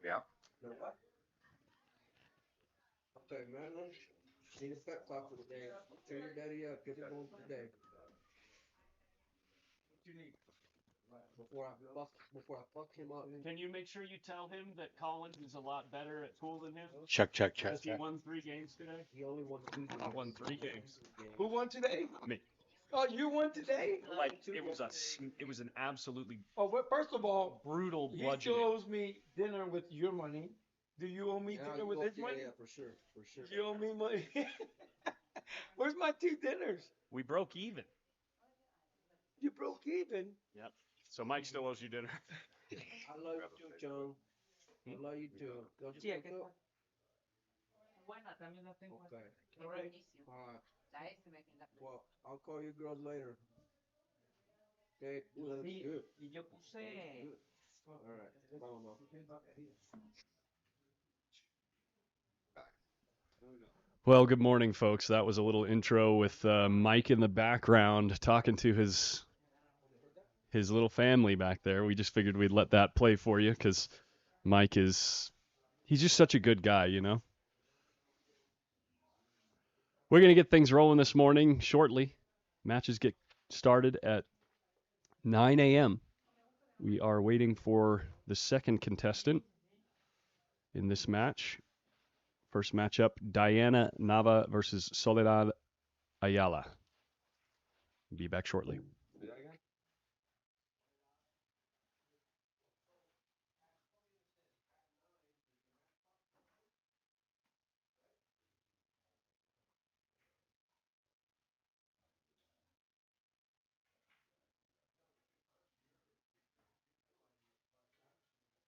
Yeah. You know what? Okay, man. Need a pep talk for the day. Cheer your daddy up. Get it going today. Before I fuck him up. Can you make sure you tell him that Collins is a lot better at pool than him? Check, check, check, Because he check. won 3 games today. He only won two I games. won 3 games. Who won today? Me. Oh, you won today? Like it was an absolutely Oh, well, first of all, brutal he still bludgeoning. owes me dinner with your money. Do you owe me dinner with his money? Yeah, for sure, for sure. You owe me money. Where's my 2 dinners? We broke even. You broke even. Yep. So Mike still owes you dinner. I love you too, John. I love you too. Don't you think so? Okay. All right. All right. Well, I'll call you girls later. Okay. Ooh, that's good. That's good. All right. Vámonos. Well, good morning, folks. That was a little intro with Mike in the background talking to his little family back there. We just figured we'd let that play for you because Mike he's just such a good guy, you know. We're gonna get things rolling this morning shortly. Matches get started at 9 a.m. We are waiting for the second contestant in this match. First matchup, Diana Nava versus Soledad Ayala. Be back shortly.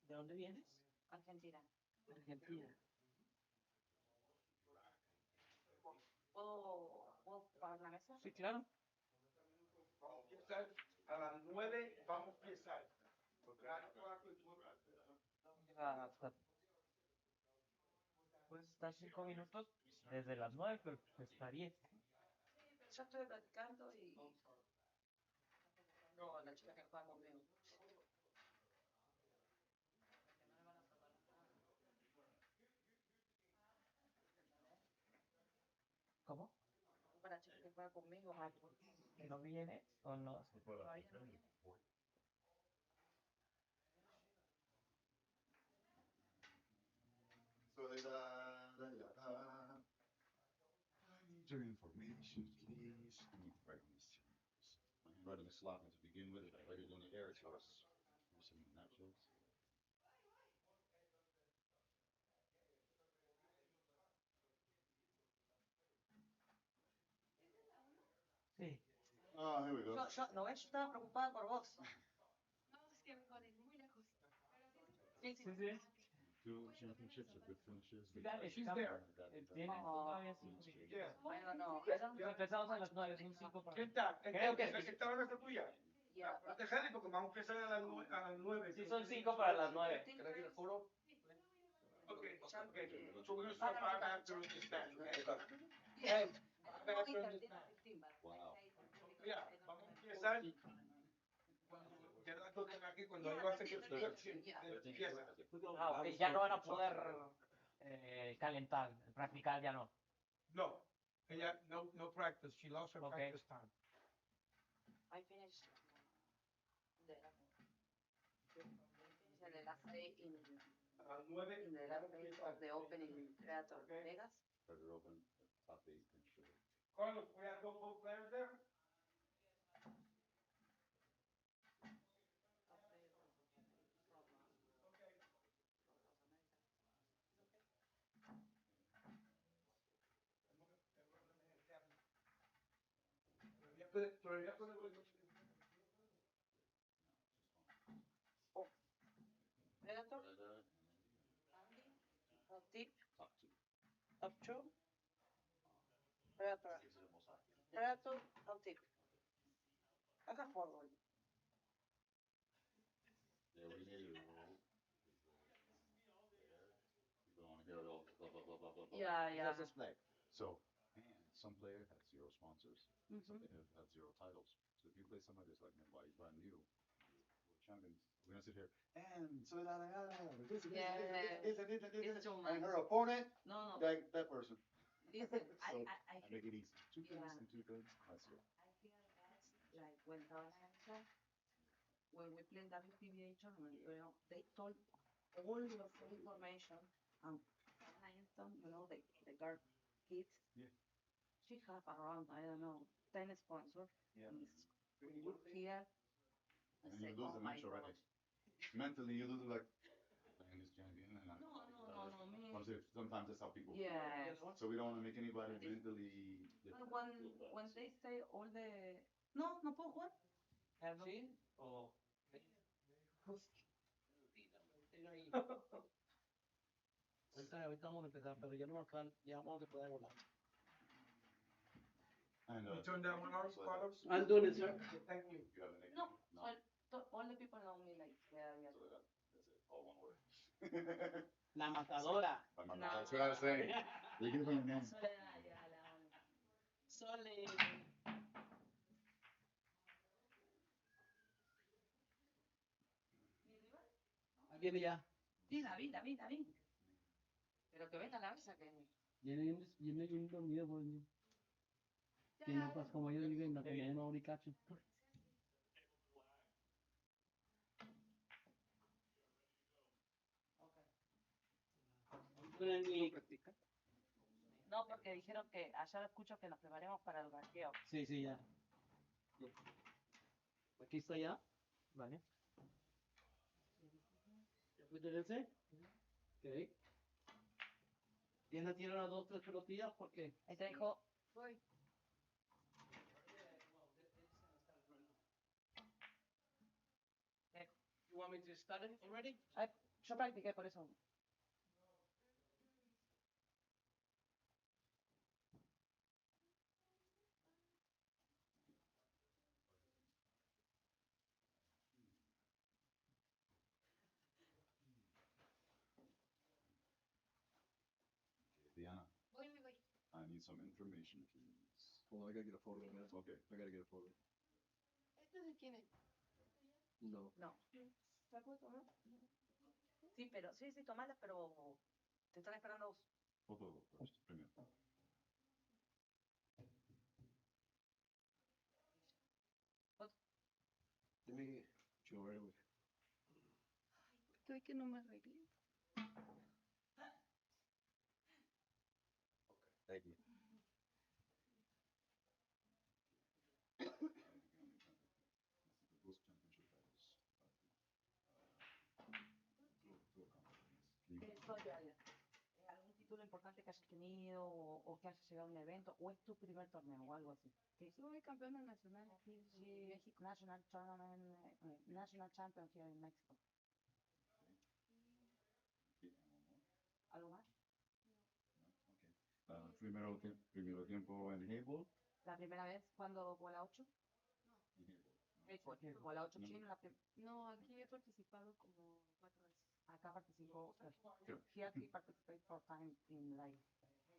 ¿De dónde vienes? Argentina. Argentina. ¿Puedo pagar la mesa? Sí, claro. A las 9 vamos a empezar. Puedes estar 5 minutos desde las 9, pero está bien. Yo estoy platicando y... No, la chica que juega conmigo. ¿Cómo? Para la chica que juega conmigo. ¿No viene o no? Todavía no viene. I need your information, please. Right on this channel. Right on the slot to begin with. Right on the air to us. Some nachos. Sí. Oh, here we go. No, yo estaba preocupada por vos. No, es que me ponen muy lejos. Sí, sí. Sí. Two championships or good finishes. She's there. Tienes todavía 5 minutos. Bueno, no. Empezamos a las 9, son 5 para... ¿Qué tal? Creo que sí. ¿Esta hora es tuya? Ya. Déjale porque vamos a empezar a las 9. Sí, son 5 para las 9. Can I get a photo? Okay. So we're going to start 5 after this match, okay? Yes. 5 after this match. Wow. Mira, vamos a empezar cuando ya las dos están aquí, cuando iba a hacer empieza. Ok, ya no van a poder calentar, practicar ya no. No, ella, no practice. She lost her practice time. I finished the last day A las 9. in the last day of the opening theater Vegas. Better open top 8 finisher. Carlos, we have both players there? Todavía podemos... Predator, Andy, top tip, top 2, Predator, Predator, top tip. Acá forward. Yeah, we need to roll. You don't want to hear it all. Blah, blah, blah, blah, blah, blah. Yeah. So, and some player has 0 sponsors. Some player have 0 titles. So if you play somebody that's like, why you brand new, Champions we're gonna sit here and so la la la la. Yeah. It's too much. And her opponent, No, no. that person. Listen, So I I make it easy. Two Yeah. things and 2 things. That's it. I feel that's like when Talanza, when we played WPBA tournament, they told all the full information and Einstein, the guard kids. Yeah. She have around, I don't know, 10 sponsors. Yeah. And when you hear, I And say, you lose oh the my match already. God. Mentally, you lose it like, playing this champion. And No, me. Sometimes that's how people feel. Yes. So we don't want to make anybody mentally But different. when they say all the, no puedo jugar. ¿Sí? ¿O ahorita vamos a empezar, pero ya no ya vamos a poder volar. And, You turn down one of so Carlos? I'm doing it, sir. Thank you. you have a nickname? No, all the people know me like, yeah. So that's it. All one word. La matadora. That's what I was saying. You can put a name. Sole. Viene ya. Sí, David. Pero que venga la mesa que. Viene bien dormido por mí. Que no, pues como ellos viven como 1 hora y cacho. No, porque dijeron que allá escucho que nos preparemos para el ranqueo. Sí, ya. Aquí está ya. Vale. ¿Ya Ok. Tiene unas 2, 3 pelotillas porque. Ahí te dijo. Voy. You want me to start it already? Yo practiqué por eso. Diana, Voy. I need some information, please. Hold on, I gotta get a photo, man. Okay. I gotta get a photo. ¿Este de quién es? No. No. ¿La puedo tomar? Sí, tomala, pero te están esperando vos. Photo first, primero. Let me chill right away. Estoy que no me arreglé. Thank you. Those championship titles. ¿Algún título importante que hayas tenido o que hayas llegado a un evento o es tu primer torneo o algo así? Soy campeona nacional aquí en México. National Tournament, National Champion here in Mexico. ¿Algo más? Primero tiempo en Heyball. ¿La primera vez cuando jugó la 8? Jugó la 8 chino la primera. No, aquí he participado como 4 veces. Acá participó. Here he participated 4 times in like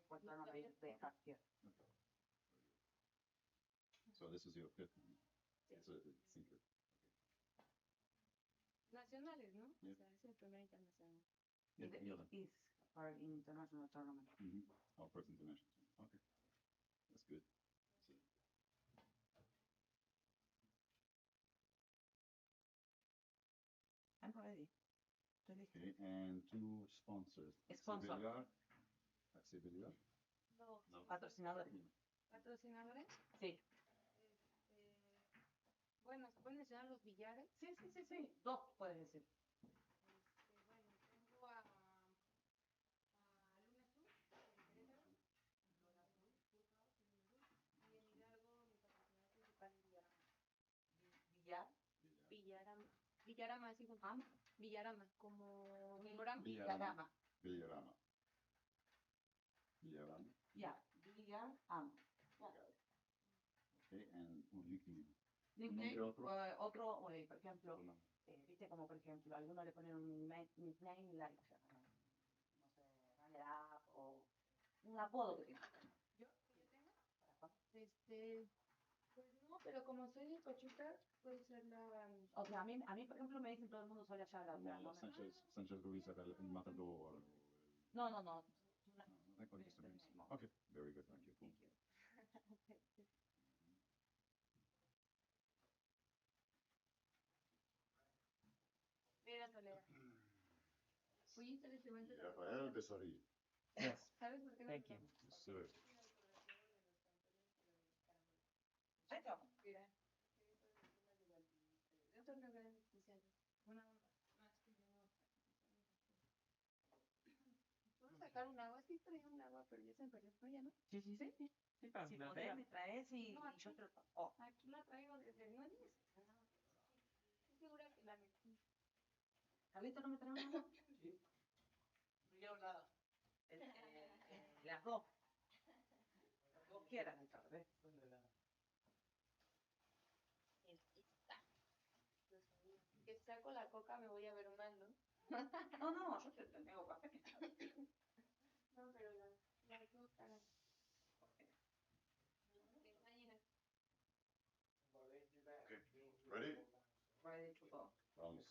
what tournament they have here. So this is your 5th one. It's a secret. Nacionales, ¿no? Yeah. O sea, es el primer internacional. Is our international tournament. Our first international. Okay. That's good. I'm ready. Okay, and 2 sponsors. Sponsor. Accesibilidad. No. Patrocinadores. ¿Patrocinadores? Sí. Bueno, ¿se pueden mencionar los billares? Sí. 2 puedes decir. Bueno, tengo a Luna Azul, en Querétaro. Y en Hidalgo, mi patrocinador principal es Villarama. Villarama, así como Villarama, como Villarama. Villarama. Yeah, Villarama. Okay, and un nickname. Nickname, otro, por ejemplo, No. viste como por ejemplo, algunos le ponen un nickname like, no sé, runner up o un apodo que tenga. ¿Yo? ¿Que yo tenga? Pues no, Pero como soy de Pachuca, puede ser la... O sea, a mí, por ejemplo, me dicen todo el mundo soy allá, o sea, no me... Sánchez Ruiz era el matador. No, no, no. I call you Mr. James. Okay, very good, thank you. Mira, Soledad. Fuiste al instrumento de Rafael Becerril. Yes. ¿Sabes por qué no? Thank you. Sir. Mira. De un torneo grande especial. Una más que yo. ¿Puedo sacar un agua? Sí, traía un agua, pero ya se me perdió por allá, ¿no? Sí, sí, sí. Sí, para Si la podés, cena. me traes y No, yo aquí. te lo... Oh, Aquí la traigo desde el lunes. Estoy segura que la metí. Carlito, ¿no me traes una? Sí. No quiero nada. Las dos. Las dos quieran, entonces. Que saco la coca, me voy a ver mal, ¿no? No, no, yo te tengo café. No, pero la coca. Está llena. Okay, ready? Ready to go. Vamos.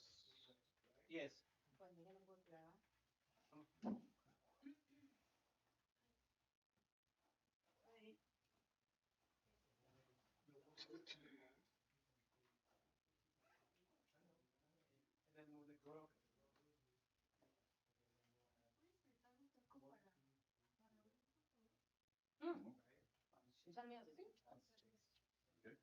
Yes. Pues mira, no puedo grabar. ¿Usan mío? Sí. Okay.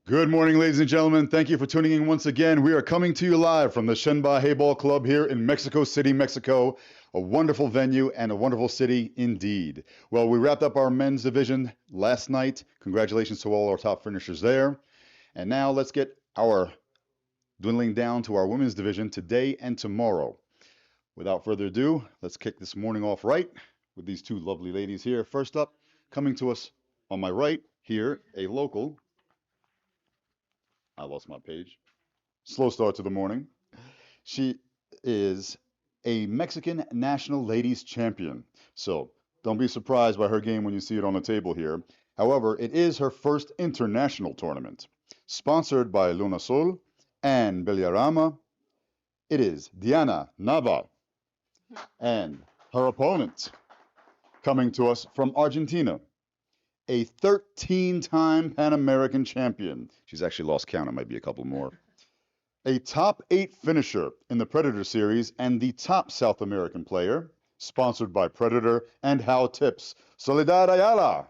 Good morning, ladies and gentlemen. Thank you for tuning in once again. We are coming to you live from the Shenba Heyball Club here in Mexico City, Mexico. A wonderful venue and a wonderful city indeed. Well, we wrapped up our men's division last night. Congratulations to all our top finishers there. And now let's get our dwindling down to our women's division today and tomorrow. Without further ado, let's kick this morning off right with these two lovely ladies here. First up, coming to us on my right here, a local. I lost my page. Slow start to the morning. She is a Mexican national ladies champion. So don't be surprised by her game when you see it on the table here. However, it is her first international tournament. Sponsored by Luna Sol and Bellarama, it is Diana Nava. And her opponent, coming to us from Argentina, a 13-time Pan American champion. She's actually lost count. It might be a couple more. A top 8 finisher in the Predator Series and the top South American player, sponsored by Predator and How Tips, Soledad Ayala.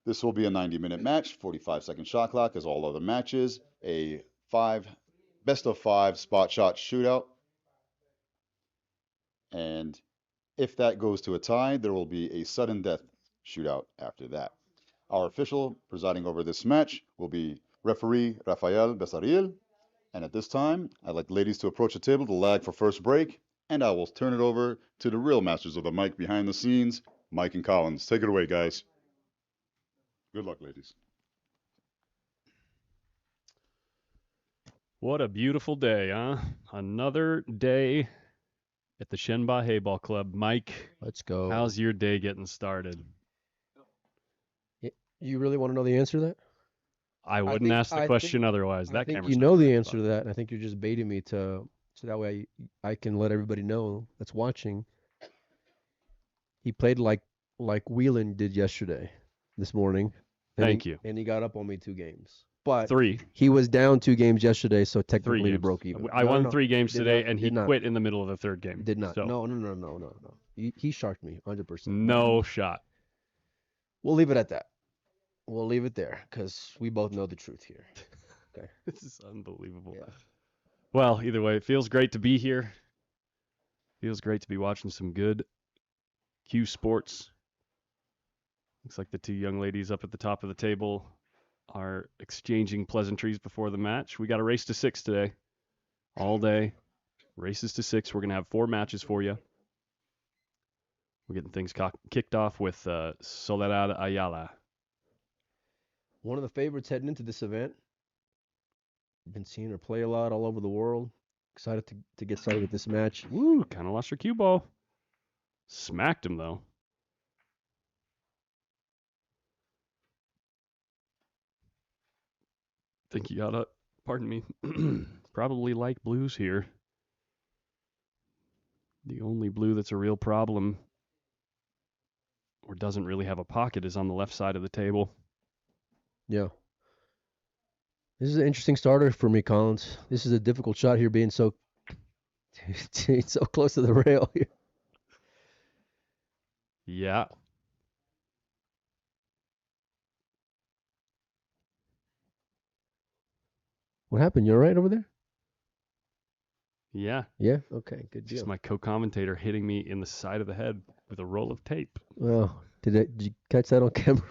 This will be a 90-minute match, 45-second shot clock, as all other matches. A best of 5 spot shot shootout. And if that goes to a tie, there will be a sudden death shootout after that. Our official presiding over this match will be referee Rafael Becerril. And at this time, I'd like the ladies to approach the table to lag for first break, and I will turn it over to the real masters of the mic behind the scenes, Mike and Collins. Take it away, guys. Good luck, ladies. What a beautiful day, huh? Another day at the Shenba Heyball Club. Mike, Let's go. how's your day getting started? You really want to know the answer to that? I wouldn't ask the question otherwise. I That think camera's you not know the very answer fun. to that, and I think you're just baiting me so that way I can let everybody know that's watching. He played like Whelan did this morning. Thank you. And he got up on me 2 games. But 3. he was down 2 games yesterday, so 3 technically he games. broke even. I won 3 games Did today, not- and he did not. quit in the middle of the 3rd game. Did not. So, No. He sharked me 100%. no shot. We'll leave it at that. We'll leave it there because we both know the truth here. Okay. This is unbelievable. Yeah. Well, either way, it feels great to be here. Feels great to be watching some good Q Sports. Looks like the 2 young ladies up at the top of the table are exchanging pleasantries before the match. We got a race to 6 today. All day. Races to 6. We're going to have 4 matches for you. We're getting things kicked off with Soledad Ayala. One of the favorites heading into this event. Been seeing her play a lot all over the world. Excited to get started with this match. Woo, kind of lost her cue ball. Smacked him, though. Think you gotta, pardon me, probably like blues here. The only blue that's a real problem or doesn't really have a pocket is on the left side of the table. Yeah. This is an interesting starter for me, Collins. This is a difficult shot here, being so so close to the rail here. Yeah. What happened? You all right over there? Yeah. Yeah? Okay, good Just deal. my co-commentator hitting me in the side of the head with a roll of tape. Well, did you catch that on camera?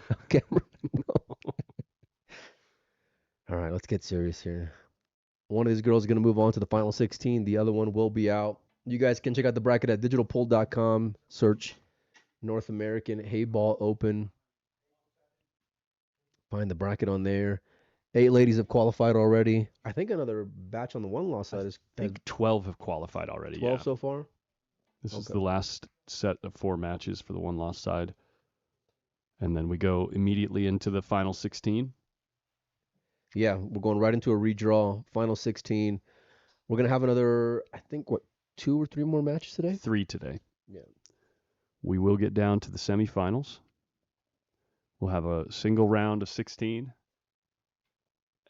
No. All right, let's get serious here. One of these girls is going to move on to the final 16. The other one will be out. You guys can check out the bracket at digitalpoll.com. Search North American Heyball Open. Find the bracket on there. 8 ladies have qualified already. I think another batch on the one-loss side is I think 12 have qualified already. 12 yeah. so far. This is Okay. the last set of 4 matches for the one-loss side. And then we go immediately into the final 16. Yeah, we're going right into a redraw, final 16. We're going to have another, I think, 2 or 3 more matches today? 3 today. Yeah. We will get down to the semifinals. We'll have a single round of 16.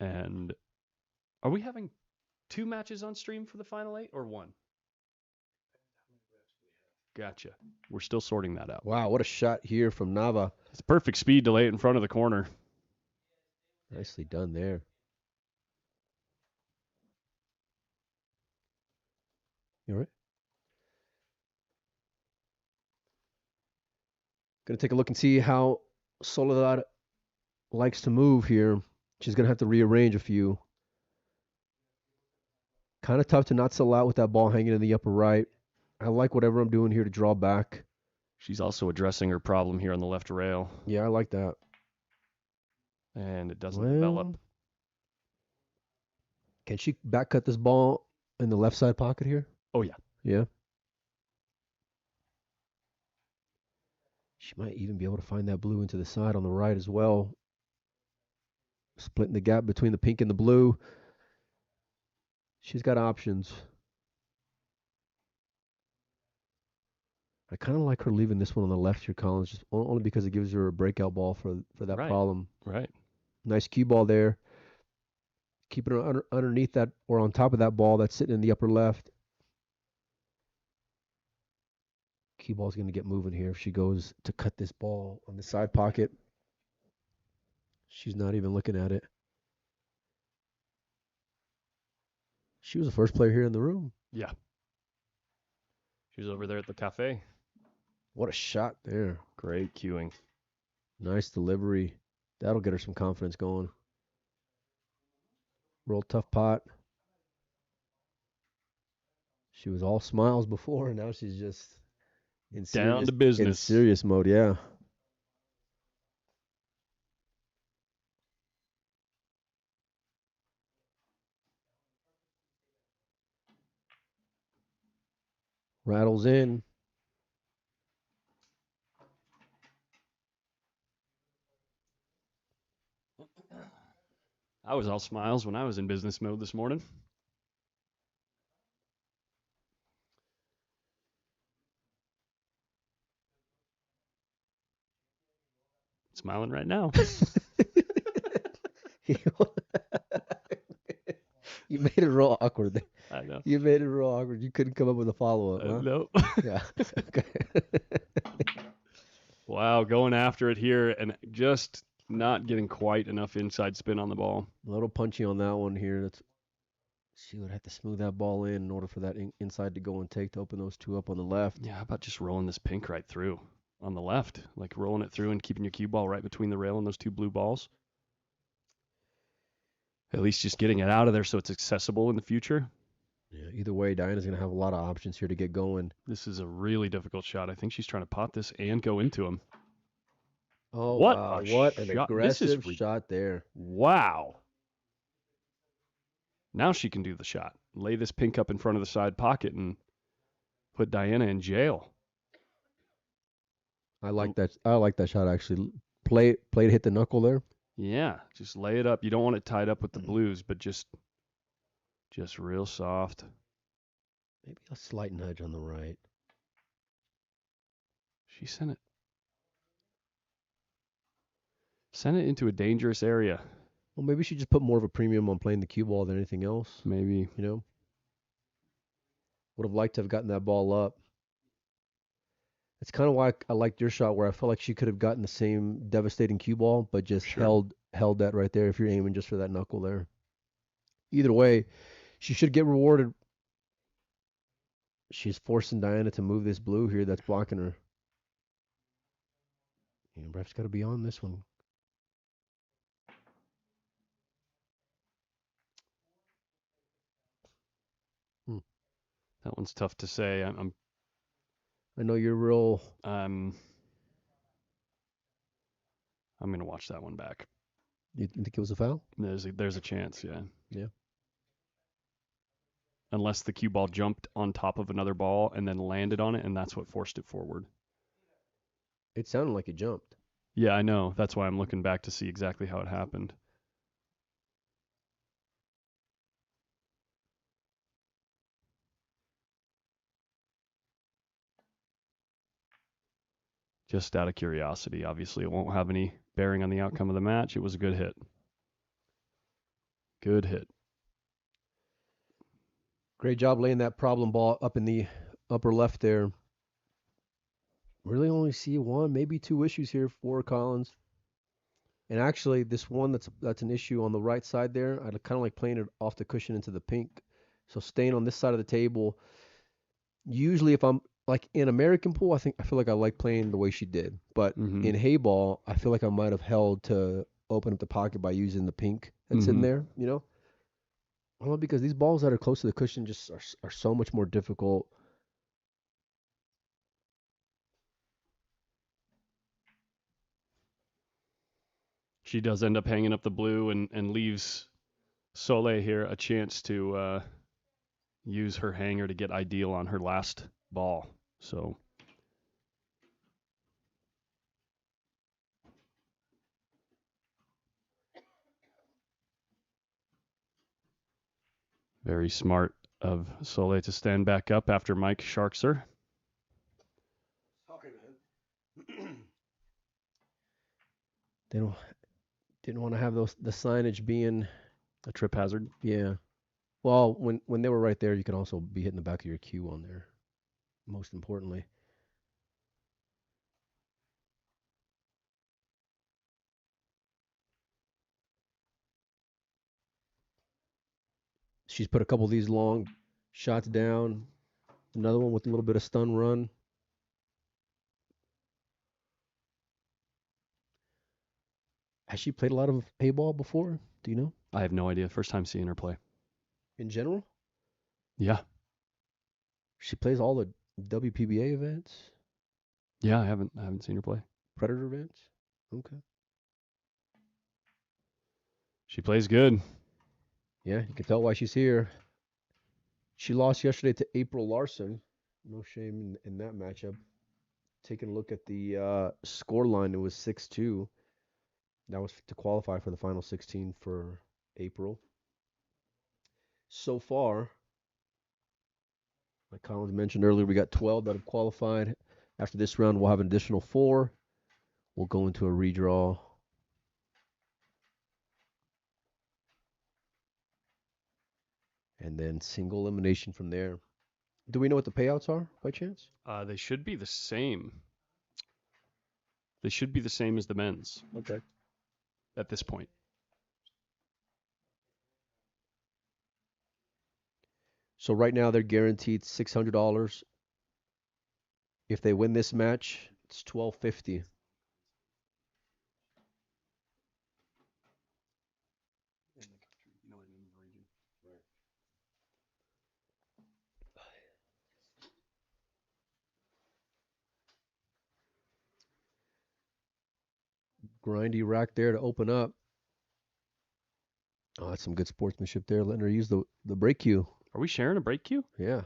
And are we having 2 matches on stream for the final 8 or 1? Gotcha. We're still sorting that out. Wow, what a shot here from Nava. It's perfect speed to lay it in front of the corner. Nicely done there. You all right? Going to take a look and see how Soledad likes to move here. She's going to have to rearrange a few. Kind of tough to not sell out with that ball hanging in the upper right. I like whatever I'm doing here to draw back. She's also addressing her problem here on the left rail. Yeah, I like that. And it doesn't develop. Can she back cut this ball in the left side pocket here? Oh, yeah. Yeah. She might even be able to find that blue into the side on the right as well. Splitting the gap between the pink and the blue. She's got options. I kind of like her leaving this one on the left here, Collins, just only because it gives her a breakout ball for that problem. Right. Nice cue ball there. Keeping her underneath that or on top of that ball that's sitting in the upper left. Cue ball's going to get moving here if she goes to cut this ball on the side pocket. She's not even looking at it. She was the first player here in the room. Yeah. She was over there at the cafe. What a shot there. Great cueing. Nice delivery. That'll get her some confidence going. Real tough pot. She was all smiles before, and now she's just in Down to business. In serious mode, yeah. Rattles in. I was all smiles when I was in business mode this morning. Smiling right now. You made it real awkward there. I know. You made it real awkward. You couldn't come up with a follow-up, huh? No. Yeah. Okay. Wow, going after it here and just not getting quite enough inside spin on the ball. A little punchy on that one here. She would have to smooth that ball in order for that inside to go and take to open those two up on the left. Yeah, how about just rolling this pink right through on the left? Like rolling it through and keeping your cue ball right between the rail and those 2 blue balls. At least just getting it out of there so it's accessible in the future. Yeah, either way, Diana's going to have a lot of options here to get going. This is a really difficult shot. I think she's trying to pot this and go into him. Oh, What wow. a What an shot. This is aggressive shot there. Wow. Now she can do the shot. Lay this pink up in front of the side pocket and put Diana in jail. I like that. I like that shot actually. Play to hit the knuckle there. Yeah, just lay it up. You don't want it tied up with the blues, but just real soft. Maybe a slight nudge on the right. She sent it into a dangerous area. Well, maybe she just put more of a premium on playing the cue ball than anything else. Maybe. You know, would have liked to have gotten that ball up. It's kind of why I liked your shot, where I felt like she could have gotten the same devastating cue ball, but just Sure. held that right there. If you're aiming just for that knuckle there. Either way, she should get rewarded. She's forcing Diana to move this blue here that's blocking her. And ref's got to be on this one. That one's tough to say. I know you're real. I'm gonna watch that one back. You think it was a foul? There's a chance, yeah. Yeah. Unless the cue ball jumped on top of another ball and then landed on it, and that's what forced it forward. It sounded like it jumped. Yeah, I know. That's why I'm looking back to see exactly how it happened. Just out of curiosity. Obviously, it won't have any bearing on the outcome of the match. It was a good hit. Good hit. Great job laying that problem ball up in the upper left there. Really only see one, maybe two issues here for Collins. And actually, this one that's an issue on the right side there, I'd kind of like playing it off the cushion into the pink. So staying on this side of the table. Usually, if I'm like in American pool, I feel like I like playing the way she did. But in Heyball, I feel like I might have held to open up the pocket by using the pink that's in there. You know, well, because these balls that are close to the cushion just are so much more difficult. She does end up hanging up the blue and leaves Soleil here a chance to use her hanger to get ideal on her last ball. So very smart of Soleil to stand back up after Mike sharks her. Sorry, man. They didn't want to have the signage being A trip hazard. Yeah. Well, when they were right there, you could also be hitting the back of your cue on there. Most importantly. She's put a couple of these long shots down. Another one with a little bit of stun run. Has she played a lot of Heyball before? Do you know? I have no idea. First time seeing her play. In general? Yeah. She plays all the WPBA events? Yeah, I haven't seen her play. Predator events? Okay. She plays good. Yeah, you can tell why she's here. She lost yesterday to April Larson. No shame in that matchup. Taking a look at the score line, it was 6-2. That was to qualify for the final 16 for April. So far, like Collins mentioned earlier, we got 12 that have qualified. After this round, we'll have an additional 4. We'll go into a redraw. And then single elimination from there. Do we know what the payouts are by chance? They should be the same. They should be the same as the men's. Okay. At this point. So right now they're guaranteed $600. If they win this match, it's $1,250. Grindy rack there to open up. Oh, that's some good sportsmanship there, letting her use the break cue. Are we sharing a break cue? Yeah.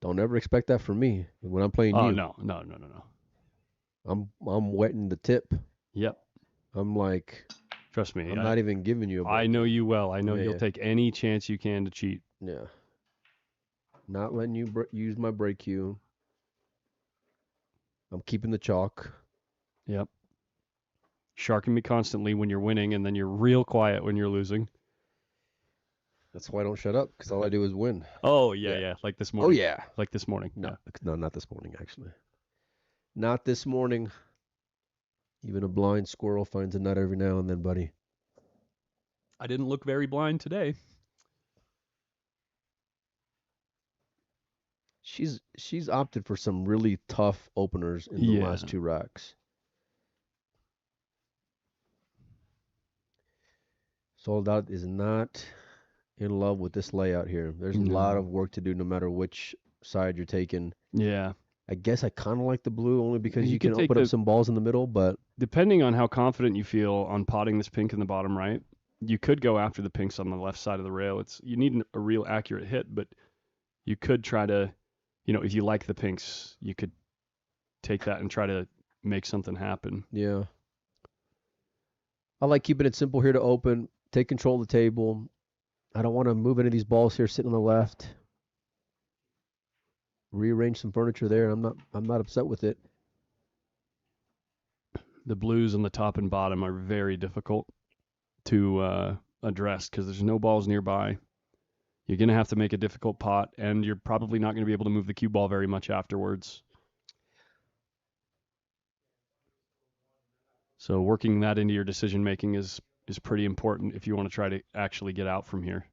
Don't ever expect that from me when I'm playing Oh, you. no. I'm wetting the tip. Yep. I'm like, Trust me. I'm not even giving you a break. I know you well. I know Yeah, you'll yeah. take any chance you can to cheat. Yeah. Not letting you use my break cue. I'm keeping the chalk. Yep. Sharking me constantly when you're winning, and then you're real quiet when you're losing. That's why I don't shut up, because all I do is win. Oh, yeah. Yeah. Like this Oh, morning. yeah. Like this morning. No, Yeah. no, not this morning, actually. Not this morning. Even a blind squirrel finds a nut every now and then, buddy. I didn't look very blind today. She's opted for some really tough openers in the last two racks. Sold Out is not in love with this layout here. There's a lot of work to do no matter which side you're taking. Yeah. I guess I kind of like the blue only because You you could can take open up some balls in the middle, but Depending on how confident you feel on potting this pink in the bottom right, you could go after the pinks on the left side of the rail. You need a real accurate hit, but you could try to, if you like the pinks, you could take that and try to make something happen. yeah. I like keeping it simple here to open, take control of the table. I don't want to move any of these balls here sitting on the left. Rearrange some furniture there. I'm not upset with it. The blues on the top and bottom are very difficult to address because there's no balls nearby. You're going to have to make a difficult pot, and you're probably not going to be able to move the cue ball very much afterwards. So working that into your decision making is pretty important if you want to try to actually get out from here.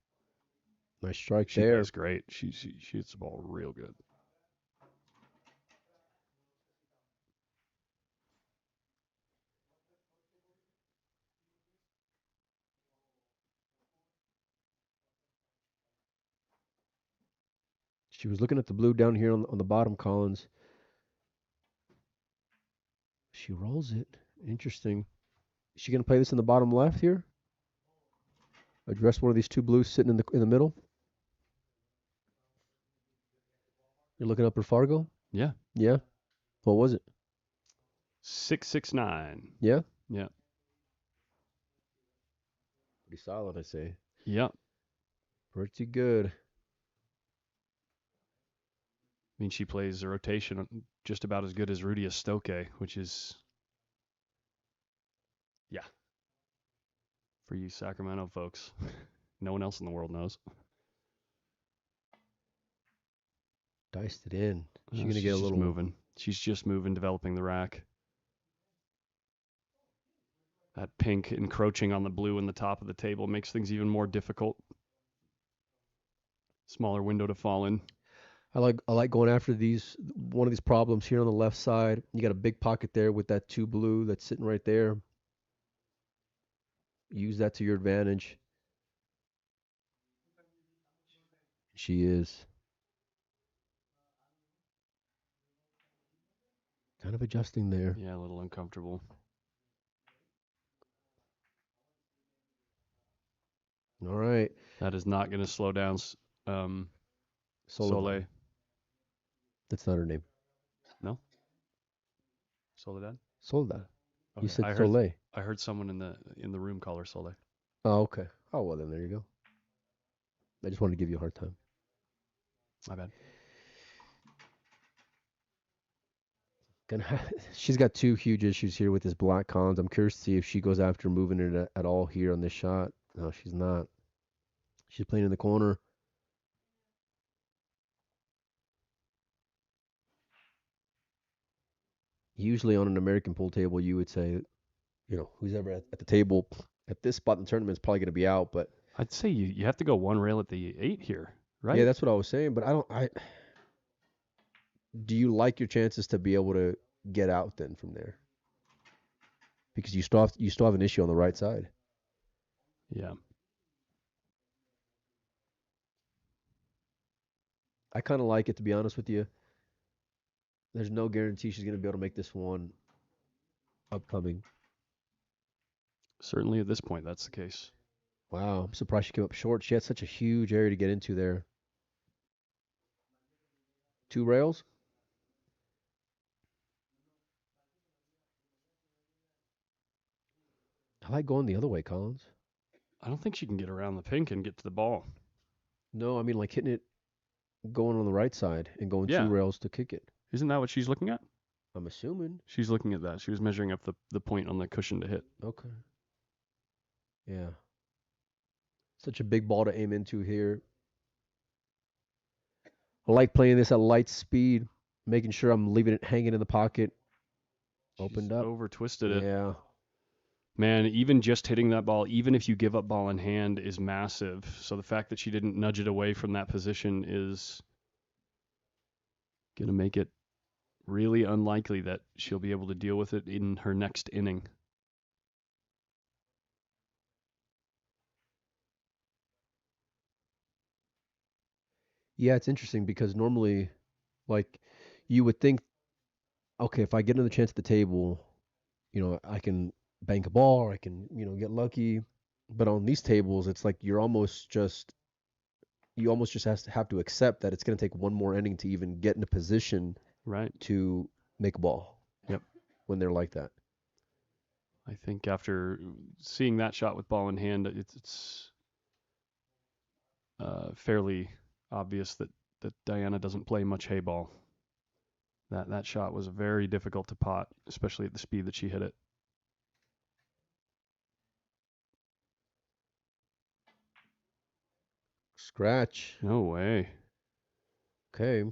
Nice strike She there. plays great. She hits the ball real good. She was looking at the blue down here on the bottom, Collins. She rolls it. Interesting. Is she going to play this in the bottom left here? Address one of these two blues sitting in the middle? You're looking up her Fargo? Yeah. Yeah? What was it? 669. Yeah? Yeah. Pretty solid, I say. Yep. Pretty good. I mean, she plays a rotation just about as good as Rudy Estoque, which is, yeah, for you Sacramento folks. No one else in the world knows. Diced it in. She's going to She's get a just little moving. She's just moving, developing the rack. That pink encroaching on the blue in the top of the table makes things even more difficult. Smaller window to fall in. I like going after one of these problems here on the left side. You got a big pocket there with that two blue that's sitting right there. Use that to your advantage. She is. Kind of adjusting there. Yeah, a little uncomfortable. All right. That is not going to slow down Soleil. That's not her name. No? Soledad? Soledad. Okay. You said Soleil. I heard someone in the room call her Soleil. Oh, okay. Oh, well, then there you go. I just wanted to give you a hard time. My bad. She's got two huge issues here with this black Collins. I'm curious to see if she goes after moving it at all here on this shot. No, she's not. She's playing in the corner. Usually on an American pool table, you would say, who's ever at the table at this spot in the tournament is probably going to be out. But I'd say you have to go one rail at the 8 here, right? yeah, that's what I was saying. But do you like your chances to be able to get out then from there? Because you still have an issue on the right side. Yeah. I kind of like it, to be honest with you. There's no guarantee she's going to be able to make this one upcoming. Certainly at this point, that's the case. Wow, I'm surprised she came up short. She had such a huge area to get into there. 2 rails? I like going the other way, Collins. I don't think she can get around the pink and get to the ball. No, I mean like hitting it going on the right side and going 2 Yeah. rails to kick it. Isn't that what she's looking at? I'm assuming. She's looking at that. She was measuring up the point on the cushion to hit. Okay. Yeah. Such a big ball to aim into here. I like playing this at light speed, making sure I'm leaving it hanging in the pocket. Opened She's up. over twisted it. Yeah. Man, even just hitting that ball, even if you give up ball in hand, is massive. So the fact that she didn't nudge it away from that position is going to make it really unlikely that she'll be able to deal with it in her next inning. Yeah, it's interesting because normally, like, you would think, okay, if I get another chance at the table, I can bank a ball or I can, get lucky. But on these tables, it's like you almost just have to accept that it's going to take one more inning to even get in a position Right. to make a ball. Yep. When they're like that. I think after seeing that shot with ball in hand, it's fairly obvious that Diana doesn't play much Heyball. That shot was very difficult to pot, especially at the speed that she hit it. Scratch. No way. Okay.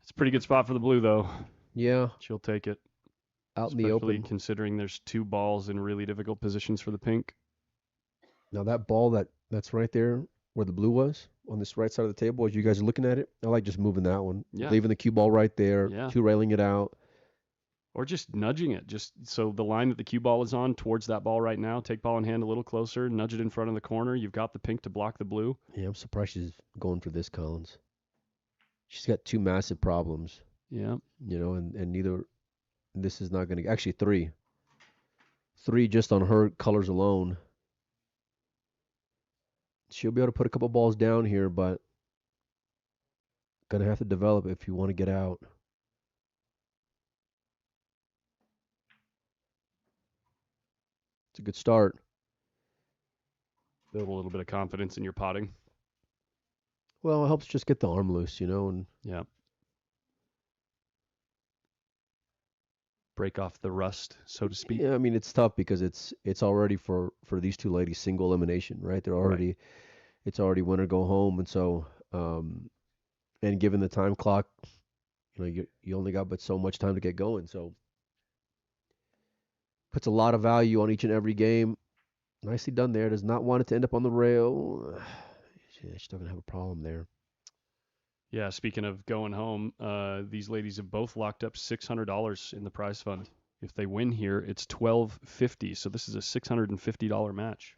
It's a pretty good spot for the blue, though. Yeah. She'll take it. Out in the Especially open. considering there's 2 balls in really difficult positions for the pink. Now that ball that's right there where the blue was on this right side of the table, as you guys are looking at it, I like just moving that one. Yeah. Leaving the cue ball right there, Yeah. 2 railing it out. Or just nudging it. Just so the line that the cue ball is on towards that ball right now, take ball in hand a little closer, nudge it in front of the corner. You've got the pink to block the blue. Yeah, I'm surprised she's going for this, Collins. She's got 2 massive problems. Yeah. And neither, this is not going to, actually 3. 3 just on her colors alone. She'll be able to put a couple balls down here, but going to have to develop if you want to get out. It's a good start. Build a little bit of confidence in your potting. Well, it helps just get the arm loose, and Yeah. Break off the rust, so to speak. yeah, I mean it's tough because it's already for these 2 ladies single elimination, right? They're already It's already win or go home, and so and given the time clock, you only got but so much time to get going, so puts a lot of value on each and every game. Nicely done there. Does not want it to end up on the rail. She's still gonna have a problem there. Yeah, speaking of going home, these ladies have both locked up $600 in the prize fund. If they win here, it's $1,250. So this is a $650 match.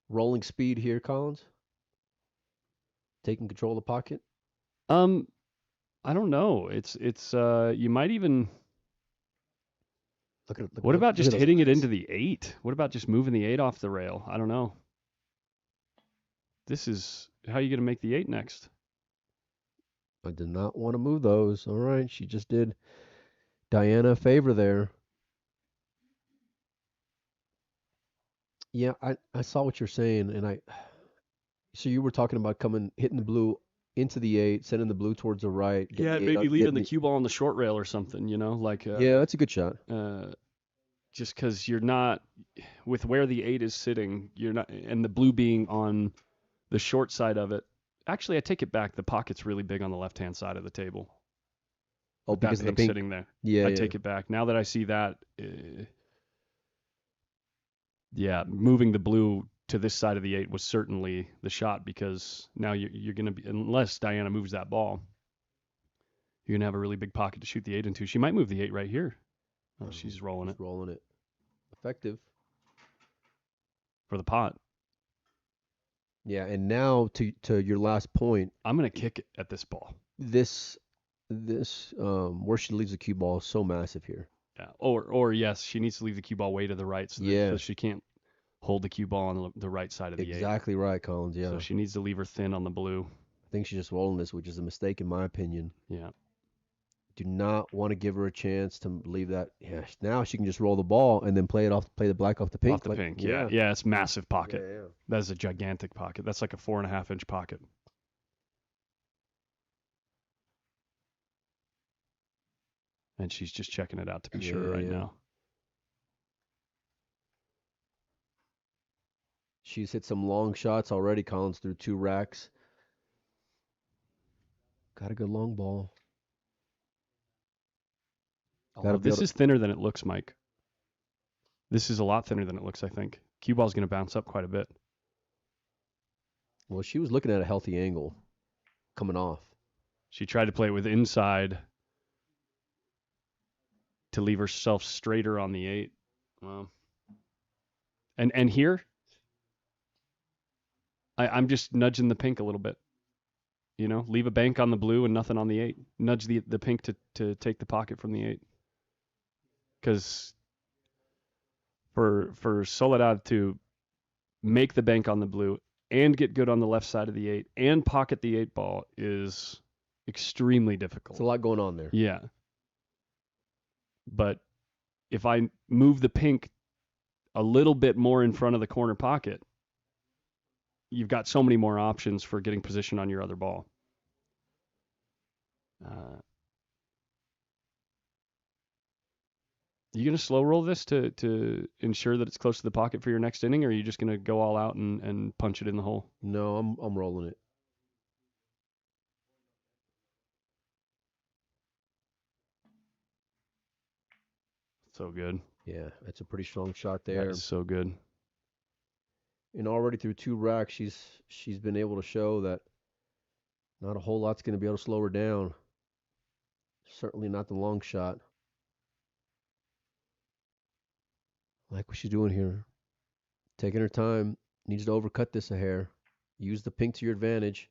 Rolling speed here, Collins. Taking control of the pocket. I don't know. It's you might even. What about just hitting it into the 8? What about just moving the 8 off the rail? I don't know. This is how are you going to make the 8 next? I did not want to move those. All right, she just did Diana a favor there. Yeah, I saw what you're saying, and so you were talking about hitting the blue into the 8, sending the blue towards the right. Yeah, maybe leaving the cue ball on the short rail or something, like. Yeah, that's a good shot. Just because you're not, with where the 8 is sitting, you're not, and the blue being on the short side of it. Actually, I take it back. The pocket's really big on the left-hand side of the table. Oh, because of the pink sitting there. Yeah, I take it back. Now that I see that, yeah, moving the blue to this side of the 8 was certainly the shot because now you're going to be, unless Diana moves that ball, you're going to have a really big pocket to shoot the 8 into. She might move the 8 right here. Oh, she's rolling it. Rolling it. Effective. For the pot. Yeah, and now to your last point, I'm gonna kick it at this ball. this where she leaves the cue ball is so massive here. Yeah. Or yes, she needs to leave the cue ball way to the right so Yes. that she can't hold the cue ball on the right side of the 8. Exactly right, Collins. Yeah. So she needs to leave her thin on the blue. I think she's just rolling this, which is a mistake in my opinion. Yeah. Do not want to give her a chance to leave that. Yeah, now she can just roll the ball and then play the black off the pink. Off the pink. Yeah. Yeah, it's massive pocket. Yeah. That is a gigantic pocket. That's like a 4.5-inch pocket. And she's just checking it out to be sure right now. She's hit some long shots already, Collins, through 2 racks. Got a good long ball. This is thinner than it looks, Mike. This is a lot thinner than it looks, I think. Cue ball's going to bounce up quite a bit. Well, she was looking at a healthy angle coming off. She tried to play it with inside to leave herself straighter on the 8. Well, and here, I'm just nudging the pink a little bit. You know, leave a bank on the blue and nothing on the 8. Nudge the pink to take the pocket from the 8. Because for Soledad to make the bank on the blue and get good on the left side of the 8 and pocket the 8 ball is extremely difficult. It's a lot going on there. Yeah. But if I move the pink a little bit more in front of the corner pocket, you've got so many more options for getting position on your other ball. You going to slow roll this to ensure that it's close to the pocket for your next inning, or are you just going to go all out and punch it in the hole? No, I'm rolling it. So good. Yeah, that's a pretty strong shot there. That is so good. And already through 2 racks, she's been able to show that not a whole lot's going to be able to slow her down. Certainly not the long shot. Like what she's doing here. Taking her time. Needs to overcut this a hair. Use the pink to your advantage.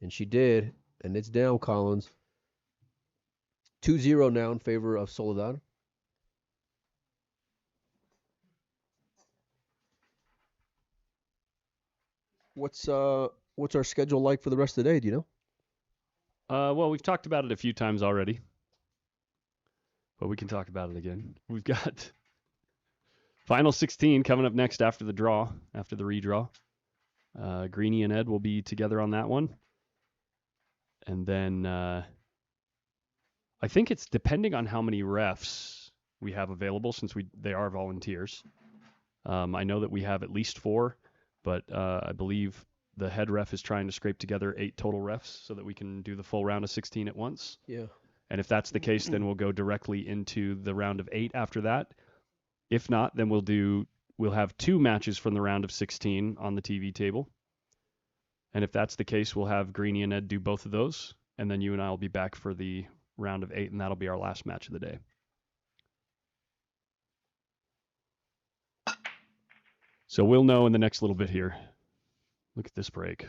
And she did. And it's down, Collins. 2-0 now in favor of Soledad. What's our schedule like for the rest of the day? Do you know? Well, we've talked about it a few times already, but we can talk about it again. We've got Final 16 coming up next after the redraw. Greenie and Ed will be together on that one. And then I think it's depending on how many refs we have available, since they are volunteers. I know that we have at least 4, but I believe the head ref is trying to scrape together 8 total refs so that we can do the full round of 16 at once. Yeah. And if that's the case, then we'll go directly into the round of 8 after that. If not, then we'll have 2 matches from the round of 16 on the TV table. And if that's the case, we'll have Greenie and Ed do both of those. And then you and I will be back for the round of 8, and that'll be our last match of the day. So we'll know in the next little bit here. Look at this break.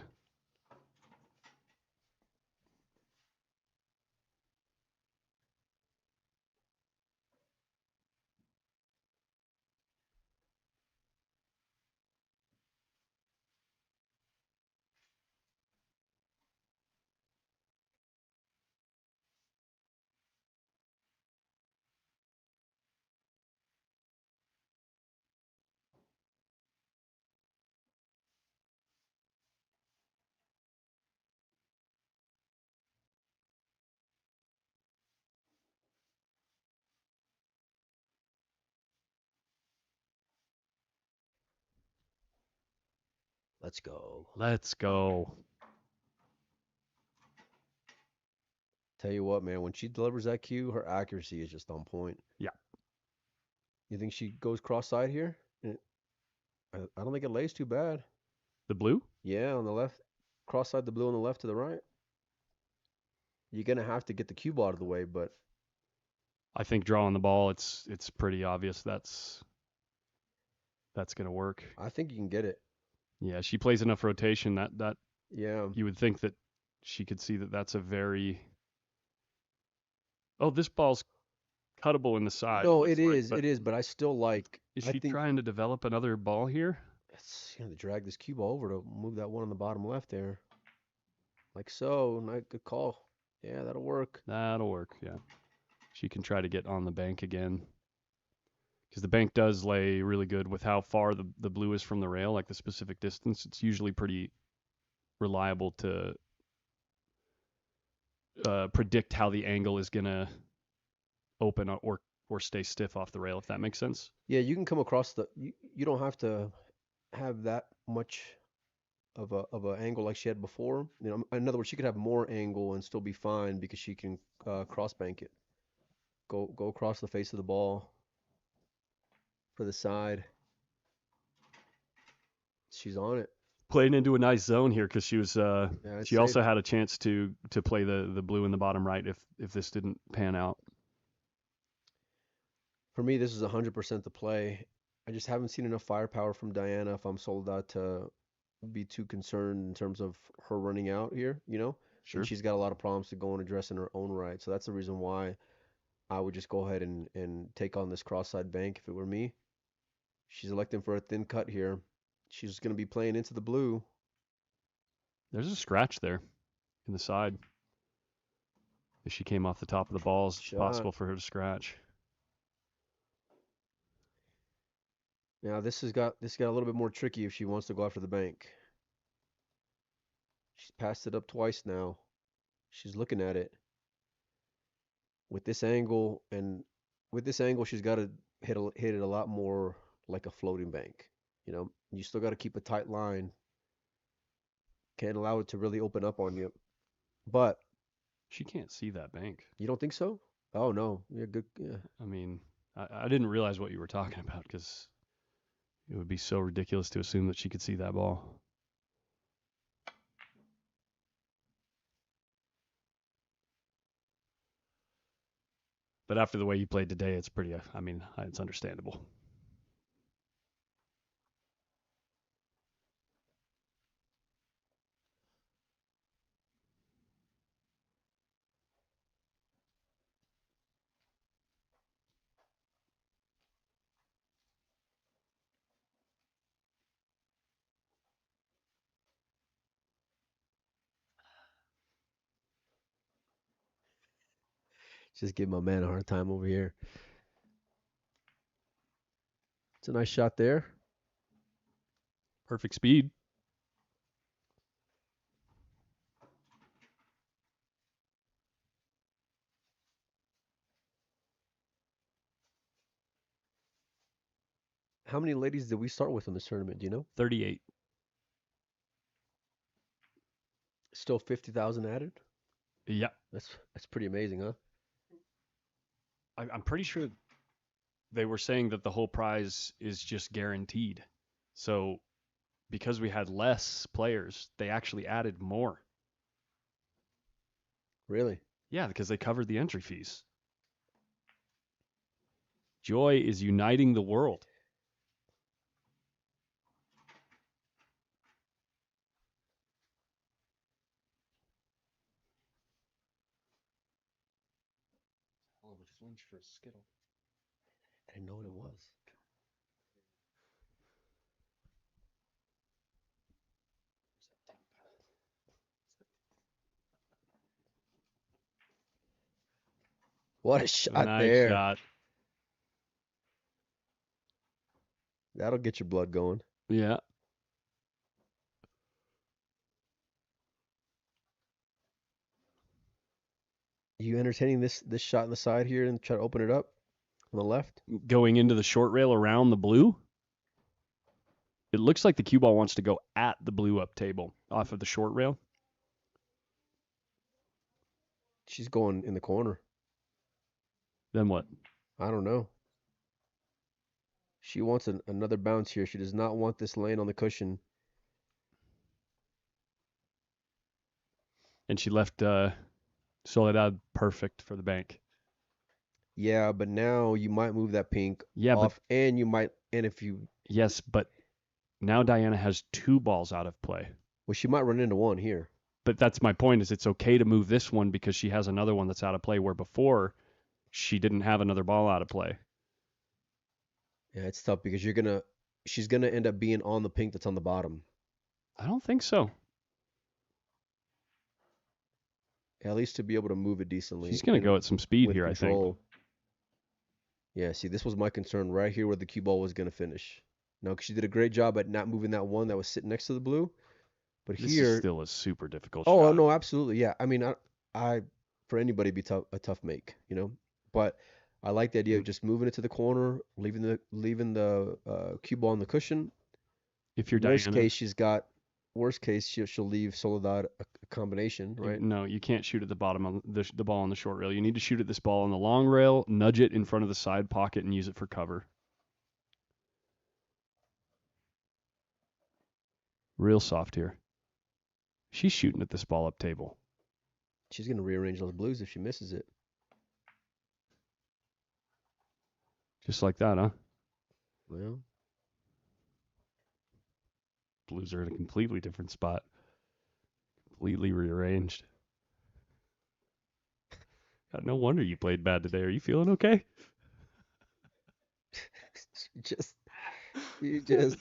Let's go. Let's go. Tell you what, man, when she delivers that cue, her accuracy is just on point. Yeah. You think she goes cross-side here? I don't think it lays too bad. The blue? Yeah, on the left. Cross-side the blue on the left to the right. You're going to have to get the cue ball out of the way, but I think drawing the ball, it's pretty obvious that's going to work. I think you can get it. Yeah, she plays enough rotation that Yeah. you would think that she could see that that's a very. Oh, this ball's cuttable in the side. No, looks it like, is. but It is. But I still like. Is I she think trying to develop another ball here? it's gonna drag this cue ball over to move that one on the bottom left there, like so. Not good call. Yeah, that'll work. That'll work. Yeah, she can try to get on the bank again. Because the bank does lay really good with how far the blue is from the rail, like the specific distance. It's usually pretty reliable to predict how the angle is going to open or stay stiff off the rail, if that makes sense. Yeah, you can come across the. You don't have to have that much of a angle like she had before. You know, in other words, she could have more angle and still be fine because she can cross bank it. Go across the face of the ball for the side. She's on it. Playing into a nice zone here because she was. Yeah, it's She also safe. had a chance to play the blue in the bottom right if this didn't pan out. For me, this is 100% the play. I just haven't seen enough firepower from Diana if I'm sold out to be too concerned in terms of her running out here, you know? Sure. And she's got a lot of problems to go and address in her own right. So that's the reason why I would just go ahead and take on this cross-side bank if it were me. She's electing for a thin cut here. She's going to be playing into the blue. There's a scratch there in the side. If she came off the top of the balls, it's Shot. possible for her to scratch. Now this got a little bit more tricky if she wants to go after the bank. She's passed it up twice now. She's looking at it. With this angle she's got to hit it a lot more like a floating bank. You know, you still got to keep a tight line. Can't allow it to really open up on you. But She can't see that bank. you don't think so? Oh no, yeah, good. Yeah, I mean, I didn't realize what you were talking about because it would be so ridiculous to assume that she could see that ball. But after the way you played today, it's pretty. I mean, it's understandable. just give my man a hard time over here. It's a nice shot there. Perfect speed. How many ladies did we start with in this tournament? Do you know? 38. Still 50,000 added. Yeah, That's pretty amazing, huh? I'm pretty sure they were saying that the whole prize is just guaranteed. So because we had less players, they actually added more. Really? Yeah, because they covered the entry fees. Joy is uniting the world. Hell of a flinch for a skittle. I didn't know what it was. What a shot Nice there. shot. That'll get your blood going. Yeah. You entertaining this shot in the side here and try to open it up on the left? Going into the short rail around the blue. It looks like the cue ball wants to go at the blue up table off of the short rail. She's going in the corner. Then what? I don't know. She wants another bounce here. She does not want this lane on the cushion. And she left Soledad perfect for the bank. Yeah, but now you might move that pink Yeah, off, and you might, and if you, Yes, but Now Diana has 2 balls out of play. Well, she might run into one here. But that's my point, is it's okay to move this one because she has another one that's out of play, where before she didn't have another ball out of play. Yeah, it's tough because she's gonna end up being on the pink that's on the bottom. I don't think so. At least to be able to move it decently. She's going to go at some speed with here, control. I think. Yeah, see, this was my concern right here where the cue ball was going to finish. Now, 'cause she did a great job at not moving that one that was sitting next to the blue. But This here, is still a super difficult oh shot. no, absolutely, yeah. I mean, I for anybody be a tough make, you know. But I like the idea of just moving it to the corner, leaving the cue ball on the cushion. If you're Worst Diana, case, worst case she'll leave Soledad a combination, right? no, you can't shoot at the bottom of the ball on the short rail. You need to shoot at this ball on the long rail, nudge it in front of the side pocket, and use it for cover. Real soft here. She's shooting at this ball up table. She's gonna rearrange those blues if she misses it. Just like that, huh? Well, Blues are in a completely different spot. Completely rearranged. God, no wonder you played bad today. Are you feeling okay? you just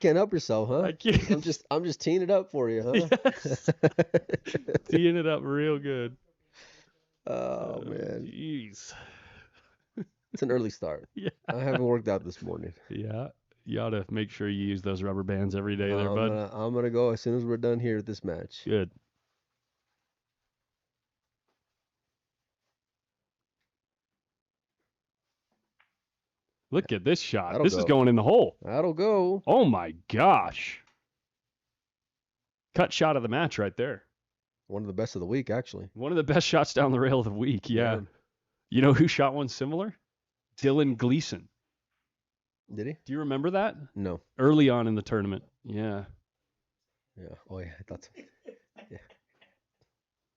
can't help yourself, huh? I can't. I'm just teeing it up for you, huh? Yes. Teeing it up real good. Oh man, Jeez. it's an early start. Yeah. I haven't worked out this morning. Yeah. You ought to make sure you use those rubber bands every day there, bud. I'm gonna go as soon as we're done here at this match. Good. Look at this shot. That'll This is go. going in the hole. That'll go. Oh my gosh. Cut shot of the match right there. One of the best of the week, actually. One of the best shots down the rail of the week. Yeah. Yeah. You know who shot one similar? Dylan Gleason. Did he? Do you remember that? No. Early on in the tournament. Yeah. Yeah. Oh yeah, I thought so. Yeah.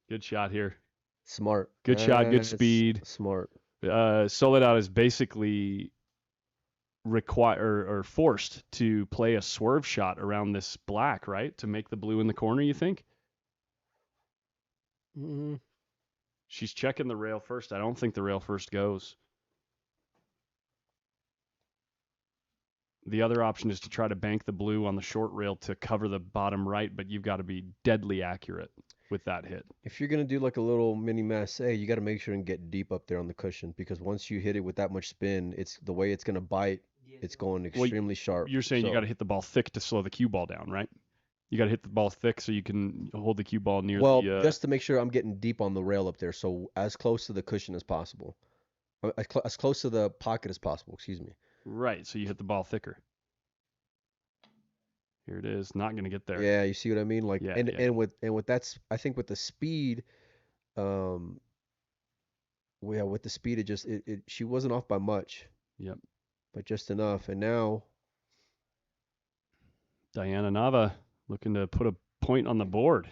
Good shot here. Smart. Good shot, good That's speed. Smart. Soledad is basically forced to play a swerve shot around this black, right? To make the blue in the corner, you think? Mm-hmm. She's checking the rail first. I don't think the rail first goes. The other option is to try to bank the blue on the short rail to cover the bottom right, but you've got to be deadly accurate with that hit. If you're gonna do like a little mini masse, you got to make sure and get deep up there on the cushion because once you hit it with that much spin, it's the way it's gonna bite. It's going extremely sharp. You're saying you So- got to hit the ball thick to slow the cue ball down, right? You got to hit the ball thick so you can hold the cue ball near Well, the. just to make sure I'm getting deep on the rail up there, so as close to the cushion as possible, as close to the pocket as possible. Excuse me. Right, so you hit the ball thicker. Here it is. Not going to get there. Yeah, you see what I mean? Like, Yeah, and yeah. with that's I think with the speed, yeah, with the speed, she wasn't off by much. Yep. But just enough, and now Diana Nava looking to put a point on the board.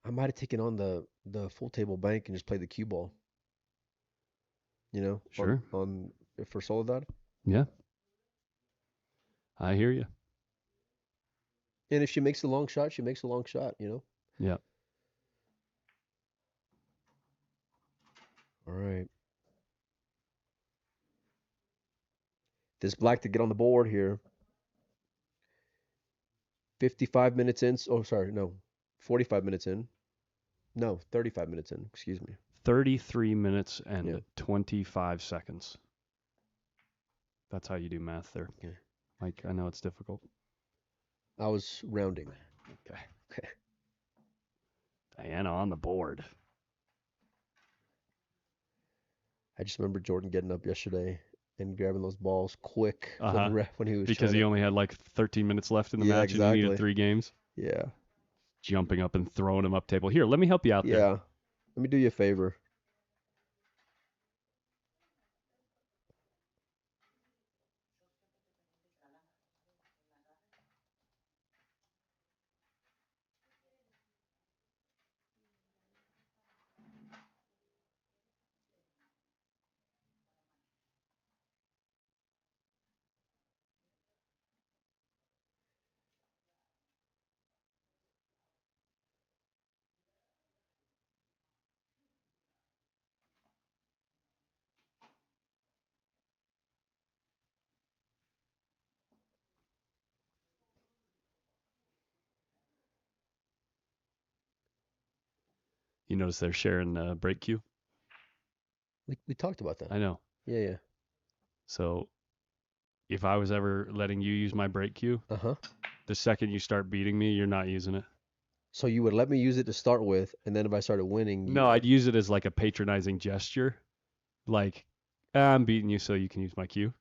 I might have taken on the full table bank and just played the cue ball. You know, Sure. on for Soledad. Yeah. I hear you. And if she makes a long shot, she makes a long shot, you know? Yeah. All right. This black to get on the board here. 55 minutes in. Oh, sorry. No. 45 minutes in. No, 35 minutes in. Excuse me. 33 minutes and Yeah. 25 seconds. That's how you do math there. Okay. Mike, I know it's difficult. I was rounding. Okay. Okay. Diana on the board. I just remember Jordan getting up yesterday and grabbing those balls quick for Uh-huh. the ref when he was Because trying he to- only had like 13 minutes left in the Yeah, match and he needed exactly. 3 games. Yeah. Jumping up and throwing him up table. Here, let me help you out there. Yeah. Let me do you a favor. You notice they're sharing break cue? We talked about that. I know. Yeah. So if I was ever letting you use my break cue, the second you start beating me, you're not using it. So you would let me use it to start with, and then if I started winning, No, I'd use it as like a patronizing gesture. Like, I'm beating you so you can use my cue.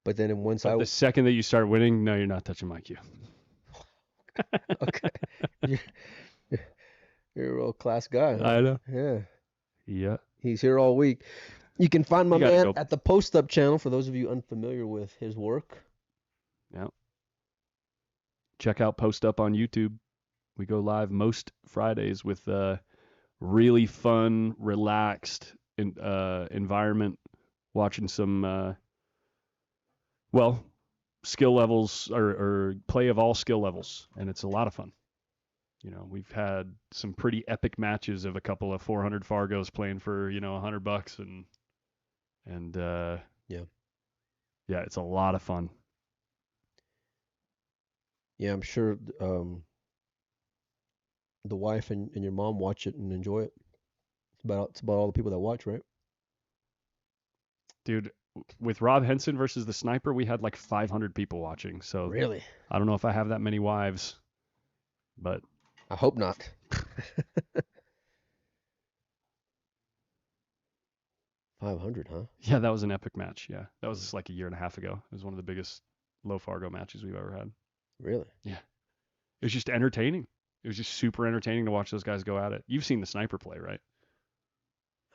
But then once But the second that you start winning, no, you're not touching my cue. Okay. You're a real class guy, huh? I know. Yeah. Yeah. He's here all week. You can find my You gotta man go. at the Post Up channel for those of you unfamiliar with his work. Yeah. Check out Post Up on YouTube. We go live most Fridays with really fun, relaxed environment, watching some, skill levels or play of all skill levels, and it's a lot of fun. You know, we've had some pretty epic matches of a couple of 400 Fargos playing for, $100 and yeah, it's a lot of fun. Yeah, I'm sure the wife and your mom watch it and enjoy it. It's about all the people that watch, right? Dude, with Rob Henson versus the Sniper, we had like 500 people watching. So Really? I don't know if I have that many wives, but I hope not. 500, huh? yeah, that was an epic match. Yeah, that was just like a year and a half ago. It was one of the biggest low Fargo matches we've ever had. Really? Yeah. It was just entertaining. It was just super entertaining to watch those guys go at it. You've seen the Sniper play, right?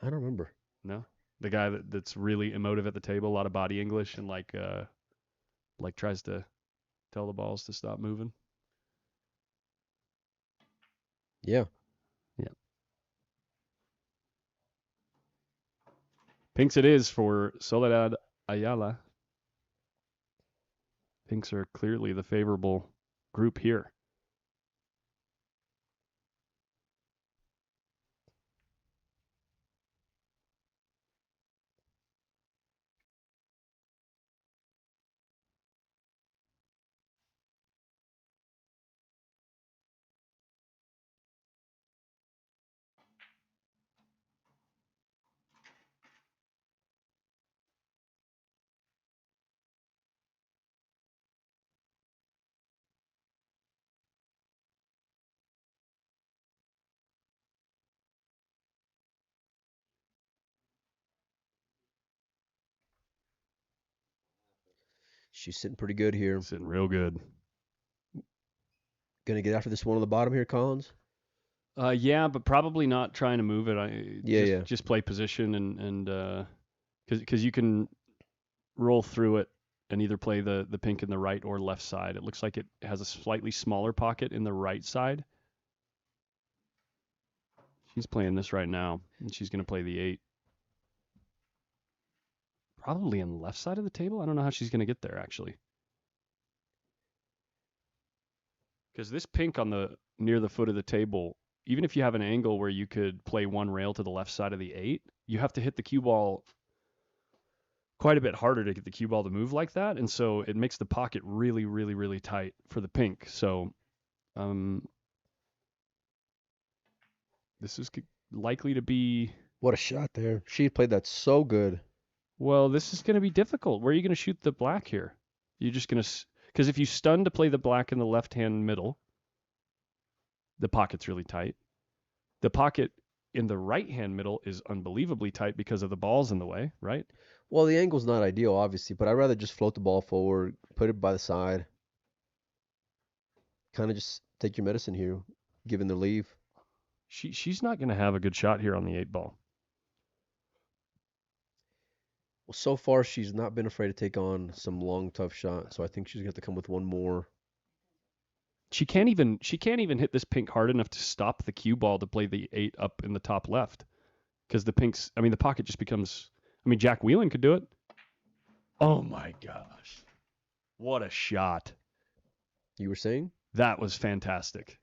I don't remember. No? The guy that's really emotive at the table, a lot of body English, and like tries to tell the balls to stop moving. Yeah. Yeah. Pinks it is for Soledad Ayala. Pinks are clearly the favorable group here. She's sitting pretty good here. Sitting real good. Gonna get after this one on the bottom here, Collins? Yeah, but probably not trying to move it. Just play position and because you can roll through it and either play the pink in the right or left side. It looks like it has a slightly smaller pocket in the right side. She's playing this right now, and she's going to play the 8. Probably on the left side of the table. I don't know how she's going to get there, actually. Because this pink near the foot of the table, even if you have an angle where you could play one rail to the left side of the 8, you have to hit the cue ball quite a bit harder to get the cue ball to move like that, and so it makes the pocket really, really, really tight for the pink. So, this is likely to be. What a shot there. She played that so good. Well, this is going to be difficult. Where are you going to shoot the black here? You're just going to, because if you stun to play the black in the left-hand middle, the pocket's really tight. The pocket in the right-hand middle is unbelievably tight because of the balls in the way, right? Well, the angle's not ideal, obviously, but I'd rather just float the ball forward, put it by the side. Kind of just take your medicine here, given the leave. She's not going to have a good shot here on the 8 ball. Well, so far she's not been afraid to take on some long, tough shots, so I think she's going to have to come with one more. She can't even hit this pink hard enough to stop the cue ball to play the 8 up in the top left, because the pocket just becomes. Jack Whelan could do it. Oh my gosh, what a shot! You were saying? That was fantastic.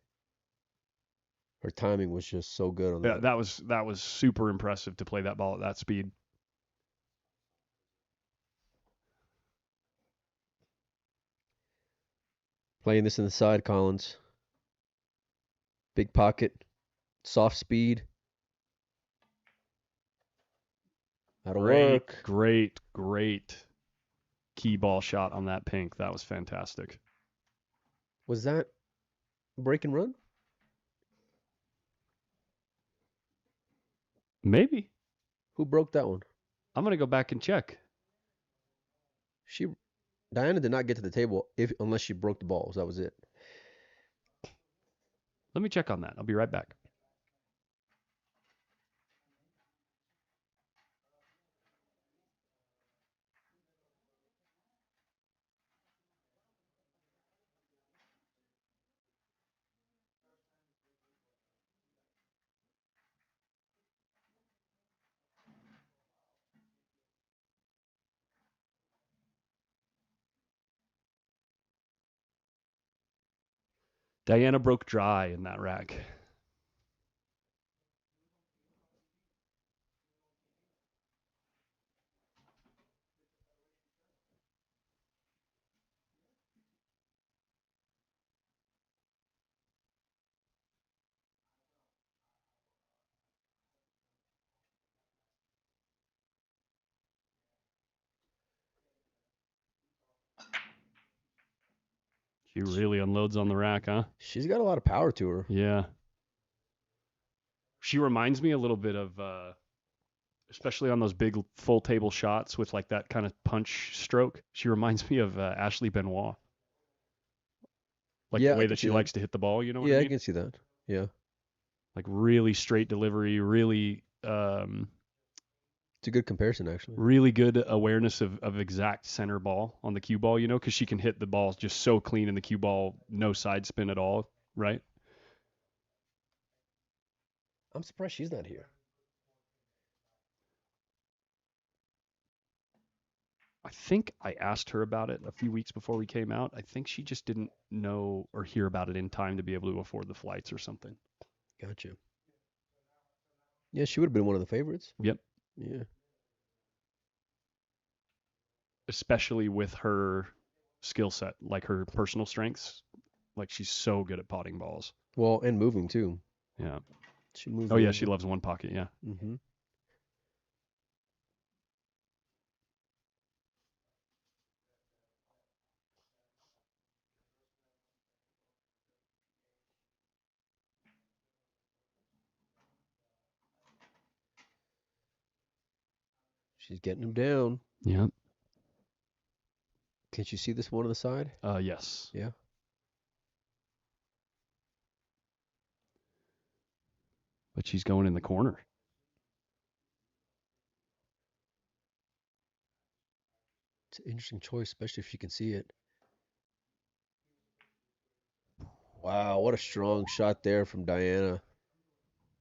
Her timing was just so good on that. Yeah, that was super impressive to play that ball at that speed. Playing this in the side, Collins. Big pocket, soft speed. That'll Great, work. great key ball shot on that pink. That was fantastic. Was that break and run? Maybe. Who broke that one? I'm going to go back and check. Diana did not get to the table unless she broke the balls. That was it. Let me check on that. I'll be right back. Diana broke dry in that rack. She really unloads on the rack, huh? She's got a lot of power to her. Yeah. She reminds me a little bit of, especially on those big full table shots with like that kind of punch stroke. She reminds me of Ashley Benoit. Like Yeah, the I way can that she see that. likes to hit the ball, you know what Yeah, I I mean? can see that. Yeah. Like really straight delivery, really It's a good comparison, actually. really good awareness of exact center ball on the cue ball, you know, because she can hit the ball just so clean in the cue ball, no side spin at all, right? I'm surprised she's not here. I think I asked her about it a few weeks before we came out. I think she just didn't know or hear about it in time to be able to afford the flights or something. Gotcha. Yeah, she would have been one of the favorites. Yep. Yeah. Especially with her skill set, like her personal strengths. Like she's so good at potting balls. Well, and moving too. Yeah. She moves. Oh yeah, she loves one pocket. Yeah. Mm-hmm. She's getting him down. Yeah. Can't you see this one on the side? Yes. Yeah. But she's going in the corner. It's an interesting choice, especially if she can see it. Wow, what a strong shot there from Diana.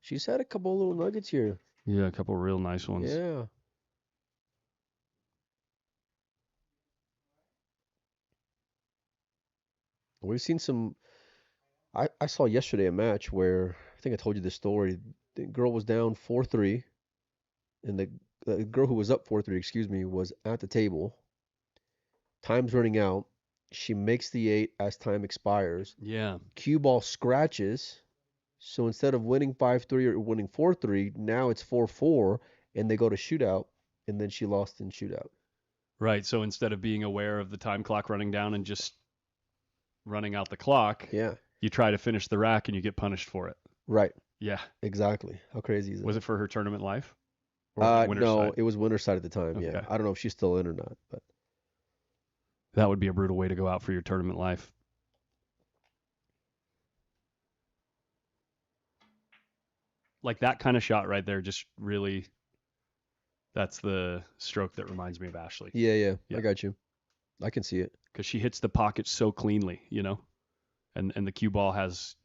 She's had a couple little nuggets here. Yeah, a couple real nice ones. Yeah. We've seen some. I saw yesterday a match where I think I told you this story. The girl was down 4-3, and the girl who was up 4-3, excuse me, was at the table. Time's running out. She makes the 8 as time expires. Yeah. Cue ball scratches. So instead of winning 5-3 or winning 4-3, now it's 4-4, and they go to shootout, and then she lost in shootout. Right. So instead of being aware of the time clock running down and just running out the clock, Yeah. you try to finish the rack and you get punished for it. Right. Yeah. Exactly. How crazy is that? Was it for her tournament life? Or was it winner's No, side? it was winner's side at the time. Yeah. Okay. I don't know if she's still in or not, but That would be a brutal way to go out for your tournament life. Like that kind of shot right there, just really, that's the stroke that reminds me of Ashley. yeah, Yeah. I got you. I can see it. Because she hits the pocket so cleanly, you know, and the cue ball has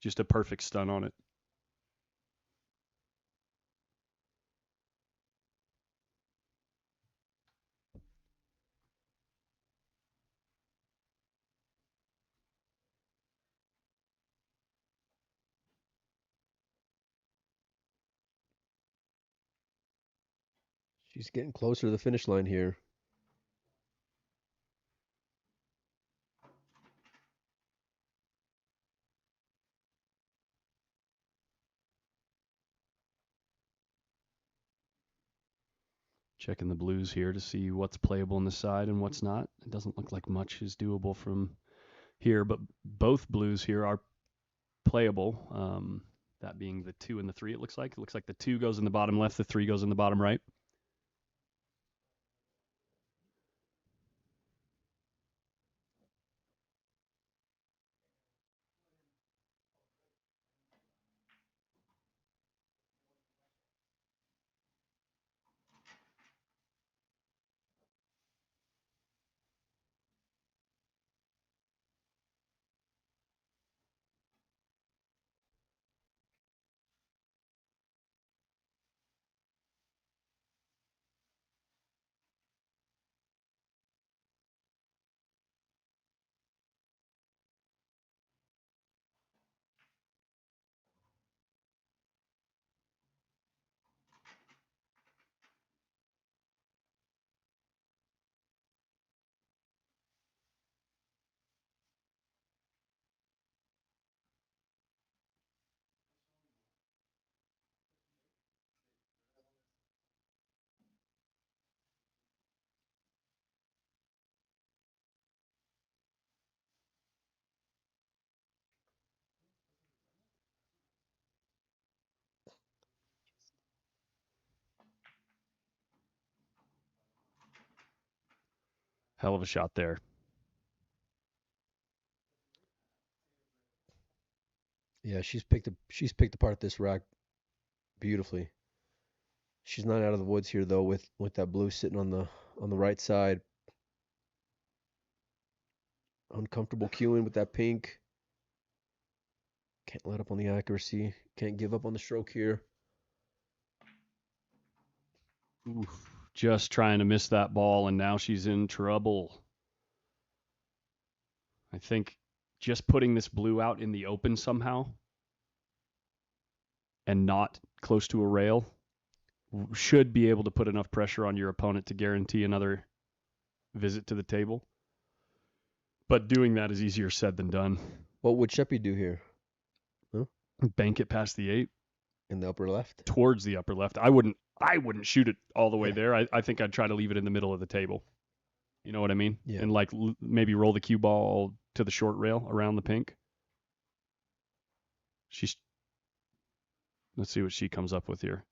just a perfect stun on it. She's getting closer to the finish line here. Checking the blues here to see what's playable on the side and what's not. It doesn't look like much is doable from here, but both blues here are playable. That being the 2 and the 3, it looks like. It looks like the 2 goes in the bottom left, the 3 goes in the bottom right. Hell of a shot there. Yeah, she's picked apart this rack beautifully. She's not out of the woods here though with that blue sitting on the right side. Uncomfortable queuing with that pink. Can't let up on the accuracy. Can't give up on the stroke here. Oof. Just trying to miss that ball, and now she's in trouble. I think just putting this blue out in the open somehow and not close to a rail should be able to put enough pressure on your opponent to guarantee another visit to the table. But doing that is easier said than done. What would Sheppy do here? Bank it past the 8. In the upper left? Towards the upper left. I wouldn't shoot it all the way there. I think I'd try to leave it in the middle of the table. You know what I mean? Yeah. And like maybe roll the cue ball to the short rail around the pink. Let's see what she comes up with here.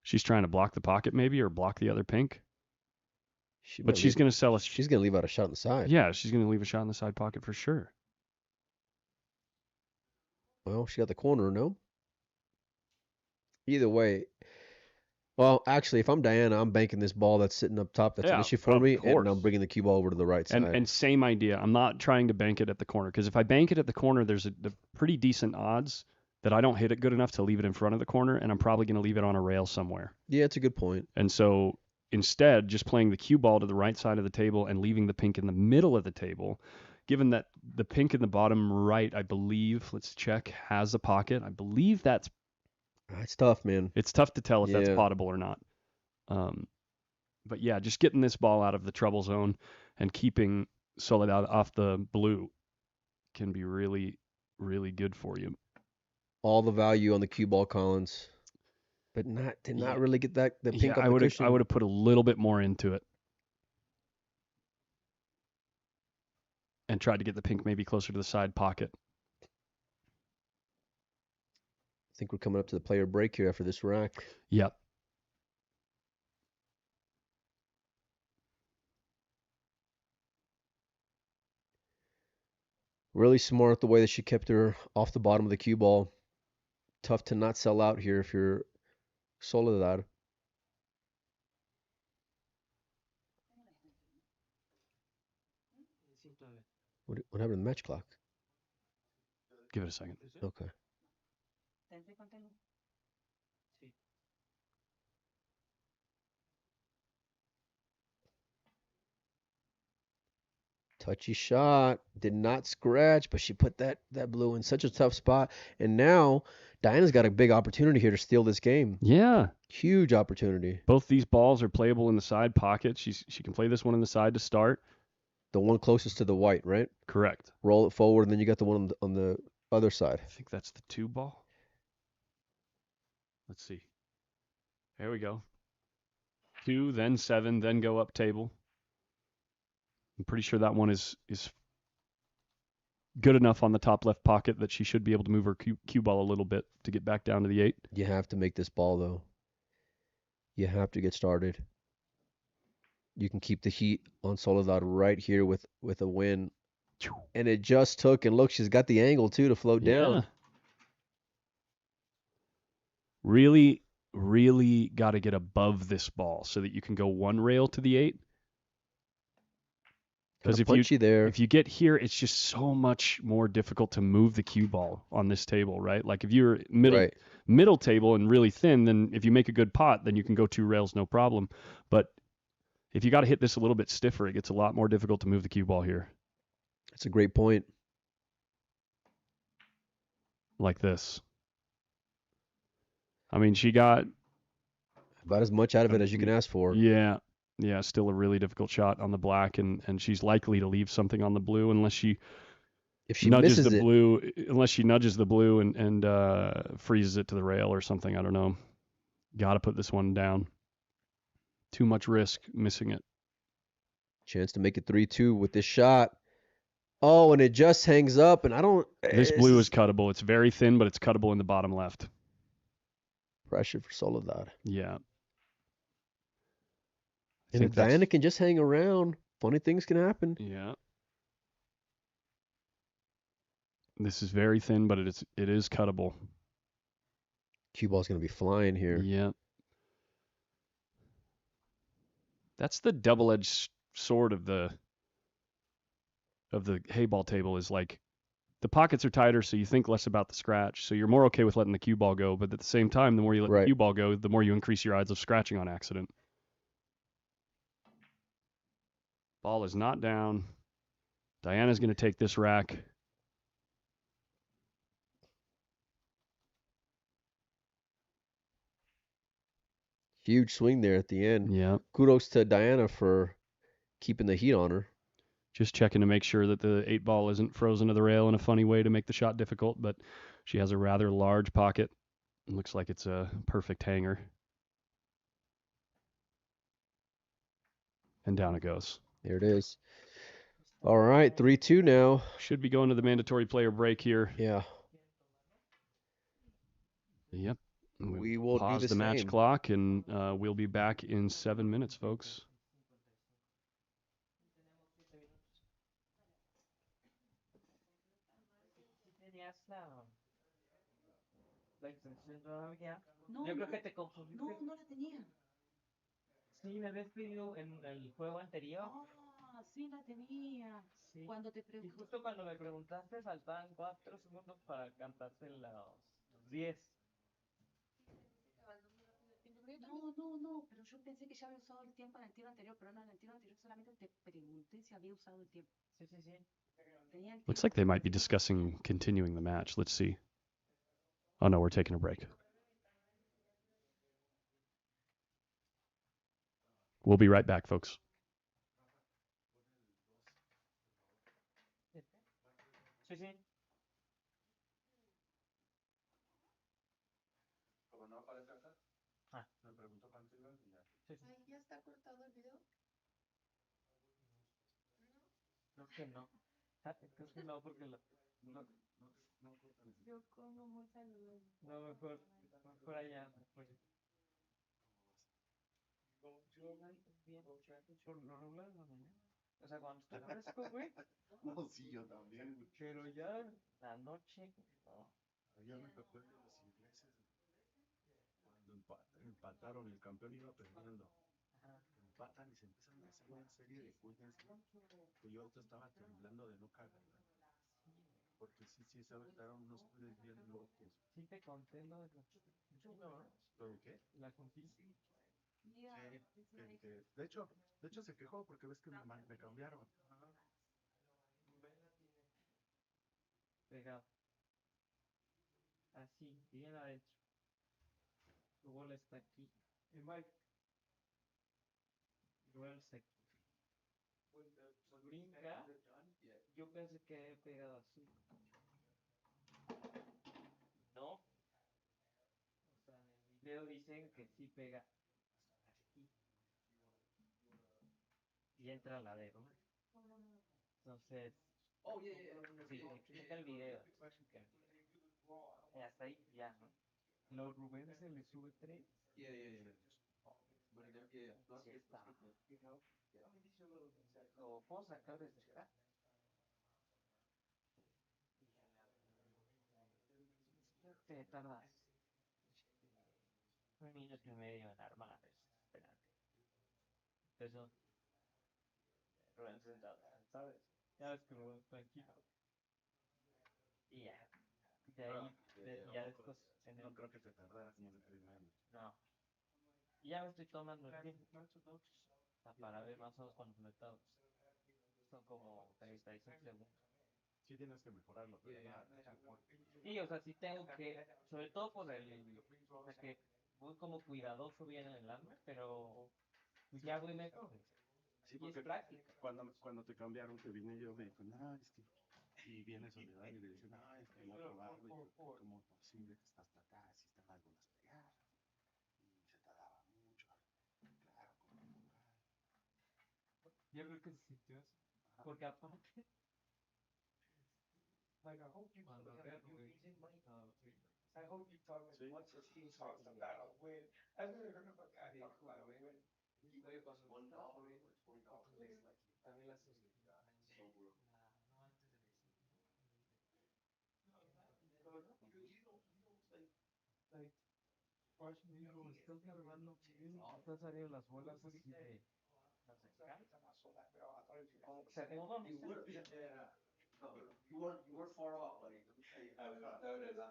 She's trying to block the pocket maybe, or block the other pink. But she's going to sell us. She's going to leave out a shot on the side. Yeah, she's going to leave a shot in the side pocket for sure. Well, she got the corner, no? Either way. Well, actually, if I'm Diana, I'm banking this ball that's sitting up top. That's an issue for me, and I'm bringing the cue ball over to the right side. And same idea. I'm not trying to bank it at the corner, because if I bank it at the corner, there's a pretty decent odds that I don't hit it good enough to leave it in front of the corner, and I'm probably going to leave it on a rail somewhere. Yeah, it's a good point. And so instead, just playing the cue ball to the right side of the table and leaving the pink in the middle of the table, given that the pink in the bottom right, I believe, let's check, has a pocket. I believe that's... It's tough, man. It's tough to tell if that's potable or not. But yeah, just getting this ball out of the trouble zone and keeping Soledad off the blue can be really, really good for you. All the value on the cue ball, Collins, but did not really get the pink off the cushion. I would have put a little bit more into it and tried to get the pink maybe closer to the side pocket. I think we're coming up to the player break here after this rack. Yep. Really smart the way that she kept her off the bottom of the cue ball. Tough to not sell out here if you're Soledad. What happened to the match clock? Give it a second. Okay. Touchy shot. Did not scratch, but she put that blue in such a tough spot. And now Diana's got a big opportunity here to steal this game. Yeah. Huge opportunity. Both these balls are playable in the side pocket. She can play this one in the side to start. The one closest to the white, right? Correct. Roll it forward, and then you got the one on the other side. I think that's the 2 ball. Let's see. There we go. 2, then 7, then go up table. I'm pretty sure that one is good enough on the top left pocket that she should be able to move her cue ball a little bit to get back down to the 8. You have to make this ball, though. You have to get started. You can keep the heat on Soledad right here with a win. And it just took, and look, she's got the angle, too, to float down. Yeah. Really, really got to get above this ball so that you can go one rail to the 8. Because if you get here, it's just so much more difficult to move the cue ball on this table, right? Like if you're middle table and really thin, then if you make a good pot, then you can go 2 rails, no problem. But if you got to hit this a little bit stiffer, it gets a lot more difficult to move the cue ball here. That's a great point. Like this. I mean, she got about as much out of it as you can ask for. Yeah. Yeah, still a really difficult shot on the black, and she's likely to leave something on the blue unless she nudges the blue, unless she nudges the blue and freezes it to the rail or something. I don't know. Got to put this one down. Too much risk missing it. Chance to make it 3-2 with this shot. Oh, and it just hangs up, and I don't. This blue is cuttable. It's very thin, but it's cuttable in the bottom left. Pressure for Soledad. Yeah. And if Diana can just hang around, funny things can happen. Yeah. This is very thin, but it is cuttable. Cue ball's going to be flying here. Yeah. That's the double-edged sword of the Heyball table, is like the pockets are tighter, so you think less about the scratch. So you're more okay with letting the cue ball go, but at the same time, the more you let the cue ball go, the more you increase your odds of scratching on accident. Ball is not down. Diana's going to take this rack. Huge swing there at the end. Yeah. Kudos to Diana for keeping the heat on her. Just checking to make sure that the 8 ball isn't frozen to the rail in a funny way to make the shot difficult, but she has a rather large pocket. It looks like it's a perfect hanger. And down it goes. There it is. All right, 3-2 now. Should be going to the mandatory player break here. Yeah. Yep. We will pause do the match clock, and we'll be back in 7 minutes, folks. La extensión todavía. No, Yo creo que te confundiste. No, no la tenía. Sí, me habías pedido en el juego anterior. Ah, sí la tenía. Sí. Cuando te Y pregunté. justo cuando me preguntaste, faltaban 4 segundos para cantarte los 10. No, pero yo pensé que ya había usado el tiempo en el tiro anterior, pero no, en el tiro anterior solamente te pregunté si había usado el tiempo. Sí. Tenía el Looks like they might be discussing continuing the match. Let's see. Oh, no, we're taking a break. We'll be right back, folks. Sí. Me preguntó cuánto iba y ya. Ay, ¿ya está cortado el video? Creo que no. Creo que no, porque no. Yo como muy saludoso. No, mejor allá. Yo bien, por lo regular en la mañana. O sea, cuando está fresco, güey. No, sí, yo también. Pero ya la noche, no. Ayer me tocó el de los ingleses cuando empataron, el campeón iba perdiendo. Empatan y se empiezan a hacer una serie de cuñas que yo ahorita estaba temblando de no cagarla. Porque sí, se aventaron unos cuñas bien locos. Sí te conté lo de ¿Lo de qué? la conquista. De hecho se quejó porque ves que me cambiaron. Pegado. Así, bien adentro. Tu bola está aquí. Y Mike. Tu bola está aquí. Brinca. Yo pensé que había pegado así. No. O sea, en el video dicen que sí pega aquí. y entra al ladero. Entonces, sí, checa el video. Checa el video. Hasta ahí ya, ¿no? Los Rubén se le sube 3. Sí está. Lo puedo sacar desde acá. Te tardas 1 minuto y medio en armar. Espérate. Eso, Rubén sentado, ¿sabes? Ya ves que Rubén es tranquilo. Y ya. De ahí, ya después en No el. creo que te tardaras 1 minuto y medio. No. Y ya me estoy tomando el tiempo. Para ver más o menos cuántos metados. Son como 36 segundos. Sí tienes que mejorarlo, pero Sí, o sea, sí tengo que, sobre todo por el, o sea, que voy como cuidadoso bien en el arma, pero pues ya voy mejor. sí, Y es porque práctica. cuando te cambiaron, te vine yo, me dijo, no, es que, y viene Soledad y le dice, no, es que no probarlo, y yo, ¿cómo es posible que estás acá, si están algunas pegadas? Y se tardaba mucho, claro, como probar. Yo creo que se sintió así. Porque aparte, cuando veo Rubén, I hope you talk as Sí. much as he talks about when. I've never heard of a guy talk about when. luego cuando está Rubén, también las no antes de like, digo, estás grabando bien, están saliendo las bolas así de las de acá. Como que se acomodan,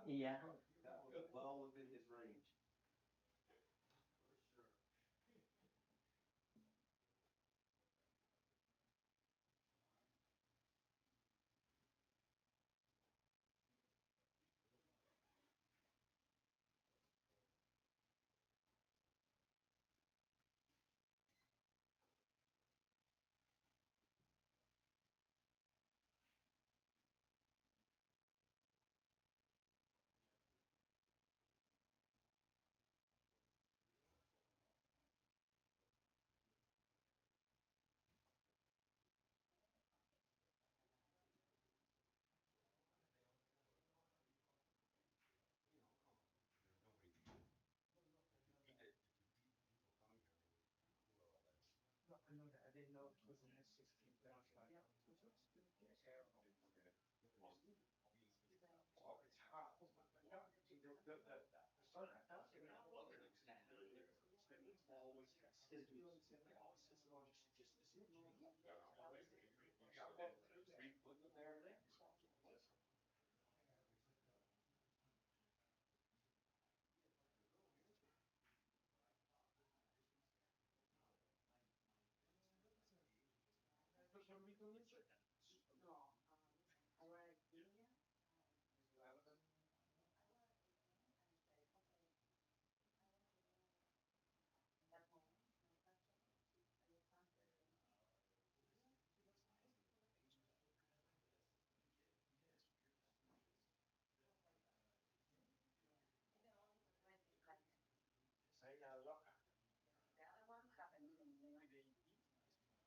y ya. I didn't know it was in this 16 well, it's hot.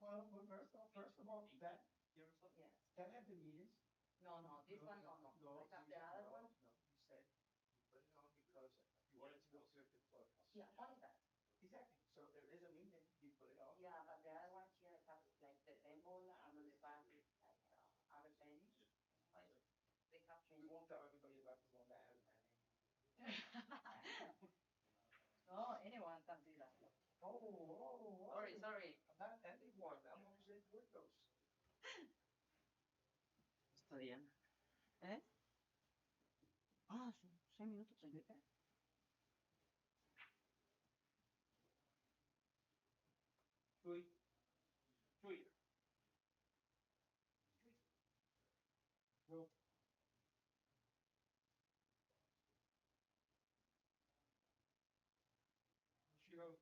The sun, well, first of all, that had the meetings. No, no, this one, no, no. I have the other one. No, you said you put it on because you wanted to go to the clubhouse. Yeah, only that. Exactly. So there is a meeting, you put it on. Yeah, but the other one here have like the Heyball and on the back is like other things. Like they have We changed. won't tell everybody about the one that has that. No, anyone can do that. Sorry, sorry. I'm not anyone, I'm always in Windows. Está bien. ¿Eh? Ah, sí, 6 minutos 30. Tweet. Tweet. Well. She goes.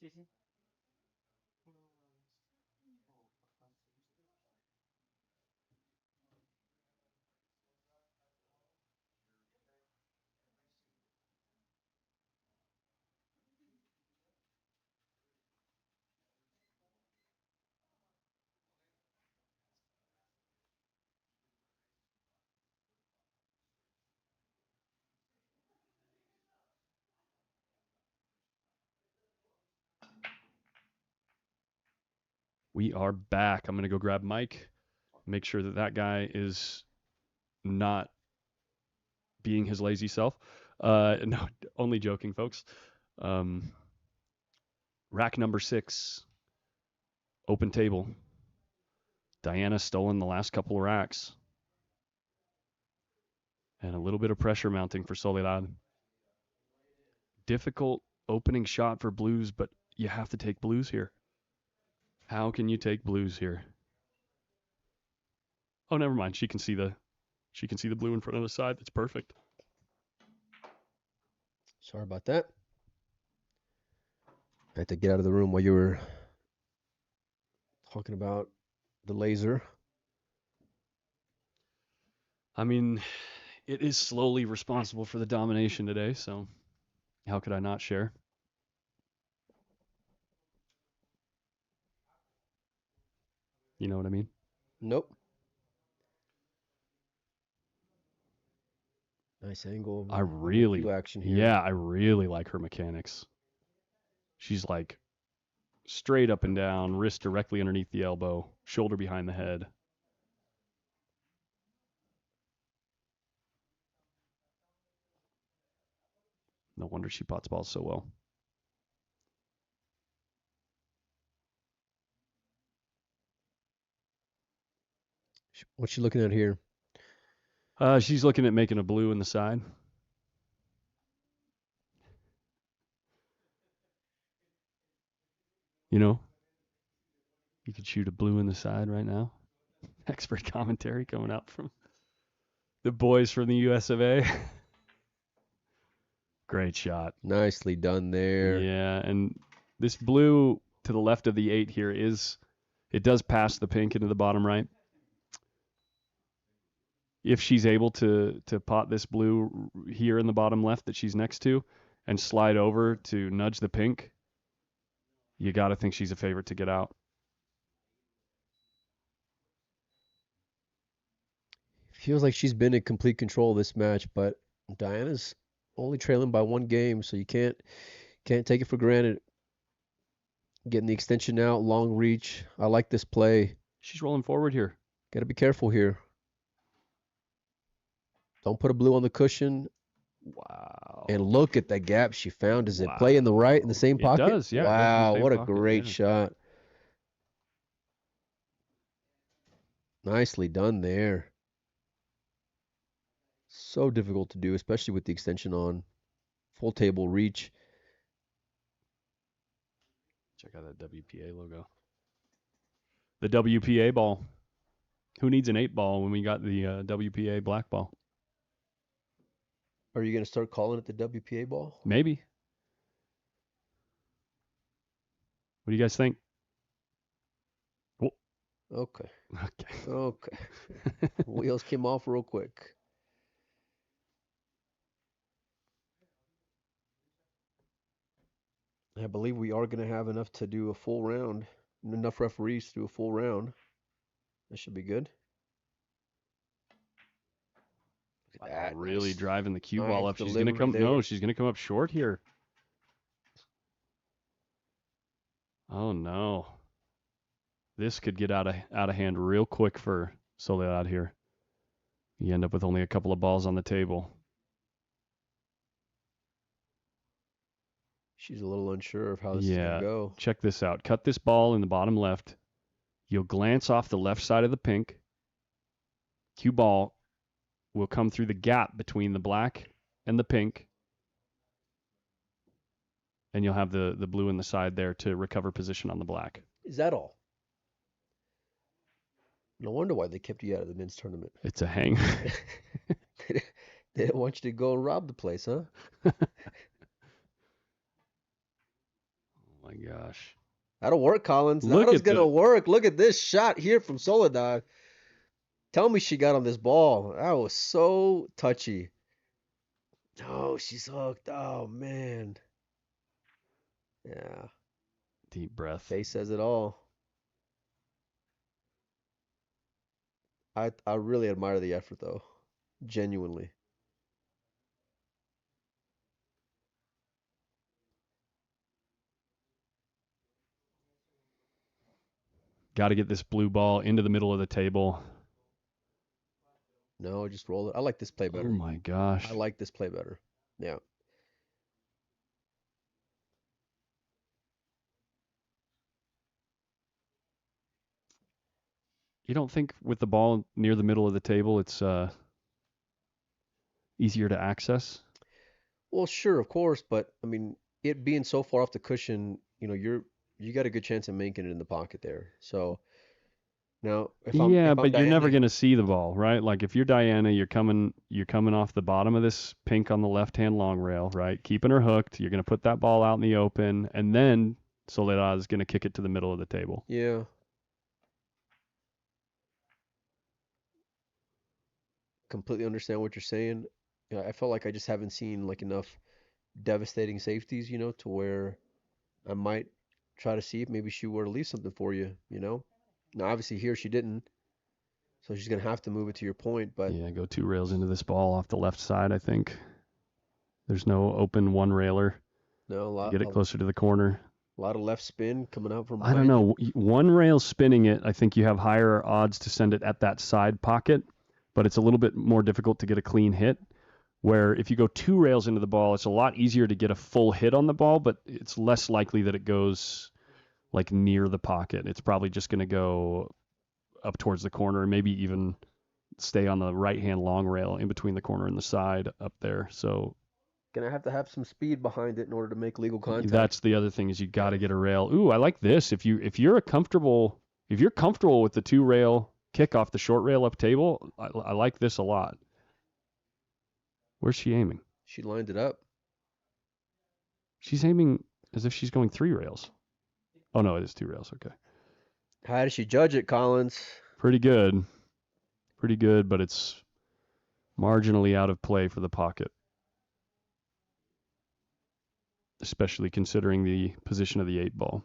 Sí, sí. We are back. I'm going to go grab Mike, make sure that that guy is not being his lazy self. No, only joking, folks. Rack number 6, open table. Diana stolen the last couple of racks. And a little bit of pressure mounting for Soledad. Difficult opening shot for blues, but you have to take blues here. How can you take blues here? Oh, never mind. She can see the blue in front of the side. That's perfect. Sorry about that. I had to get out of the room while you were talking about the laser. I mean, it is slowly responsible for the domination today, so how could I not share? You know what I mean? Nope. Nice angle. I really, action here. yeah, I really like her mechanics. She's like straight up and down, wrist directly underneath the elbow, shoulder behind the head. No wonder she pots balls so well. What's she looking at here? She's looking at making a blue in the side. You know, you could shoot a blue in the side right now. Expert commentary coming out from the boys from the US of A. Great shot. Nicely done there. Yeah, and this blue to the left of the 8 here it does pass the pink into the bottom right. If she's able to pot this blue here in the bottom left that she's next to and slide over to nudge the pink, you got to think she's a favorite to get out. Feels like she's been in complete control of this match, but Diana's only trailing by 1 game, so you can't take it for granted. Getting the extension out, long reach. I like this play. She's rolling forward here. Got to be careful here. Don't put a blue on the cushion. Wow. And look at the gap she found. Does it play in the same pocket? It does, yeah. Wow, what a pocket, great shot. Nicely done there. So difficult to do, especially with the extension on. Full table reach. Check out that WPA logo. The WPA ball. Who needs an 8 ball when we got the WPA black ball? Are you going to start calling it the WPA ball? Maybe. What do you guys think? Okay. Okay. Okay. Wheels came off real quick. I believe we are going to have enough to do a full round. Enough referees to do a full round. That should be good. Look at that. Really Nice. driving the cue ball Nice up. She's going to come. delivery No, there. she's going to come up short here. Oh no. This could get out of hand real quick for Soledad here. You end up with only a couple of balls on the table. She's a little unsure of how this is going to go. Check this out. Cut this ball in the bottom left. You'll glance off the left side of the pink. Cue ball will come through the gap between the black and the pink. And you'll have the blue in the side there to recover position on the black. Is that all? No wonder why they kept you out of the men's tournament. It's a hang. They didn't want you to go and rob the place, huh? Oh my gosh. That'll work, Collins. Look That'll at gonna work. Look at this shot here from Soledad. Tell me she got on this ball. That was so touchy. Oh, she's hooked. Oh man. Yeah. Deep breath. Face says it all. I really admire the effort though. Genuinely. Got to get this blue ball into the middle of the table. No, just roll it. I like this play better. Oh my gosh. I like this play better. Yeah. You don't think with the ball near the middle of the table it's easier to access? Well, sure, of course, but I mean, it being so far off the cushion, you got a good chance of making it in the pocket there. So now, if I'm But you're never Diana, going to see the ball, right? Like if you're Diana, you're coming off the bottom of this pink on the left-hand long rail, right? Keeping her hooked. You're going to put that ball out in the open, and then Soledad is going to kick it to the middle of the table. yeah, completely understand what you're saying. I felt like I just haven't seen like enough devastating safeties, to where I might try to see if maybe she were to leave something for you, Now, obviously here she didn't, so she's gonna have to move it to your point, but Yeah, go 2 rails into this ball off the left side, I think. There's no open one railer. no, Get it closer to the corner. a lot of left spin coming out from I don't behind it. know. One rail spinning it, I think you have higher odds to send it at that side pocket, but it's a little bit more difficult to get a clean hit. Where if you go 2 rails into the ball, it's a lot easier to get a full hit on the ball, but it's less likely that it goes like near the pocket. It's probably just going to go up towards the corner, maybe even stay on the right-hand long rail in between the corner and the side up there. So Gonna have to have some speed behind it in order to make legal contact. that's the other thing is you got to get a rail. Ooh, I like this. If you're comfortable with the 2 rail kick off the short rail up table, I like this a lot. Where's she aiming? She lined it up. She's aiming as if she's going 3 rails. Oh no, it is 2 rails. Okay. How does she judge it, Collins? Pretty good, but it's marginally out of play for the pocket, especially considering the position of the 8 ball.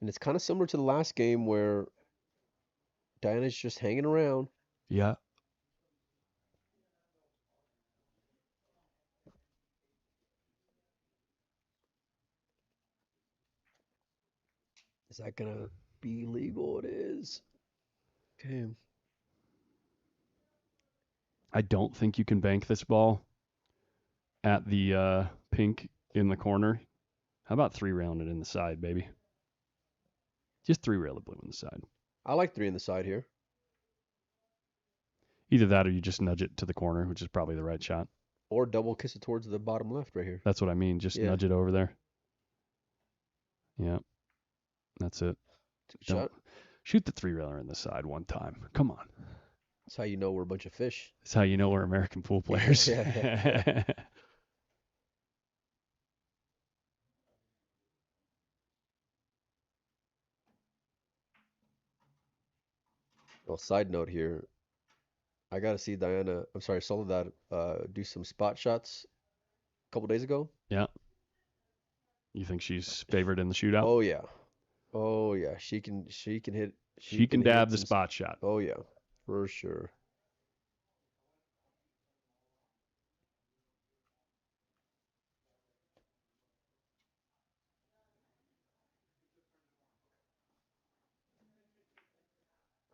And it's kind of similar to the last game where Diana's just hanging around. Yeah. Is that gonna be legal? It is. Okay. I don't think you can bank this ball at the pink in the corner. How about 3 railing it in the side, baby? Just 3 rail the blue in the side. I like 3 in the side here. Either that or you just nudge it to the corner, which is probably the right shot. Or double kiss it towards the bottom left right here. That's what I mean. Just nudge it over there. Yeah. That's it. Shot. Shoot the 3 railer in the side one time. Come on. That's how you know we're a bunch of fish. That's how you know we're American pool players. Yeah. Well, side note here, I got to see Soledad do some spot shots a couple days ago. Yeah. You think she's favored in the shootout? Oh yeah. Oh yeah. She can hit. She can dab hit the some- spot shot. Oh yeah, for sure.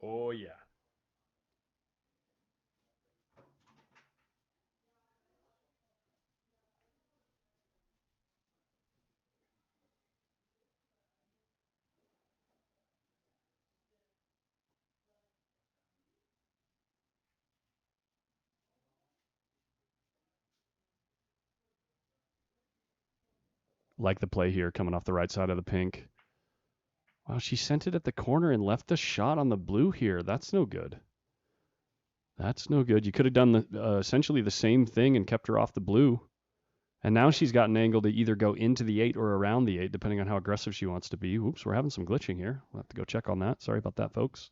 Oh yeah. Like the play here coming off the right side of the pink. Wow, she sent it at the corner and left the shot on the blue here. That's no good. That's no good. You could have done the essentially the same thing and kept her off the blue. And now she's got an angle to either go into the 8 or around the 8, depending on how aggressive she wants to be. Oops, we're having some glitching here. We'll have to go check on that. Sorry about that, folks.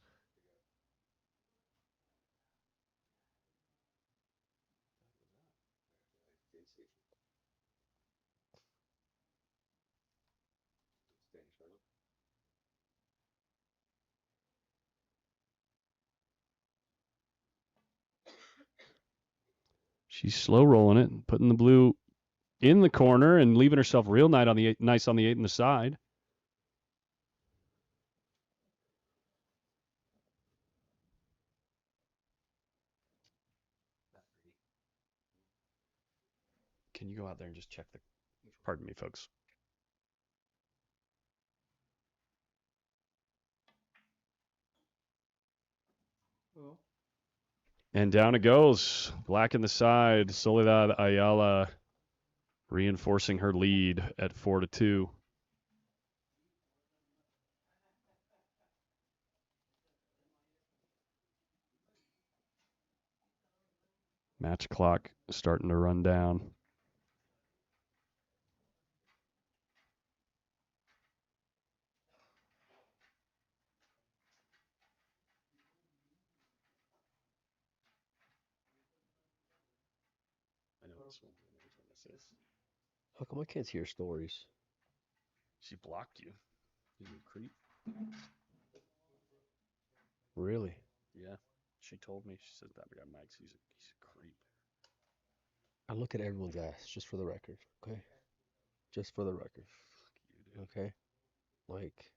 She's slow rolling it and putting the blue in the corner and leaving herself real nice on the 8 in the side. Can you go out there and just check the... Pardon me, folks. And down it goes. Black in the side. Soledad Ayala reinforcing her lead at 4-2. Match clock starting to run down. I know this one. This is. How come I can't see your stories? She blocked you. You creep. Really? Yeah. She told me. She said that guy Mike's he's a creep. I look at everyone's ass, just for the record, okay? Just for the record. Fuck you, dude. Okay? Like,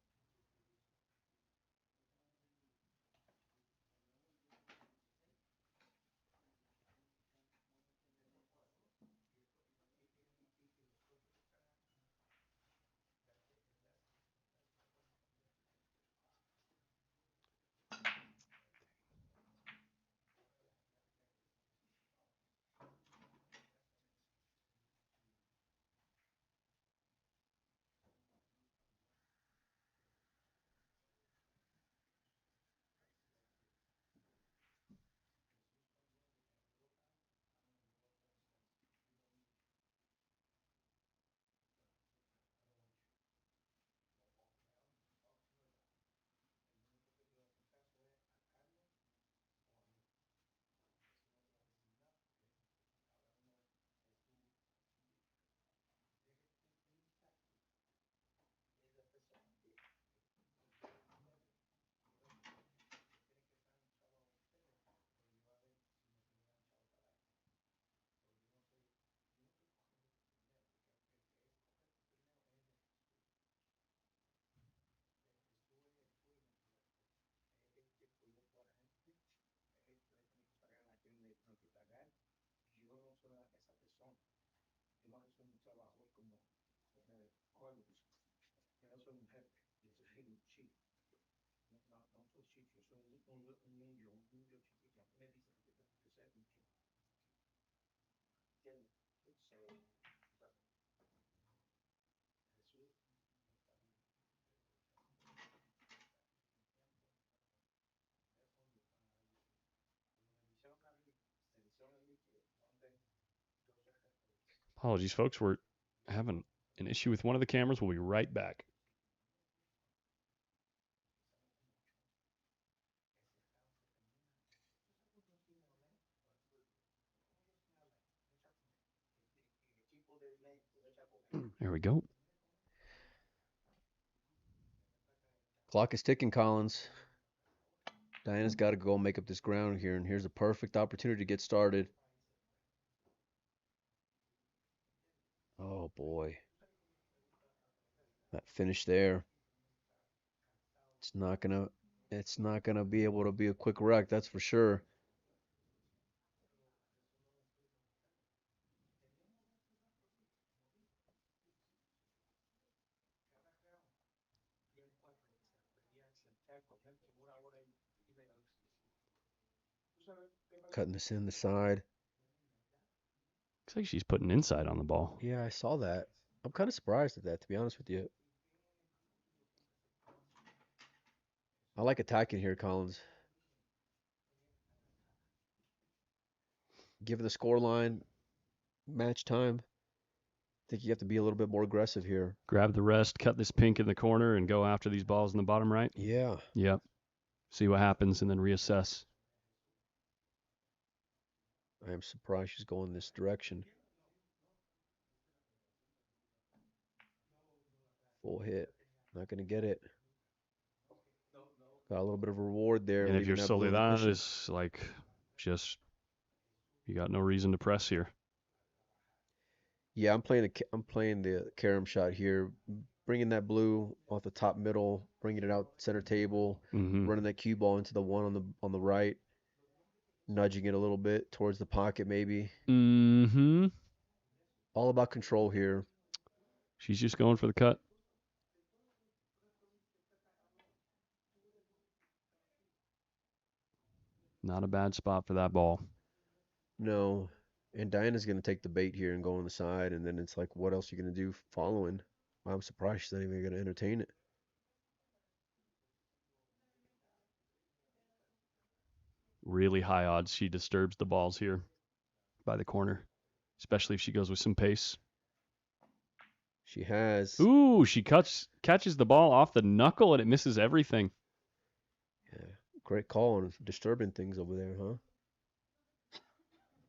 Apologies, folks. We're having an issue with one of the cameras. We'll be right back. There we go. clock is ticking, Collins. Diana's got to go make up this ground here, and here's a perfect opportunity to get started. Oh, boy. That finish there. It's not gonna be able to be a quick wreck, that's for sure. Cutting this in the side. Looks like she's putting inside on the ball. Yeah, I saw that. I'm kind of surprised at that, to be honest with you. I like attacking here, Collins. Given the score line, match time, I think you have to be a little bit more aggressive here. Grab the rest, cut this pink in the corner, and go after these balls in the bottom right. Yeah. Yep. See what happens and then reassess. I am surprised she's going this direction. Full hit. Not going to get it. Got a little bit of a reward there. And if you're leaving that blue in the Soledad, cushion. it's like just you got no reason to press here. Yeah, I'm playing the carom shot here, bringing that blue off the top middle, bringing it out center table, Mm-hmm. running that cue ball into the one on the right, nudging it a little bit towards the pocket maybe. Mm-hmm. All about control here. She's just going for the cut. Not a bad spot for that ball. No, and Diana's gonna take the bait here and go on the side, and then it's like, what else are you gonna do following? I'm surprised she's not even gonna entertain it. Really high odds she disturbs the balls here by the corner, especially if she goes with some pace. She has. Ooh, she catches the ball off the knuckle and it misses everything. Yeah, great call on disturbing things over there, huh?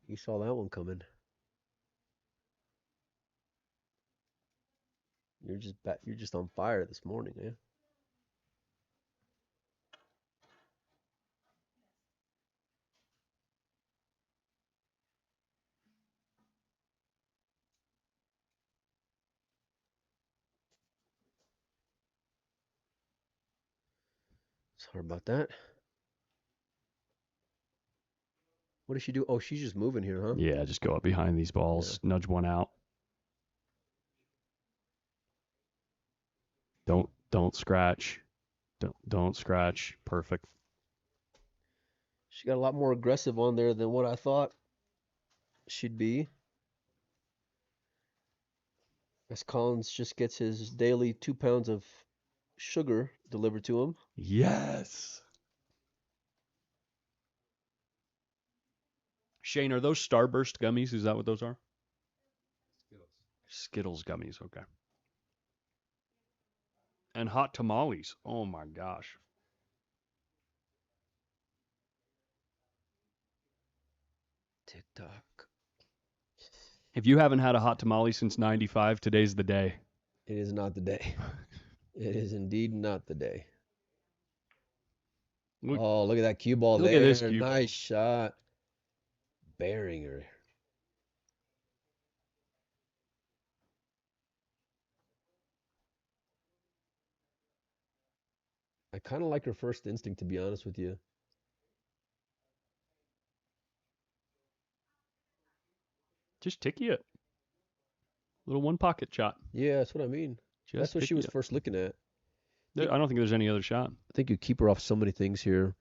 You saw that one coming. You're just on fire this morning, eh? Sorry about that. What does she do? Oh, she's just moving here, huh? Yeah, just go up behind these balls, nudge one out. Don't scratch. Don't scratch. Perfect. She got a lot more aggressive on there than what I thought she'd be. As Collins just gets his daily 2 pounds of sugar delivered to him. Yes. Shane, are those Starburst gummies? Is that what those are? Skittles gummies, okay. And hot tamales. Oh my gosh. TikTok. If you haven't had a hot tamale since 95, today's the day. It is not the day. It is indeed not the day. Look, Oh, look at that cue ball look there. at this cue ball. Nice shot. Bearing her. I kind of like her first instinct, to be honest with you. Just ticky it. Little one pocket shot. Yeah, that's what I mean. Just That's what she ticky was it. first looking at. I don't think there's any other shot. I think you keep her off so many things here.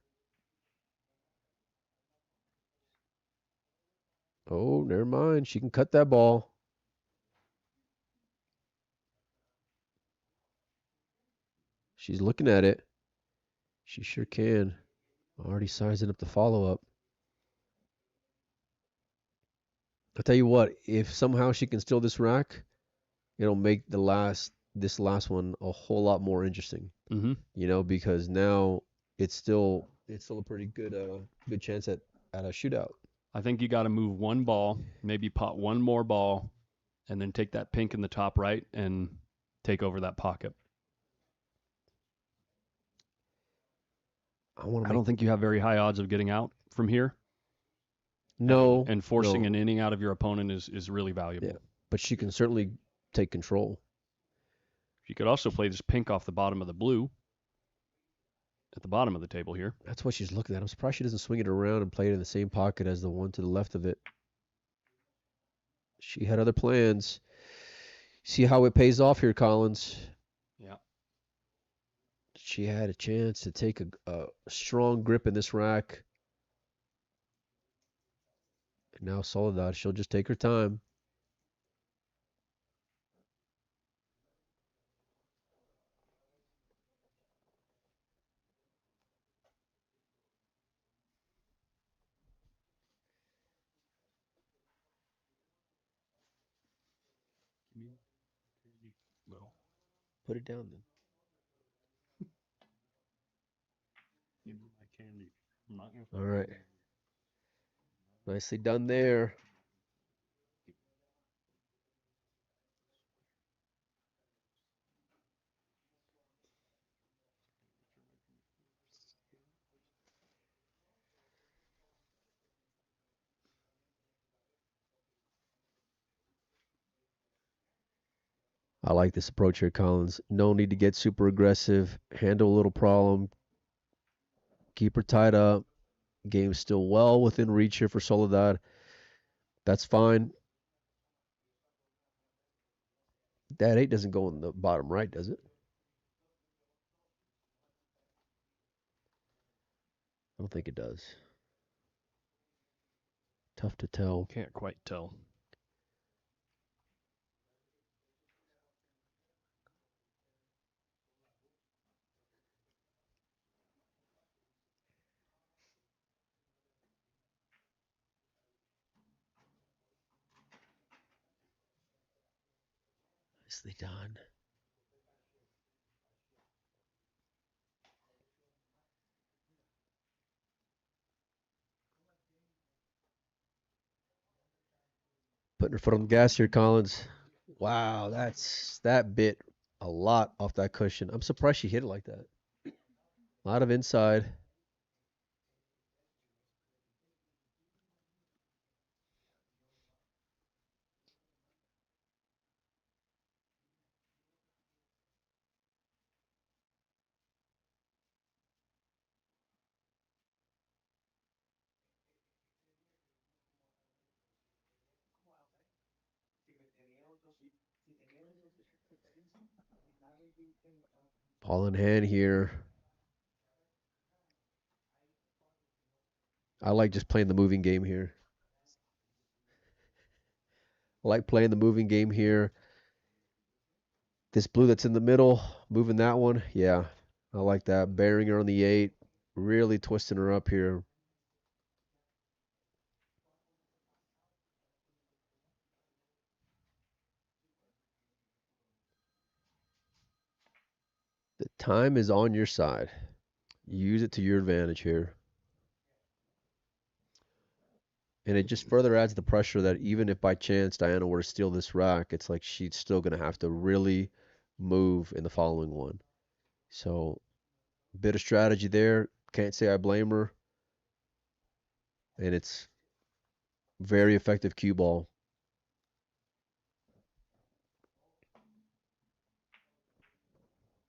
Oh, never mind. She can cut that ball. She's looking at it. She sure can. Already sizing up the follow-up. I'll tell you what, if somehow she can steal this rack, it'll make this last one a whole lot more interesting. Mm-hmm. You know, because now it's still a pretty good chance at a shootout. I think you got to move one ball, maybe pot one more ball, and then take that pink in the top right and take over that pocket. I don't think you have very high odds of getting out from here. No. And forcing an inning out of your opponent is really valuable. Yeah, but she can certainly take control. She could also play this pink off the bottom of the blue at the bottom of the table here. That's what she's looking at. I'm surprised she doesn't swing it around and play it in the same pocket as the one to the left of it. She had other plans. See how it pays off here, Collins. Yeah. She had a chance to take a strong grip in this rack. And now Soledad, she'll just take her time. No. Put it down then. You know my candy. I'm not gonna. All right. Nicely done there. I like this approach here, Collins. No need to get super aggressive. Handle a little problem. Keep her tied up. Game's still well within reach here for Soledad. That's fine. That 8 doesn't go in the bottom right, does it? I don't think it does. Tough to tell. Can't quite tell. Nicely done. Putting her foot on the gas here, Collins. Wow, that bit a lot off that cushion. I'm surprised she hit it like that. A lot of inside. Ball in hand here. I like just playing the moving game here. I like playing the moving game here. This blue that's in the middle, moving that one. Yeah, I like that. Bearing her on the 8. Really twisting her up here. The time is on your side. Use it to your advantage here. And it just further adds the pressure that even if by chance Diana were to steal this rack, it's like she's still going to have to really move in the following one. So, bit of strategy there. Can't say I blame her. And it's very effective cue ball.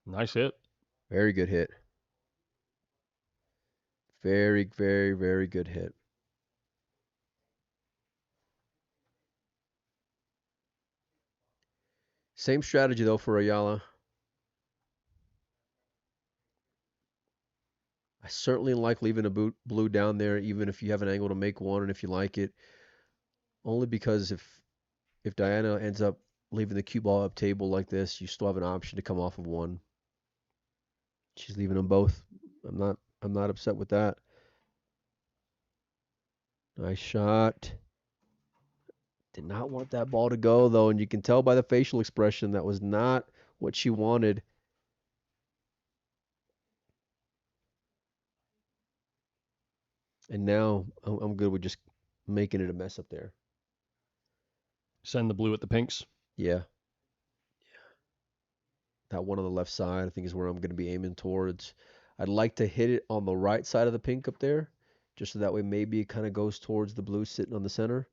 Nice hit. Very good hit. Very, very, very good hit. Same strategy, though, for Ayala. I certainly like leaving a blue down there, even if you have an angle to make one and if you like it. Only because if Diana ends up leaving the cue ball up table like this, you still have an option to come off of one. She's leaving them both. I'm not upset with that. Nice shot. Did not want that ball to go, though, and you can tell by the facial expression that was not what she wanted. And now I'm good with just making it a mess up there. Send the blue at the pinks. Yeah. That one on the left side, I think, is where I'm going to be aiming towards. I'd like to hit it on the right side of the pink up there, just so that way maybe it kind of goes towards the blue sitting on the center.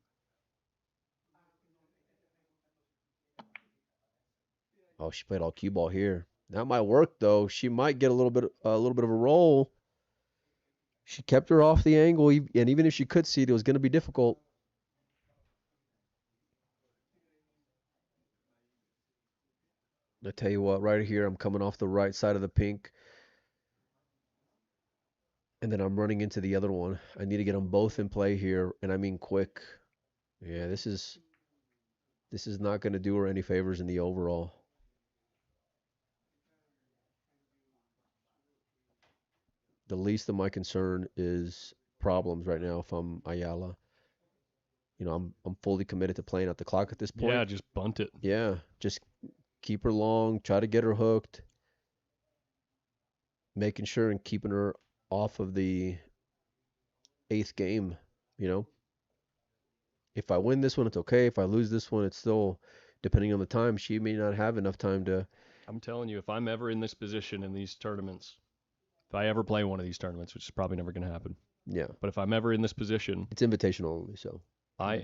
Oh, she played all cue ball here. That might work though. She might get a little bit of a roll. She kept her off the angle, and even if she could see it, it was going to be difficult. I tell you what, right here, I'm coming off the right side of the pink, and then I'm running into the other one. I need to get them both in play here, and I mean quick. Yeah, this is not going to do her any favors in the overall. The least of my concern is problems right now if I'm Ayala. You know, I'm fully committed to playing out the clock at this point. Yeah, just bunt it. Yeah, just Keep her long. Try to get her hooked. Making sure and keeping her off of the 8th game, you know. If I win this one, it's okay. If I lose this one, it's still, depending on the time, she may not have enough time to. I'm telling you, if I'm ever in this position in these tournaments, if I ever play one of these tournaments, which is probably never going to happen, Yeah, but if I'm ever in this position, it's invitational only, so. I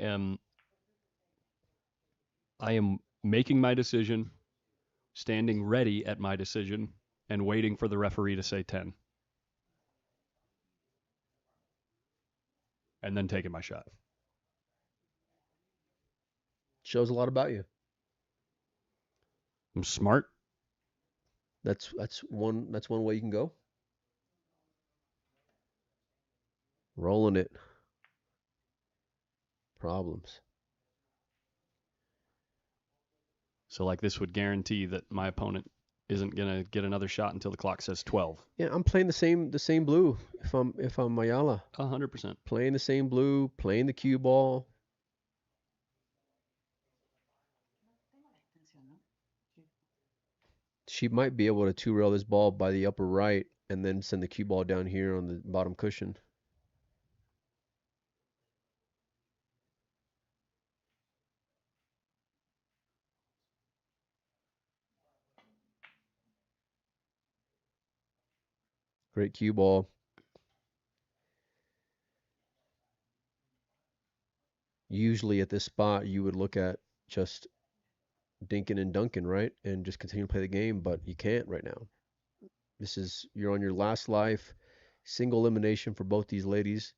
am making my decision, standing ready at my decision, and waiting for the referee to say 10. And then taking my shot. Shows a lot about you. I'm smart. That's one way you can go. Rolling it. Problems. So like this would guarantee that my opponent isn't gonna get another shot until the clock says 12. Yeah, I'm playing the same blue. If I'm Mayala, 100%. playing the same blue, playing the cue ball. She might be able to 2-rail this ball by the upper right and then send the cue ball down here on the bottom cushion. Great cue ball. Usually at this spot, you would look at just dinking and dunking, right? And just continue to play the game, but you can't right now. You're on your last life. Single elimination for both these ladies.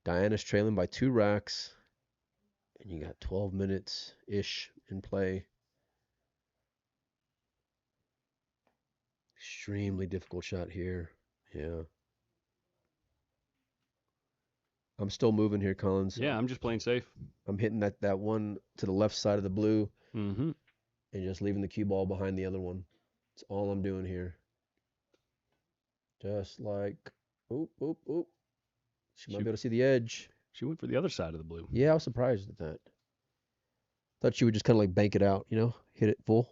Diana's trailing by 2 racks. And you got 12 minutes-ish in play. Extremely difficult shot here. Yeah. I'm still moving here, Collins. Yeah, I'm just playing safe. I'm hitting that one to the left side of the blue Mm-hmm. and just leaving the cue ball behind the other one. That's all I'm doing here. Just like, oop, oop, oop. She might be able to see the edge. She went for the other side of the blue. Yeah, I was surprised at that. Thought she would just kind of like bank it out, hit it full.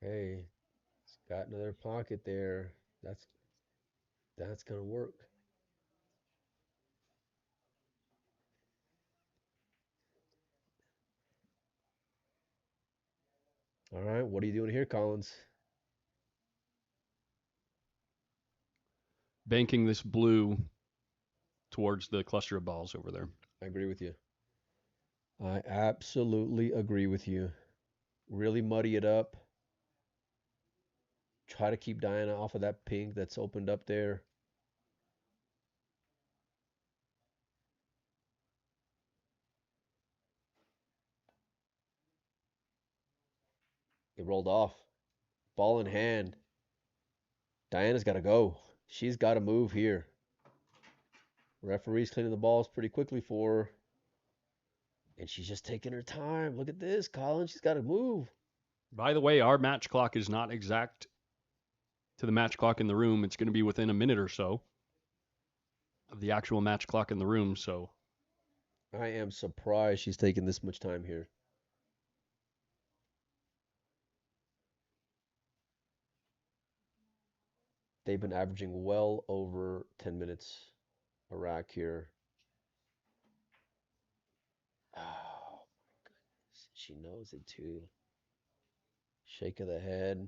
Okay, it's got another pocket there. That's gonna work. All right, what are you doing here, Collins? Banking this blue towards the cluster of balls over there. I agree with you. I absolutely agree with you. Really muddy it up. Try to keep Diana off of that pink that's opened up there. It rolled off. Ball in hand. Diana's got to go. She's got to move here. Referee's cleaning the balls pretty quickly for her. And she's just taking her time. Look at this, Colin. She's got to move. By the way, our match clock is not exact to the match clock in the room. It's going to be within a minute or so of the actual match clock in the room. So I am surprised she's taking this much time here. They've been averaging well over 10 minutes a rack here. Oh, my goodness. She knows it too. Shake of the head.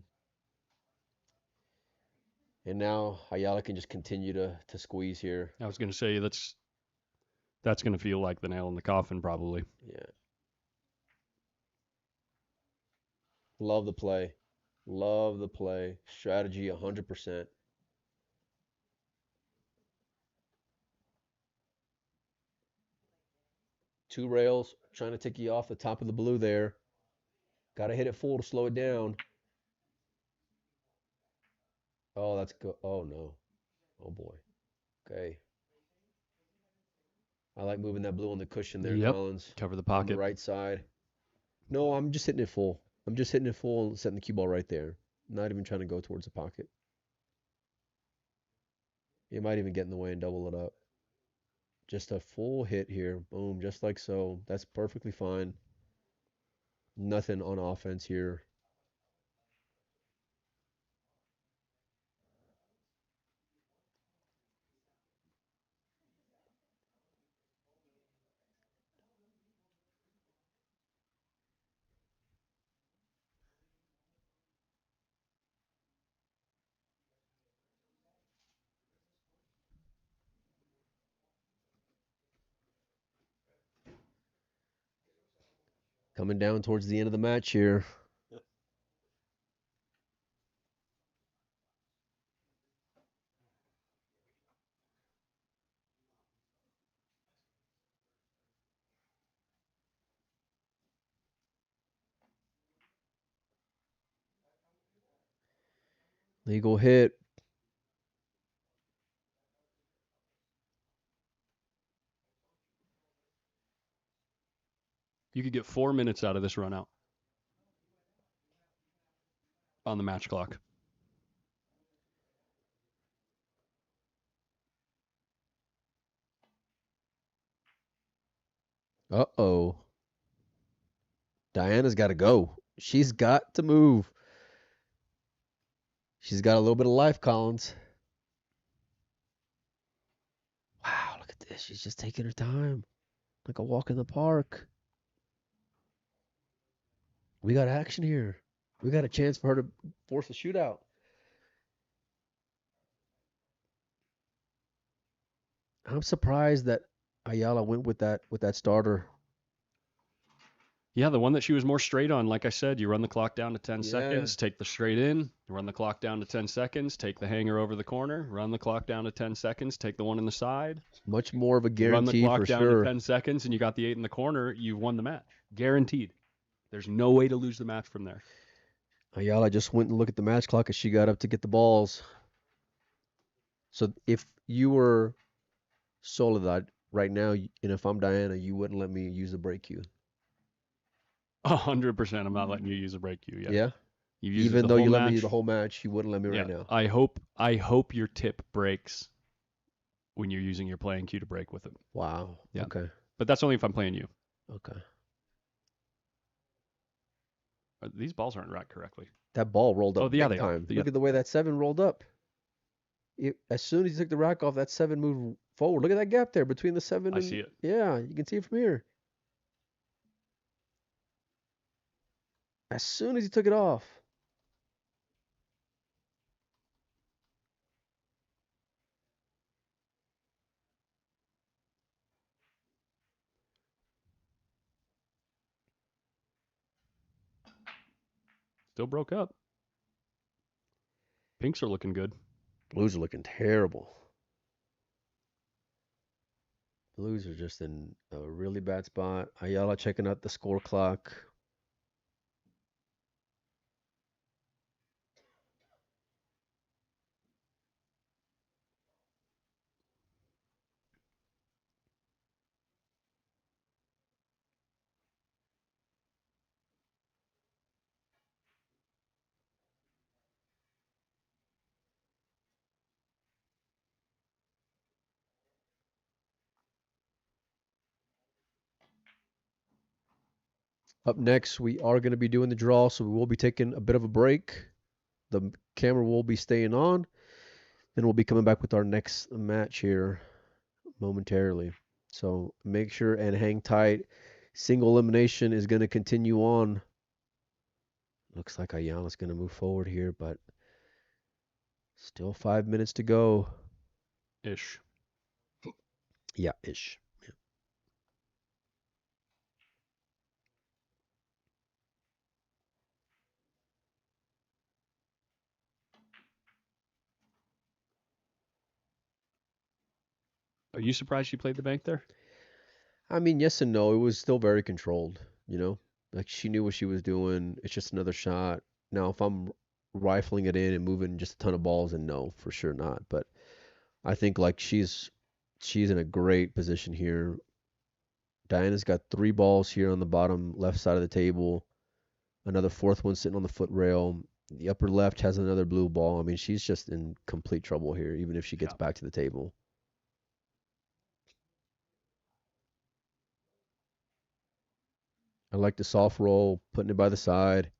And now Ayala can just continue to squeeze here. I was going to say that's going to feel like the nail in the coffin probably. Yeah. Love the play. Love the play. Strategy 100%. Two rails, trying to take you off the top of the blue there. Got to hit it full to slow it down. Oh, that's good. Oh, no. Oh, boy. Okay. I like moving that blue on the cushion there, Yep. Collins. Cover the On pocket. the right side. No, I'm just hitting it full. I'm just hitting it full and setting the cue ball right there. Not even trying to go towards the pocket. He might even get in the way and double it up. Just a full hit here. Boom, just like so. That's perfectly fine. Nothing on offense here. Coming down towards the end of the match here. Legal hit. You could get 4 minutes out of this run out on the match clock. Uh-oh. Diana's got to go. She's got to move. She's got a little bit of life, Collins. Wow, look at this. She's just taking her time. Like a walk in the park. We got action here. We got a chance for her to force a shootout. I'm surprised that Ayala went with that starter. Yeah, the one that she was more straight on. Like I said, you run the clock down to 10 seconds, take the straight in, run the clock down to 10 seconds, take the hanger over the corner, run the clock down to 10 seconds, take the one in the side. Much more of a Run the guarantee clock for down sure. to 10 seconds, and you got the 8 in the corner. You've won the match. Guaranteed. There's no way to lose the match from there. Ayala just went and looked at the match clock as she got up to get the balls. So if you were Soledad right now, and if I'm Diana, you wouldn't let me use the break cue. 100%. I'm not letting you use a break cue. Yeah. You use it Even the though whole you let match. me the whole match, you wouldn't let me right now. I hope your tip breaks when you're using your playing cue to break with it. Wow. Yeah. Okay. But that's only if I'm playing you. Okay. These balls aren't racked correctly. That ball rolled up yeah, big they are. time. Yeah. Look at the way that 7 rolled up. As soon as he took the rack off, that 7 moved forward. Look at that gap there between the 7 I and... see it. Yeah, you can see it from here. As soon as he took it off. Still broke up. Pinks are looking good. Blues are looking terrible. Blues are just in a really bad spot. Ayala checking out the score clock. Up next, we are going to be doing the draw, so we will be taking a bit of a break. The camera will be staying on. Then we'll be coming back with our next match here momentarily. So make sure and hang tight. Single elimination is going to continue on. Looks like Ayala's going to move forward here, but still 5 minutes to go. Ish. Yeah, ish. Yeah. Are you surprised she played the bank there? I mean, yes and no. It was still very controlled, you know? Like she knew what she was doing. It's just another shot. Now, if I'm rifling it in and moving just a ton of balls, then no, for sure not. But I think like she's in a great position here. Diana's got 3 balls here on the bottom left side of the table. Another 4th one sitting on the foot rail. The upper left has another blue ball. I mean, she's just in complete trouble here, even if she gets Yeah. back to the table. I like the soft roll, putting it by the side.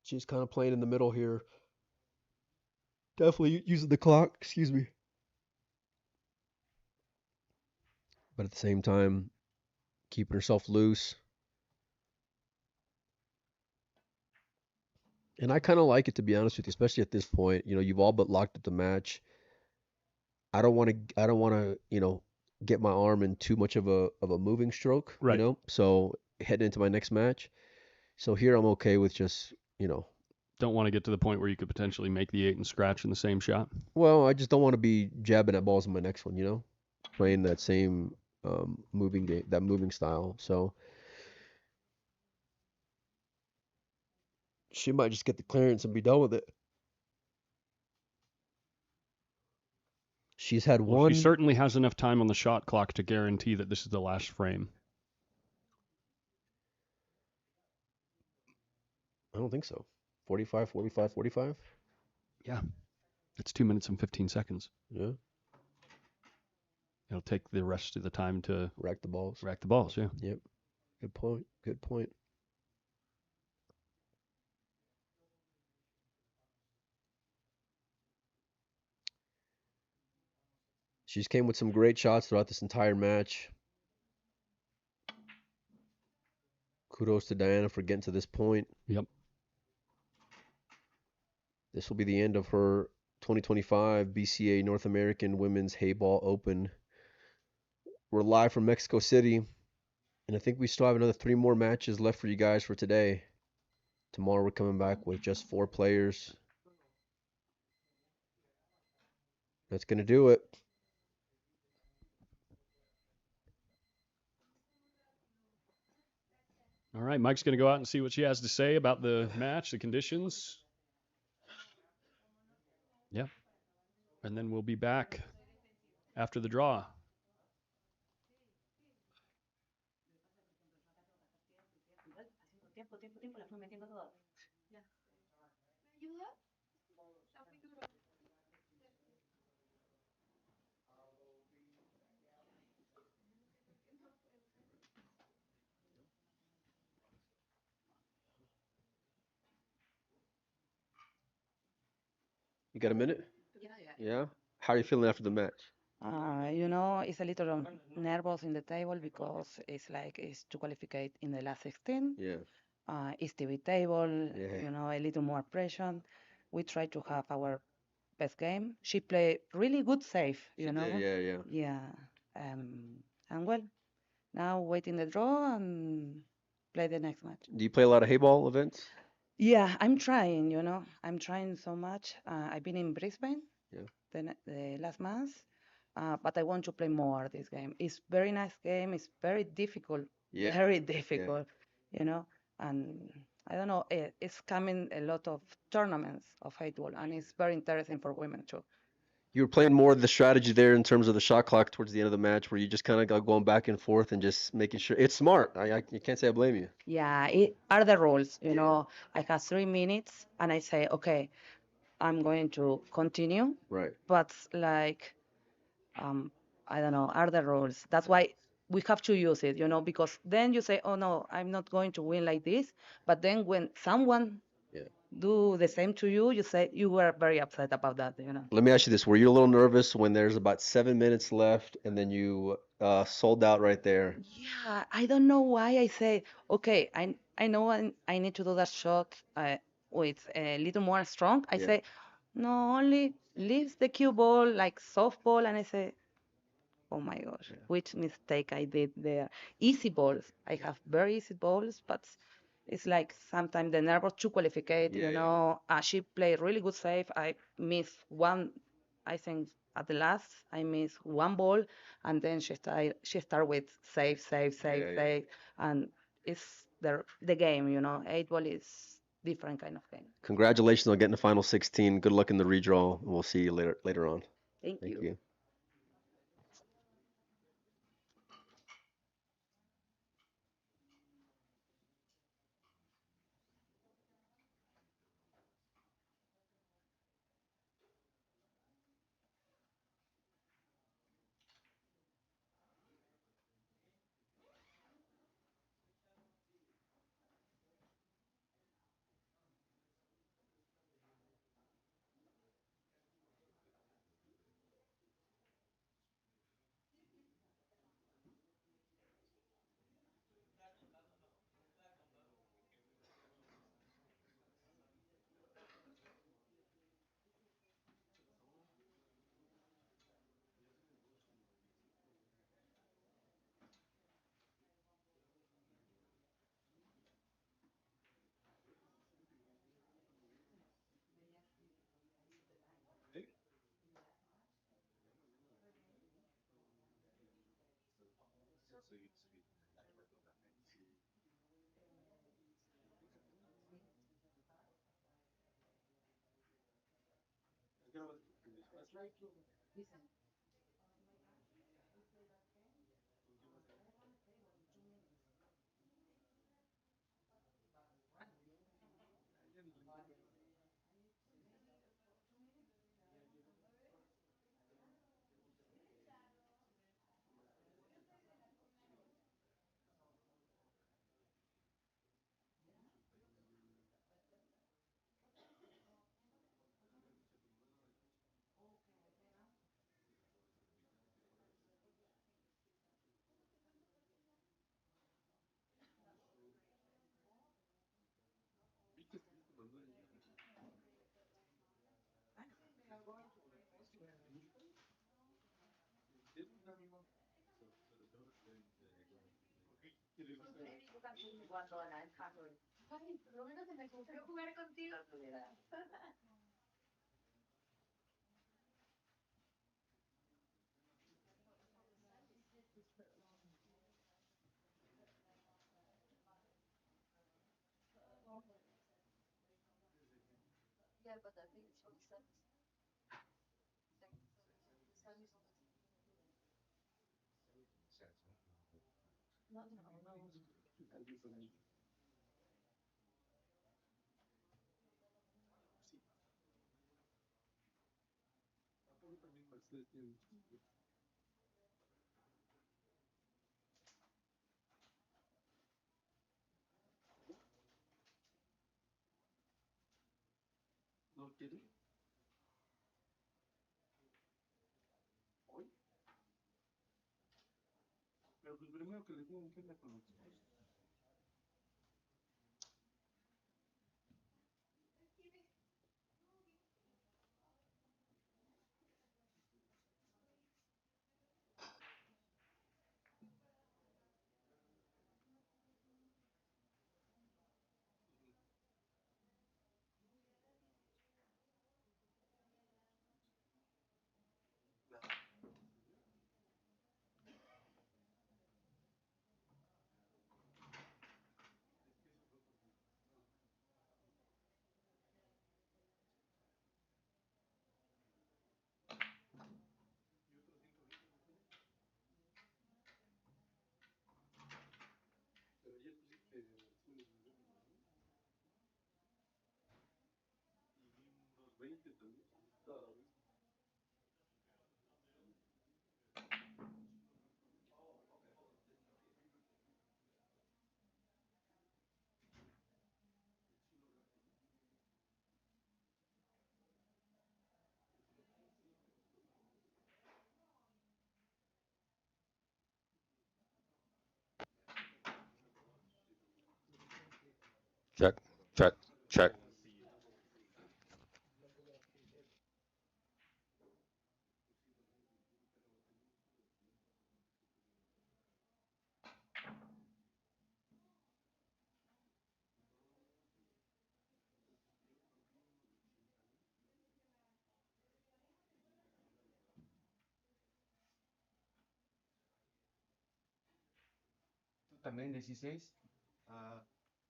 She's kind of playing in the middle here. Definitely using the clock, excuse me. But at the same time, keeping herself loose. And I kind of like it, to be honest with you, especially at this point. You've all but locked up the match. I don't want to get my arm in too much of a moving stroke, Right. So heading into my next match. So here I'm okay with just, Don't want to get to the point where you could potentially make the 8 and scratch in the same shot. well, I just don't want to be jabbing at balls in my next one, playing that same moving game, that moving style. So she might just get the clearance and be done with it. She's had Well, she one. certainly has enough time on the shot clock to guarantee that this is the last frame. I don't think so. 45, 45, 45? Yeah. It's 2 minutes and 15 seconds. Yeah. It'll take the rest of the time to Rack the balls. rack the balls, yeah. Yep. Good point. Good point. She's came with some great shots throughout this entire match. Kudos to Diana for getting to this point. Yep. This will be the end of her 2025 BCA North American Women's Heyball Open. We're live from Mexico City, and I think we still have another 3 more matches left for you guys for today. Tomorrow we're coming back with just 4 players. That's going to do it. All right, Mike's going to go out and see what she has to say about the match, the conditions. Yeah. And then we'll be back after the draw. You got a minute? Yeah. Yeah? How are you feeling after the match? It's a little nervous in the table because it's to qualify in the last 16. Yeah. It's TV table, Yeah. a little more pressure. We try to have our best game. She played really good save, She did, yeah. Yeah. And well, now waiting the draw and play the next match. Do you play a lot of Heyball events? Yeah, I'm trying, I'm trying so much. I've been in Brisbane Yeah. the last month, but I want to play more this game. It's very nice game. It's very difficult, Yeah. very difficult, and I don't know, it's coming a lot of tournaments of Heyball, and it's very interesting for women too. You were playing more of the strategy there in terms of the shot clock towards the end of the match, where you just kind of got going back and forth and just making sure it's smart. You can't say I blame you. Yeah, it are the rules, I have 3 minutes, and I say, okay, I'm going to continue, Right. but I don't know, are the rules. That's why we have to use it, because then you say, oh no, I'm not going to win like this. But then when someone Yeah. do the same to you, you say you were very upset about that. Let me ask you this: were you a little nervous when there's about 7 minutes left and then you sold out right there? Yeah, I don't know why I say, okay, I know I need to do that shot with a little more strong. I Yeah. say, no, only leave the cue ball like softball, and I say, oh my gosh, Yeah. which mistake I did there. Easy balls. I have very easy balls, but it's like sometimes the nervous to qualify, Yeah. She played really good save. I missed one, I think at the last, I missed one ball, and then she start with save, save, save, Yeah. save, and it's the game, 8 ball is different kind of game. Congratulations on getting to final 16. Good luck in the redraw, and we'll see you later on. Thank Thank you. you. Ay, por lo menos se me ocurrió jugar contigo, culera. Yeah, but I think it's 47. No, no, no. Check, check, check. Tú también 16.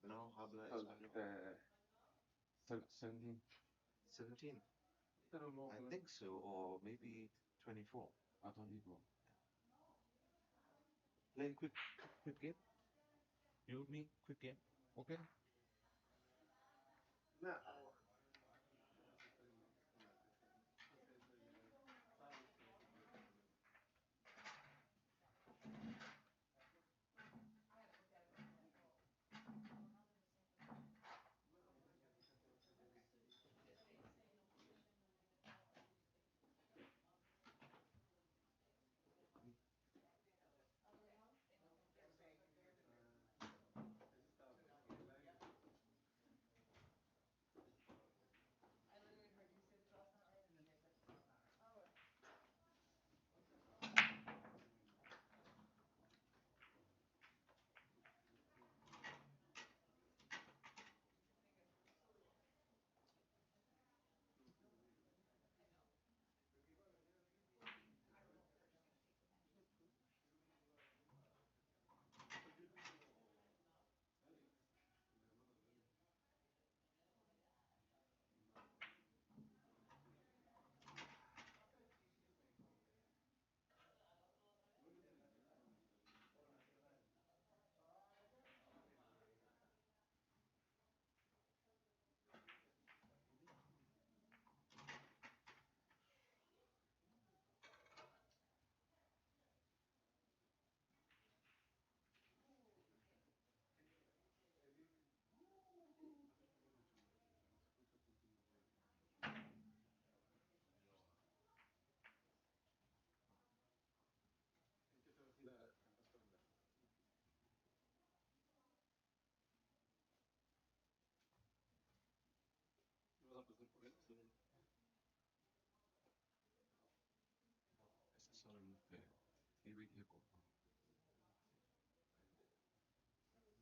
No habla español. 17. 17. I think so, or maybe 24. I don't know. Play quick game. You and me, quick game. Okay.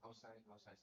Outside.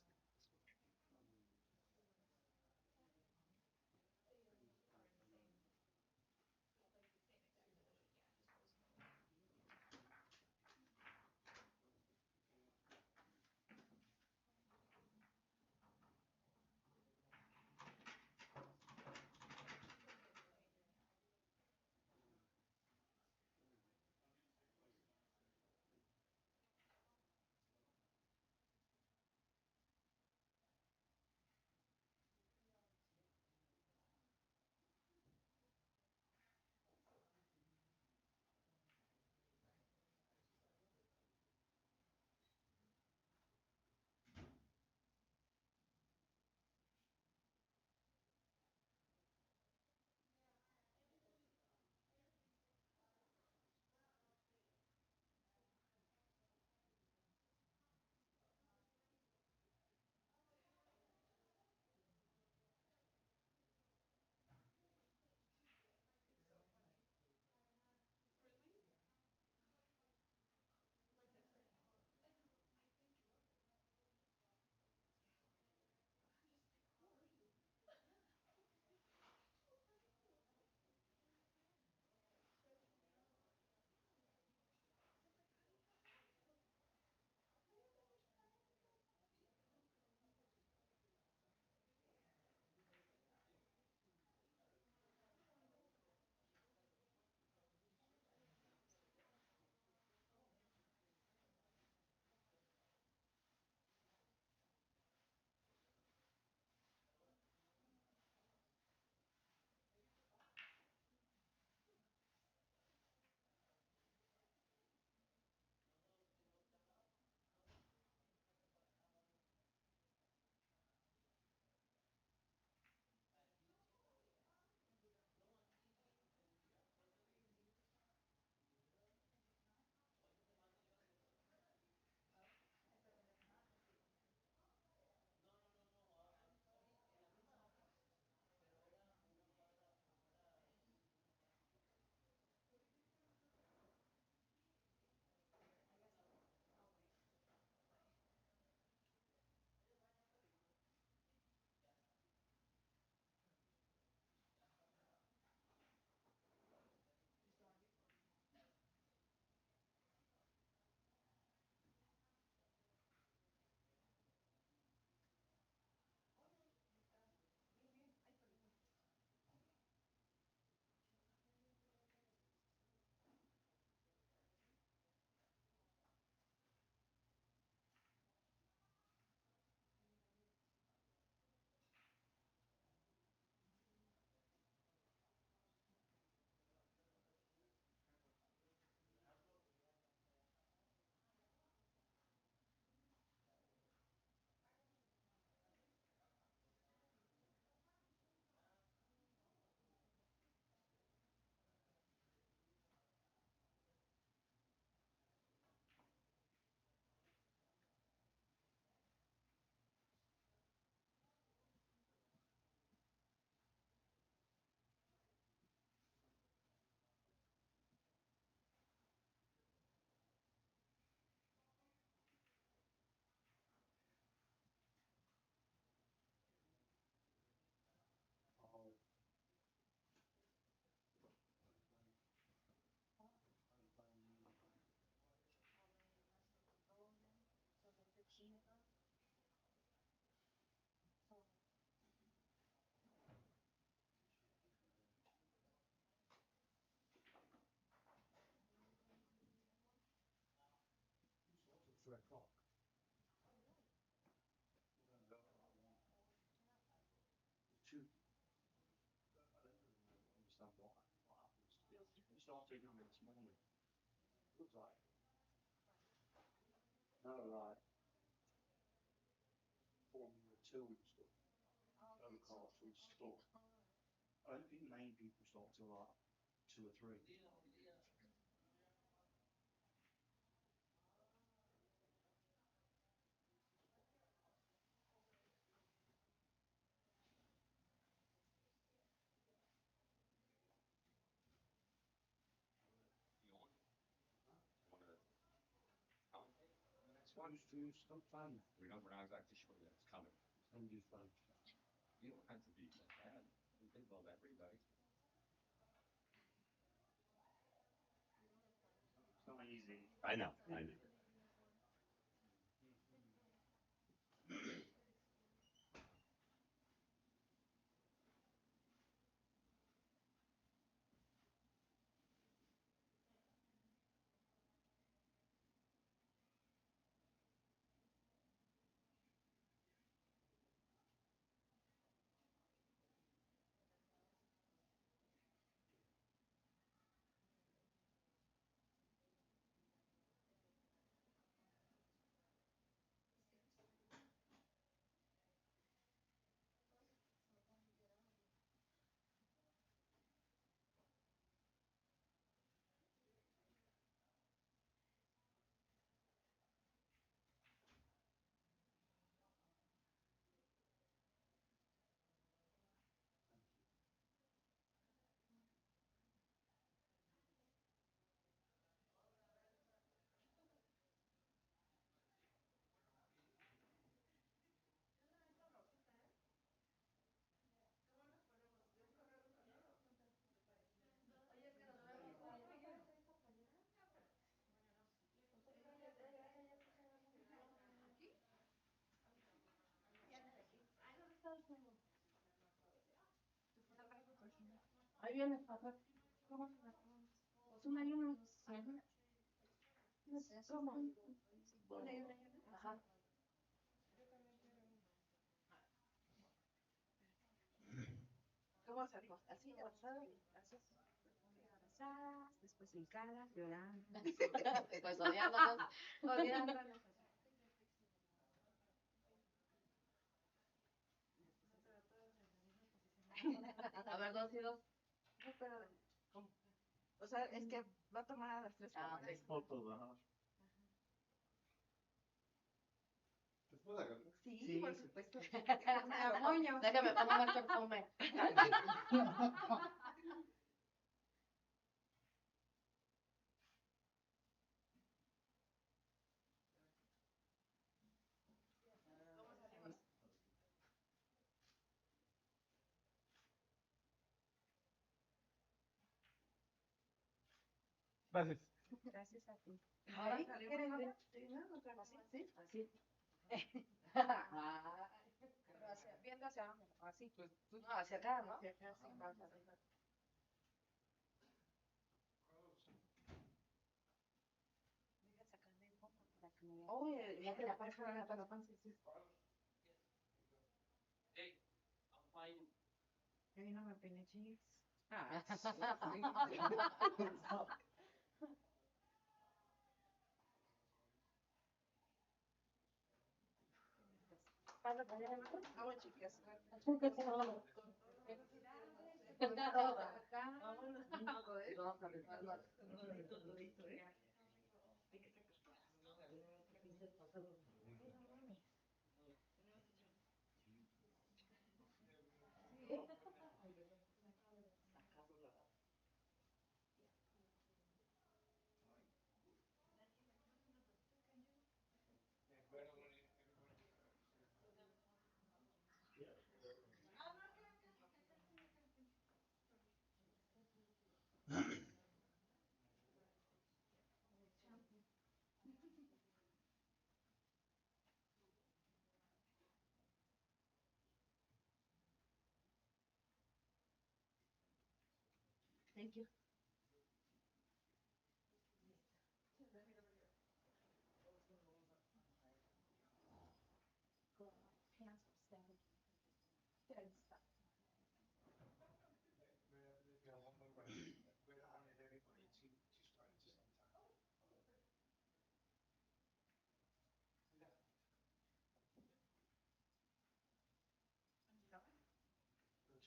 o'clock. Two. I don't really understand what happens. You start taking them this morning. It looks like no, like Formula Two and stuff. Go karts and stuff. I don't think main people start till like 2 or 3. Who's still playing? We're not exactly sure that's coming. And who's playing? You don't have to be that bad. We involve everybody. It's not easy. I know. I know. Ahí viene, papá. ¿Cómo se llama? Pues una y una. ¿Cómo? Una y una. Ajá. ¿Cómo salimos? Así, abrazado, así. Abrazadas, después en cara, llorando. Después odiándonos. Odiándonos. A ver, 2 y 2. No, pero, ¿cómo? O sea, es que va a tomar a las 3 fotos. Es fotos, ajá. ¿Te puedo agarrar? Sí, por supuesto. Déjame poner más perfume. Gracias. Gracias a ti. Ahora salimos así. Así. Pero viendo hacia dónde, así. No, hacia acá, ¿no? Hacia acá, sí, más arriba. Voy a sacarme foto para que me vean. Oye, ya te la panza, sí. Hey, I'm fine. Que no me peiné chis. Vamos, chicas. Vamos a rezarlo. Thank you.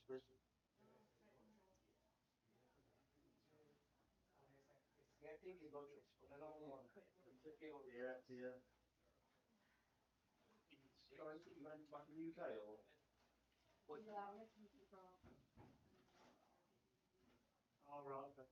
Yeah, yeah. All right.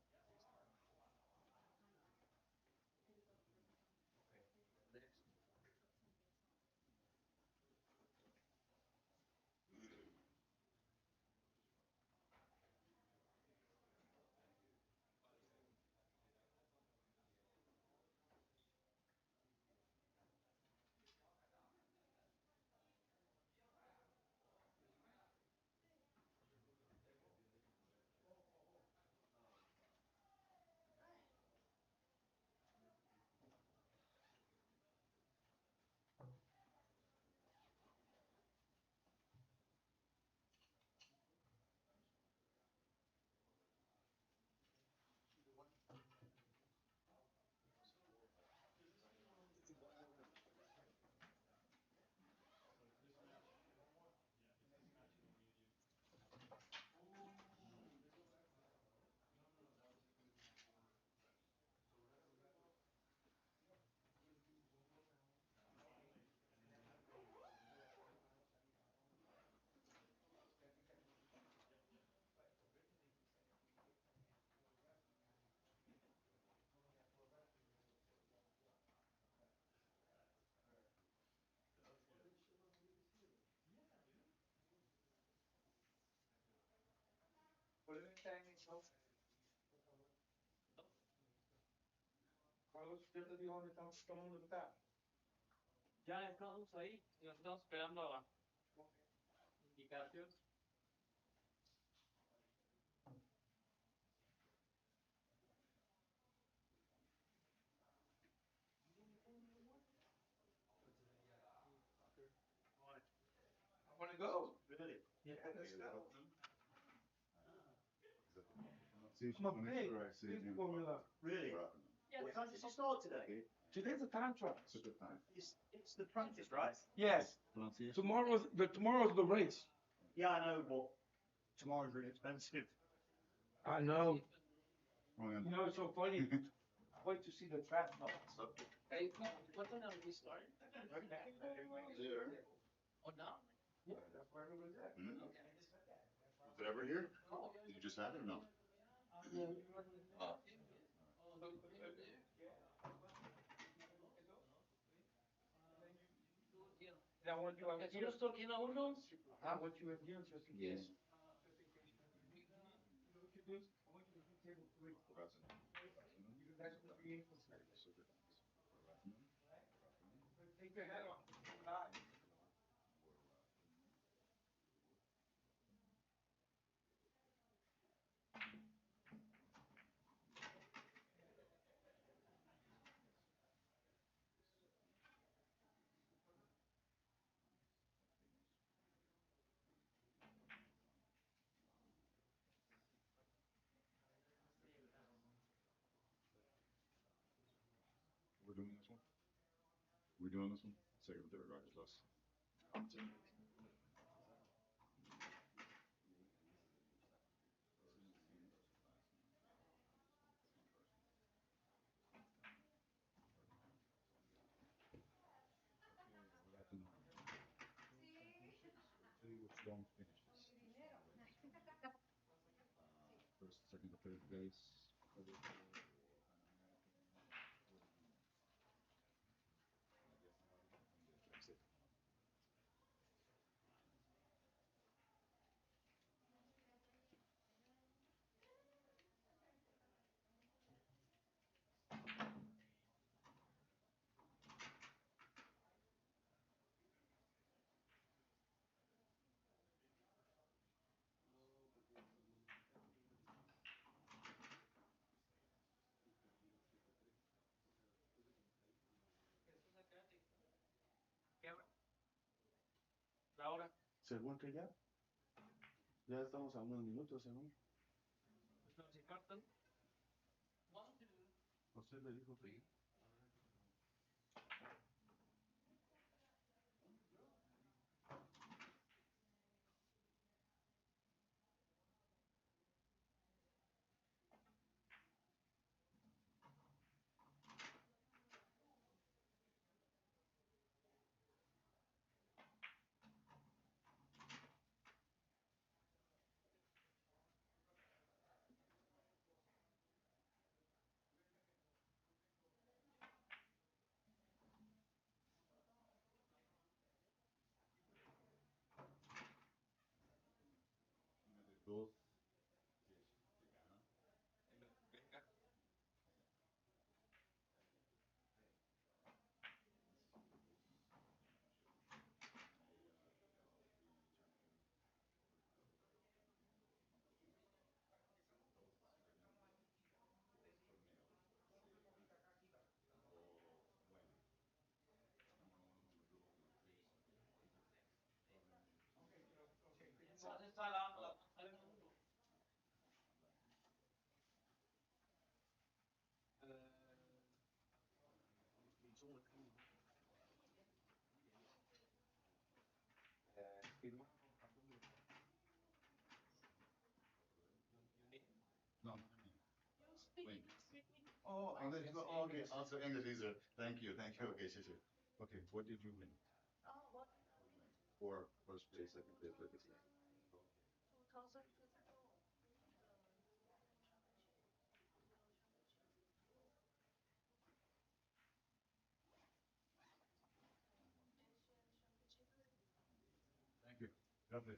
Carlos, ¿qué te dijo dónde estamos tomando el café? Ya estamos ahí, nos estamos esperando a indicación. I want to go. Really? Yeah, let's go. See, I'm a make big, sure I see big him. Formula. Really? What time does it start today? Today's a time trial. It's a good time. It's the practice, right? Yes. Tomorrow's the race. Yeah, I know, but tomorrow's really expensive. I know. Oh, yeah. You know, it's so funny. I wait to see the track. Hey, what time are we starting? There. Oh, now? Yeah, that's where it was at. Mhm. Was it ever here? Did you just have it or no? I want you ¿Que si nos toquen a uno? I want you in here just in Yes. case. You know what you do? I want you to do table 3. You guys will be able to take your head off. Live. We're doing this one? We're doing this one? Second, third, right, it's us. Strong finishes. First, second, or third place. La hora. ¿Según que ya? Ya estamos a unos minutos, según. No, si faltan. Usted le dijo que. Oh, I'll let you go. Oh, okay, also English easier. Thank you, thank you. Okay, sure, sure. Okay, what did you win? For first place, second place, what is that? Thank you. God bless.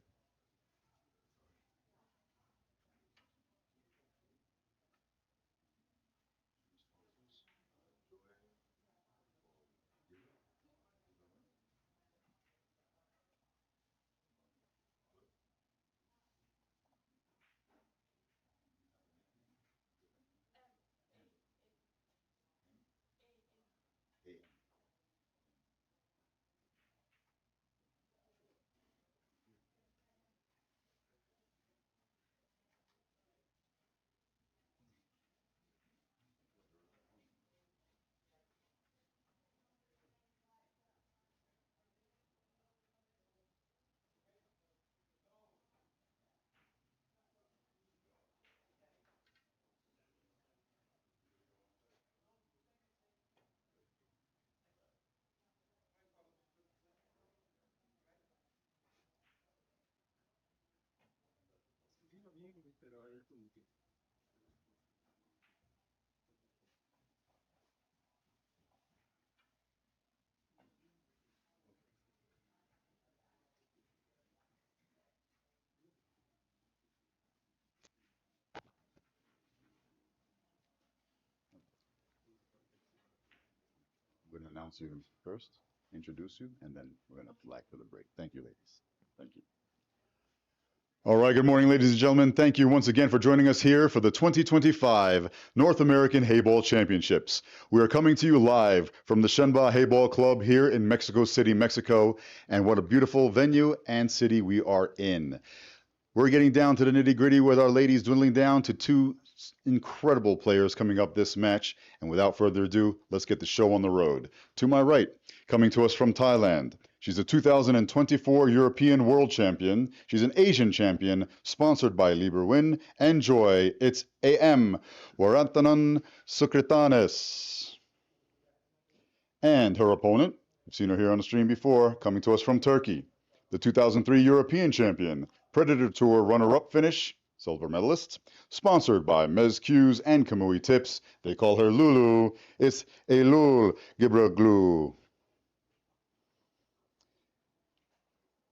I'm going to announce you first, introduce you, and then we're going to flag for the break. Thank you, ladies. Thank you. All right, good morning, ladies and gentlemen. Thank you once again for joining us here for the 2025 North American Heyball Championships. We are coming to you live from the Shenba Heyball Club here in Mexico City, Mexico, and what a beautiful venue and city we are in. We're getting down to the nitty-gritty with our ladies dwindling down to two incredible players coming up this match. And without further ado, let's get the show on the road. To my right, coming to us from Thailand, she's a 2024 European World Champion. She's an Asian champion, sponsored by Liberwin and Joy. It's AM Warantanan Sukritanis. And her opponent, you've seen her here on the stream before, coming to us from Turkey, the 2003 European Champion, Predator Tour runner-up finish, silver medalist, sponsored by Mezq's and Kamui Tips. They call her Lulu. It's Eylül Gibraglu.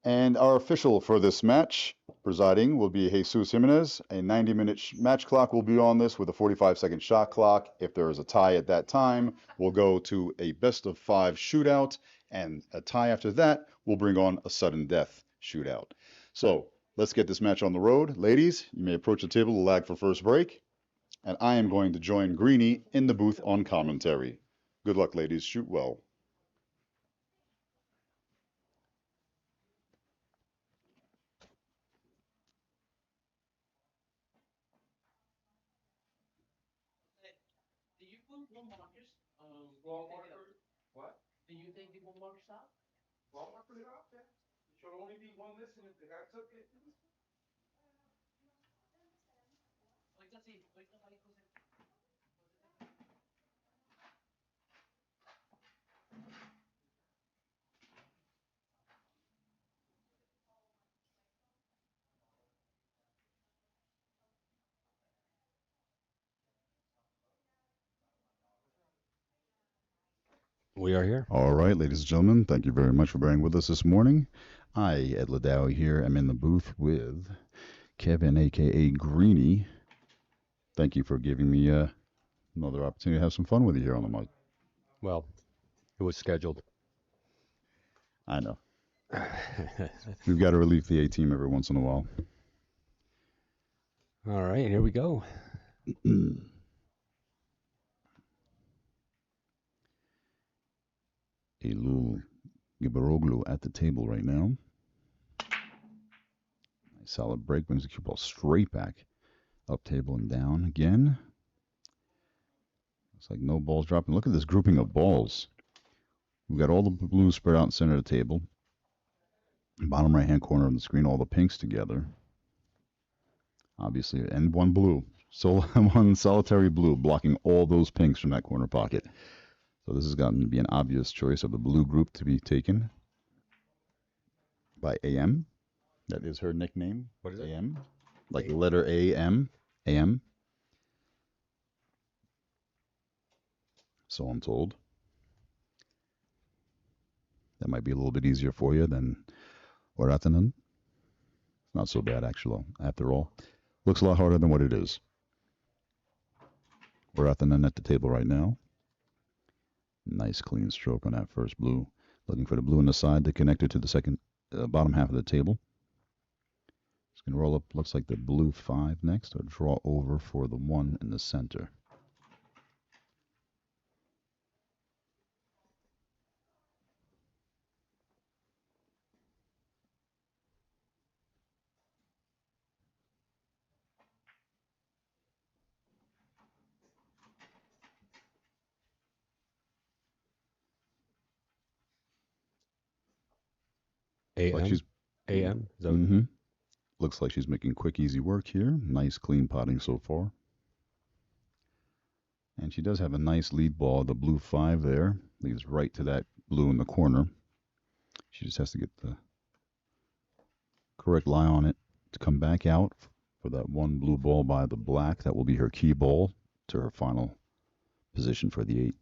And our official for this match, presiding, will be Jesus Jimenez. A 90-minute match clock will be on this with a 45-second shot clock. If there is a tie at that time, we'll go to a best-of-5 shootout, and a tie after that will bring on a sudden death shootout. So let's get this match on the road. Ladies, you may approach the table to lag for first break, and I am going to join Greenie in the booth on commentary. Good luck, ladies. Shoot well. Do you put Walmart? Walmart? What? Do you take the Walmart stop? Walmart put it out there. It should only be one listening. The guy took it. We are here. All right, ladies and gentlemen, thank you very much for bearing with us this morning. I, Ed Ladow, here am in the booth with Kevin, aka Greeny, thank you for giving me another opportunity to have some fun with you here on the mic. Well, it was scheduled. I know. All We've got to relieve the A team every once in a while. right, here we go. Elul Gibaroglu at the table right now. Nice solid break, brings the cue ball straight back. Up table and down again. Looks like no balls dropping. Look at this grouping of balls. We've got all the blues spread out in the center of the table. Bottom right hand corner of the screen, all the pinks together. Obviously, and one blue. So one solitary blue blocking all those pinks from that corner pocket. So this has gotten to be an obvious choice of the blue group to be taken by AM. That is her nickname. What is it? AM. Like the letter AM. AM. So I'm told. That might be a little bit easier for you than Waratanen. Not so bad, actually, after all. Looks a lot harder than what it is. Waratanen at the table right now. Nice clean stroke on that first blue. Looking for the blue on the side to connect it to the second bottom half of the table. It's going to roll up, looks like the blue 5 next, or draw over for the 1 in the center. Like she's AM. Is that mm-hmm. Looks like she's making quick, easy work here. Nice, clean potting so far. And she does have a nice lead ball. The blue 5 there leads right to that blue in the corner. She just has to get the correct lie on it to come back out for that one blue ball by the black. That will be her key ball to her final position for the 8.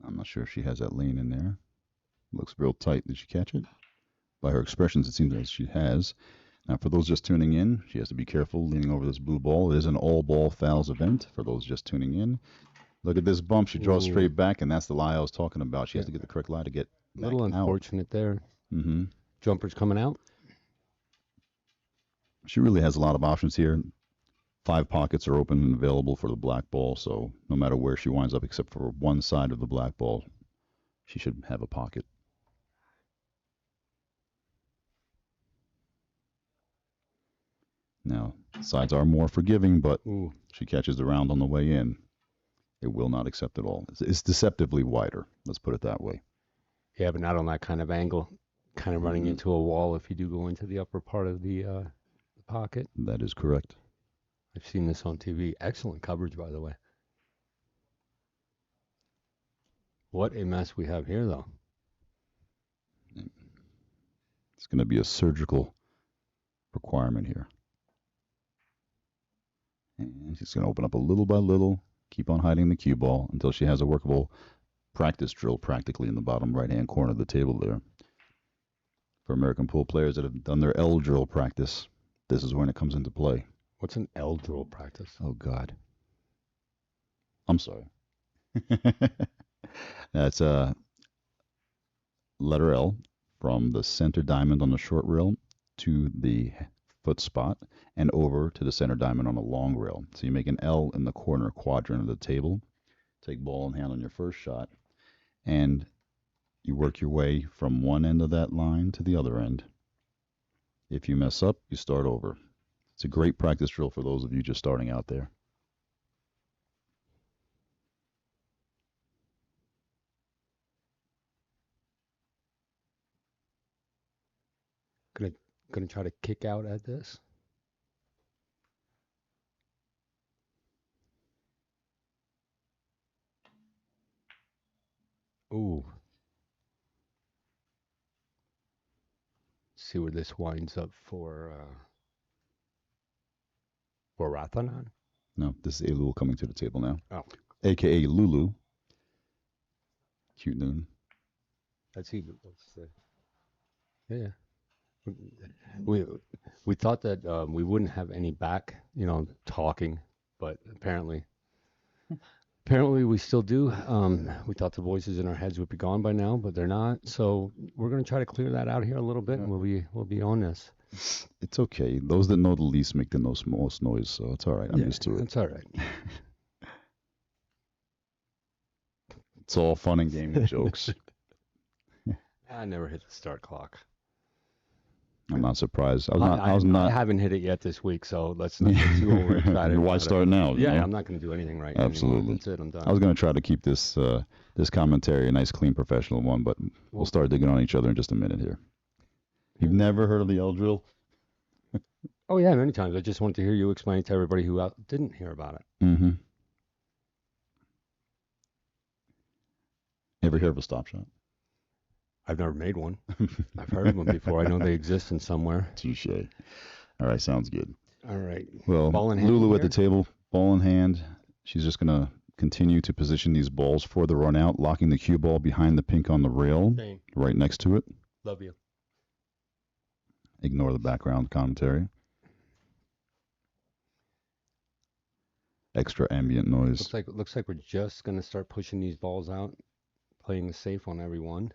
I'm not sure if she has that lane in there. Looks real tight. Did she catch it? By her expressions, it seems as she has. Now, for those just tuning in, she has to be careful leaning over this blue ball. It is an all-ball fouls event for those just tuning in. Look at this bump. She draws straight back, and that's the lie I was talking about. She has to get the correct lie to get a back little out. unfortunate there? Mm-hmm. Jumper's coming out. She really has a lot of options here. 5 pockets are open and available for the black ball, so no matter where she winds up, except for one side of the black ball, she should have a pocket. Now, sides are more forgiving, but she catches the round on the way in. It will not accept it all. It's deceptively wider. Let's put it that way. Yeah, but not on that kind of angle. Kind of running into a wall if you do go into the upper part of the pocket. That is correct. I've seen this on TV. Excellent coverage, by the way. What a mess we have here, though. It's going to be a surgical requirement here. And she's going to open up a little by little, keep on hiding the cue ball until she has a workable practice drill practically in the bottom right-hand corner of the table there. For American pool players that have done their L drill practice, this is when it comes into play. What's an L drill practice? Oh, God. I'm sorry. That's a letter L from the center diamond on the short rail to the foot spot and over to the center diamond on a long rail. So you make an L in the corner quadrant of the table. Take ball in hand on your first shot, and you work your way from one end of that line to the other end. If you mess up, you start over. It's a great practice drill for those of you just starting out there. Gonna try to kick out at this. Ooh. See where this winds up for Warathanan? No, this is Elul coming to the table now. Oh. AKA Lulu. Cute noon. That's he. Yeah. We thought that we wouldn't have any back, talking, but apparently we still do. We thought the voices in our heads would be gone by now, but they're not. So we're gonna try to clear that out here a little bit, and we'll be on this. It's okay. Those that know the least make the most noise, so it's all right. I'm used to it. It's all right. It's all fun and game and jokes. I never hit the start clock. I'm not surprised. I haven't hit it yet this week, so let's not get too overexcited. Why start now? Yeah, I'm not going to do anything right. Absolutely. Anymore. That's it. I'm done. I was going to try to keep this commentary a nice, clean, professional one, but we'll start digging on each other in just a minute here. You've never heard of the L drill? Oh yeah, many times. I just wanted to hear you explain it to everybody who didn't hear about it. Mm-hmm. Ever hear of a stop shot? I've never made one. I've heard of them before. I know they exist in somewhere. Touche. All right, sounds good. All right. Well, Ball in hand Lulu at here? the table, ball in hand. She's just going to continue to position these balls for the run out, locking the cue ball behind the pink on the rail, Same. right next to it. Love you. Ignore the background commentary. Extra ambient noise. Looks like we're just gonna start pushing these balls out, playing the safe on every one.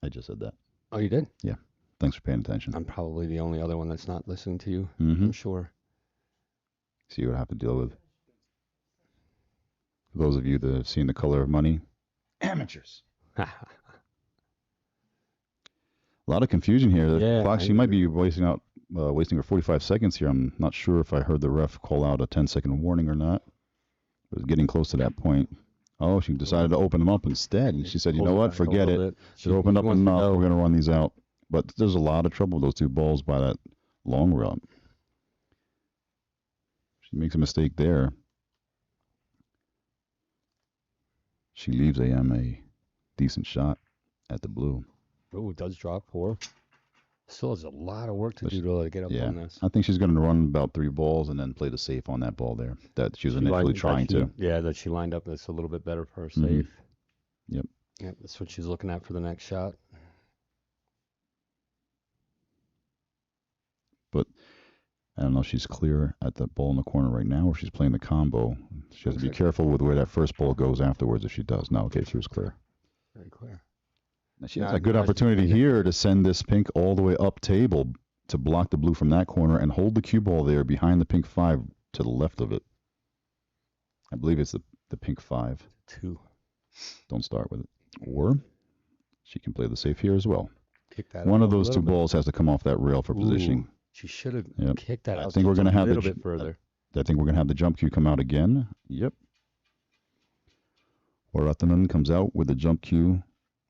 I just said that. Oh, you did? Yeah. Thanks for paying attention. I'm probably the only other one that's not listening to you. Mm-hmm. I'm sure. See what I have to deal with. For those of you that have seen The Color of Money, amateurs. A lot of confusion here. The clock, she might be wasting her 45 seconds here. I'm not sure if I heard the ref call out a 10-second warning or not. It was getting close to that point. Oh, she decided to open them up instead. And she said, you know what, forget it. It opened up enough. We're going to run these out. But there's a lot of trouble with those two balls by that long run. She makes a mistake there. She leaves AM a decent shot at the blue. Oh, it does drop 4. Still has a lot of work to do to get up on this. I think she's going to run about 3 balls and then play the safe on that ball there that she was initially trying to. Yeah, that she lined up that's a little bit better for her safe. Mm-hmm. Yep. Yep, that's what she's looking at for the next shot. But I don't know if she's clear at the ball in the corner right now or she's playing the combo. She has to be careful with where that first ball goes afterwards if she does. No, okay, she was clear. Very clear. Now she has a good opportunity here to send this pink all the way up table to block the blue from that corner and hold the cue ball there behind the pink 5 to the left of it. I believe it's the pink 5. 2. Don't start with it. Or she can play the safe here as well. Kick that One of those two balls has to come off that rail for positioning. She should have kicked that out. I think we're going to have a little bit further. I think we're going to have the jump cue come out again. Yep. Warathanan comes out with the jump cue,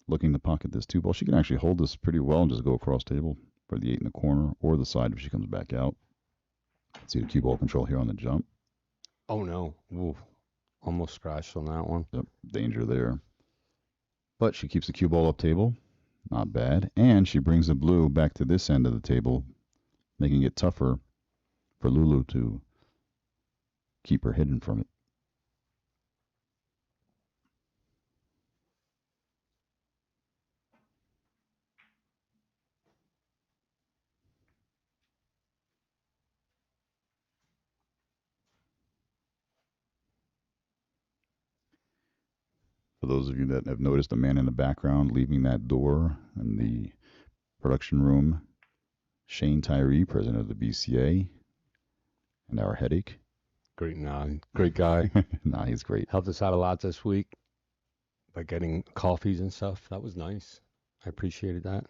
looking to pocket this 2 ball. She can actually hold this pretty well and just go across table for the 8 in the corner or the side if she comes back out. See the cue ball control here on the jump. Oh no. Ooh. Almost scratched on that one. Yep. Danger there. But she keeps the cue ball up table. Not bad. And she brings the blue back to this end of the table, making it tougher for Lulu to keep her hidden from it. For those of you that have noticed a man in the background leaving that door in the production room, Shane Tyree, president of the BCA, and our headache. Great guy. Nah, he's great. Helped us out a lot this week by getting coffees and stuff. That was nice. I appreciated that.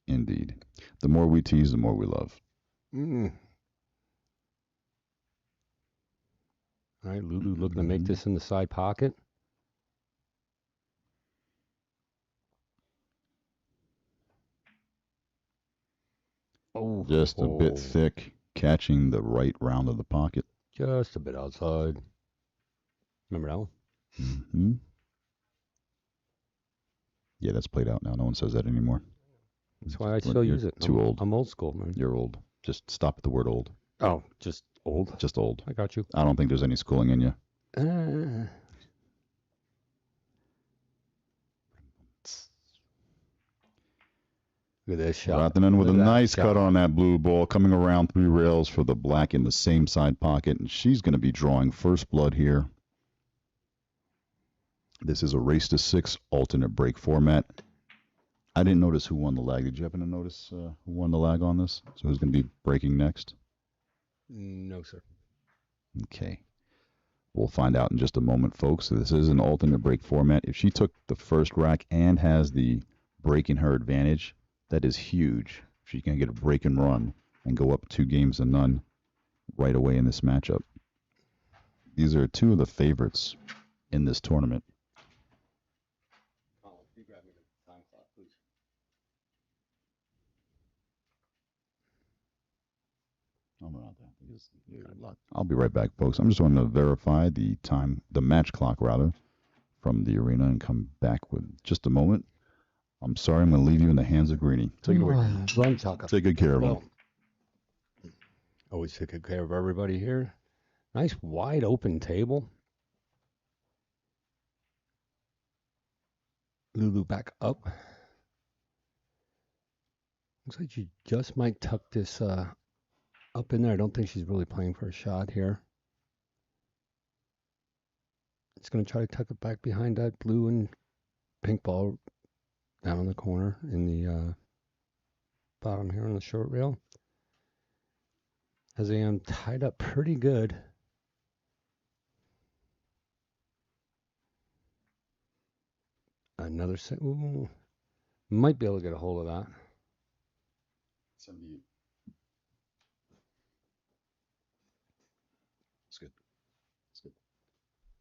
Indeed. The more we tease, the more we love. All right, Lulu looking to make this in the side pocket. Oh, just a bit thick, catching the right round of the pocket. Just a bit outside. Remember that one? Mm-hmm. Yeah, that's played out now. No one says that anymore. That's why I still use it. Too old. I'm old school, man. You're old. Just stop at the word old. Oh, just Old. Just old. I got you. I don't think there's any schooling in you. Look at this shot. Wrapping in with a Look at that nice shot. cut on that blue ball, coming around 3 rails for the black in the same side pocket, and she's going to be drawing first blood here. This is a race to 6 alternate break format. I didn't notice who won the lag. Did you happen to notice who won the lag on this? So who's going to be breaking next? No, sir. Okay. We'll find out in just a moment, folks. This is an alternate break format. If she took the first rack and has the break in her advantage, that is huge. She can get a break and run and go up 2 games to none right away in this matchup. These are 2 of the favorites in this tournament. I'll be right back, folks. I'm just going to verify the time, the match clock rather, from the arena and come back with just a moment. I'm sorry, I'm going to leave you in the hands of Greenie. Take it away. Run, Tucker. Take good care of him. Always take good care of everybody here. Nice wide open table. Lulu back up. Looks like she just might tuck this up in there. I don't think she's really playing for a shot here. It's going to try to tuck it back behind that blue and pink ball down in the corner in the bottom here on the short rail. As I am tied up pretty good. Another set. Ooh, might be able to get a hold of that. 78. It's good. It's good.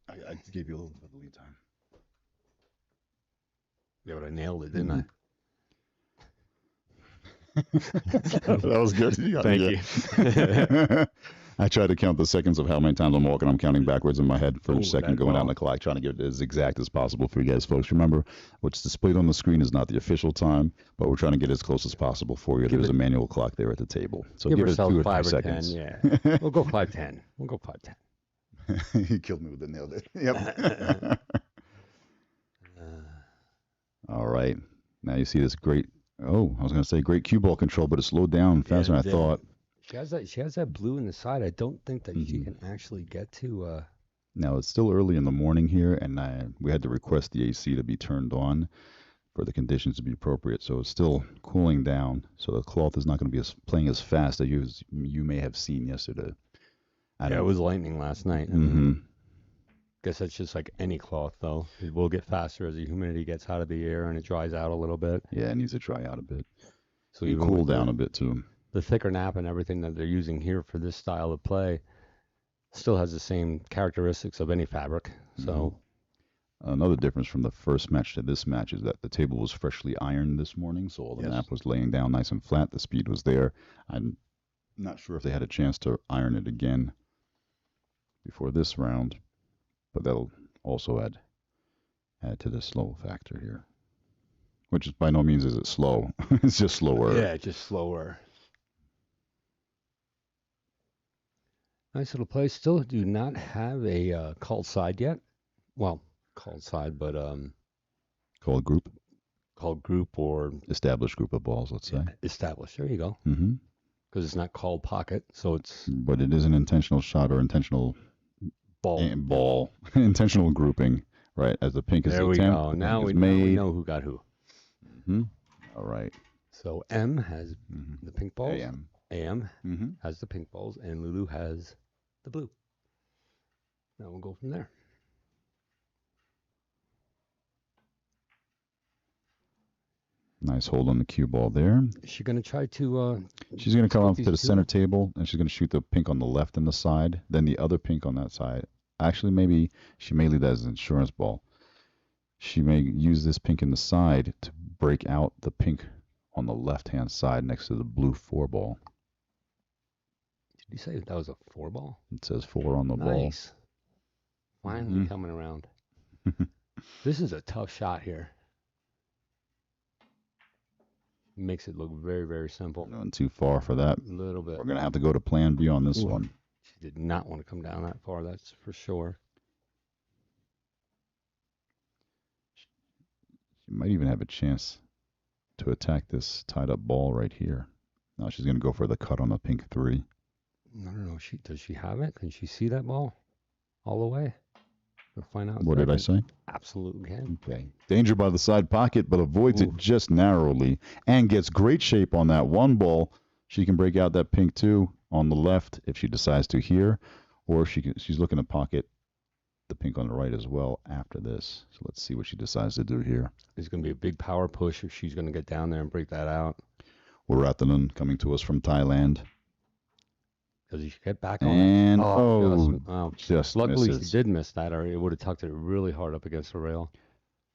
I gave you a little bit of lead time. Yeah, but I nailed it, didn't I? That was good. Thank you. I tried to count the seconds of how many times I'm walking. I'm counting backwards in my head for Ooh, each second that going ball. down the clock, trying to get it as exact as possible for you guys, folks. Remember, what's displayed on the screen is not the official time, but we're trying to get as close as possible for you. Give There's it- a manual clock there at the table. So Give give it 2 ourselves or 3 5 or 10. seconds. Yeah, we'll go 5-10. We'll go 5-10. He killed me with the nailed it. Yep. All right. Now you see this great, I was going to say great cue ball control, but it slowed down faster than I thought. She has that blue in the side. I don't think that she can actually get to. Now, it's still early in the morning here, and we had to request the AC to be turned on for the conditions to be appropriate. So it's still cooling down. So the cloth is not going to be playing as fast as you may have seen yesterday. It was lightning last night. Guess that's just like any cloth, though. It will get faster as the humidity gets out of the air and it dries out a little bit. Yeah, it needs to dry out a bit. So You even cool with down a bit, too. the thicker nap and everything that they're using here for this style of play still has the same characteristics of any fabric. So Another difference from the first match to this match is that the table was freshly ironed this morning, so all the nap was laying down nice and flat. The speed was there. I'm not sure if they had a chance to iron it again before this round, but that'll also add to the slow factor here, which is by no means is it slow. It's just slower. yeah, just slower. Nice little play. Still do not have a called side yet. Well, called side, but Called group, called group or established group of balls, let's say. established. There you go. Mm-hmm. Because it's not called pocket, so it's But it is an intentional shot or intentional ball. intentional grouping, right? As the pink is There the we attempt, go. the Now pink we is made. know who got who. All right. So M has the pink balls. AM Mm-hmm. has the pink balls, and Lulu has the blue. Now we'll go from there. Nice hold on the cue ball there. Is she going to try to... She's going to come split up to these the two? center table, and she's going to shoot the pink on the left and the side, then the other pink on that side. Actually, maybe she may leave that as an insurance ball. She may use this pink in the side to break out the pink on the left-hand side next to the blue 4 ball. Did you say that was a 4 ball? It says 4 on the ball. Nice. Finally coming around. This is a tough shot here. Makes it look very, very simple. Not too far for that. A little bit. We're going to have to go to plan B on this one. She did not want to come down that far, that's for sure. She might even have a chance to attack this tied up ball right here. Now she's going to go for the cut on the pink 3. I don't know. Does she have it? Can she see that ball all the way? We'll find out. What did I say? Absolutely can. Okay. Danger by the side pocket, but avoids Ooh. it just narrowly and gets great shape on that one ball. She can break out that pink 2 on the left if she decides to here, or she's looking to pocket the pink on the right as well after this. So let's see what she decides to do here. It's going to be a big power push if she's going to get down there and break that out. Waratanan coming to us from Thailand. Does she get back on And, it? just luckily misses. she did miss that, or it would have tucked it really hard up against the rail.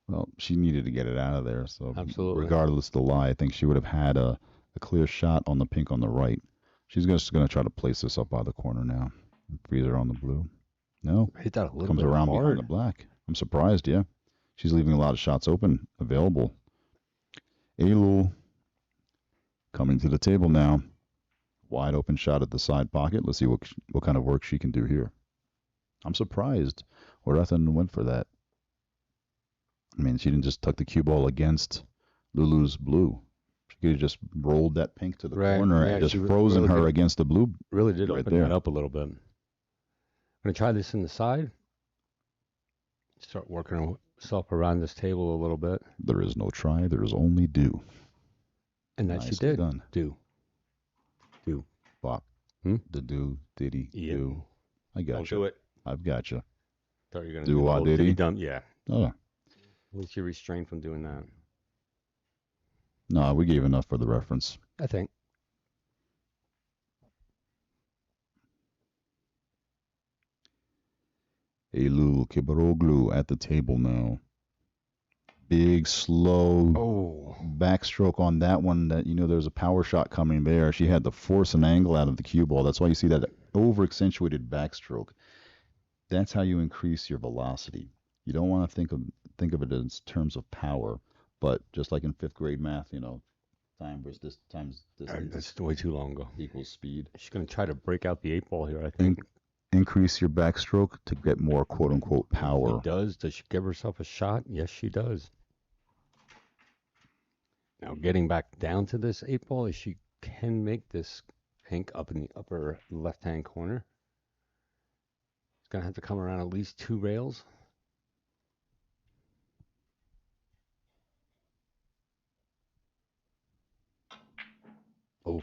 Well, she needed to get it out of there. So Absolutely. regardless of the lie, I think she would have had a clear shot on the pink on the right. She's just going to try to place this up by the corner now. Freeze her on the blue. No. Hit that a little Comes bit around hard. behind the black. I'm surprised, yeah. She's leaving a lot of shots open, available. Elul coming to the table now. Wide open shot at the side pocket. Let's see what kind of work she can do here. I'm surprised Warathan went for that. I mean, she didn't just tuck the cue ball against Lulu's blue. She could have just rolled that pink to the corner and just frozen her against the blue. Really did right open there. that up a little bit. I'm going to try this in the side. Start working herself around this table a little bit. There is no try. There is only do. And that she Nicely did. done. Do. Bop. Hmm? The do, diddy, Yeah. do. I got Don't you. do it. I've got you. Thought you were going to Do do a what, little did he? dump. Yeah. Oh, At least you're restrained from doing that. no, we gave enough for the reference. I think. Elul Kibaroglu at the table now. Big, slow backstroke on that one. That there's a power shot coming there. She had to force an angle out of the cue ball. That's why you see that over-accentuated backstroke. That's how you increase your velocity. You don't want to think of it in terms of power, but just like in 5th grade math, time versus times distance. That's way too long ago. Equals speed. She's going to try to break out the 8 ball here, I think. Increase your backstroke to get more quote-unquote power. She does. Does she give herself a shot? Yes, she does. Now, getting back down to this 8 ball, is she can make this pink up in the upper left-hand corner. It's going to have to come around at least 2 rails. Oh.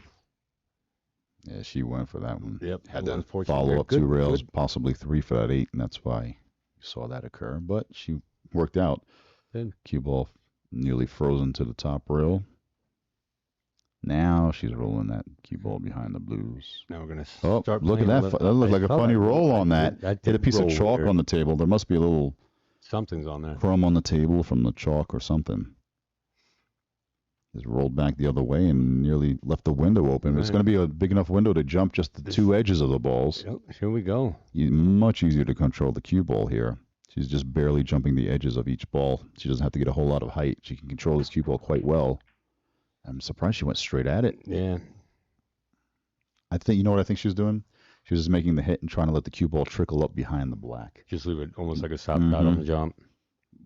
Yeah, she went for that one. Yep. Had to unfortunately, follow up 2 good, rails, good. possibly 3 for that 8, and that's why you saw that occur. But she worked out. Good. Cue ball nearly frozen to the top rail. Now she's rolling that cue ball behind the blues. Now we're going to Oh, start look at playing that. That looked like a funny roll on that. Hit a piece of chalk on the table. There must be a little something's on there. crumb on the table from the chalk or something. Just rolled back the other way and nearly left the window open. Right. It's going to be a big enough window to jump just the 2 edges of the balls. Yep, here we go. Much easier to control the cue ball here. She's just barely jumping the edges of each ball. She doesn't have to get a whole lot of height. She can control this cue ball quite well. I'm surprised she went straight at it. Yeah. I think, you know what I think she was doing? She was just making the hit and trying to let the cue ball trickle up behind the black. Just leave it almost like a soft shot on the jump.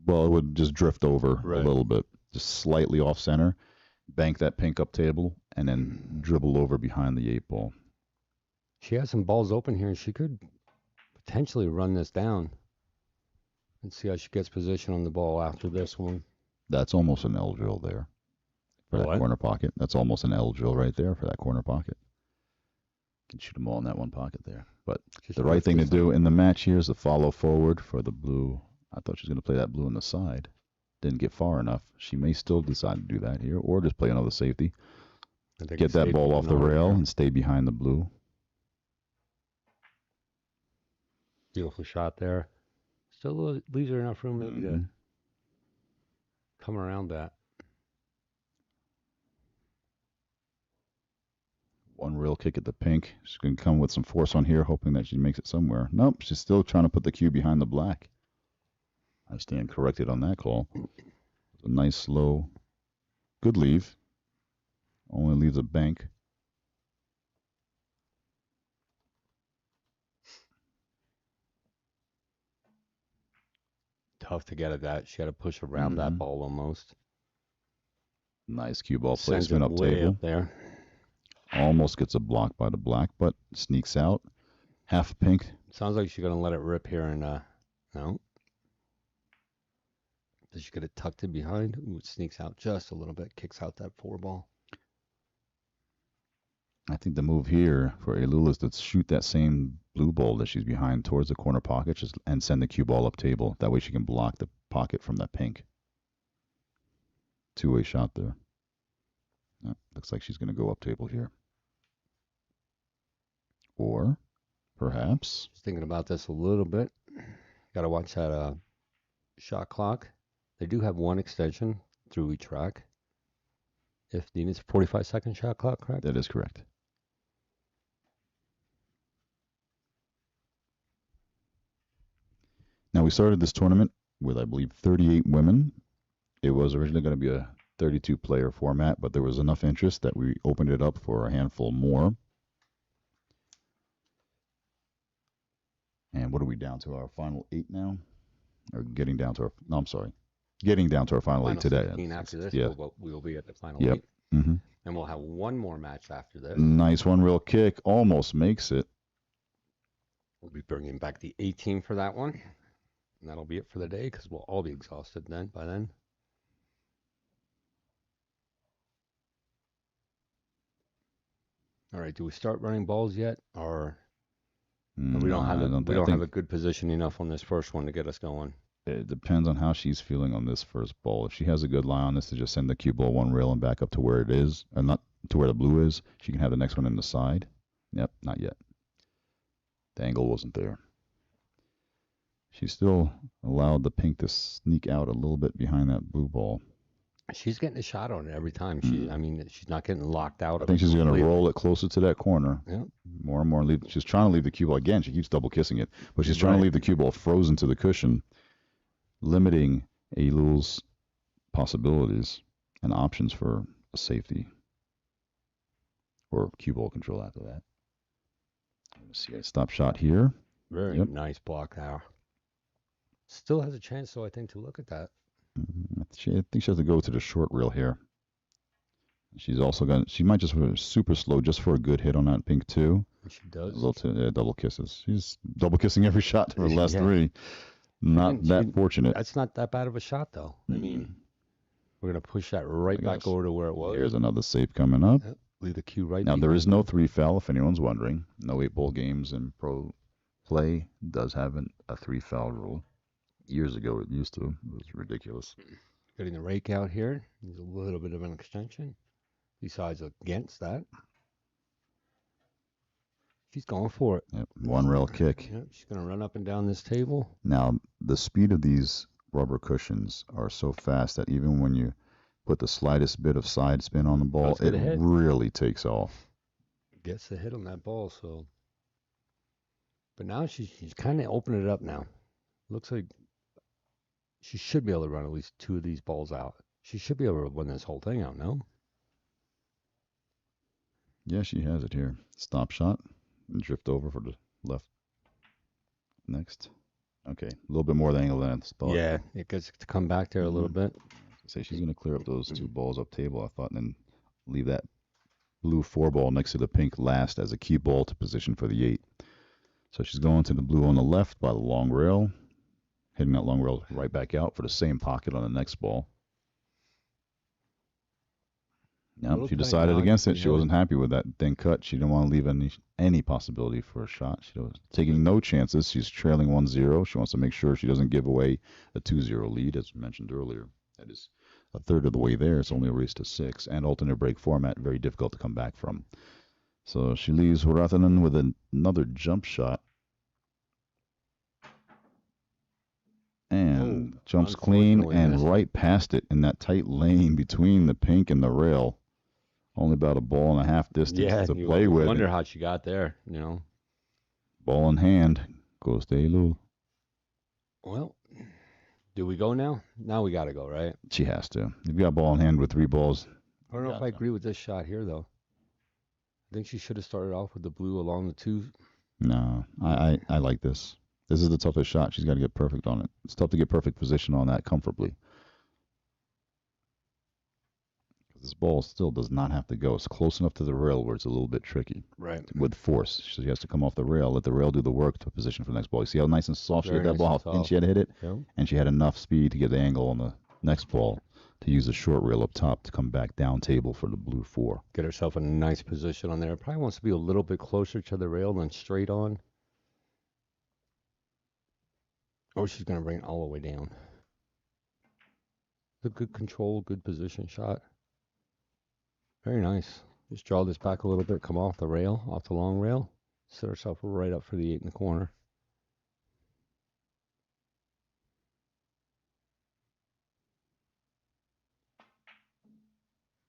Well, it would just drift over a little bit, just slightly off center. Bank that pink up table, and then dribble over behind the 8 ball. She has some balls open here, and she could potentially run this down and see how she gets position on the ball after this one. That's almost an L drill there for that corner pocket. That's almost an L drill right there for that corner pocket. Can shoot them all in that one pocket there. But just the right thing to do in the match here is to follow forward for the blue. I thought she was going to play that blue on the side. Didn't get far enough. She may still decide to do that here, or just play another safety. Get that ball off the rail and stay behind the blue. Beautiful shot there. Still leaves her enough room maybe to come around that. One real kick at the pink. She's going to come with some force on here, hoping that she makes it somewhere. Nope, she's still trying to put the cue behind the black. I stand corrected on that call. It's a nice, slow, good leave. Only leaves a bank. tough to get at that. She had to push around that ball almost. Nice cue ball Sends placement it up way table. up there. Almost gets a block by the black, but sneaks out. Half pink. Sounds like she's gonna let it rip here, and no. Does she get it tucked in behind? Ooh, it sneaks out just a little bit, kicks out that 4-ball. I think the move here for Ailul is to shoot that same blue ball that she's behind towards the corner pocket and send the cue ball up table. That way she can block the pocket from that pink. Two-way shot there. Looks like she's going to go up table here. Or perhaps. Just thinking about this a little bit. Got to watch that shot clock. They do have one extension through each rack. If needed, it's a 45-second shot clock, correct? That is correct. Now, we started this tournament with, I believe, 38 women. It was originally going to be a 32-player format, but there was enough interest that we opened it up for a handful more. And what are we down to? Our final 8 now? Or getting down to our... No, I'm sorry. Getting down to our final 8 today. 16 after this, yeah. we'll be at the final 8. Mm-hmm. And we'll have one more match after this. Nice one, real kick. Almost makes it. We'll be bringing back the 18 for that one. And that'll be it for the day because we'll all be exhausted by then. All right, do we start running balls yet? Or we don't have a good position enough on this first one to get us going? It depends on how she's feeling on this first ball. If she has a good lie on this to just send the cue ball one rail and back up to where it is, and not to where the blue is, she can have the next one in the side. Yep, not yet. The angle wasn't there. She still allowed the pink to sneak out a little bit behind that blue ball. She's getting a shot on it every time. She's not getting locked out. I think she's going to roll it closer to that corner. Yeah. More and more. She's trying to leave the cue ball. Again, she keeps double kissing it, but she's trying to leave the cue ball frozen to the cushion, limiting Ailul's possibilities and options for a safety or cue ball control after that. Let's see a stop shot here. Very nice block there. Still has a chance, though, I think, to look at that. I think she has to go to the short reel here. She's also got. She might just go super slow just for a good hit on that pink too. She does. A little double kisses. She's double kissing every shot for the last 3. Not that fortunate. That's not that bad of a shot, though. I mean, we're gonna push that right back over to where it was. Here's another save coming up. Yep. Leave the cue right. Now there is no 3 foul, if anyone's wondering. No 8-ball games in pro play does have a 3 foul rule. Years ago it used to. It was ridiculous. Getting the rake out here. There's a little bit of an extension. Besides against that. She's going for it. Yep. One rail kick. Yep. She's going to run up and down this table. Now, the speed of these rubber cushions are so fast that even when you put the slightest bit of side spin on the ball, it really takes off. Gets the hit on that ball, so. But now she's kind of opening it up now. Looks like she should be able to run at least 2 of these balls out. She should be able to win this whole thing out, no? Yeah, she has it here. Stop shot. And drift over for the left. Next. Okay. A little bit more of the angle than I thought. Yeah, it gets to come back there a little bit. Say she's going to clear up those 2 balls up table, I thought, and then leave that blue 4 ball next to the pink last as a key ball to position for the 8. So she's going to the blue on the left by the long rail. Hitting that long rail right back out for the same pocket on the next ball. Now, she decided against it. She wasn't happy with that thin cut. She didn't want to leave any possibility for a shot. She was taking no chances. She's trailing 1-0. She wants to make sure she doesn't give away a 2-0 lead, as mentioned earlier. That is a third of the way there. It's only a race to 6. And alternate break format, very difficult to come back from. So she leaves Horathanen with another jump shot. And jumps clean and right past it in that tight lane between the pink and the rail. Only about a ball and a half distance to play with. I wonder how she got there, you know. Ball in hand goes to Ailul. Well, do we go now? Now we got to go, right? She has to. If you got ball in hand with 3 balls. I don't know if I agree with this shot here, though. I think she should have started off with the blue along the 2. No, I like this. This is the toughest shot. She's got to get perfect on it. It's tough to get perfect position on that comfortably. This ball still does not have to go. It's close enough to the rail where it's a little bit tricky. Right. With force. She has to come off the rail, let the rail do the work to position for the next ball. You see how nice and soft she hit that ball? How thin she had to hit it? Yep. And she had enough speed to get the angle on the next ball to use the short rail up top to come back down table for the blue 4. Get herself in a nice position on there. Probably wants to be a little bit closer to the rail than straight on. Or she's going to bring it all the way down. It's a good control, good position shot. Very nice. Just draw this back a little bit, come off the rail, off the long rail. Set herself right up for the 8 in the corner.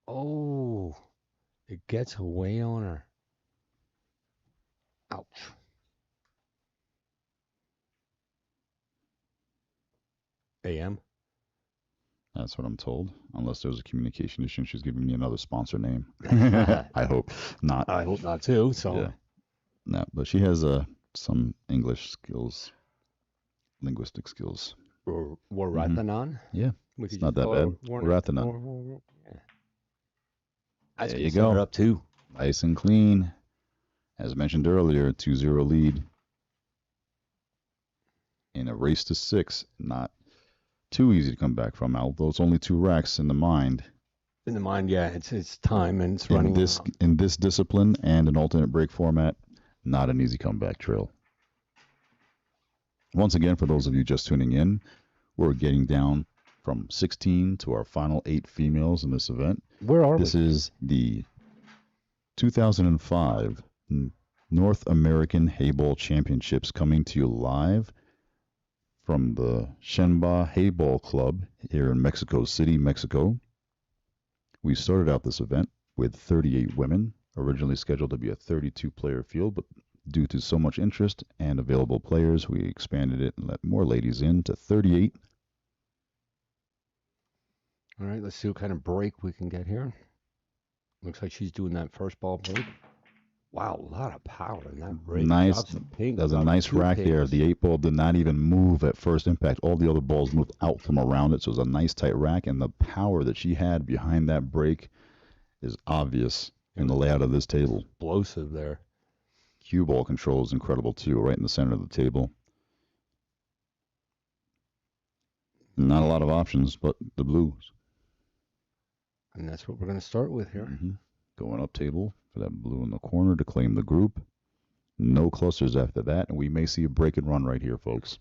Oh, it gets away on her. Ouch. AM? That's what I'm told. Unless there's a communication issue and she's giving me another sponsor name. I hope not. I hope not too. So yeah. No, but she has some English skills, linguistic skills. Or Warathanan? Yeah. It's not that bad. Warathanan. That's there you go. Up too. Nice and clean. As mentioned earlier, 2-0 lead. In a race to 6, not too easy to come back from, although it's only 2 racks in the mind. In the mind, yeah, it's time and it's running. In this discipline and an alternate break format, not an easy comeback trail. Once again, for those of you just tuning in, we're getting down from 16 to our final 8 females in this event. Where are This is the 2005 North American Heyball Championships coming to you live from the Shenba Heyball Club here in Mexico City, Mexico. We started out this event with 38 women, originally scheduled to be a 32-player field, but due to so much interest and available players, we expanded it and let more ladies in to 38. All right, let's see what kind of break we can get here. Looks like she's doing that first ball break. Wow, a lot of power in that break. Nice. There's a nice rack there. The 8 ball did not even move at first impact. All the other balls moved out from around it, so it was a nice tight rack, and the power that she had behind that break is obvious in the layout of this table. Explosive there. Cue ball control is incredible too, right in the center of the table. Not a lot of options, but the blues. And that's what we're going to start with here. Going up table for that blue in the corner to claim the group. No clusters after that, and we may see a break and run right here, folks.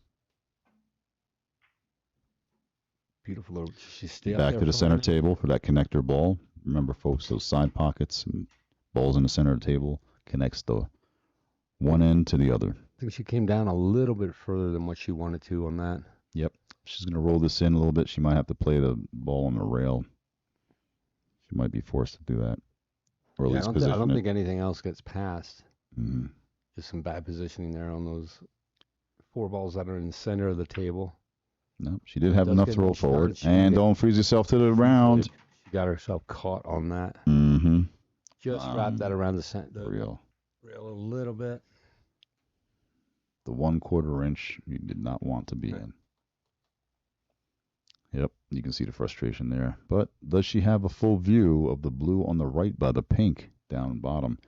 Beautiful. She's back to the center table for that connector ball. Remember, folks, those side pockets and balls in the center of the table connects the one end to the other. I think she came down a little bit further than what she wanted to on that. Yep. She's going to roll this in a little bit. She might have to play the ball on the rail. She might be forced to do that. Or at least position I don't think anything else gets passed. Mm-hmm. Just some bad positioning there on those 4 balls that are in the center of the table. No, she did have enough to roll forward. And don't freeze yourself to the round. She got herself caught on that. Mm-hmm. Just wrap that around the rail a little bit. The 1/4 inch you did not want to be in. Yep, you can see the frustration there. But does she have a full view of the blue on the right by the pink down bottom?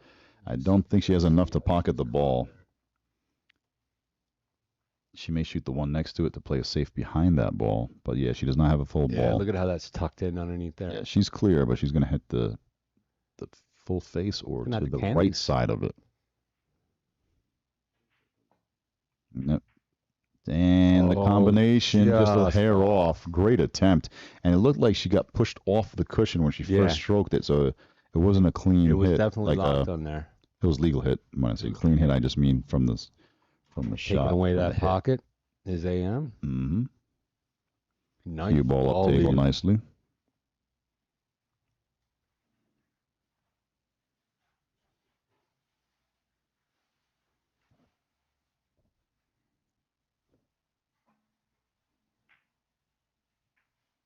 I don't think she has enough to pocket the ball. She may shoot the one next to it to play it safe behind that ball. But yeah, she does not have a full ball. Look at how that's tucked in underneath there. Yeah, she's clear, but she's going to hit the full face or to the right side of it. Yep. And the combination, just a hair off. Great attempt. And it looked like she got pushed off the cushion when she first stroked it, so it wasn't a clean hit. It was definitely locked on there. It was legal hit. When I say clean hit, I just mean from the shot. Taking away that pocket is AM. Mm-hmm. Nice. Cue ball up table nicely.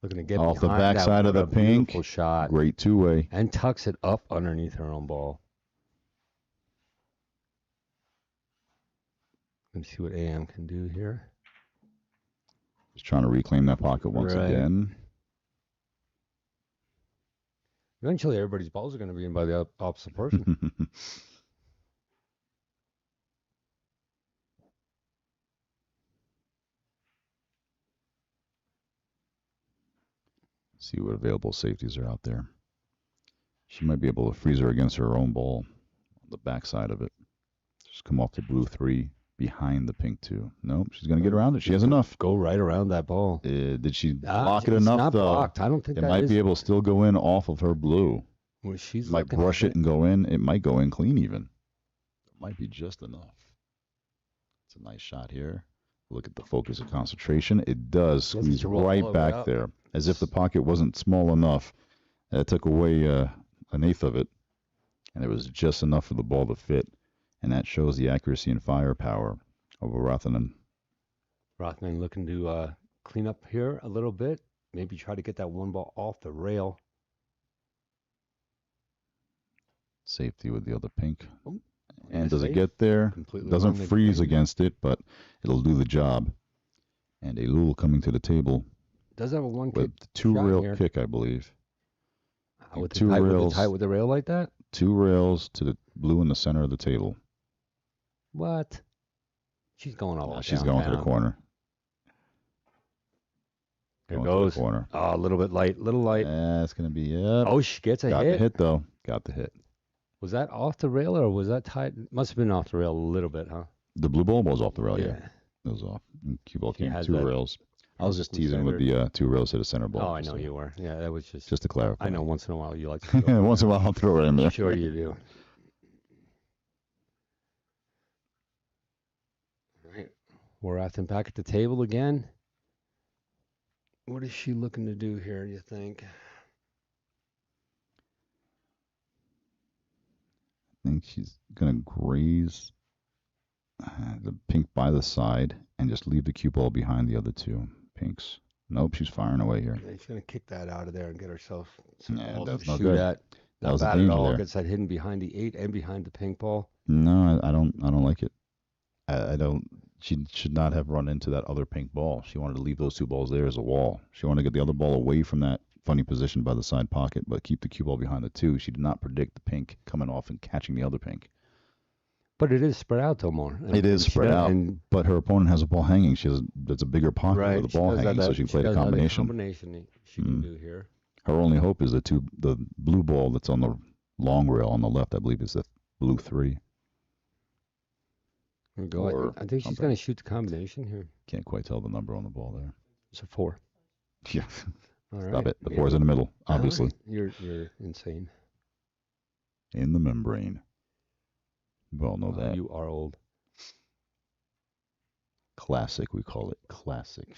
Looking to get off the backside of the pink. Shot. Great two-way. And tucks it up underneath her own ball. Let's see what AM can do here. Just trying to reclaim that pocket once Right. again. Eventually, everybody's balls are going to be in by the opposite person. See what available safeties are out there. She might be able to freeze her against her own ball on the backside of it. Just come off the blue 3 behind the pink 2. Nope, she's going to get around it. She has enough. Go right around that ball. Did she block it It's enough, not though? blocked. I don't think It that might is. be able to still go in off of her blue. Well, she's Might looking brush at it and go in. It might go in clean even. It might be just enough. It's a nice shot here. Look at the focus of concentration. It does squeeze to roll all right the way back up. there, as if the pocket wasn't small enough. That took away an eighth of it, and it was just enough for the ball to fit. And that shows the accuracy and firepower of Rothman. Rothman looking to clean up here a little bit. Maybe try to get that one ball off the rail. Safety with the other pink. Oh, And does it safe. get there? Completely Doesn't wrong freeze again. against it, but it'll do the job. And a Lul coming to the table Does have a one with kick 2 shot rail here. kick, I believe. With two the rails. tight with the rail like that? 2 rails to the blue in the center of the table. What? She's going all the Nah, way she's going to the downtown. corner. There Going to the goes. corner. Oh, a little bit light. Little light. Yeah, it's going to be it. Oh, she gets a Got hit. the hit, though. Got the hit. Was that off the rail or was that tight? Must have been off the rail a little bit, huh? The blue ball was off the rail, yeah. It was off. And cue ball She came has 2 that rails. I was just perfectly teasing with the 2 rails to the center ball. Oh, I know you were. Yeah, that was just Just to clarify. I know once in a while you like to throw it. Once in a while, I'll throw it in there. Sure you do. All right. We're at them back at the table again. What is she looking to do here, do you think? I think she's going to graze the pink by the side and just leave the cue ball behind the other 2 pinks. Nope, she's firing away here. She's going to kick that out of there and get herself some Yeah, balls that's to no shoot good. at. That Not was a bad at danger all. there. Gets that hidden behind the 8 and behind the pink ball. No, I don't like it. I don't. She should not have run into that other pink ball. She wanted to leave those 2 balls there as a wall. She wanted to get the other ball away from that funny position by the side pocket, but keep the cue ball behind the 2. She did not predict the pink coming off and catching the other pink. But it is spread out, though, more. It is spread out, but her opponent has a ball hanging. That's a bigger pocket Right. with the ball hanging, so she can play the combination. Combination she can do here. Her only hope is the blue ball that's on the long rail on the left, I believe, is the blue 3. Here we go. I think she's going to shoot the combination here. Can't quite tell the number on the ball there. It's a 4. Yeah. All right. Stop it. The 4's in the middle, obviously. You're insane. In the membrane. We all know that. You are old. Classic, we call it. Classic.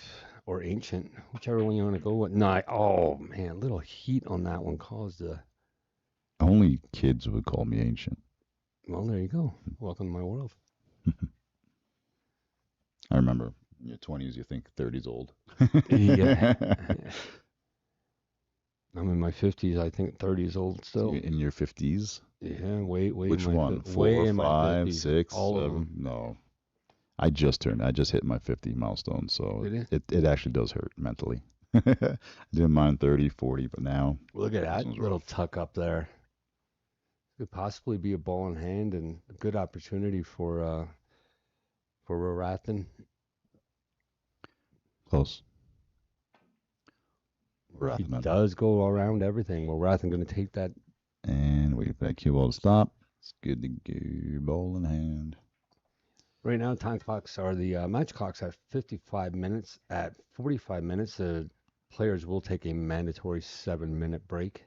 Or ancient. Whichever one you want to go with. No, oh, man. Little heat on that one caused the... Only kids would call me ancient. Well, there you go. Welcome to my world. I remember in your 20s, you think 30's old. Yeah. I'm in my 50s. I think 30 is old still. In your 50s? Yeah, way. Which in my one? 4, way in my 5, 50s. 6, All 7? of them. No. I just hit my 50 milestone, so it actually does hurt mentally. I didn't mind 30, 40, but now. Look at that little tuck up there. Could possibly be a ball in hand and a good opportunity for Rarathan. Close. He does go around everything. Well, Rarathan going to take that. And wait for that cue ball to stop. It's good to go. Ball in hand. Right now, time clocks are the match clocks at 55 minutes. At 45 minutes, the players will take a mandatory 7-minute break.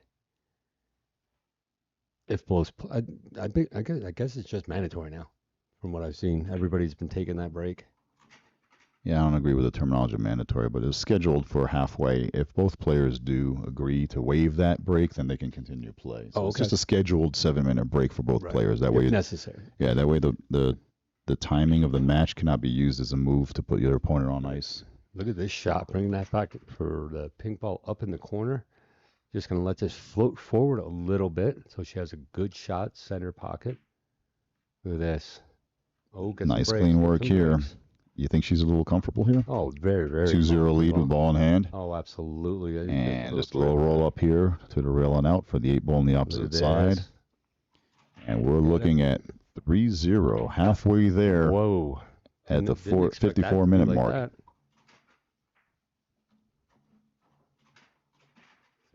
If both, I guess it's just mandatory now, from what I've seen. Everybody's been taking that break. Yeah, I don't agree with the terminology of mandatory, but it's scheduled for halfway. If both players do agree to waive that break, then they can continue to play. So it's just a scheduled 7-minute break for both players. That way, if necessary. Yeah, that way the timing of the match cannot be used as a move to put your opponent on ice. Look at this shot, bringing that back for the pink ball up in the corner. Just going to let this float forward a little bit so she has a good shot, center pocket. Look at this. Oh, get Nice some breaks, clean get work some here. breaks. You think she's a little comfortable here? Oh, very, very 2-0 lead with ball in hand. Oh, absolutely. And just a little roll up here to the rail and out for the 8 ball on the opposite side. And we're looking at 3-0, halfway there. Whoa. At the 54-minute mark. That.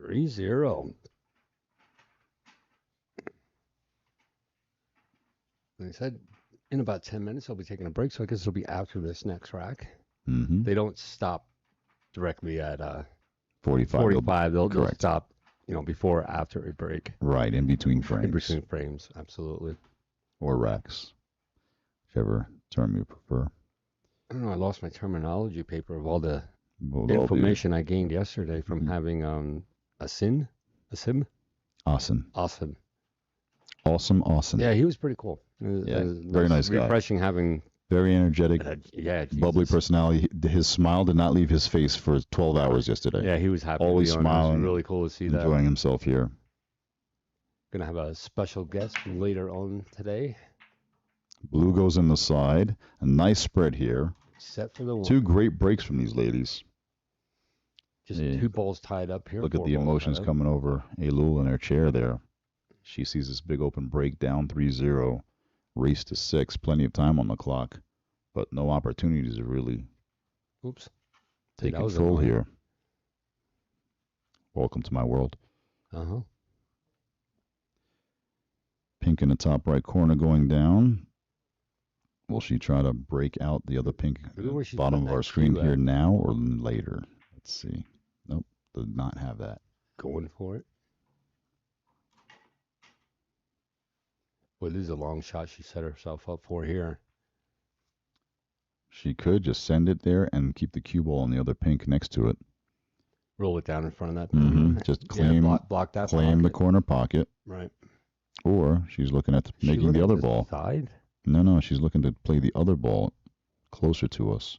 3-0. Like I said, in about 10 minutes, I'll be taking a break, so I guess it'll be after this next rack. Mm-hmm. They don't stop directly at 45. They'll stop, before or after a break. Right, in between frames. In between frames, absolutely. Or racks, whichever term you prefer. I don't know, I lost my terminology paper of all the information I gained yesterday from having a sim? Awesome. Awesome. Yeah, he was pretty cool. Very nice guy. Refreshing having... Very energetic, bubbly personality. His smile did not leave his face for 12 hours yesterday. Yeah, he was happy. Always smiling. It was really cool to see that. Enjoying himself here. Going to have a special guest later on today. Blue goes in the side. A nice spread here. Set for the one. 2 great breaks from these ladies. Just 2 balls tied up here. Look at the emotions coming over Elul in her chair there. She sees this big open break down 3-0. Race to 6. Plenty of time on the clock. But no opportunities to really take control here. Welcome to my world. Uh-huh. Pink in the top right corner going down. Will she try to break out the other pink bottom of our screen here now or later? Let's see. Nope, did not have that. Going for it. Well, this is a long shot she set herself up for here. She could just send it there and keep the cue ball on the other pink next to it. Roll it down in front of that. Mm-hmm. Just claim, block that claim the corner pocket. Right. Or she's looking at making the other ball. Side? No, she's looking to play the other ball closer to us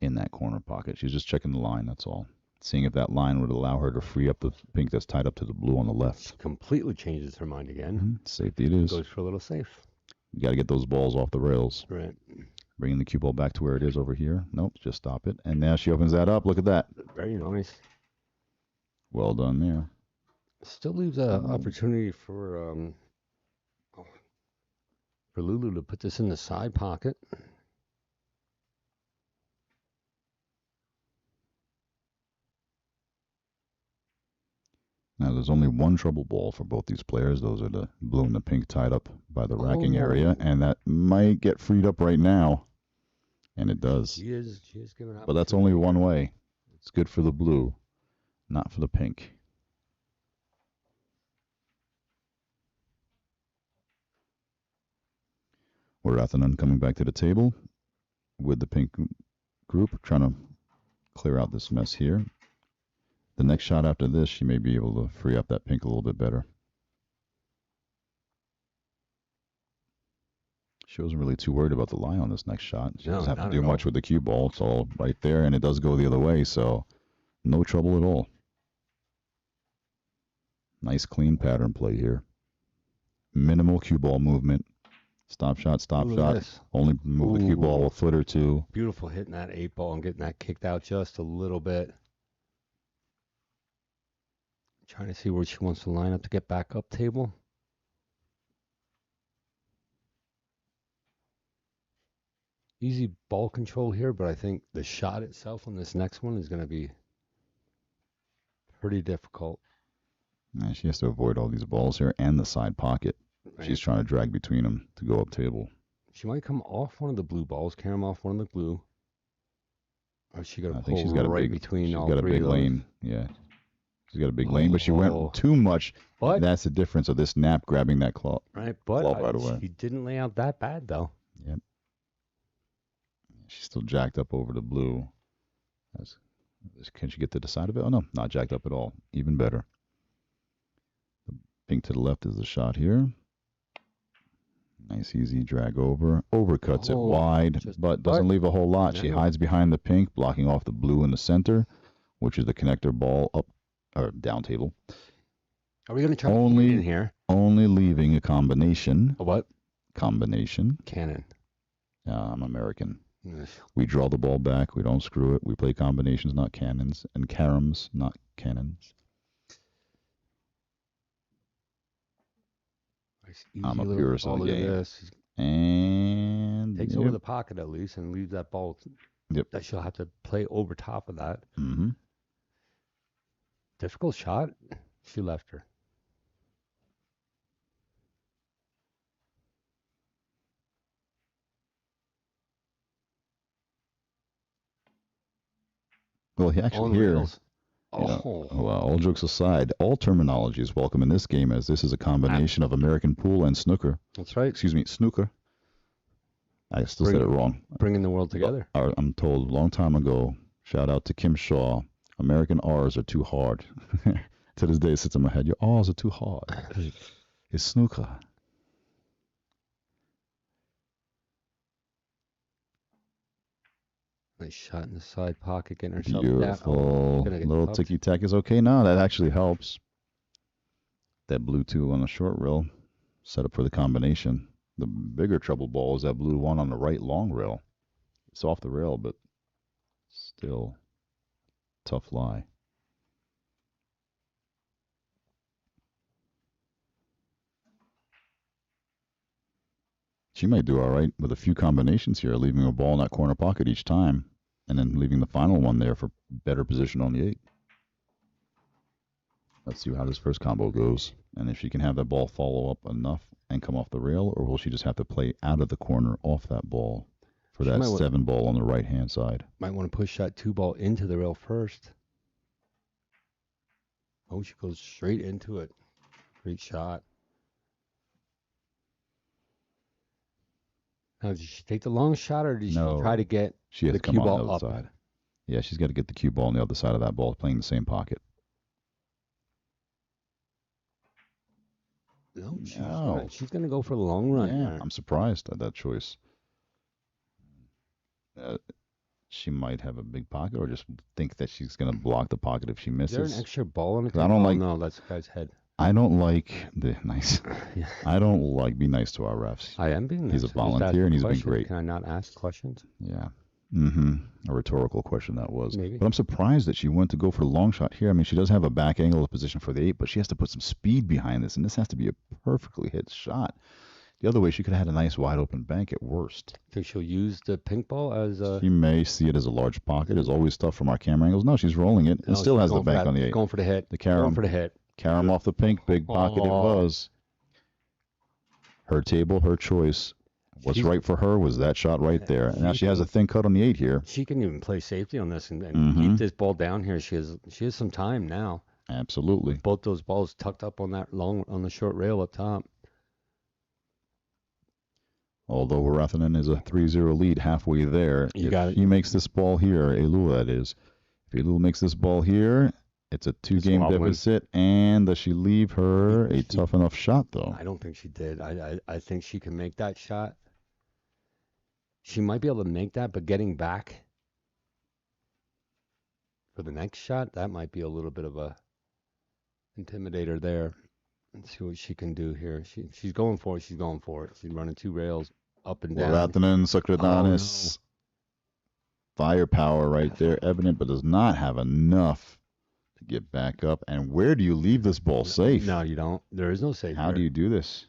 in that corner pocket. She's just checking the line, that's all. Seeing if that line would allow her to free up the pink that's tied up to the blue on the left. She completely changes her mind again. Mm-hmm. Safety it is. Goes for a little safe. You got to get those balls off the rails. Right. Bringing the cue ball back to where it is over here. Nope, just stop it. And now she opens that up. Look at that. Very nice. Well done there. Still leaves an opportunity for Lulu to put this in the side pocket. Now, there's only one trouble ball for both these players. Those are the blue and the pink tied up by the racking area, and that might get freed up right now, and it does. She is giving up. But that's only one way. It's good for the blue, not for the pink. We're Rathanen coming back to the table with the pink group, trying to clear out this mess here. The next shot after this, she may be able to free up that pink a little bit better. She wasn't really too worried about the lie on this next shot. She doesn't have to do much with the cue ball. It's all right there, and it does go the other way, so no trouble at all. Nice clean pattern play here. Minimal cue ball movement. Stop shot, stop shot. Only move the cue ball a foot or two. Beautiful hitting that 8-ball and getting that kicked out just a little bit. Trying to see where she wants to line up to get back up table. Easy ball control here, but I think the shot itself on this next one is going to be pretty difficult. Yeah, she has to avoid all these balls here and the side pocket. Right. She's trying to drag between them to go up table. She might come off one of the blue balls, carry them off one of the blue. Or she got to pull she's got right a big, between all got a three big of those. lane. Yeah. She's got a big lane, but she went too much. But that's the difference of this nap grabbing that claw. Right, but right away. She didn't lay out that bad, though. Yep. She's still jacked up over the blue. Can she get to the side of it? Oh, no, not jacked up at all. Even better. The pink to the left is the shot here. Nice, easy drag over. Overcuts it wide, but doesn't leave a whole lot. No. She hides behind the pink, blocking off the blue in the center, which is the connector ball up or down table. Are we going to try to in here? Only leaving a combination. A what? Combination. Cannon. I'm American. Ugh. We draw the ball back. We don't screw it. We play combinations, not cannons, and caroms, not cannons. Nice I'm a easy little- purist oh, of the look at game. this. And Takes over the pocket at least and leaves that ball Yep. that she'll have to play over top of that. Mm-hmm. Difficult shot. She left her. Well, he actually On here. rails. You know, Oh, well, all jokes aside, all terminology is welcome in this game as this is a combination of American pool and snooker. that's right. Excuse me, snooker. I still said it wrong. Bringing the world together. I'm told a long time ago, shout out to Kim Shaw, American R's are too hard. To this day, it sits in my head, your R's are too hard. It's snooker. Nice shot in the side pocket, getting herself Beautiful. down. Oh, gonna get Little pumped. ticky tack is okay now. That actually helps. That blue 2 on the short rail, set up for the combination. The bigger trouble ball is that blue 1 on the right long rail. It's off the rail, but still tough lie. She might do all right with a few combinations here, leaving a ball in that corner pocket each time, and then leaving the final one there for better position on the 8. Let's see how this first combo goes, and if she can have that ball follow up enough and come off the rail, or will she just have to play out of the corner off that ball for She that might 7 ball on the right-hand side? Might want to push that 2 ball into the rail first. Oh, she goes straight into it. Great shot. Now, did she take the long shot, or did No. she try to get She has the to come cue on the ball other up? side. Yeah, she's got to get the cue ball on the other side of that ball, playing the same pocket. No, No. she's gonna go for the long run. Yeah, here. I'm surprised at that choice. She might have a big pocket, or just think that she's going to block the pocket if she Is there an misses. extra ball on the 'Cause I don't like- No, that's the guy's head. I don't like the nice. Yeah. I don't like be nice to our refs. I am being He's a nice. I just asked volunteer, a and he's been question. great. Can I not ask questions? Yeah. Mm-hmm. A rhetorical question that was. Maybe. But I'm surprised that she went to go for the long shot here. I mean, she does have a back angle of position for the 8, but she has to put some speed behind this, and this has to be a perfectly hit shot. The other way, she could have had a nice wide open bank at worst. Think she'll use the pink ball as a... She may see it as a large pocket. It's always tough from our camera angles. No, she's rolling it and No, still she's has the going for bank that- on the 8. Going for the hit. The carom. Going for the hit. Carom off the pink, big pocket it Oh. was. Her table, her choice. What's She's- right for her was that shot right there. And now she has a thin cut on the 8 here. She can even play safety on this and Mhm. keep this ball down here. She has some time now. Absolutely. Both those balls tucked up on the short rail up top. Although Rathanen is a 3-0 lead halfway there. You if got it. he makes this ball here, Elul that is. If Elul makes this ball here, it's a 2-game Swap win. deficit. And does she leave her a tough enough shot, though? I don't think she did. I think she can make that shot. She might be able to make that, but getting back for the next shot, that might be a little bit of a intimidator there. Let's see what she can do here. She's going for it. She's going for it. She's running 2 rails up and down. Rathanen, Sakradanis. Firepower right there, evident, but does not have enough to get back up. And where do you leave this ball safe? No, you don't. There is no safe. How do you do this?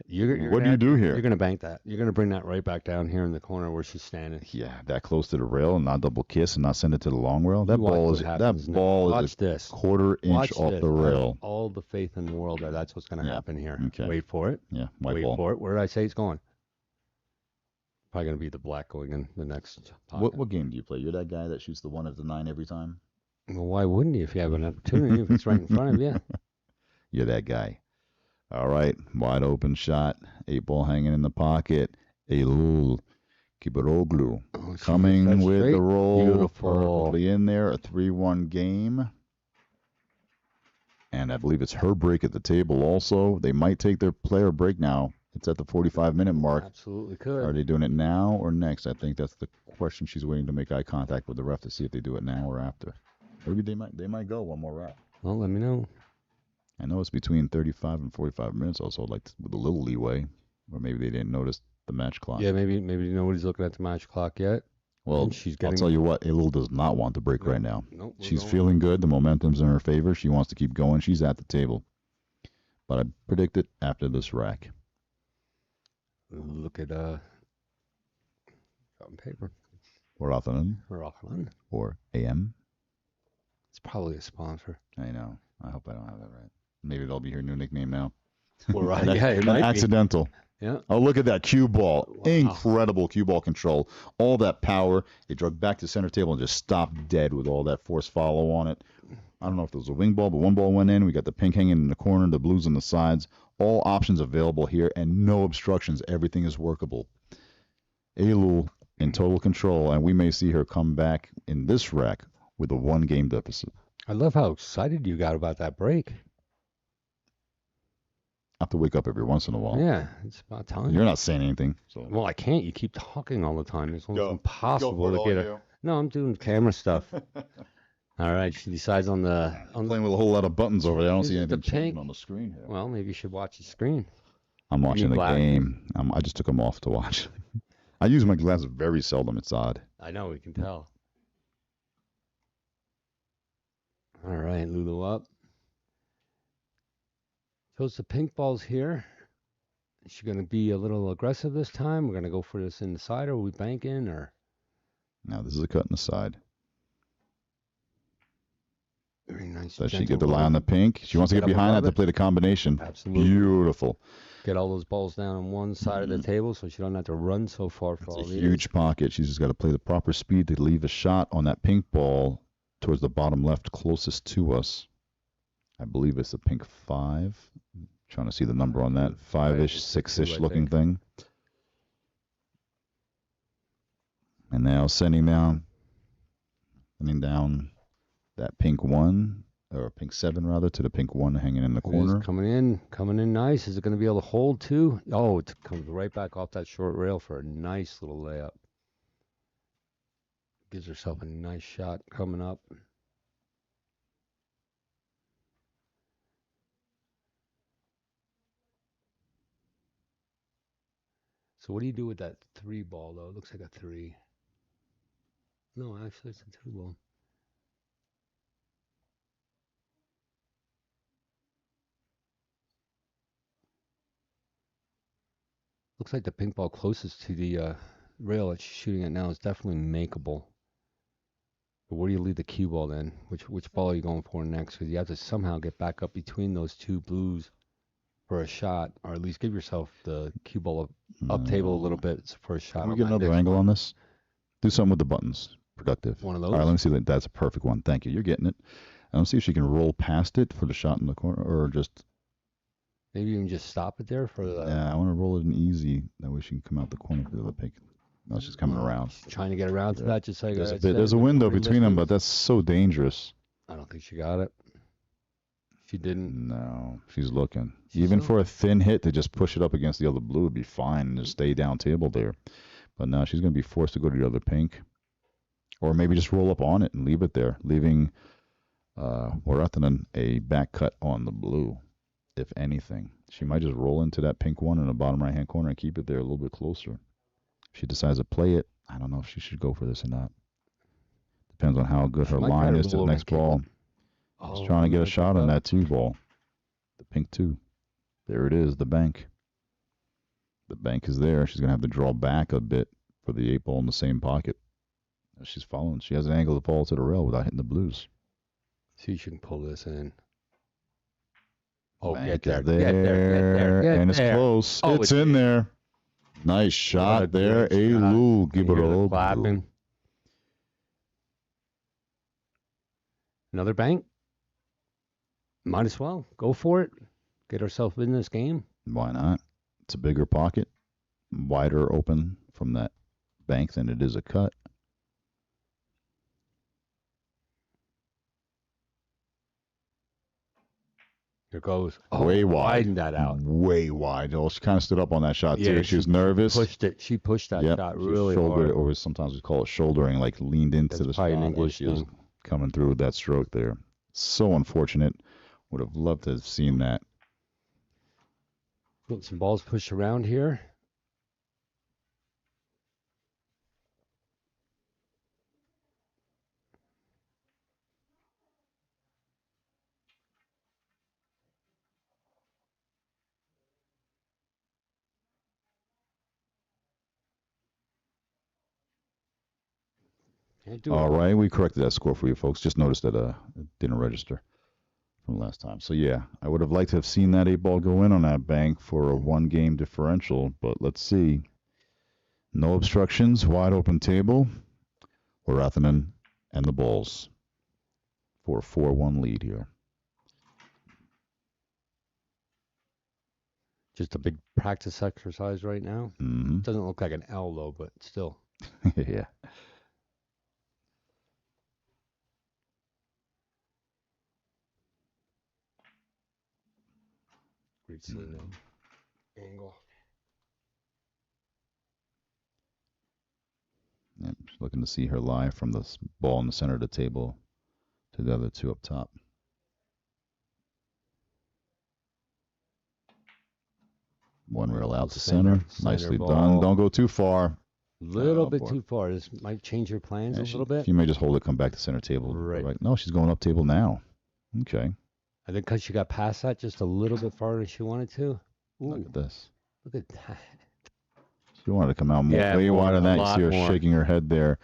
You're What do you do here? You're gonna bank that. You're gonna bring that right back down here in the corner where she's standing. Yeah, that close to the rail and not double kiss and not send it to the long rail. That Watch ball what is happens now. a Watch this. quarter inch Watch off this. the I have rail. all the faith in the world that that's what's gonna Yeah. happen here. Okay. Wait for it. Yeah, white Wait ball. for it. Where did I say it's going? Probably gonna be the black going in the next pocket. What game do you play? You're that guy that shoots the 1 at the 9 every time? Well, why wouldn't you if you have an opportunity? If it's right in front of you. You're that guy. All right, wide open shot. 8 ball hanging in the pocket. Elul Kibaroglu Oh, she coming hit that with straight. the roll. Beautiful. Perfectly in there. A 3-1 game. And I believe it's her break at the table also. They might take their player break now. It's at the 45-minute mark. Absolutely Are could. they doing it now or next? I think that's the question. She's waiting to make eye contact with the ref to see if they do it now or after. Maybe they might go one more round. Well, let me know. I know it's between 35 and 45 minutes also, like with a little leeway, or maybe they didn't notice the match clock. Yeah, maybe nobody's looking at the match clock yet. Well, And she's I'll getting. tell you what, Elul does not want to break right now. Nope, we're She's going. feeling good. The momentum's in her favor. She wants to keep going. She's at the table. But I predict it after this rack. Look at on paper. Or afternoon. Or offline. Or AM. It's probably a sponsor. I know. I hope I don't have that right. Maybe that'll be her new nickname now. Well, right. Yeah, it An might be. accidental. Yeah. Oh, look at that cue ball. Wow. Incredible cue ball control. All that power. It drug back to center table and just stopped dead with all that force follow on it. I don't know if there was a wing ball, but one ball went in. We got the pink hanging in the corner, the blues on the sides. All options available here and no obstructions. Everything is workable. Elul in total control, and we may see her come back in this rack with a 1-game deficit. I love how excited you got about that break. I have to wake up every once in a while. Yeah, it's about time. You're not saying anything. So. Well, I can't. You keep talking all the time. It's almost Go impossible for it, to all get her. you. No, I'm doing camera stuff. All right, she decides on the. Playing with a whole lot of buttons over there. I don't see This is the anything changing pink. on the screen here. Well, maybe you should watch the screen. I'm watching the black. game. I just took them off to watch. I use my glasses very seldom. It's odd. I know, we can tell. All right, Lulu up. Shows the pink balls here. Is she going to be a little aggressive this time? We're going to go for this in the side, or are we banking, or? Now, this is a cut in the side. Very nice. Does she gentle get the lie on the rub. pink? She wants to Get get up behind that above to it. play the combination. Absolutely. Beautiful. Get all those balls down on one side of the table so she don't have to run so far for It's all a these. huge pocket. She's just got to play the proper speed to leave a shot on that pink ball towards the bottom left closest to us. I believe it's the pink 5. Trying to see the number on that. 5-ish, 6-ish I looking think. thing. And now sending down that pink 1, or pink 7 rather, to the pink 1 hanging in the It is corner. coming in nice. Is it going to be able to hold too? Oh, it comes right back off that short rail for a nice little layup. Gives herself a nice shot coming up. So what do you do with that 3 ball though? It looks like a 3. No, actually it's a 2 ball. Looks like the pink ball closest to the rail that she's shooting at now is definitely makeable. But where do you leave the cue ball then? Which ball are you going for next? Because you have to somehow get back up between those 2 blues for a shot, or at least give yourself the cue ball up table a little bit for a shot. Can we on get that another next angle one. on this? Do something with the buttons. Productive. One of All right, those? let me see. That's a perfect one. Thank you. You're getting it. Let's see if she can roll past it for the shot in the corner, or just. Maybe even just stop it there for the. Yeah, I want to roll it in easy. That way she can come out the corner for the other pink. No, she's coming around. She's trying to get around to Yeah. that, just like There's I a said there's a with window Corey between them, but Listens. that's so dangerous. I don't think she got it. She didn't. No, she's looking. She's Even still- for a thin hit to just push it up against the other blue would be fine and just stay down table there. But now she's going to be forced to go to the other pink. Or maybe just roll up on it and leave it there, leaving Warathanan a back cut on the blue, if anything. She might just roll into that pink one in the bottom right-hand corner and keep it there a little bit closer. If she decides to play it, I don't know if she should go for this or not. Depends on how good She her might line try is to the roll next and kick ball. it. She's Oh, trying to get a nice shot on up. that 2 ball. The pink 2. There it is, the bank. The bank is there. She's going to have to draw back a bit for the 8 ball in the same pocket. She's following. She has an angle to fall to the rail without hitting the blues. See, she can pull this in. Oh, Bank get is there, get there, get and it's there. close. Oh, it's it's in in. there. Nice What a shot there. great shot. Elul, give Can it you hear the all. clapping. Another bank. Might as well go for it. Get herself in this game. Why not? It's a bigger pocket, wider open from that bank than it is a cut. Here goes. Oh, Way wide. widen that out. Way wide. Oh, she kind of stood up on that shot Yeah, too. She was nervous. Pushed it. She pushed that Yep, shot she really shouldered hard. it, or sometimes we call it shouldering, like leaned into That's the probably an shot as English she was thing. coming through with that stroke there. So unfortunate. Would have loved to have seen that. Get some balls pushed around here. Can't do All it. right, we corrected that score for you folks. Just noticed that it didn't register from last time. So yeah, I would have liked to have seen that 8 ball go in on that bank for a 1 game differential, but let's see. No obstructions, wide open table. Horathanen and the balls for a 4-1 lead here. Just a big practice exercise right now. Mm-hmm. Doesn't look like an L though, but still. Yeah. Great seeing that angle. Yep, just looking to see her live from the ball in the center of the table to the other two up top. One rail out to center. Nicely done. Don't go too far. Little bit too far. This might change your plans a little bit. She may just hold it, come back to center table. Right. No, she's going up table now. Okay. I think because she got past that just a little bit farther than she wanted to. Ooh, Look at this. look at that. She wanted to come out way more, wider than that. You see her more. shaking her head there.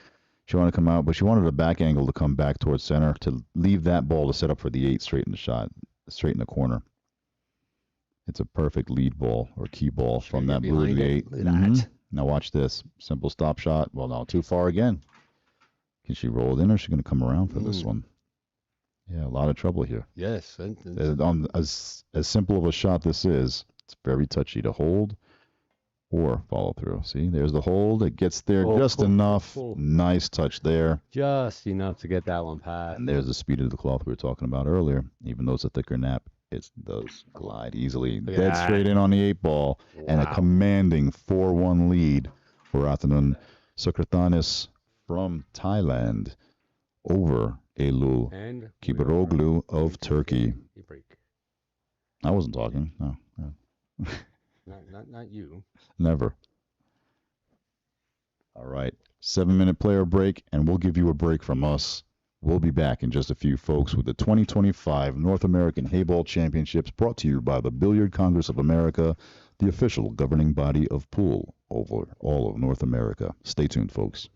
She wanted to come out, but she wanted a back angle to come back towards center to leave that ball to set up for the 8 straight in the shot, straight in the corner. It's a perfect lead ball or key ball from that blue to the 8. Look at that. Now watch this. Simple stop shot. Well, no, too far again. Can she roll it in or is she going to come around for this one? Yeah, a lot of trouble here. Yes. As simple of a shot this is, it's very touchy to hold or follow through. See, there's the hold. It gets there just enough. Nice touch there. Just enough to get that one past. And there's the speed of the cloth we were talking about earlier. Even though it's a thicker nap, it does glide easily. Dead straight in on the 8 ball. Wow. And a commanding 4-1 lead for Rathanan Sukratanis from Thailand over Elu Kibaroglu of Turkey. I wasn't talking. No. Not you. Never. All right. 7-minute player break, and we'll give you a break from us. We'll be back in just a few, folks, with the 2025 North American Heyball Championships brought to you by the Billiard Congress of America, the official governing body of pool over all of North America. Stay tuned, folks.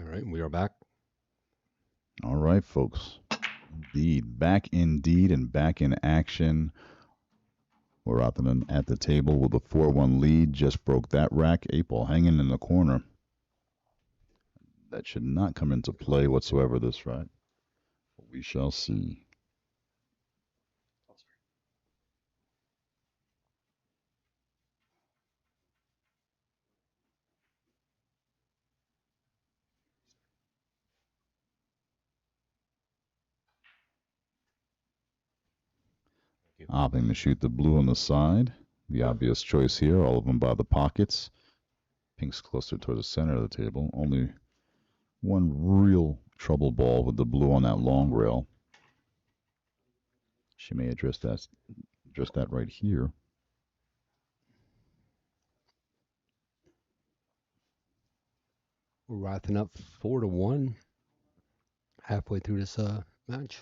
All right, we are back. All right, folks. Indeed, and back in action. We're out at the table with a 4-1 lead. Just broke that rack. Heyball hanging in the corner. That should not come into play whatsoever this rack. We shall see. Opting to shoot the blue on the side. The obvious choice here, all of them by the pockets. Pink's closer towards the center of the table. Only one real trouble ball with the blue on that long rail. She may address that right here. We're wrapping up 4-1 halfway through this match.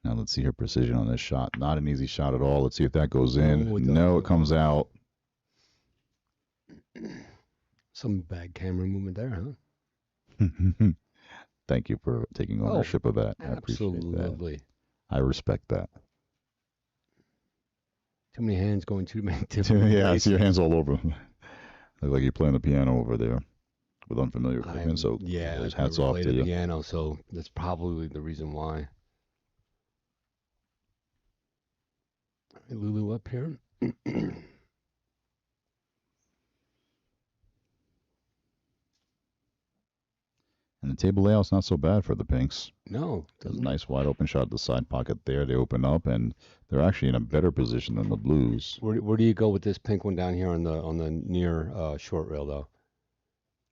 Now let's see her precision on this shot. Not an easy shot at all. Let's see if that goes in. No, it No, it doesn't. comes out. Some bad camera movement there, huh? Thank you for taking ownership of that. I appreciate that. Absolutely. I respect that. Too many hands going too many different Yeah, I places. see your hands all over. Look like you're playing the piano over there with unfamiliar equipment. So yeah, there's I've hats never off played to the you. piano, so that's probably the reason why. All right, Lulu up here. And the table layout's not so bad for the Pinks. No, There's a doesn't. nice wide open shot at the side pocket there. They open up, and they're actually in a better position than the Blues. Where do you go with this pink one down here on the near short rail though?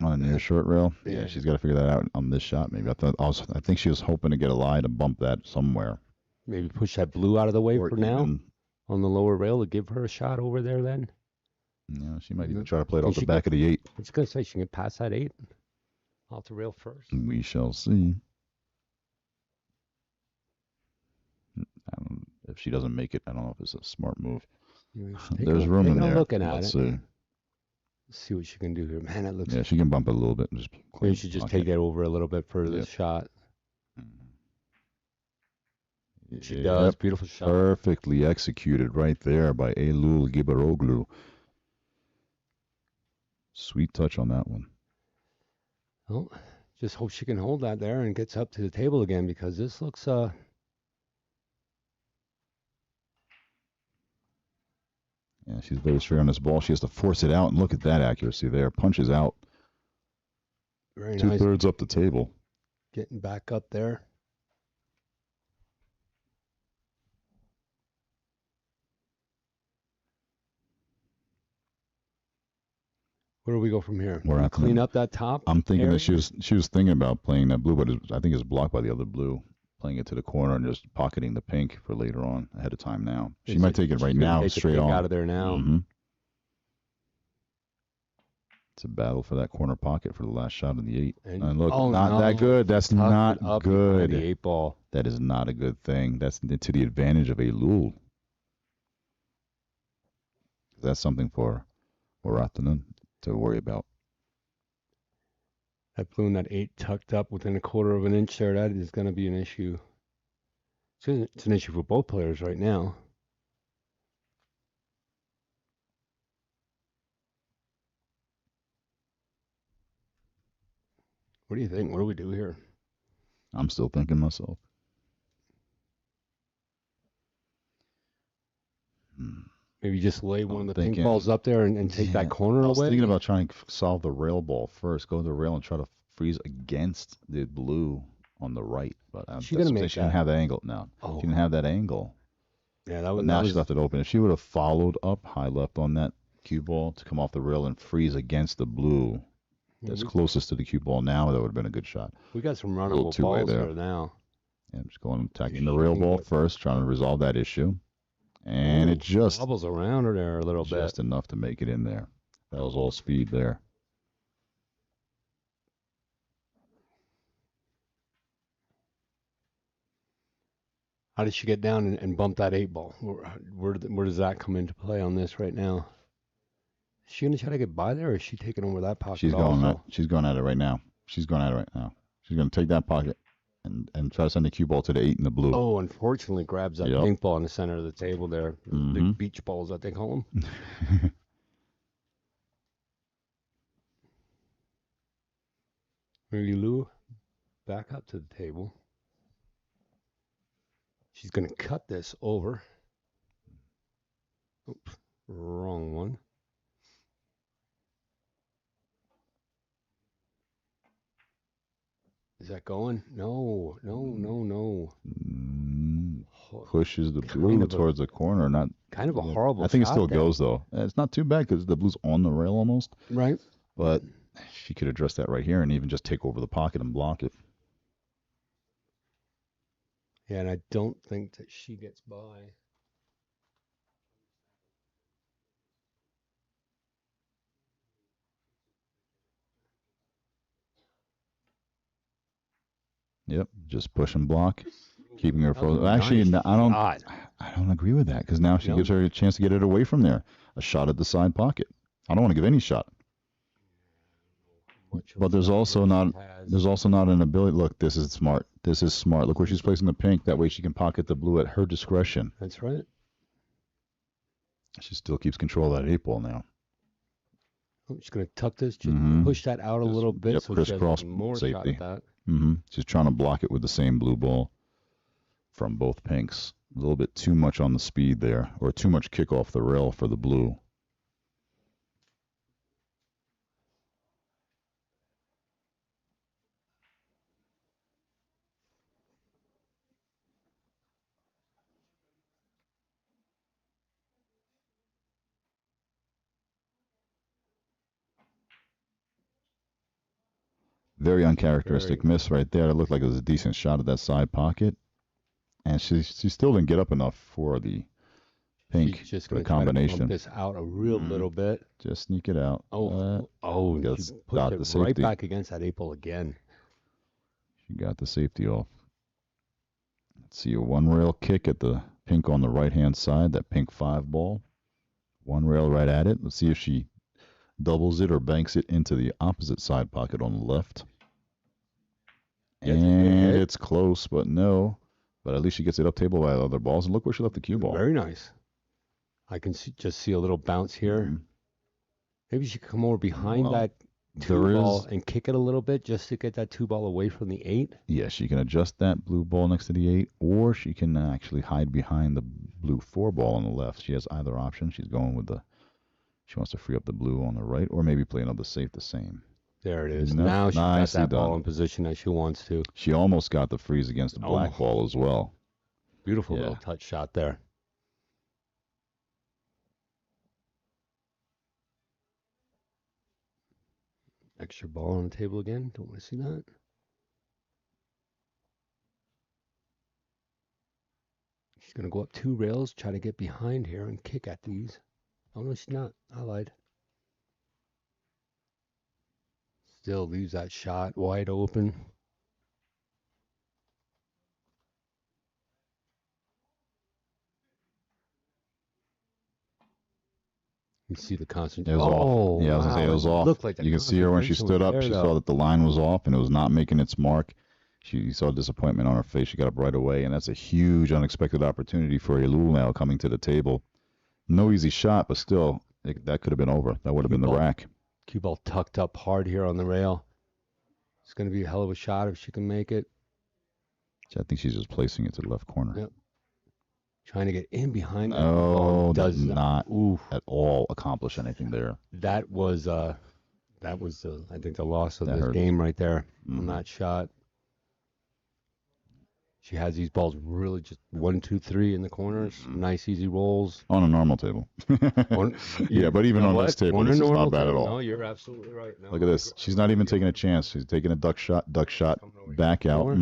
On a near short rail, Yeah. she's got to figure that out on this shot. Maybe I think she was hoping to get a lie to bump that somewhere. Maybe push that blue out of the way Or for now even- on the lower rail to give her a shot over there. Then Yeah, she might Yeah. even try to play it Can off the she back of the 8. I was gonna say she can pass that 8 off the rail first. We shall see. If she doesn't make it, I don't know if it's a smart move. There's room in there. Looking at Let's it. see. Let's see what she can do here. Man, it looks. Yeah, she can bump it a little bit. And just Maybe she just take that over a little bit for this Yep. shot. She She does. Beautiful shot. Perfectly executed right there by Eylül Gibaroglu. Sweet touch on that one. Well, just hope she can hold that there and gets up to the table again because this looks Yeah, she's very straight on this ball. She has to force it out, and look at that accuracy there. Punches out. very nice. 2/3 up the table. Getting back up there. Where do we go from here? We're at the- Clean up that top. I'm thinking area? that she was thinking about playing that blue, but I think it's blocked by the other blue. Playing it to the corner and just pocketing the pink for later on, ahead of time now. She It's might like take it she's right gonna now, take the straight pink on. out of there now. Mhm. It's a battle for that corner pocket for the last shot of the 8. And look, oh, not no. that good. That's Tucked it not up behind good. The 8-ball. That is not a good thing. That's to the advantage of Eylül. That's something for Rathanen to worry about. That blue and that 8 tucked up within a quarter of an inch there. That is going to be an issue. It's an issue for both players right now. What do you think? What do we do here? I'm still thinking myself. Maybe just lay one I'm of the pink thinking- balls up there and take that corner I was away? thinking about trying to solve the rail ball first. Go to the rail and try to freeze against the blue on the right. But She gonna make she didn't that. have that angle. No, Oh. she didn't have that angle. Yeah, that But was, now that she was left it open. If she would have followed up high left on that cue ball to come off the rail and freeze against the blue that's closest to the cue ball now, that would have been a good shot. we got some little runnable two-way balls there. there now. Yeah, I'm just going attacking the rail ball first, trying to resolve that issue. And Ooh, it just bubbles around her there a little just bit. enough to make it in there. That was all speed there. How did she get down and bump that 8-ball? Where does that come into play on this right now? Is she gonna try to get by there, or is she taking over that pocket? She's going also? she's going at it right now. She's going at it right now. She's going to take that pocket and try to send the cue ball to the 8 in the blue. Oh, unfortunately, grabs that Yep. pink ball in the center of the table there. Those Mhm. big beach balls that they call them. Mary Lou, back up to the table. She's gonna cut this over. Oops, wrong one. Is that going? No. Pushes the Kind blue of a- towards the corner. Not Kind of a horrible I think it shot still there. goes though. It's not too bad because the blue's on the rail almost. Right. But she could address that right here and even just take over the pocket and block it. Yeah, and I don't think that she gets by. Yep, just push and block, keeping her That was frozen. a Actually, nice shot. I don't agree with that because now she No. gives her a chance to get it away from there. A shot at the side pocket. I don't want to give any shot. But there's also not an ability. Look, this is smart. This is smart. Look where she's placing the pink. That way she can pocket the blue at her discretion. That's right. She still keeps control of that 8-ball now. I'm just gonna tuck this, just Mhm. push that out a Just- little bit, yep, so she has crisscross more shot safety. at that. She's trying to block it with the same blue ball from both pinks. A little bit too much on the speed there, or too much kick off the rail for the blue. Very uncharacteristic miss right there. It looked like it was a decent shot at that side pocket. And she still didn't get up enough for the pink She's just for gonna the try to combination. pump this out a real little bit. Just sneak it out. She She pushed got it the right safety. back against that 8-ball again. She got the safety off. Let's see a one rail kick at the pink on the right hand side, that pink 5 ball. One rail right at it. Let's see if she doubles it or banks it into the opposite side pocket on the left. And it's close, but no. But at least she gets it up table by the other balls. And look where she left the cue ball. Very nice. I can just see a little bounce here. Maybe she could come over behind that 2-ball and kick it a little bit just to get that 2-ball away from the 8. Yeah, she can adjust that blue ball next to the 8, or she can actually hide behind the blue 4 ball on the left. She has either option. She's going with she wants to free up the blue on the right, or maybe play another safe the same. There it is. Nope, Now she's got nicely that ball done. in position as she wants to. She almost got the freeze against the black ball as well. Beautiful little touch shot there. Extra ball on the table again. Don't want to see that. She's going to go up 2 rails, try to get behind here and kick at these. Oh, no, she's not. I lied. Still leaves that shot wide open. You see the concentration. It was off. Yeah, I was going to say it was off. Looked like you can see her when she stood up. She saw that the line was off and it was not making its mark. She saw disappointment on her face. She got up right away, and that's a huge unexpected opportunity for Elul now coming to the table. No easy shot, but still, that could have been over. That would have been the rack. Cue ball tucked up hard here on the rail. It's going to be a hell of a shot if she can make it. I think she's just placing it to the left corner. Yep. Trying to get in behind that. No, does not at all accomplish anything there. That was I think the loss of this game right there on that shot. She has these balls really just 1, 2, 3 in the corners. Nice easy rolls. On a normal table. Yeah, but even on this table, this is not bad at all. No, you're absolutely right. No, look at this. She's not even taking a chance. She's taking a duck shot, back out.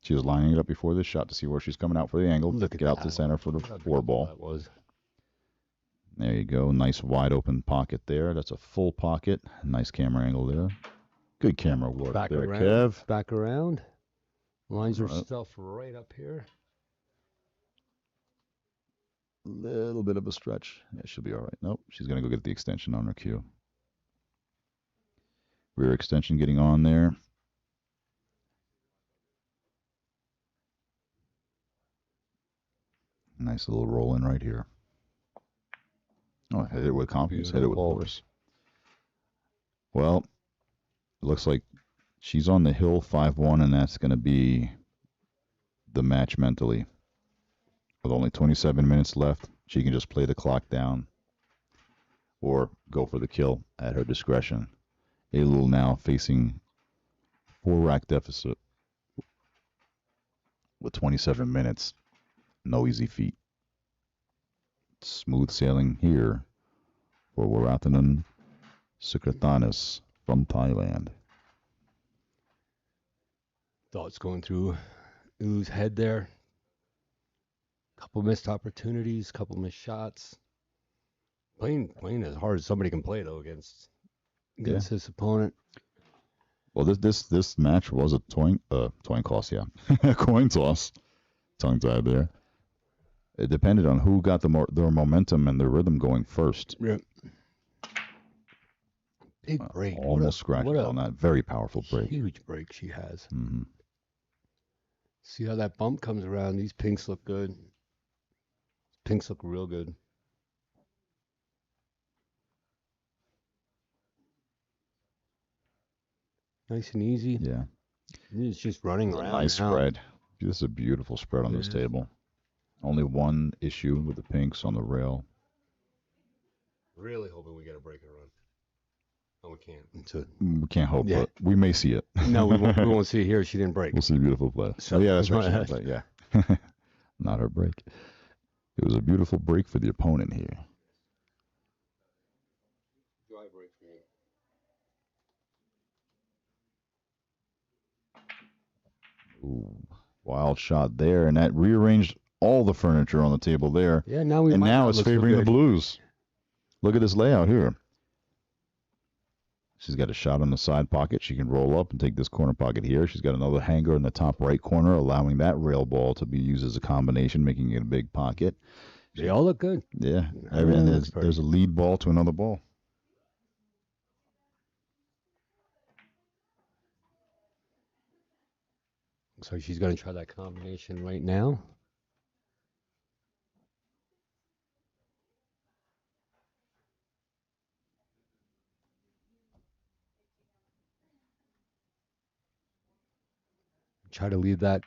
She was lining it up before this shot to see where she's coming out for the angle. Get out to center for the 4 ball. That was. There you go. Nice wide open pocket there. That's a full pocket. Nice camera angle there. Good camera work there, Kev. Back around. Lines herself right up here. Little bit of a stretch. Yeah, she'll be all right. Nope, she's going to go get the extension on her cue. Rear extension getting on there. Nice little roll in right here. Oh, hit it with confidence. Hit it with Beautiful. force. Well, it looks like she's on the hill 5-1, and that's going to be the match mentally. With only 27 minutes left, she can just play the clock down or go for the kill at her discretion. Elul now facing 4-rack deficit with 27 minutes. No easy feat. Smooth sailing here for Warathanan Sukratanis from Thailand. Thoughts going through U's head there. Couple missed opportunities, couple missed shots. Playing as hard as somebody can play though against his opponent. Well, this match was a coin toss, yeah, coin toss, tongue tied there. It depended on who got their momentum and their rhythm going first. Yeah. Big break. Almost scratched on that. Very powerful break. Huge break she has. Mm-hmm. See how that bump comes around. These pinks look good. Pinks look real good. Nice and easy. Yeah. It's just running around. Nice now. spread. This is a beautiful spread on this table. Only one issue with the pinks on the rail. Really hoping we get a breaker run. Oh, we can't. We can't hope, but we may see it. No, we won't see it here. She didn't break. We'll see beautiful play. So, yeah, that's right. She didn't play, yeah. Not her break. It was a beautiful break for the opponent here. Dry break for you. Ooh, wild shot there, and that rearranged all the furniture on the table there. Yeah, now it's favoring the Blues. Look at this layout here. She's got a shot on the side pocket. She can roll up and take this corner pocket here. She's got another hanger in the top right corner, allowing that rail ball to be used as a combination, making it a big pocket. They all look good. Yeah, and there's a lead ball to another ball. So she's going to try that combination right now. Try to leave that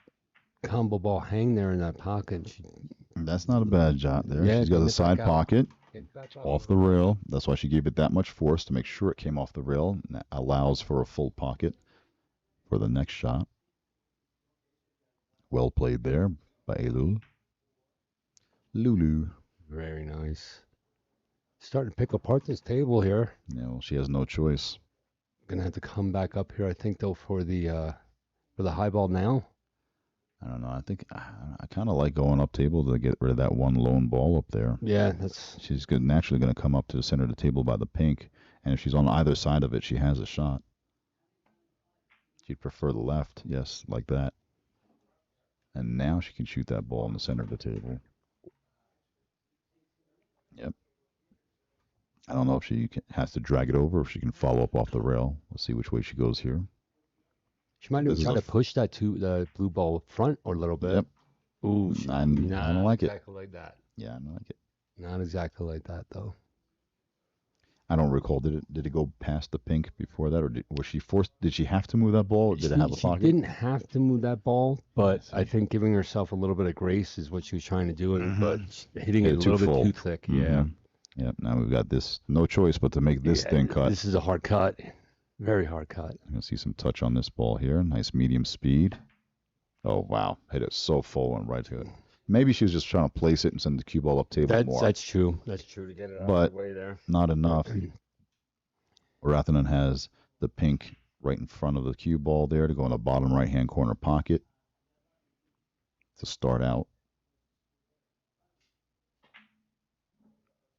combo ball hang there in that pocket. That's not a bad shot there. Yeah, she's got the side pocket off off the rail. That's why she gave it that much force to make sure it came off the rail. And that allows for a full pocket for the next shot. Well played there by Elul. Lulu. Very nice. Starting to pick apart this table here. Yeah, well, she has no choice. Gonna have to come back up here, I think, though, for the Heyball now. I don't know. I think I kind of like going up table to get rid of that one lone ball up there. Yeah, she's naturally going to come up to the center of the table by the pink, and if she's on either side of it, she has a shot. She'd prefer the left, yes, like that. And now she can shoot that ball in the center of the table. Yep. I don't know if she has to drag it over or if she can follow up off the rail. Let's see which way she goes here. She might try to push that to the blue ball front or a little bit. Yep. Ooh, I don't like exactly like that. Yeah, I don't like it. Not exactly like that, though. I don't recall. Did it go past the pink before that, or was she forced? Did she have to move that ball? Or did it have a pocket? She didn't have to move that ball, but I think giving herself a little bit of grace is what she was trying to do. But hitting it a little bit too thick. Yeah. Yep. Now we've got this. No choice but to make this thing cut. This is a hard cut. Very hard cut. I'm going to see some touch on this ball here. Nice medium speed. Oh, wow. Hit it so full and right to it. Maybe she was just trying to place it and send the cue ball up table more. That's true. That's true to get it out of the way there. Not enough. Warathanan has the pink right in front of the cue ball there to go in the bottom right-hand corner pocket to start out.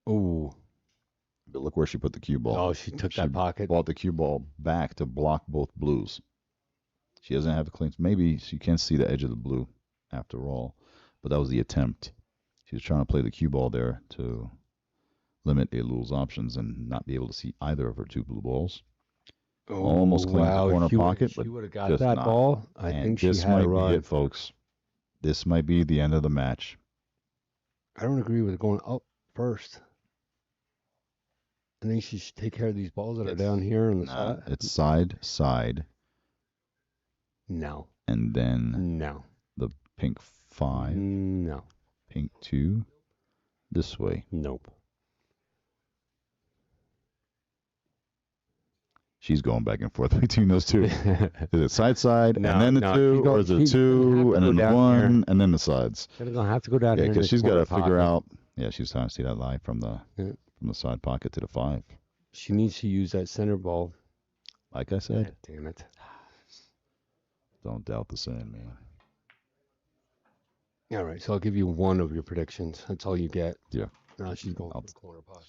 Ooh. But look where she put the cue ball. Oh, she took that pocket. Brought the cue ball back to block both blues. She doesn't have a clean. Maybe she can't see the edge of the blue after all, but that was the attempt. She was trying to play the cue ball there to limit Elul's options and not be able to see either of her two blue balls. Almost claims the corner pocket, but she would have got just that not. ball. I And think she this had might a run. be it, folks. This might be the end of the match. I don't agree with going up first. I think she should take care of these balls that are down here on the Nah, side. it's side, side, No. and then No. the pink 5, No. pink 2, this way. Nope. She's going back and forth between those two. Is it side, side, No, and then the no, 2, she's or going- is it she's gonna have 2, to and go then the down 1, here. and then the sides? She's gonna have to go down Yeah, here. in because the she's got corner to figure pocket. out. Yeah, she's trying to see that lie from the side pocket to the 5. She needs to use that center ball. Like I said, God damn it. don't doubt the saying, man. All right, so I'll give you one of your predictions. That's all you get. Yeah. Now she's going I'll for the corner pocket.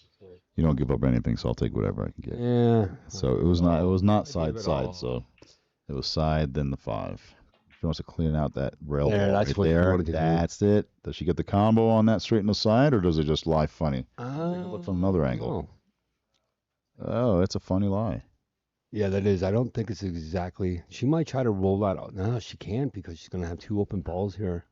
You don't give up anything, so I'll take whatever I can get. Yeah. So it was not I side gave it side. all. So it was side, then the 5. She wants to clean out that rail There, ball that's right what you there. wanted to do. That's it. Does she get the combo on that straight in the side, or does it just lie funny? Take a look from another angle. Oh, it's a funny lie. Yeah, that is. I don't think it's exactly. She might try to roll that out. No, she can't because she's going to have 2 open balls here.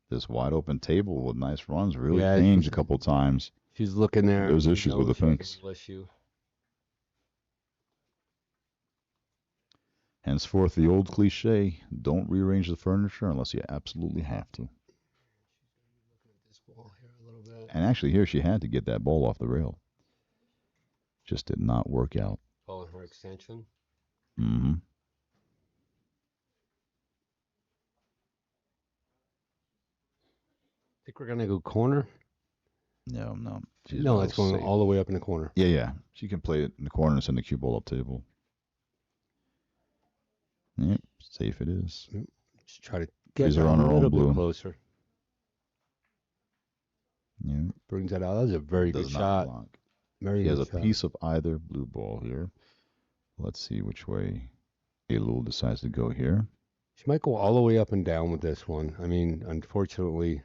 This wide open table with nice runs really Yeah, changed a couple times. She's looking there. There's She issues with knows the she has a pinks. little issue. Henceforth, the old cliche: don't rearrange the furniture unless you absolutely have to. This ball here a little bit. And actually, here she had to get that ball off the rail. Just did not work out. Following her extension. Mm-hmm. Think we're going to go corner? No. She's No, real it's going safe. all the way up in the corner. Yeah. She can play it in the corner and send the cue ball up table. Yep, safe it is. Just try to get She's that on a her own little blue. bit closer. Yeah. Brings that out. That was a very good Does not shot. block. Very She good has a shot. piece of either blue ball here. Let's see which way Elul decides to go here. She might go all the way up and down with this one. I mean, unfortunately,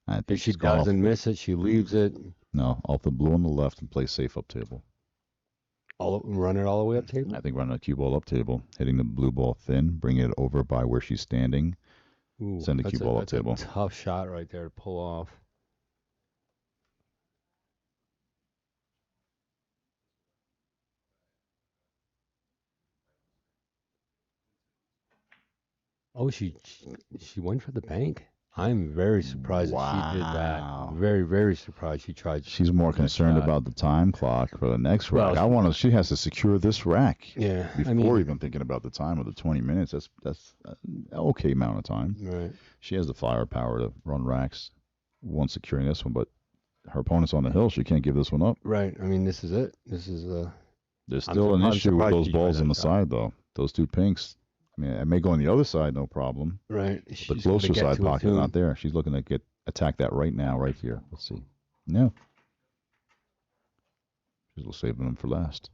I think if she she's gone doesn't off, miss it, she leaves it. no, off the blue on the left and play safe up table. Run it all the way up table. I think running a cue ball up table, hitting the blue ball thin, bring it over by where she's standing. Ooh, Send the that's cue ball up that's table. a tough shot right there to pull off. Oh, she went for the bank. I'm very surprised that she did that. Wow. Very, very surprised she tried. She's more that concerned shot. about the time clock for the next Well, rack. She has to secure this rack Yeah, before I mean, even thinking about the time of the 20 minutes. That's an okay amount of time. right. She has the firepower to run racks once securing this one, but her opponent's on the hill. She can't give this one up. Right. I mean, this is it. This is There's I'm still an surprised- issue with surprised those she tried balls that on the shot. side, though. Those 2 pinks. I mean, it may go on the other side, no problem. right. The She's gotta closer get side to it pocket, too. not there. She's looking to attack that right now, right here. Let's see. No. She's saving them for last.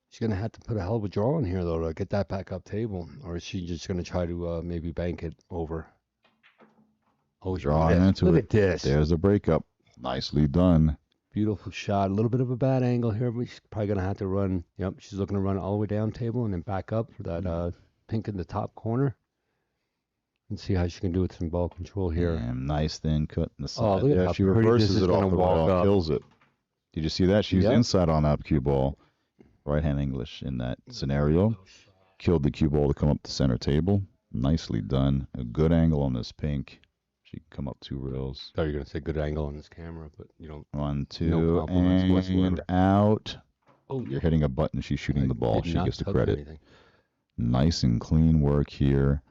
She's gonna have to put a hell of a draw in here though to get that back up table, or is she just gonna try to maybe bank it over? Oh, she Drawing missed. into Look it. at this. There's the breakup. Nicely done. Beautiful shot. A little bit of a bad angle here, but she's probably gonna have to run. Yep, she's looking to run all the way down table and then back up for that pink in the top corner. And see how she can do with some ball control here. And nice thin cut in the side. Oh, look at there. how She pretty this reverses is it off gonna the walk rail, up. kills it. Did you see that? She's Yep. inside on up cue ball. Right hand English in that scenario. Killed the cue ball to come up the center table. Nicely done. A good angle on this pink. She can come up 2 rails. Thought you were gonna say good angle on this camera, but you don't. 1, 2, No compliments and whatsoever. out. Oh, You're hitting a button. She's shooting the ball. Did She not gets the touch credit. anything. Nice and clean work here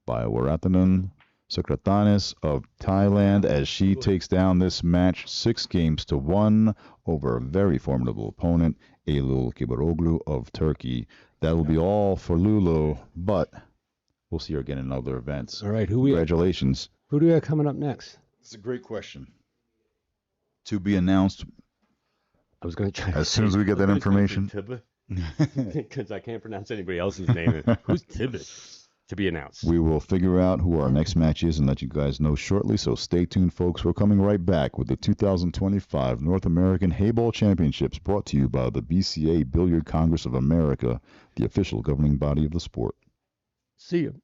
by Waratanan Sukratanis of Thailand as she takes down this match 6-1 over a very formidable opponent, Eylül Kibaroglu of Turkey. That will be all for Lulu, but we'll see her again in other events. All right, who Congratulations. do we have coming up next? It's a great question. To be announced I was gonna try. as soon as we get that information. because I can't pronounce anybody else's name. Who's Tibbet? to be announced. We will figure out who our next match is and let you guys know shortly. So stay tuned, folks. We're coming right back with the 2025 North American Heyball Championships, brought to you by the BCA Billiard Congress of America, the official governing body of the sport. See you.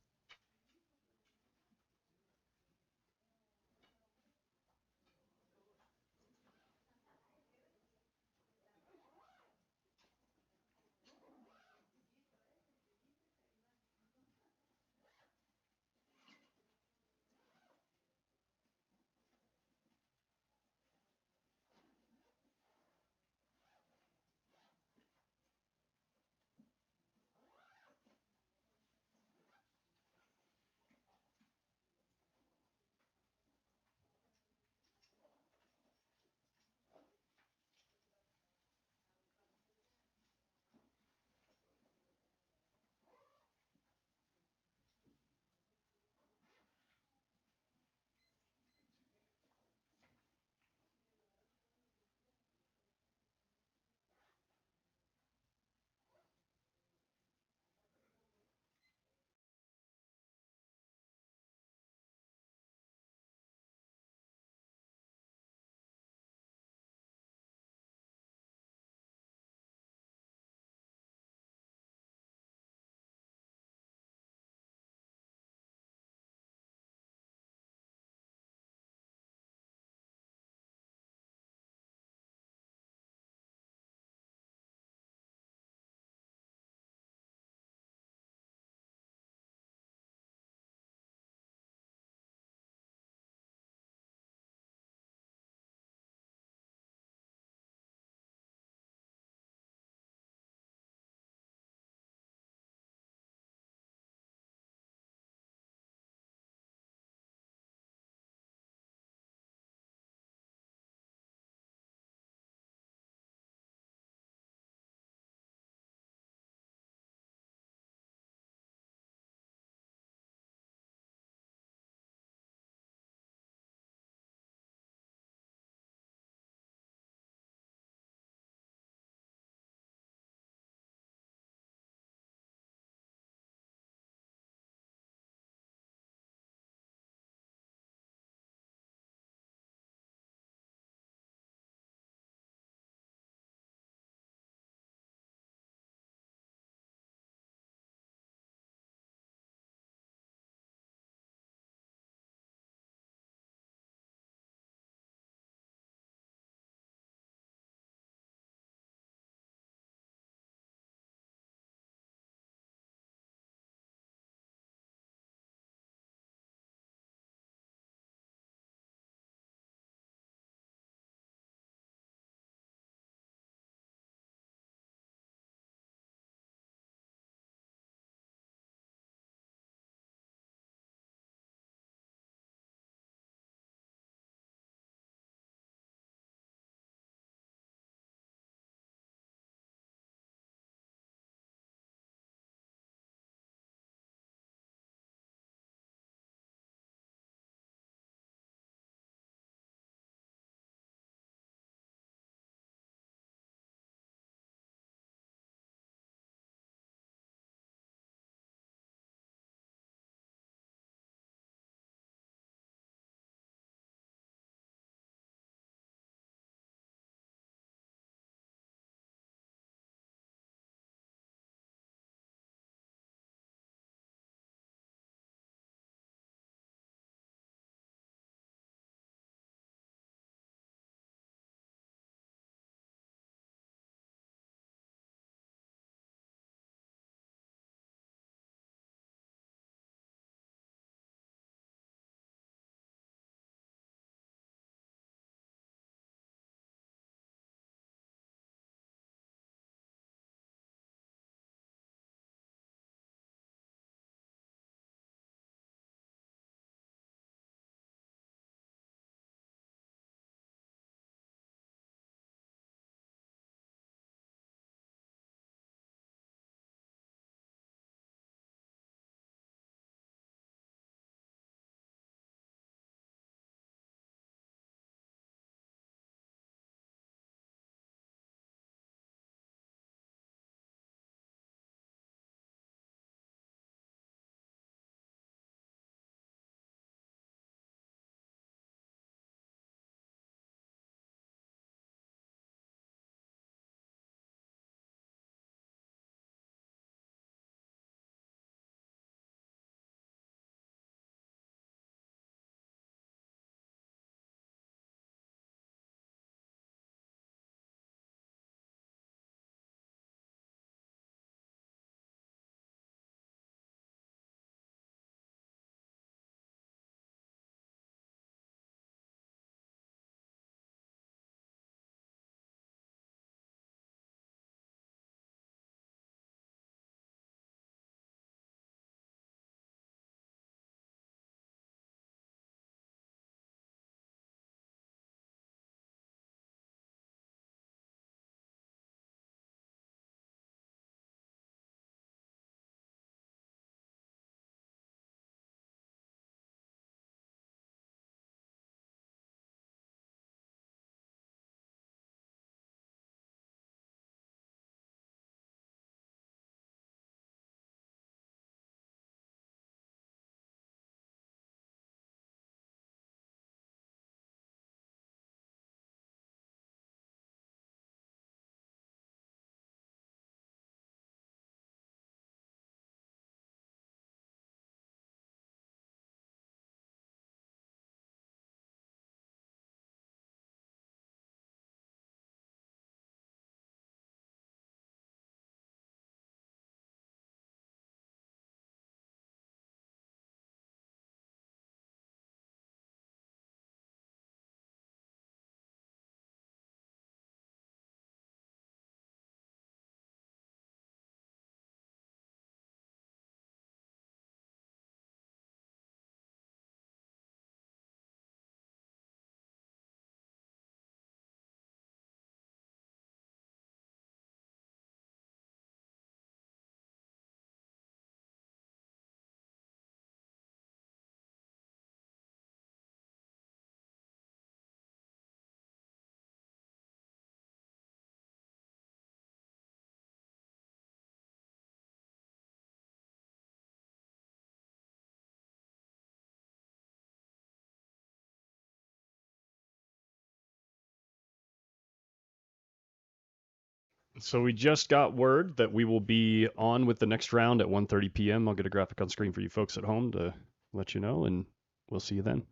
So we just got word that we will be on with the next round at 1:30 p.m. I'll get a graphic on screen for you folks at home to let you know, and we'll see you then.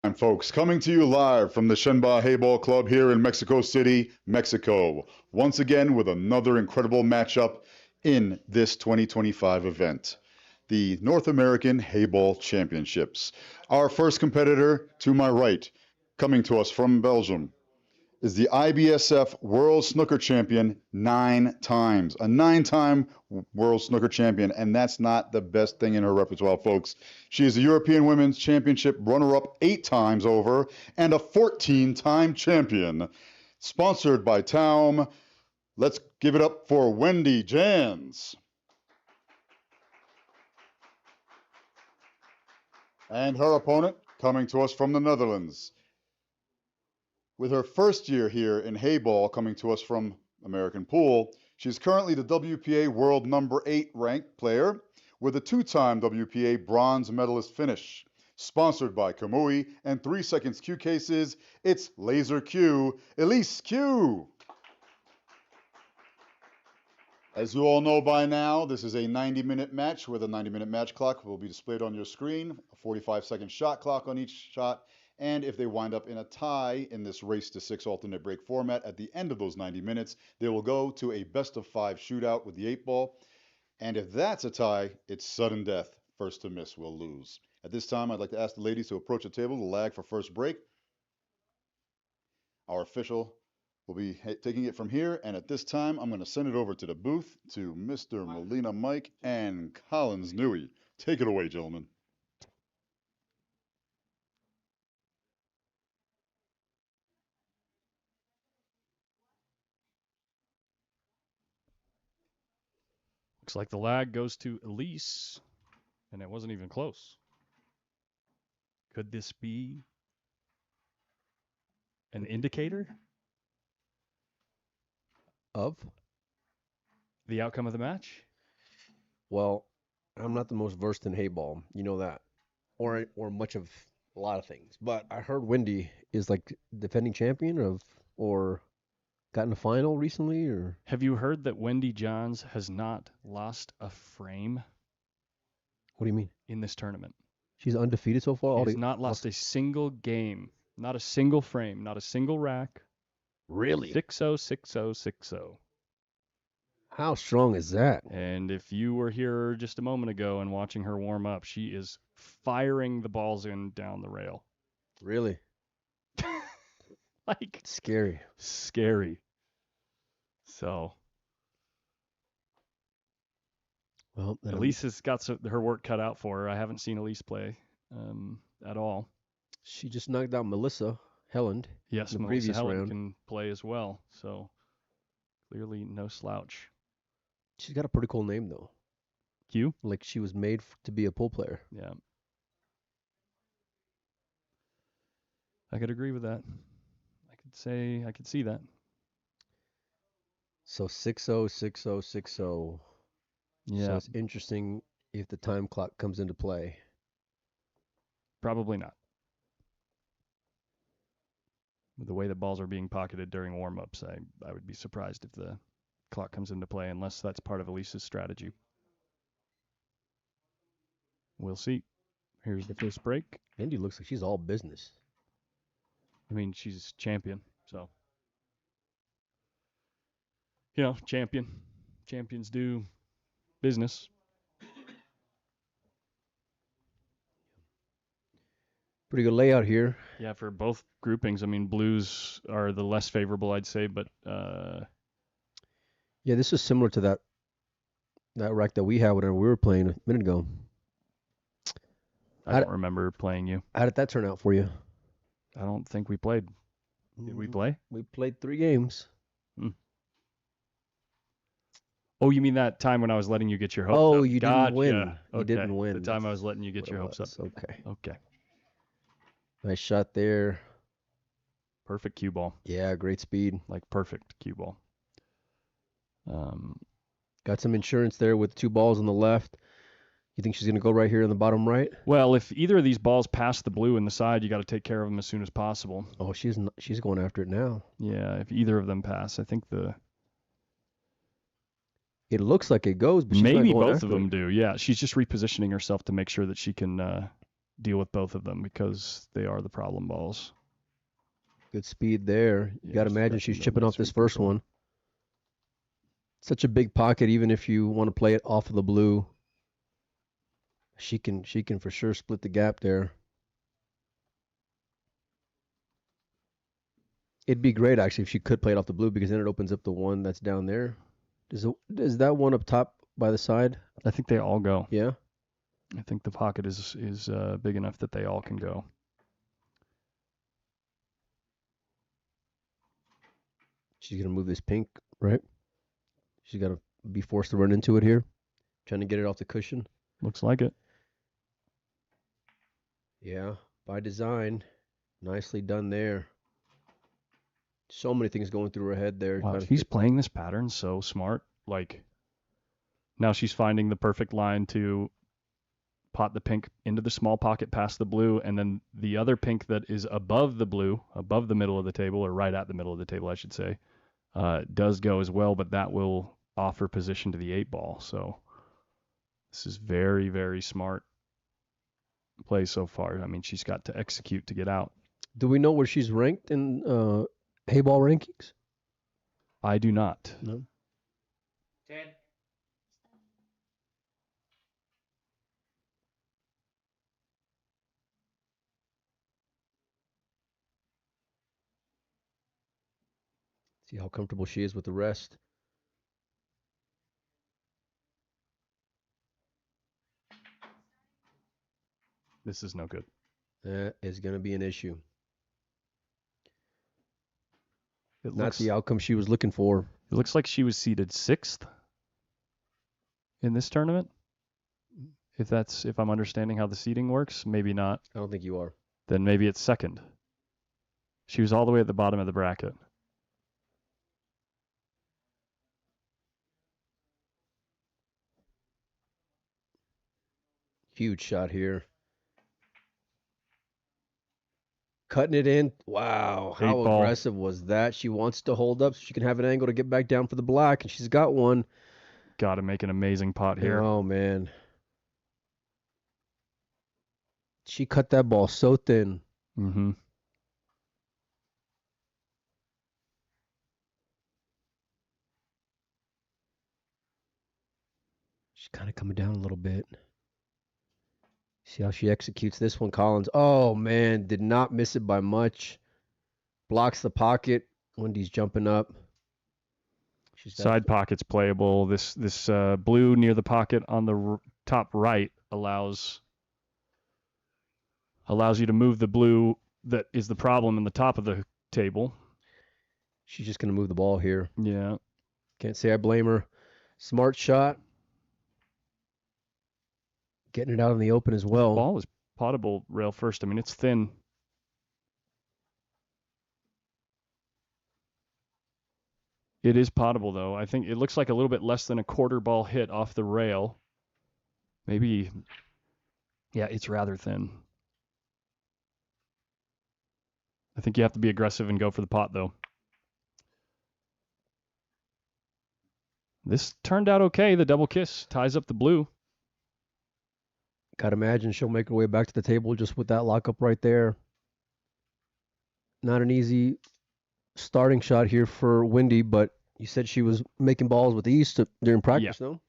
And folks, coming to you live from the Shenba Heyball Club here in Mexico City, Mexico. Once again with another incredible matchup in this 2025 event, the North American Heyball Championships. Our first competitor to my right, coming to us from Belgium, is the IBSF World Snooker Champion 9 times. A 9-time World Snooker Champion, and that's not the best thing in her repertoire, folks. She is the European Women's Championship runner-up 8 times over and a 14-time champion. Sponsored by Taum. Let's give it up for Wendy Jans. And her opponent, coming to us from the Netherlands, with her first year here in Heyball, coming to us from American Pool, she's currently the WPA World number 8 ranked player with a 2-time WPA bronze medalist finish. Sponsored by Kamui and 3 Seconds Q Cases, it's Laser Q, Elise Q. As you all know by now, this is a 90-minute match where the 90-minute match clock will be displayed on your screen, a 45-second shot clock on each shot, and if they wind up in a tie in this race to 6 alternate break format, at the end of those 90 minutes, they will go to a best-of-5 shootout with the 8-ball. And if that's a tie, it's sudden death. First to miss will lose. At this time, I'd like to ask the ladies to approach the table to lag for first break. Our official will be taking it from here, and at this time, I'm going to send it over to the booth to Mr. Molina Mike and Collins Newey. Take it away, gentlemen. Looks like the lag goes to Elise, and it wasn't even close. Could this be an indicator Of? the outcome of the match? Well, I'm not the most versed in Heyball. You know that. Or much of a lot of things. But I heard Wendy is like defending champion or got in the final recently, or Have you heard that Wendy Johns has not lost a frame what do you mean? in this tournament? She's undefeated so far? She has not lost a single game, not a single frame, not a single rack. Really? 6-0, 6-0, 6-0. How strong is that? And if you were here just a moment ago and watching her warm up, she is firing the balls in down the rail. Really? Like, Scary. scary. So, Well, then Elise has got her work cut out for her. I haven't seen Elise play at all. she just knocked out Melissa Helland. Yes, The Melissa previous Helen round. can play as well. So, clearly no slouch. She's got a pretty cool name though. Q? Like she was made to be a pool player. Yeah. I could agree with that. I could see that. So 6-0, 6-0, 6-0. Yeah. So it's interesting if the time clock comes into play. Probably not. With the way the balls are being pocketed during warm-ups, I would be surprised if the clock comes into play unless that's part of Elise's strategy. We'll see. Here's the first break. Andy looks like she's all business. I mean, she's champion, so. You know, champion. Champions do business. Pretty good layout here. Yeah, for both groupings. I mean, blues are the less favorable, I'd say, but Yeah, this is similar to that rack that we had whenever we were playing a minute ago. I don't remember playing you. How did that turn out for you? I don't think we played. Did we play? We played 3 games. Oh, you mean that time when I was letting you get your hopes up? Oh, you didn't Gotcha. win. You Okay. didn't win. The time I was letting you get What your it hopes up. was. Okay. Okay. Nice shot there. Perfect cue ball. Yeah, great speed. Like perfect cue ball. Got some insurance there with 2 balls on the left. You think she's going to go right here in the bottom right? Well, if either of these balls pass the blue in the side, you got to take care of them as soon as possible. Oh, she's going after it now. Yeah, if either of them pass, I think It looks like it goes, but she's maybe not going both after of them it. do. Yeah, she's just repositioning herself to make sure that she can deal with both of them because they are the problem balls. Good speed there. You Yeah, got to she's imagine got she's some chipping nice off this sweep first control. one. Such a big pocket, even if you want to play it off of the blue. She can for sure split the gap there. It'd be great actually if she could play it off the blue because then it opens up the one that's down there. Is that one up top by the side? I think they all go. Yeah. I think the pocket is big enough that they all can go. She's gonna move this pink, right? She's gotta be forced to run into it here, trying to get it off the cushion. Looks like it. Yeah, by design, nicely done there. So many things going through her head there. Wow, she's playing this pattern so smart. Like, now she's finding the perfect line to pot the pink into the small pocket past the blue, and then the other pink that is above the blue, above the middle of the table, or right at the middle of the table, I should say, does go as well, but that will offer position to the 8-ball. So this is very, very smart play so far. I mean, she's got to execute to get out. Do we know where she's ranked in Heyball rankings? I do not. No. 10. See how comfortable she is with the rest. This is no good. That is going to be an issue. It Not looks, the outcome she was looking for. It looks like she was seeded 6th in this tournament. If I'm understanding how the seeding works, maybe not. I don't think you are. Then maybe it's 2nd. She was all the way at the bottom of the bracket. Huge shot here. Cutting it in. Wow, how 8-ball. aggressive was that? She wants to hold up so she can have an angle to get back down for the black, and she's got one. Got to make an amazing pot here. Oh, man. She cut that ball so thin. Mm-hmm. She's kind of coming down a little bit. See how she executes this one, Collins. Oh, man, did not miss it by much. Blocks the pocket. Wendy's jumping up. Side pocket's playable. This blue near the pocket on the top right allows you to move the blue that is the problem in the top of the table. She's just going to move the ball here. Yeah. Can't say I blame her. Smart shot. Getting it out in the open as well. Ball is potable rail first. I mean, it's thin. It is potable, though. I think it looks like a little bit less than a quarter ball hit off the rail. Maybe, yeah, it's rather thin. I think you have to be aggressive and go for the pot, though. This turned out okay. The double kiss ties up the blue. Gotta imagine she'll make her way back to the table just with that lockup right there. Not an easy starting shot here for Wendy, but you said she was making balls with ease during practice, though?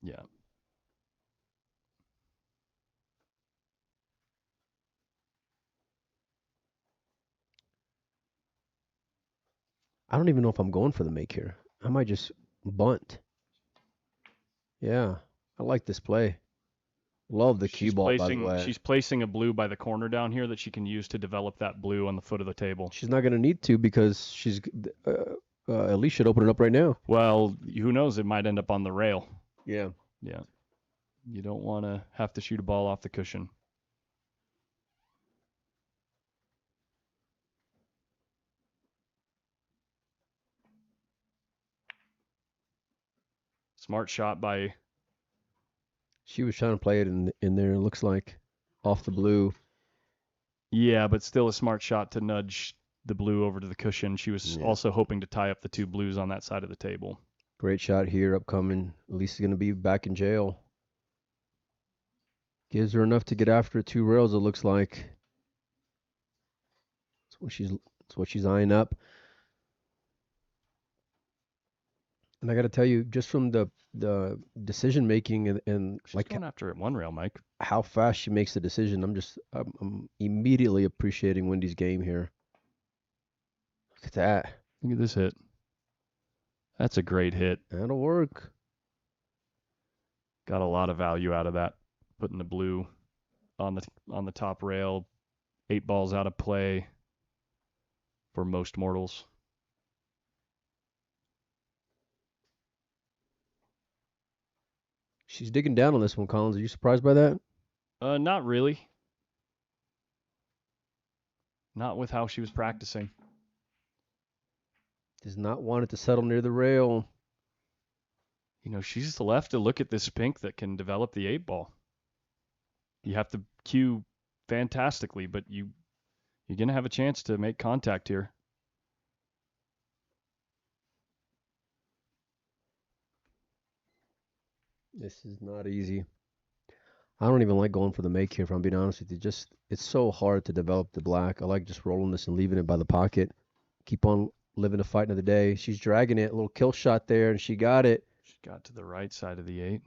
Yeah. I don't even know if I'm going for the make here. I might just bunt. Yeah, I like this play. Love the cue ball, by the way. She's placing a blue by the corner down here that she can use to develop that blue on the foot of the table. She's not going to need to because she's at least should open it up right now. Well, who knows? It might end up on the rail. Yeah. Yeah. You don't want to have to shoot a ball off the cushion. Smart shot by... She was trying to play it in there, it looks like, off the blue. Yeah, but still a smart shot to nudge the blue over to the cushion. She was also hoping to tie up the two blues on that side of the table. Great shot here, upcoming. At least he's going to be back in jail. Gives her enough to get after 2 rails, it looks like. That's what she's eyeing up. And I got to tell you, just from the decision making and She's like going after it 1 rail, Mike. how fast she makes the decision, I'm immediately appreciating Wendy's game here. Look at that. Look at this hit. That's a great hit. That'll work. Got a lot of value out of that. Putting the blue on the top rail. 8 balls out of play for most mortals. She's digging down on this one, Collins. Are you surprised by that? Not really. Not with how she was practicing. Does not want it to settle near the rail. You know, she's left to look at this pink that can develop the 8 ball. You have to cue fantastically, but you're going to have a chance to make contact here. This is not easy. I don't even like going for the make here, if I'm being honest with you. It's so hard to develop the black. I like just rolling this and leaving it by the pocket. Keep on living the fight another day. She's dragging it. A little kill shot there, and she got it. She got to the right side of the 8.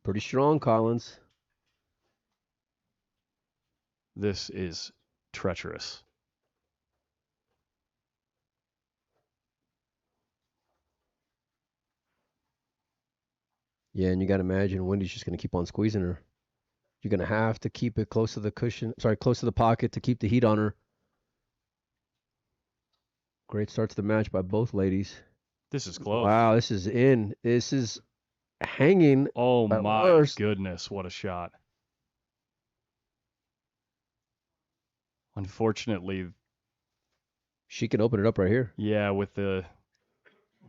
Pretty strong, Collins. This is treacherous. Yeah, and you got to imagine Wendy's just going to keep on squeezing her. You're going to have to keep it close to the close to the pocket to keep the heat on her. Great start to the match by both ladies. This is close. Wow, this is in. This is hanging. Oh, my worst. goodness. What a shot. Unfortunately, she can open it up right here. Yeah, with the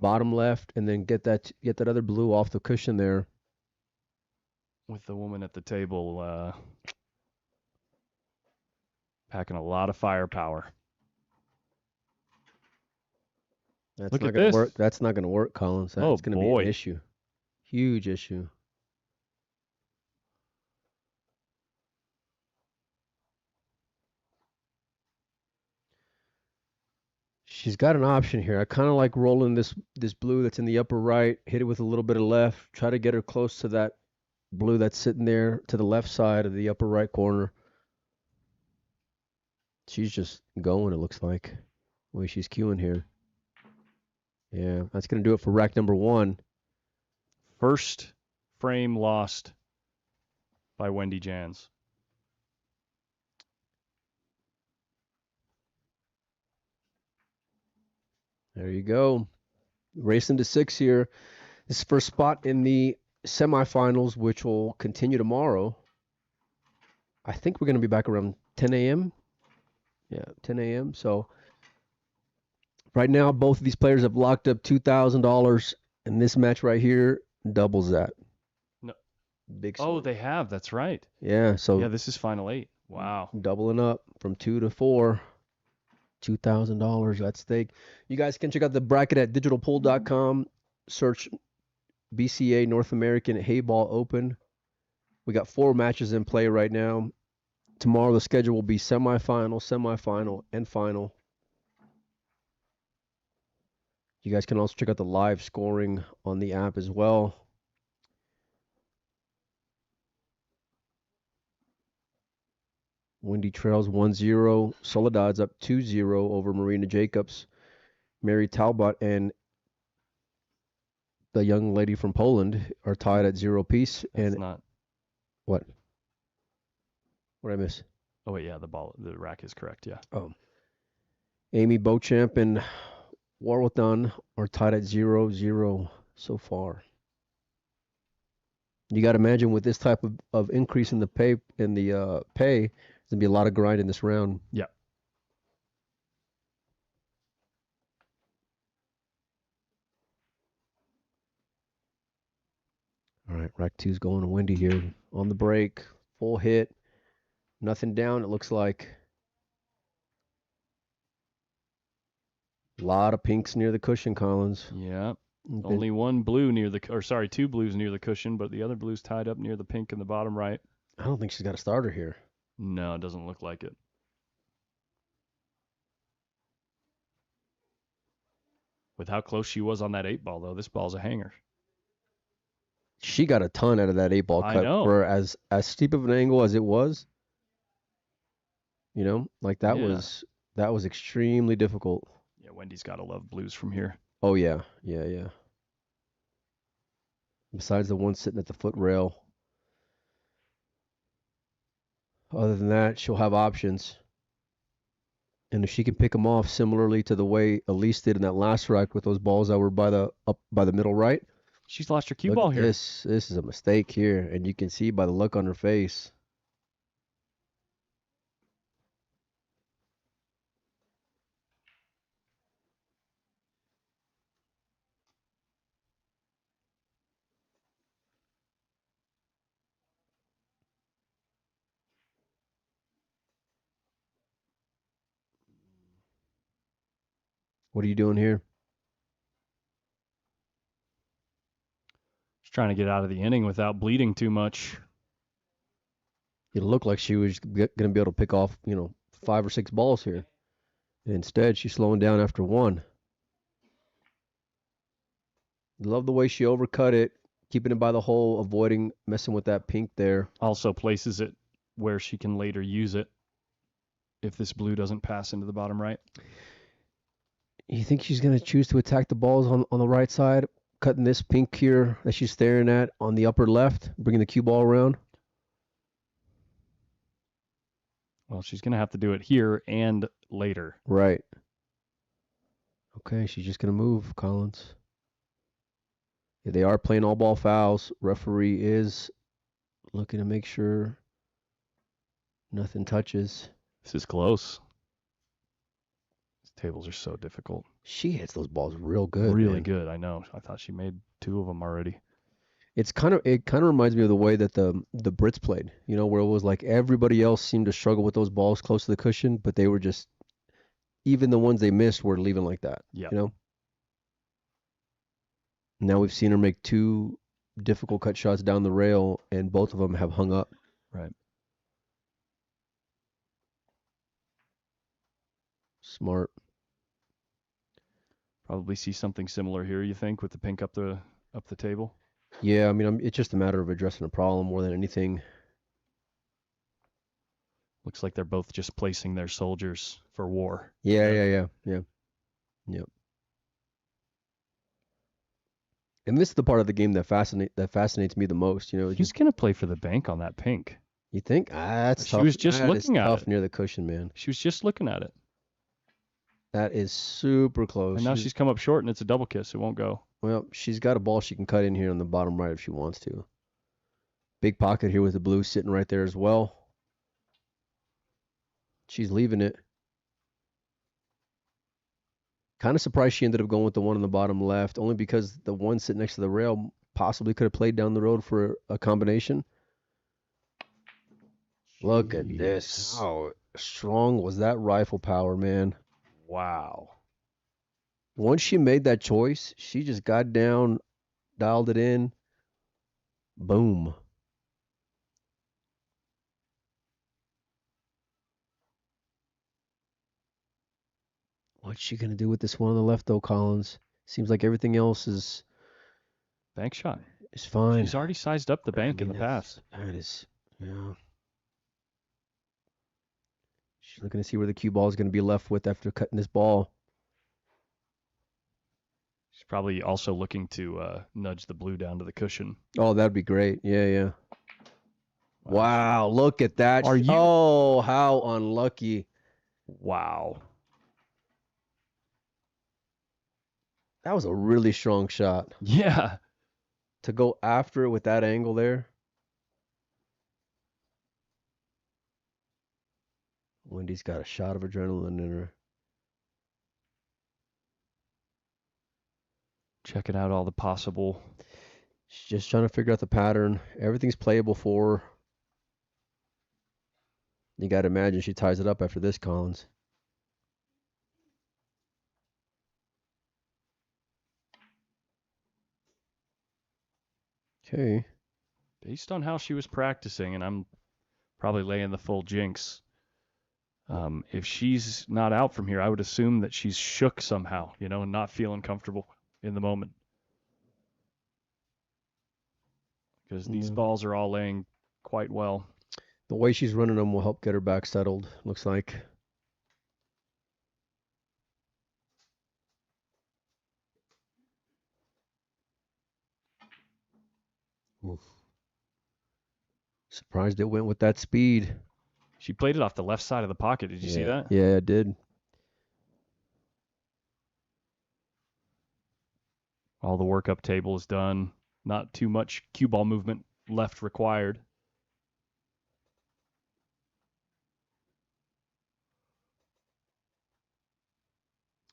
bottom left, and then get that other blue off the cushion there. With the woman at the table packing a lot of firepower. That's Look not at gonna this. work. That's not going to work, Collins. That's going to be an issue. Huge issue. She's got an option here. I kind of like rolling this blue that's in the upper right, hit it with a little bit of left, try to get her close to that blue that's sitting there to the left side of the upper right corner. She's just going, it looks like, the way she's queuing here. Yeah, that's going to do it for rack number 1. First frame lost by Wendy Jans. There you go. Racing to 6 here. This is first spot in the semifinals, which will continue tomorrow. I think we're going to be back around 10 a.m. Yeah, 10 a.m. So right now, both of these players have locked up $2,000, and this match right here doubles that. No. Big. Oh, they have. That's right. Yeah. So yeah, this is final 8. Wow. Doubling up from 2 to 4. $2,000 at stake. You guys can check out the bracket at digitalpool.com. Search BCA North American Heyball Open. We got 4 matches in play right now. Tomorrow the schedule will be semifinal, and final. You guys can also check out the live scoring on the app as well. Wendy trails 1-0. Soledad's up 2-0 over Marina Jacobs. Mary Talbot and the young lady from Poland are tied at 0 apiece. That's not. What? What did I miss? Oh, wait, yeah, the rack is correct, yeah. Oh. Amy Beauchamp and Warwithan are tied at 0-0 so far. You got to imagine with this type of increase in the pay, there's going to be a lot of grind in this round. Yeah. All right, rack 2's going to Wendy here. On the break, full hit. Nothing down, it looks like. A lot of pinks near the cushion, Collins. Yeah. Only one blue two blues near the cushion, but the other blue's tied up near the pink in the bottom right. I don't think she's got a starter here. No, it doesn't look like it. With how close she was on that 8-ball, though, this ball's a hanger. She got a ton out of that 8-ball I cut know. for as steep of an angle as it was. You know, like that Yeah. was extremely difficult. Yeah, Wendy's got to love blues from here. Oh yeah. Besides the one sitting at the foot rail. Other than that, she'll have options. And if she can pick them off similarly to the way Elise did in that last rack with those balls that were up by the middle right. She's lost her cue Look ball at here. this is a mistake here, and you can see by the look on her face. What are you doing here? She's trying to get out of the inning without bleeding too much. It looked like she was going to be able to pick off, 5 or 6 balls here. And instead, she's slowing down after one. Love the way she overcut it, keeping it by the hole, avoiding messing with that pink there. Also places it where she can later use it if this blue doesn't pass into the bottom right. You think she's going to choose to attack the balls on the right side, cutting this pink here that she's staring at on the upper left, bringing the cue ball around? Well, she's going to have to do it here and later. Right. Okay, she's just going to move, Collins. Yeah, they are playing all ball fouls. Referee is looking to make sure nothing touches. This is close. These tables are so difficult. She hits those balls real good. Really man. good, I know. I thought she made 2 of them already. It kind of reminds me of the way that the Brits played, where it was like everybody else seemed to struggle with those balls close to the cushion, but they were just, even the ones they missed were leaving like that. Yeah. Now we've seen her make 2 difficult cut shots down the rail, and both of them have hung up. Right. Smart. Probably see something similar here, you think, with the pink up the table? Yeah, I mean, it's just a matter of addressing a problem more than anything. Looks like they're both just placing their soldiers for war. Yeah. And this is the part of the game that fascinates me the most. He's going to play for the bank on that pink. You think? That's tough. She was just looking at tough it. Near the cushion, man. She was just looking at it. That is super close. And now she's come up short, and it's a double kiss. It won't go. Well, she's got a ball she can cut in here on the bottom right if she wants to. Big pocket here with the blue sitting right there as well. She's leaving it. Kind of surprised she ended up going with the one on the bottom left, only because the one sitting next to the rail possibly could have played down the road for a combination. Look at this. How strong was that rifle power, man? Wow. Once she made that choice, she just got down, dialed it in. Boom. What's she going to do with this one on the left, though, Collins? Seems like everything else is Bank shot. fine. She's already sized up the bank in the past. That is, yeah. She's looking to see where the cue ball is going to be left with after cutting this ball. She's probably also looking to nudge the blue down to the cushion. Oh, that'd be great. Yeah. Wow, look at that. Are you- Oh, how unlucky. Wow. That was a really strong shot. Yeah. To go after it with that angle there. Wendy's got a shot of adrenaline in her. Checking out all the possible. She's just trying to figure out the pattern. Everything's playable for her. You got to imagine she ties it up after this, Collins. Okay. Based on how she was practicing, and I'm probably laying the full jinx. If she's not out from here, I would assume that she's shook somehow, and not feeling comfortable in the moment. Because these balls are all laying quite well. The way she's running them will help get her back settled, looks like. Oof. Surprised it went with that speed. She played it off the left side of the pocket. Did you see that? Yeah, it did. All the workup table is done. Not too much cue ball movement left required.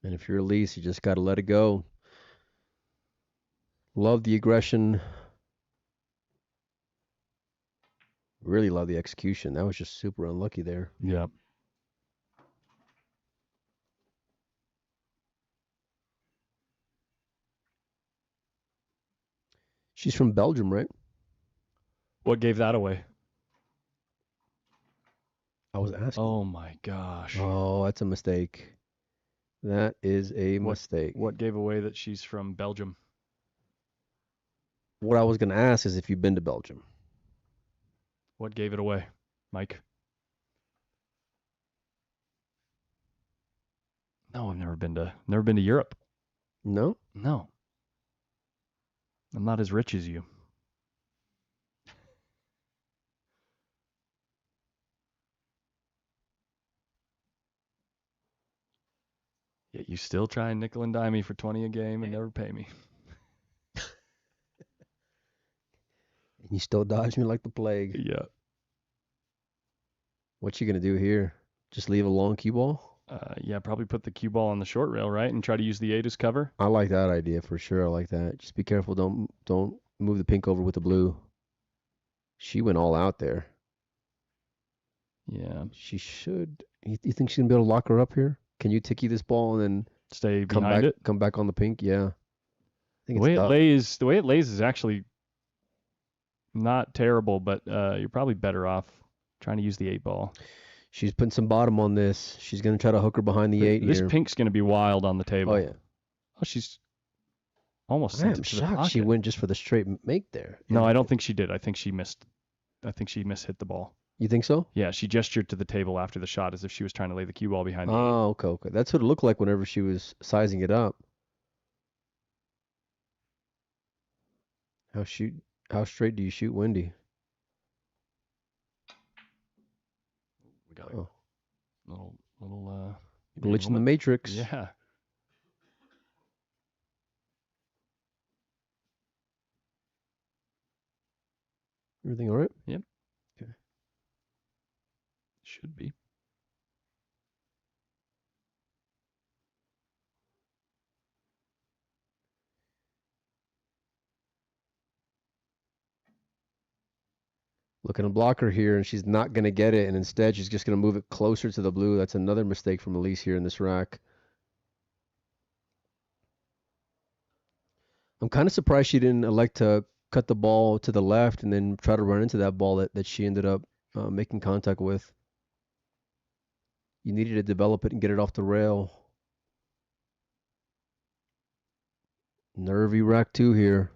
And if you're Elise, you just got to let it go. Love the aggression. Really love the execution. That was just super unlucky there. Yeah. She's from Belgium, right? What gave that away? I was asking. Oh my gosh. Oh, that's a mistake. That is a mistake. What gave away that she's from Belgium? What I was going to ask is if you've been to Belgium. What gave it away, Mike? No, I've never been to Europe. No? No. I'm not as rich as you. Yet you still try and nickel and dime me for 20 a game and never pay me. And you still dodge me like the plague. Yeah. What you going to do here? Just leave a long cue ball? Yeah, probably put the cue ball on the short rail, right? And try to use the 8 as cover. I like that idea for sure. I like that. Just be careful. Don't move the pink over with the blue. She went all out there. Yeah. She should. You think she's going to be able to lock her up here? Can you ticky this ball and then stay behind it? Come back on the pink? Yeah. I think the way it lays is actually not terrible, but you're probably better off trying to use the 8 ball. She's putting some bottom on this. She's going to try to hook her behind the 8 This here. pink's going to be wild on the table. Oh, yeah. Oh, she's almost I sent am it to the shocked pocket. she went just for the straight make there. No, I don't think she did. I think she missed. I think she mishit the ball. You think so? Yeah, she gestured to the table after the shot as if she was trying to lay the cue ball behind the 8. Oh, okay. That's what it looked like whenever she was sizing it up. How straight do you shoot Wendy? We got a little glitch in the matrix. Yeah. Everything all right? Yep. Okay. Should be. Looking to block her here, and she's not going to get it, and instead she's just going to move it closer to the blue. That's another mistake from Elise here in this rack. I'm kind of surprised she didn't elect to cut the ball to the left and then try to run into that ball that she ended up making contact with. You needed to develop it and get it off the rail. Nervy rack 2 here.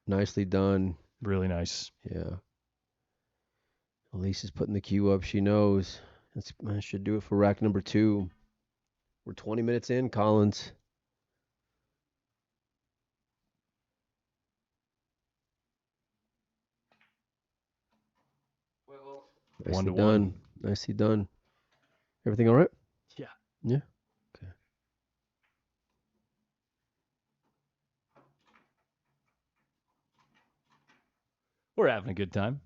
Nicely done. Really nice. Yeah. Elise is putting the cue up. She knows. That should do it for rack number 2. We're 20 minutes in, Collins. Well, Nicely 1-1. done. Nicely done. Everything all right? Yeah. Yeah. Okay. We're having a good time.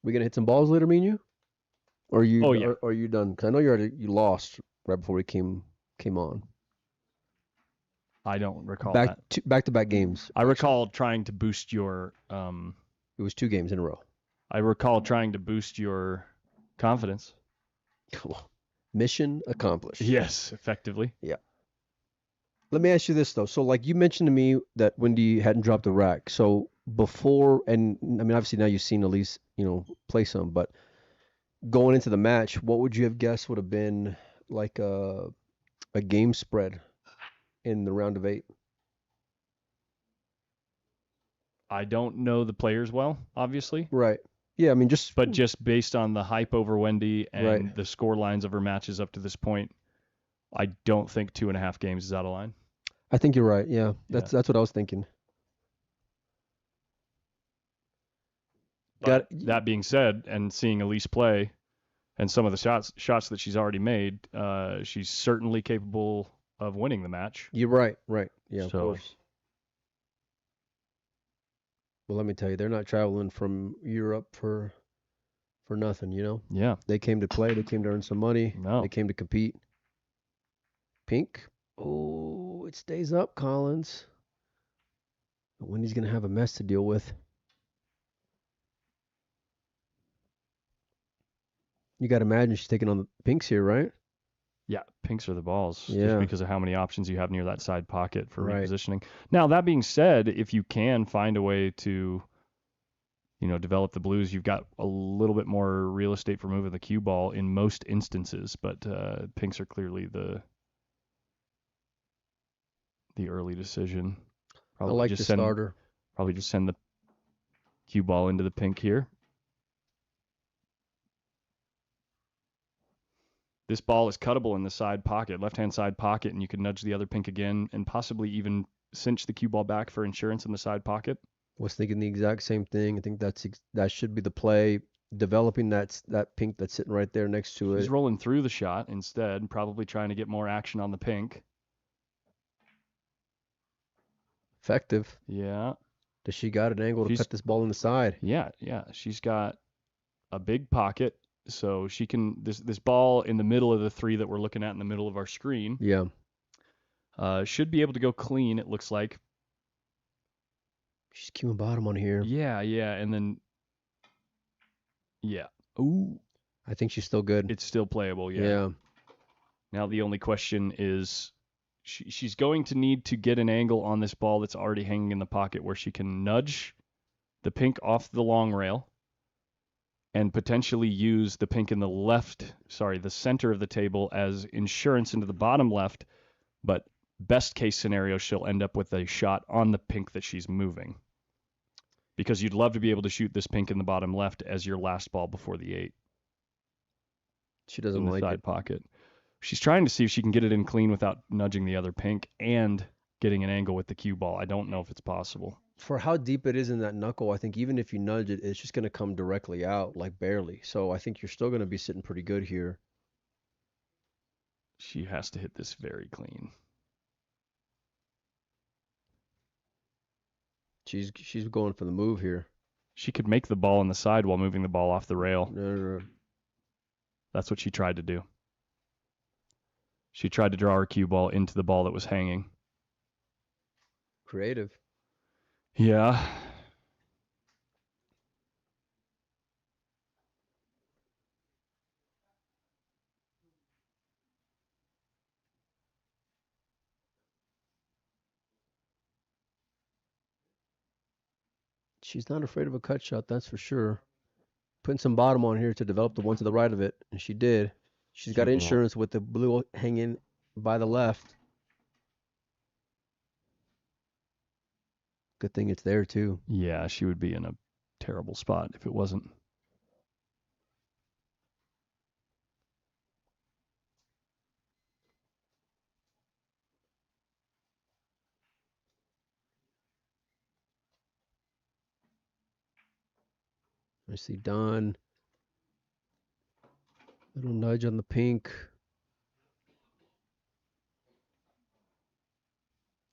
We gonna hit some balls later, me and you? Or you? Oh, yeah. Or are you done? 'Cause I know you lost right before we came on. I don't recall that. Back-to-back games. I recall trying to boost your. It was 2 games in a row. I recall trying to boost your confidence. Cool. Mission accomplished. Yes, effectively. Let me ask you this though. So like you mentioned to me that Wendy hadn't dropped a rack. So before, and I mean obviously now you've seen Elise, play some, but going into the match, what would you have guessed would have been like a game spread in the round of 8? I don't know the players well, obviously, Right. Yeah, I mean just but just based on the hype over Wendy and Right. the score lines of her matches up to this point, I don't think 2.5 games is out of line. I think you're right. Yeah. That's what I was thinking. But that being said, and seeing Elise play and some of the shots that she's already made, she's certainly capable of winning the match. You're right. Right. Yeah, of So- course. Well, let me tell you, they're not traveling from Europe for nothing, Yeah. They came to play, they came to earn some money, No. they came to compete. Pink. Oh, it stays up, Collins. But Wendy's going to have a mess to deal with. You got to imagine she's taking on the pinks here, right? Yeah, pinks are the balls Yeah. just because of how many options you have near that side pocket for Right. repositioning. Now, that being said, if you can find a way to, develop the blues, you've got a little bit more real estate for moving the cue ball in most instances, but pinks are clearly the early decision. I like the starter. Probably just send the cue ball into the pink here. This ball is cuttable in the side pocket, left-hand side pocket, and you can nudge the other pink again and possibly even cinch the cue ball back for insurance in the side pocket. Was thinking the exact same thing. I think that should be the play. Developing that pink that's sitting right there next to She's it. rolling through the shot instead, probably trying to get more action on the pink. Effective. Yeah. Does she got an angle to cut this ball in the side? Yeah. She's got a big pocket, so she can this ball in the middle of the 3 that we're looking at in the middle of our screen. Yeah. Should be able to go clean, it looks like. She's cueing bottom on here. Yeah, and then ooh, I think she's still good. it's still playable. Yeah. Now the only question is she's going to need to get an angle on this ball that's already hanging in the pocket where she can nudge the pink off the long rail and potentially use the pink in the center of the table as insurance into the bottom left, but best case scenario, she'll end up with a shot on the pink that she's moving. Because you'd love to be able to shoot this pink in the bottom left as your last ball before the 8. She doesn't in the like side it. pocket. She's trying to see if she can get it in clean without nudging the other pink and getting an angle with the cue ball. I don't know if it's possible. For how deep it is in that knuckle, I think even if you nudge it, it's just going to come directly out, like barely. So I think you're still going to be sitting pretty good here. She has to hit this very clean. She's going for the move here. She could make the ball on the side while moving the ball off the rail. No. That's what she tried to do. She tried to draw her cue ball into the ball that was hanging. Creative. Yeah. She's not afraid of a cut shot, that's for sure. Putting some bottom on here to develop the one to the right of it, and she did. She's got insurance with the blue hanging by the left. Good thing it's there, too. Yeah, she would be in a terrible spot if it wasn't. Nicely done. Little nudge on the pink.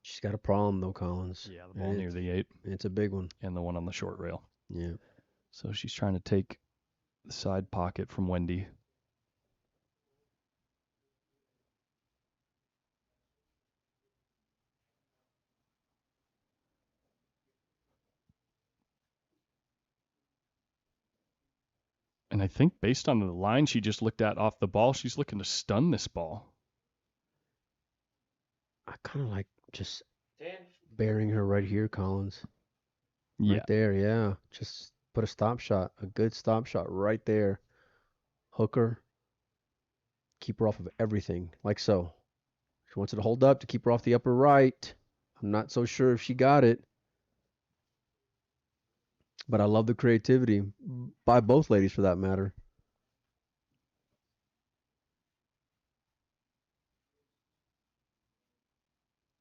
She's got a problem, though, Collins. Yeah, the ball near the 8. It's a big one. And the one on the short rail. Yeah. So she's trying to take the side pocket from Wendy. And I think based on the line she just looked at off the ball, she's looking to stun this ball. I kind of like just 10. burying her right here, Collins. Yeah. Right there, yeah. Just put a stop shot, a good stop shot right there. Hook her. Keep her off of everything, like so. She wants it to hold up to keep her off the upper right. I'm not so sure if she got it. But I love the creativity by both ladies for that matter.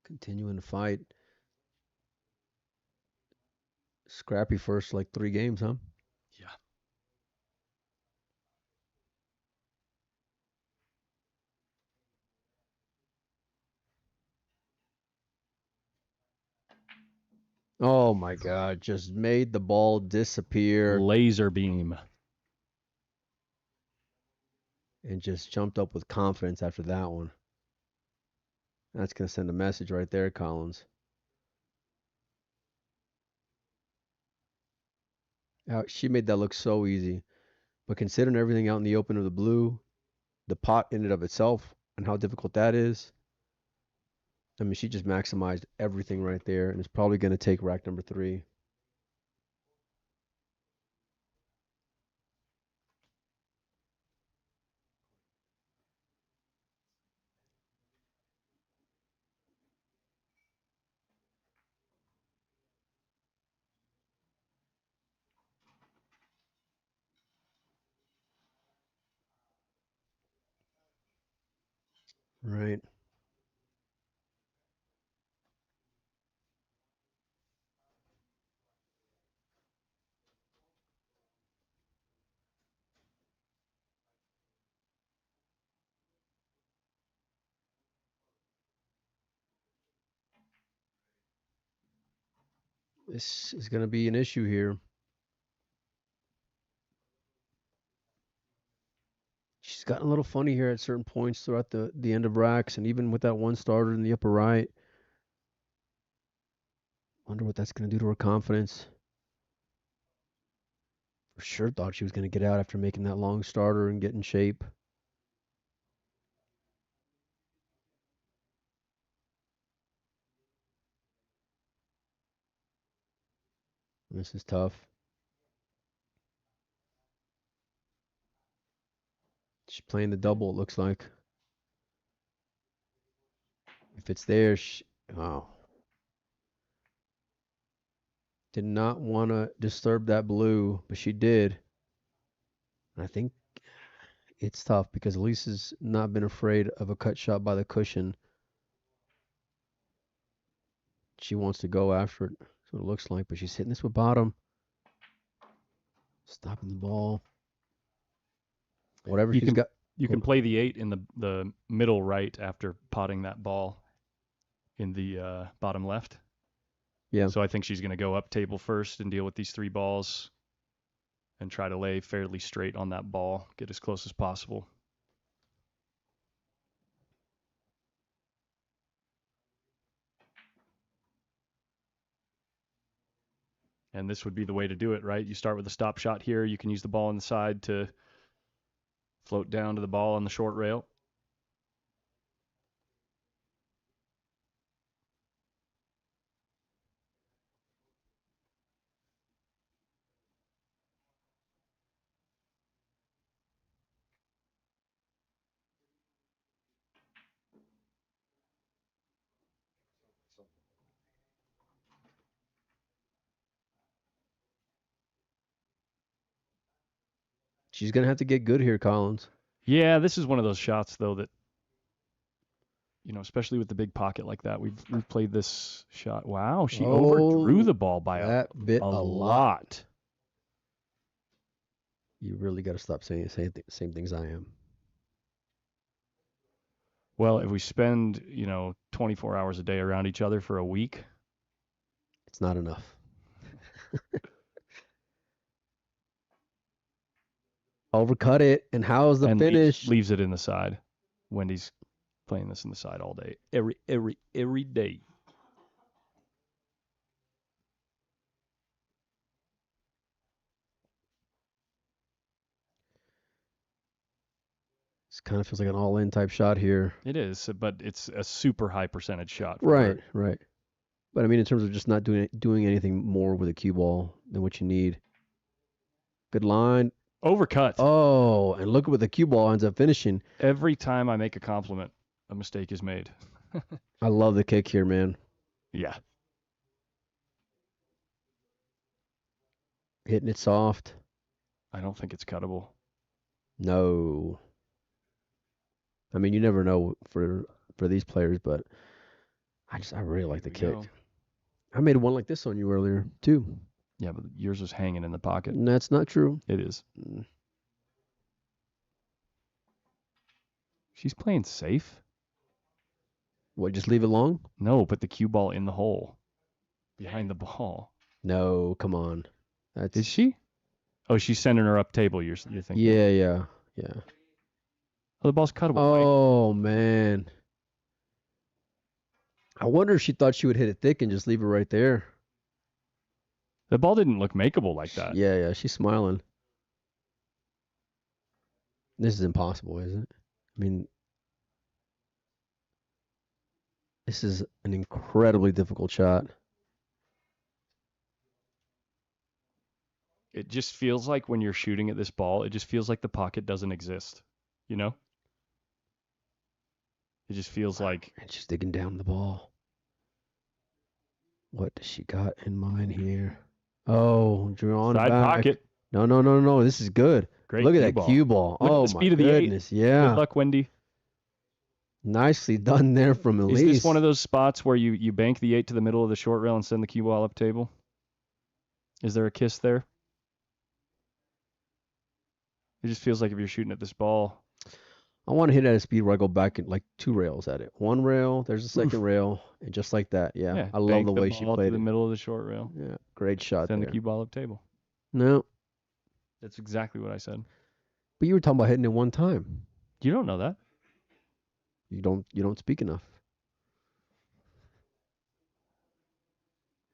Continuing to fight. Scrappy first like 3 games, huh? Yeah. Oh my God, just made the ball disappear Laser beam. and just jumped up with confidence after that one. That's going to send a message right there, Collins. She made that look so easy. But considering everything out in the open of the blue, the pot in and of itself, and how difficult that is, I mean, she just maximized everything right there, and it's probably going to take rack number 3. Right. This is going to be an issue here. She's gotten a little funny here at certain points throughout the end of racks, and even with that one starter in the upper right. Wonder what that's going to do to her confidence. For sure thought she was going to get out after making that long starter and get in shape. This is tough. She's playing the double, it looks like. If it's there, wow. Did not want to disturb that blue, but she did. And I think it's tough because Elisa's not been afraid of a cut shot by the cushion. She wants to go after it. That's what it looks like, but she's hitting this with bottom. Stopping the ball. Whatever she's got. You can play the 8 in the middle right after potting that ball in the bottom left. Yeah. So I think she's going to go up table first and deal with these 3 balls and try to lay fairly straight on that ball, get as close as possible. And this would be the way to do it, right? You start with a stop shot here. You can use the ball on the side to float down to the ball on the short rail. She's going to have to get good here, Collins. Yeah, this is one of those shots, though, that, especially with the big pocket like that, we've played this shot. Wow, she overdrew the ball by a lot. You really got to stop saying the same things I am. Well, if we spend, 24 hours a day around each other for a week, it's not enough. Overcut it, and how's the finish? Leaves it in the side. Wendy's playing this in the side all day, every day. This kind of feels like an all-in type shot here. It is, but it's a super high percentage shot. Right, right. But I mean, in terms of just not doing anything more with a cue ball than what you need. Good line. Overcut. Oh, and look at what the cue ball ends up finishing. Every time I make a compliment, a mistake is made. I love the kick here, man. Yeah. Hitting it soft. I don't think it's cuttable. No. I mean, you never know for these players, but I really like the kick. Go. I made one like this on you earlier too. Yeah, but yours was hanging in the pocket. That's not true. It is. She's playing safe. What? Just leave it long? No, put the cue ball in the hole behind the ball. No, come on. Is she? Oh, she's sending her up table. You're thinking? Yeah. Oh, the ball's cuttable. Oh man. I wonder if she thought she would hit it thick and just leave it right there. The ball didn't look makeable like that. Yeah, she's smiling. This is impossible, isn't it? I mean, this is an incredibly difficult shot. It just feels like when you're shooting at this ball, it just feels like the pocket doesn't exist. You know? It just feels like... And she's digging down the ball. What does she got in mind here? Oh, drawn Side back. pocket. No. This is good. Great Look at cue that ball. cue ball. Look at Oh, the speed my of the 8. goodness. Yeah. Good luck, Wendy. Nicely done there from Elise. Is this one of those spots where you bank the 8 to the middle of the short rail and send the cue ball up table? Is there a kiss there? It just feels like if you're shooting at this ball. I want to hit at a speed where I go back and like 2 rails at it. 1 rail, there's a second rail, and just like that. Yeah. I love the way she played to the it. middle of the short rail. Yeah, great shot Send there. the cue ball up table. No, That's exactly what I said. but you were talking about hitting it one time. You don't know that. You don't speak enough.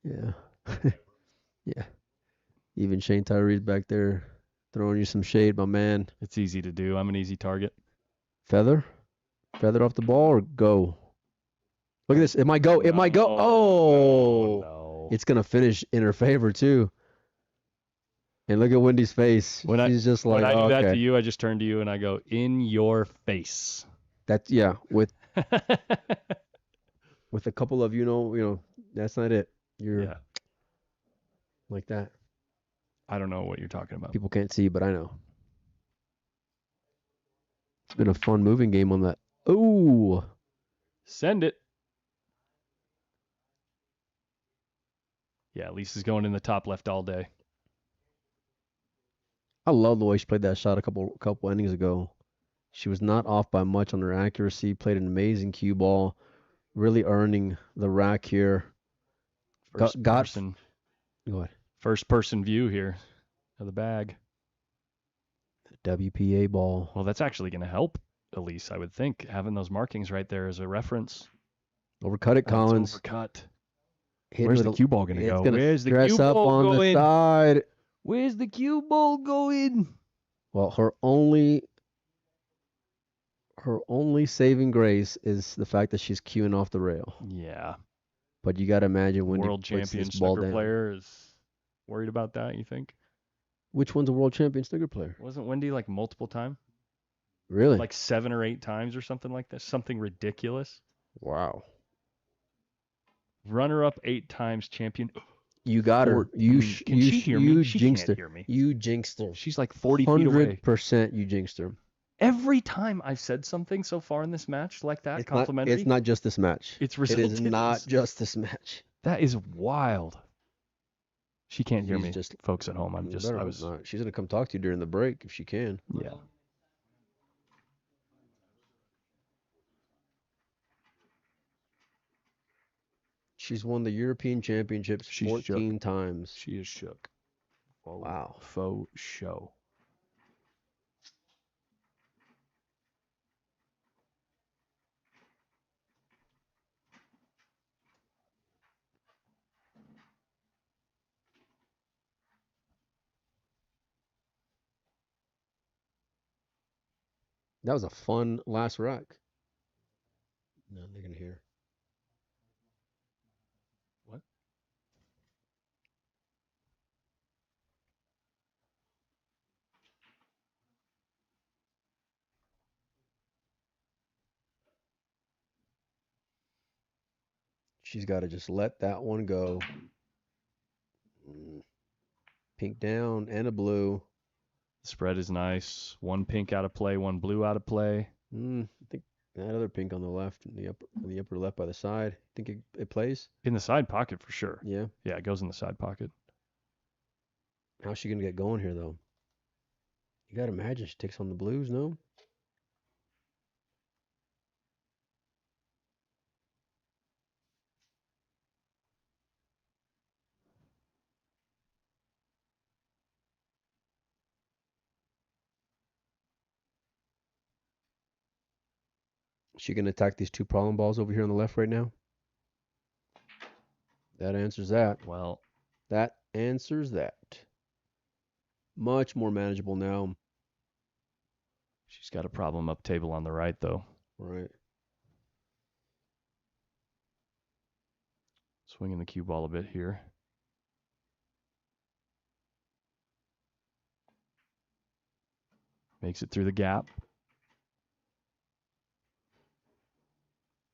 Yeah. Yeah. Even Shane Tyree's back there throwing you some shade, my man. It's easy to do. I'm an easy target. Feather off the ball or go? Look at this. It might go. It might go. Oh. No. It's going to finish in her favor, too. And look at Wendy's face. She's just like, when I do okay. that to you, I just turn to you and I go, in your face. That's, yeah, with a couple of, you know, that's not it. You're like that. I don't know what you're talking about. People can't see, but I know. It's been a fun moving game on that. Ooh. Send it. Yeah, Lisa's going in the top left all day. I love the way she played that shot a couple innings ago. She was not off by much on her accuracy. Played an amazing cue ball, really earning the rack here. First person. Go ahead. First person view here of the bag. WPA ball. Well, that's actually going to help Elise, I would think, having those markings right there as a reference. Overcut it, Collins. Overcut. Hitting Where's with the cue ball going to go? Where's the dress cue up ball on going? the side. Where's the cue ball going? Well, her only saving grace is the fact that she's cueing off the rail. Yeah. But you got to imagine when World champion snooker player is worried about that, you think? Which one's a world champion snooker player? Wasn't Wendy like multiple time? Really? Like 7 or 8 times or something like that? Something ridiculous. Wow. Runner up 8 times champion. You got her. Can she hear me? She jinxed can't her. hear me. You jinxed her. She's like 40 feet away. 100% you jinxed her. Every time I've said something so far in this match like that, complimentary. It's not just this match. It's It is not just this match. That is wild. She can't hear She's me, just- folks at home. She's gonna come talk to you during the break if she can. Yeah. She's won the European Championships She's 14 times. She is shook. Wow. Faux show. That was a fun last rack. No, they're gonna hear. What? She's got to just let that one go. Pink down and a blue. The spread is nice. One pink out of play, one blue out of play. I think that other pink on the left, in the upper left by the side. Think it plays? In the side pocket for sure. Yeah. Yeah, it goes in the side pocket. How's she gonna get going here though? You gotta imagine she takes on the blues, no? She gonna attack these two problem balls over here on the left right now? That answers that. Well, That answers that. Much more manageable now. she's got a problem up table on the right, though. Right. Swinging the cue ball a bit here. Makes it through the gap.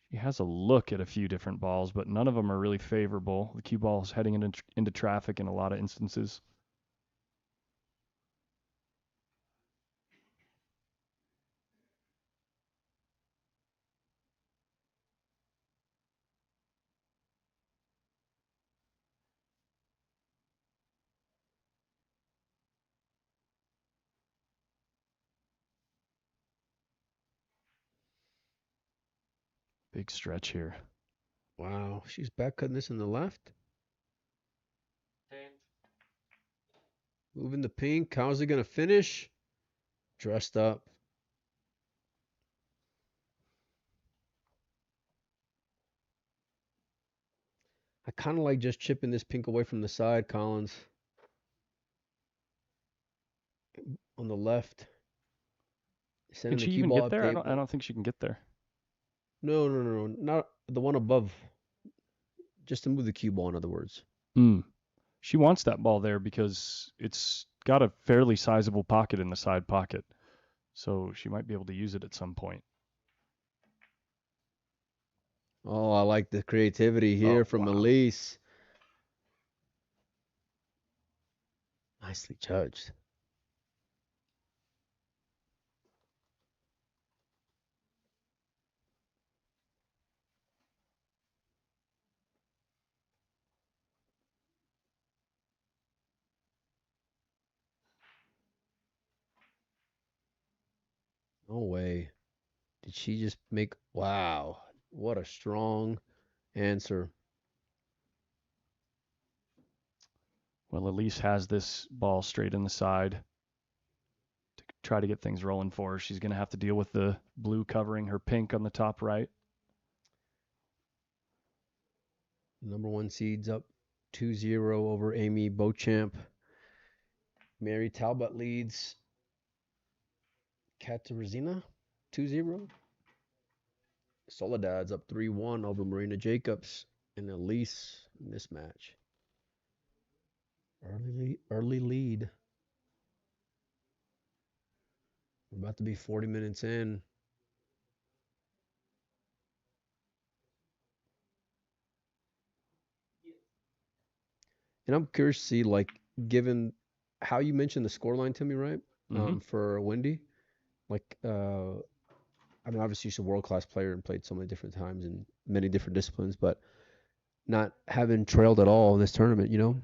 She has a look at a few different balls, but none of them are really favorable. The cue ball is heading into traffic in a lot of instances. Big stretch here. Wow. She's back cutting this in the left. 10. Moving the pink. How's it gonna finish? Dressed up. I kind of like just chipping this pink away from the side, Collins. On the left. Can Sending the she cue even ball get up there? table. I don't think she can get there. No, not the one above. Just to move the cue ball, in other words. She wants that ball there because it's got a fairly sizable pocket in the side pocket. So she might be able to use it at some point. Oh, I like the creativity here from wow. Elise. Nicely judged. No way. Did she just make... Wow. What a strong answer. Well, Elise has this ball straight in the side to try to get things rolling for her. She's going to have to deal with the blue covering her pink on the top right. Number one seeds up 2-0 over Amy Beauchamp. Mary Talbot leads Katarzyna 2-0. Soledad's up 3-1 over Marina Jacobs and Elise in this match. Early lead. We're about to be 40 minutes in. And I'm curious to see, like, given how you mentioned the scoreline to me, right? For Wendy. Like, I mean, obviously she's a world-class player and played so many different times in many different disciplines, but not having trailed at all in this tournament, you know?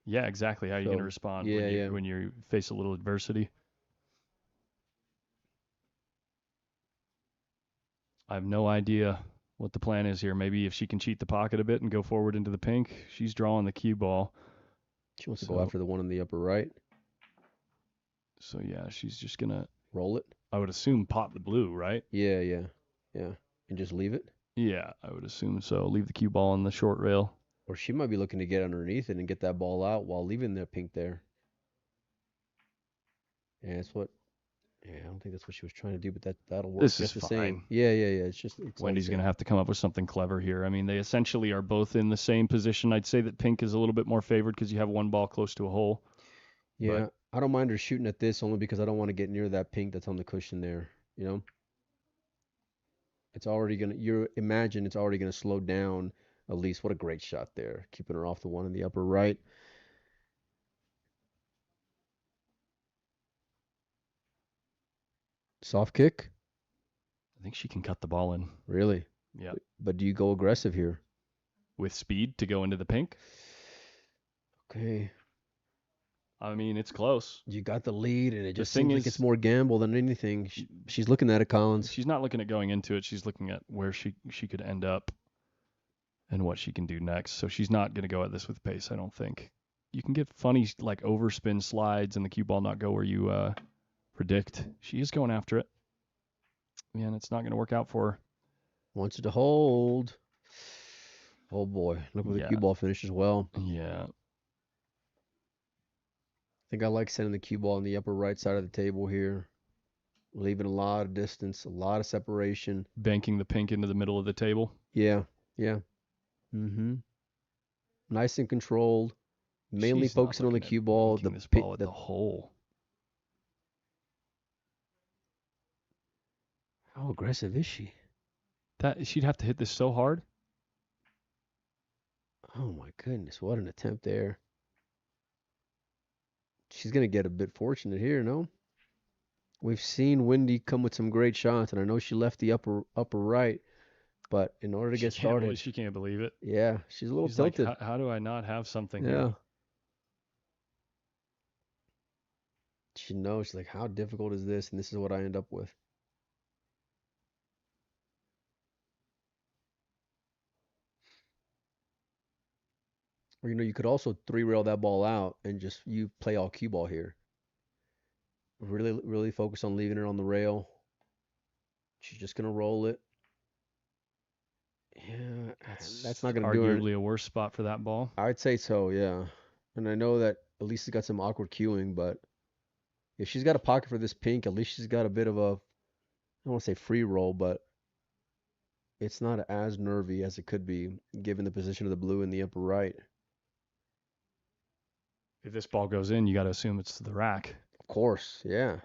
Yeah, exactly. How are you going to respond when you face a little adversity? I have no idea what the plan is here. Maybe if she can cheat the pocket a bit and go forward into the pink, she's drawing the cue ball. She wants to go after the one in the upper right. So, yeah, she's just going to... Roll it? I would assume pot the blue, right? Yeah. And just leave it? Yeah, I would assume so. Leave the cue ball on the short rail. Or she might be looking to get underneath it and get that ball out while leaving the pink there. Yeah, that's what Yeah, I don't think that's what she was trying to do, but that'll work This is just the same. fine. Yeah. It's just it's all the Wendy's going to same. have to come up with something clever here. I mean, they essentially are both in the same position. I'd say that pink is a little bit more favored because you have one ball close to a hole. Yeah, I don't mind her shooting at this only because I don't want to get near that pink that's on the cushion there. You know, it's already gonna. You imagine it's already gonna slow down. At least, what a great shot there, keeping her off the one in the upper right. Soft kick, I think she can cut the ball in. really? Yeah. But do you go aggressive here? With speed to go into the pink. Okay, I mean, it's close. you got the lead, and it The just thing seems like it's is, more gamble than anything. She's looking at it, Collins. she's not looking at going into it. She's looking at where she could end up and what she can do next. So she's not going to go at this with pace, I don't think. You can get funny like overspin slides and the cue ball not go where you predict. She is going after it. Man, it's not going to work out for her. Wants it to hold. Oh boy, look where the Yeah. cue ball finishes well. Yeah. I think I like sending the cue ball on the upper right side of the table here, leaving a lot of distance, a lot of separation. Banking the pink into the middle of the table. Yeah. Mm-hmm. Nice and controlled. Mainly She's not focusing on the looking at cue ball. banking this ball at the hole. How aggressive is she? That she'd have to hit this so hard. Oh my goodness, what an attempt there. She's gonna get a bit fortunate here, no? We've seen Wendy come with some great shots, and I know she left the upper right, but in order to get started, She can't believe it. yeah, she's a little She's tilted. like, how do I not have something Yeah. here? She knows, she's like, how difficult is this? And this is what I end up with. Or, you could also three-rail that ball out and just you play all cue ball here. Really, really focus on leaving her on the rail. She's just going to roll it. Yeah, that's not going to do it. Arguably a worse spot for that ball. I'd say so, yeah. And I know that at least it's got some awkward cueing, but if she's got a pocket for this pink, at least she's got a bit of a, I don't want to say free roll, but it's not as nervy as it could be given the position of the blue in the upper right. If this ball goes in, you got to assume it's to the rack. Of course, yeah.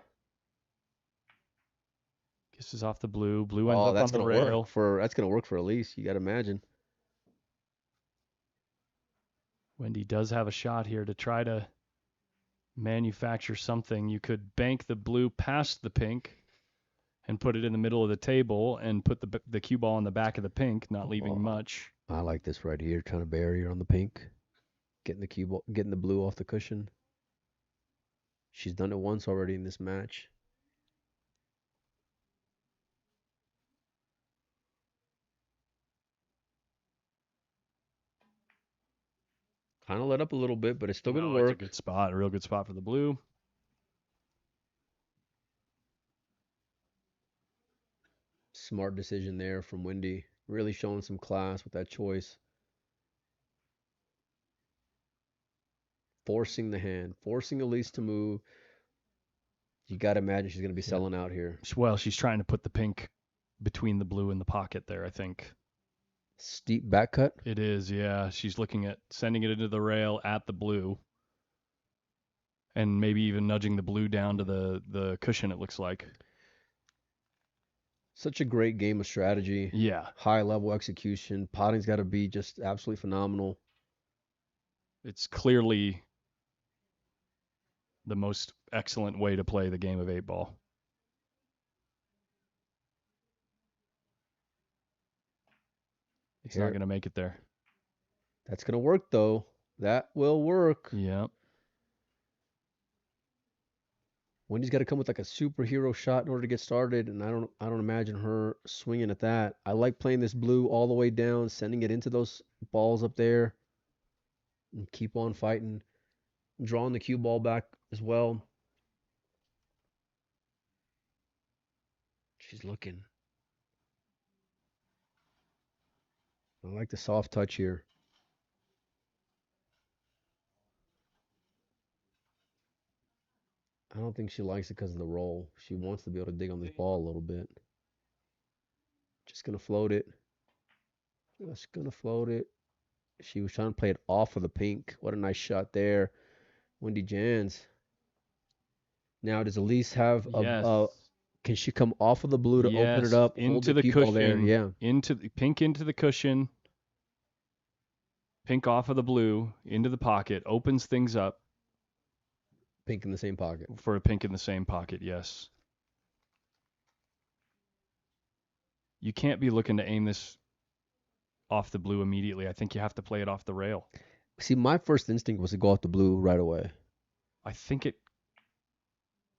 Kisses off the blue. Blue ends up that's on the gonna rail. that's gonna work for Elise. You got to imagine. Wendy does have a shot here to try to manufacture something. You could bank the blue past the pink and put it in the middle of the table and put the cue ball on the back of the pink, not leaving much. I like this right here, trying to barrier on the pink, getting the cue ball, getting the blue off the cushion. She's done it once already in this match. Kind of let up a little bit, but it's still going to work. It's a good spot, a real good spot for the blue. Smart decision there from Wendy. Really showing some class with that choice. Forcing the hand, forcing Elise to move. You got to imagine she's going to be selling out here. Well, she's trying to put the pink between the blue and the pocket there, I think. Steep back cut? It is, yeah. She's looking at sending it into the rail at the blue. And maybe even nudging the blue down to the cushion, it looks like. Such a great game of strategy. Yeah. High level execution. Potting's got to be just absolutely phenomenal. It's clearly the most excellent way to play the game of 8-ball. It's not going to make it there. That's going to work, though. That will work. Yeah. Wendy's got to come with like a superhero shot in order to get started, and I don't imagine her swinging at that. I like playing this blue all the way down, sending it into those balls up there, and keep on fighting, drawing the cue ball back as well. She's looking. I like the soft touch here. I don't think she likes it because of the roll. She wants to be able to dig on this ball a little bit. Just gonna float it. Just gonna float it. She was trying to play it off of the pink. What a nice shot there, Wendy Jans. Now does Elise have a? Yes. Can she come off of the blue to open it Yes. up? Hold Into the the cue ball there. cushion. Yeah. Into the pink into the cushion. Pink off of the blue into the pocket. Opens things up Pink in the same pocket. for a pink in the same pocket. Yes. You can't be looking to aim this off the blue immediately. I think you have to play it off the rail. See, my first instinct was to go off the blue right away. I think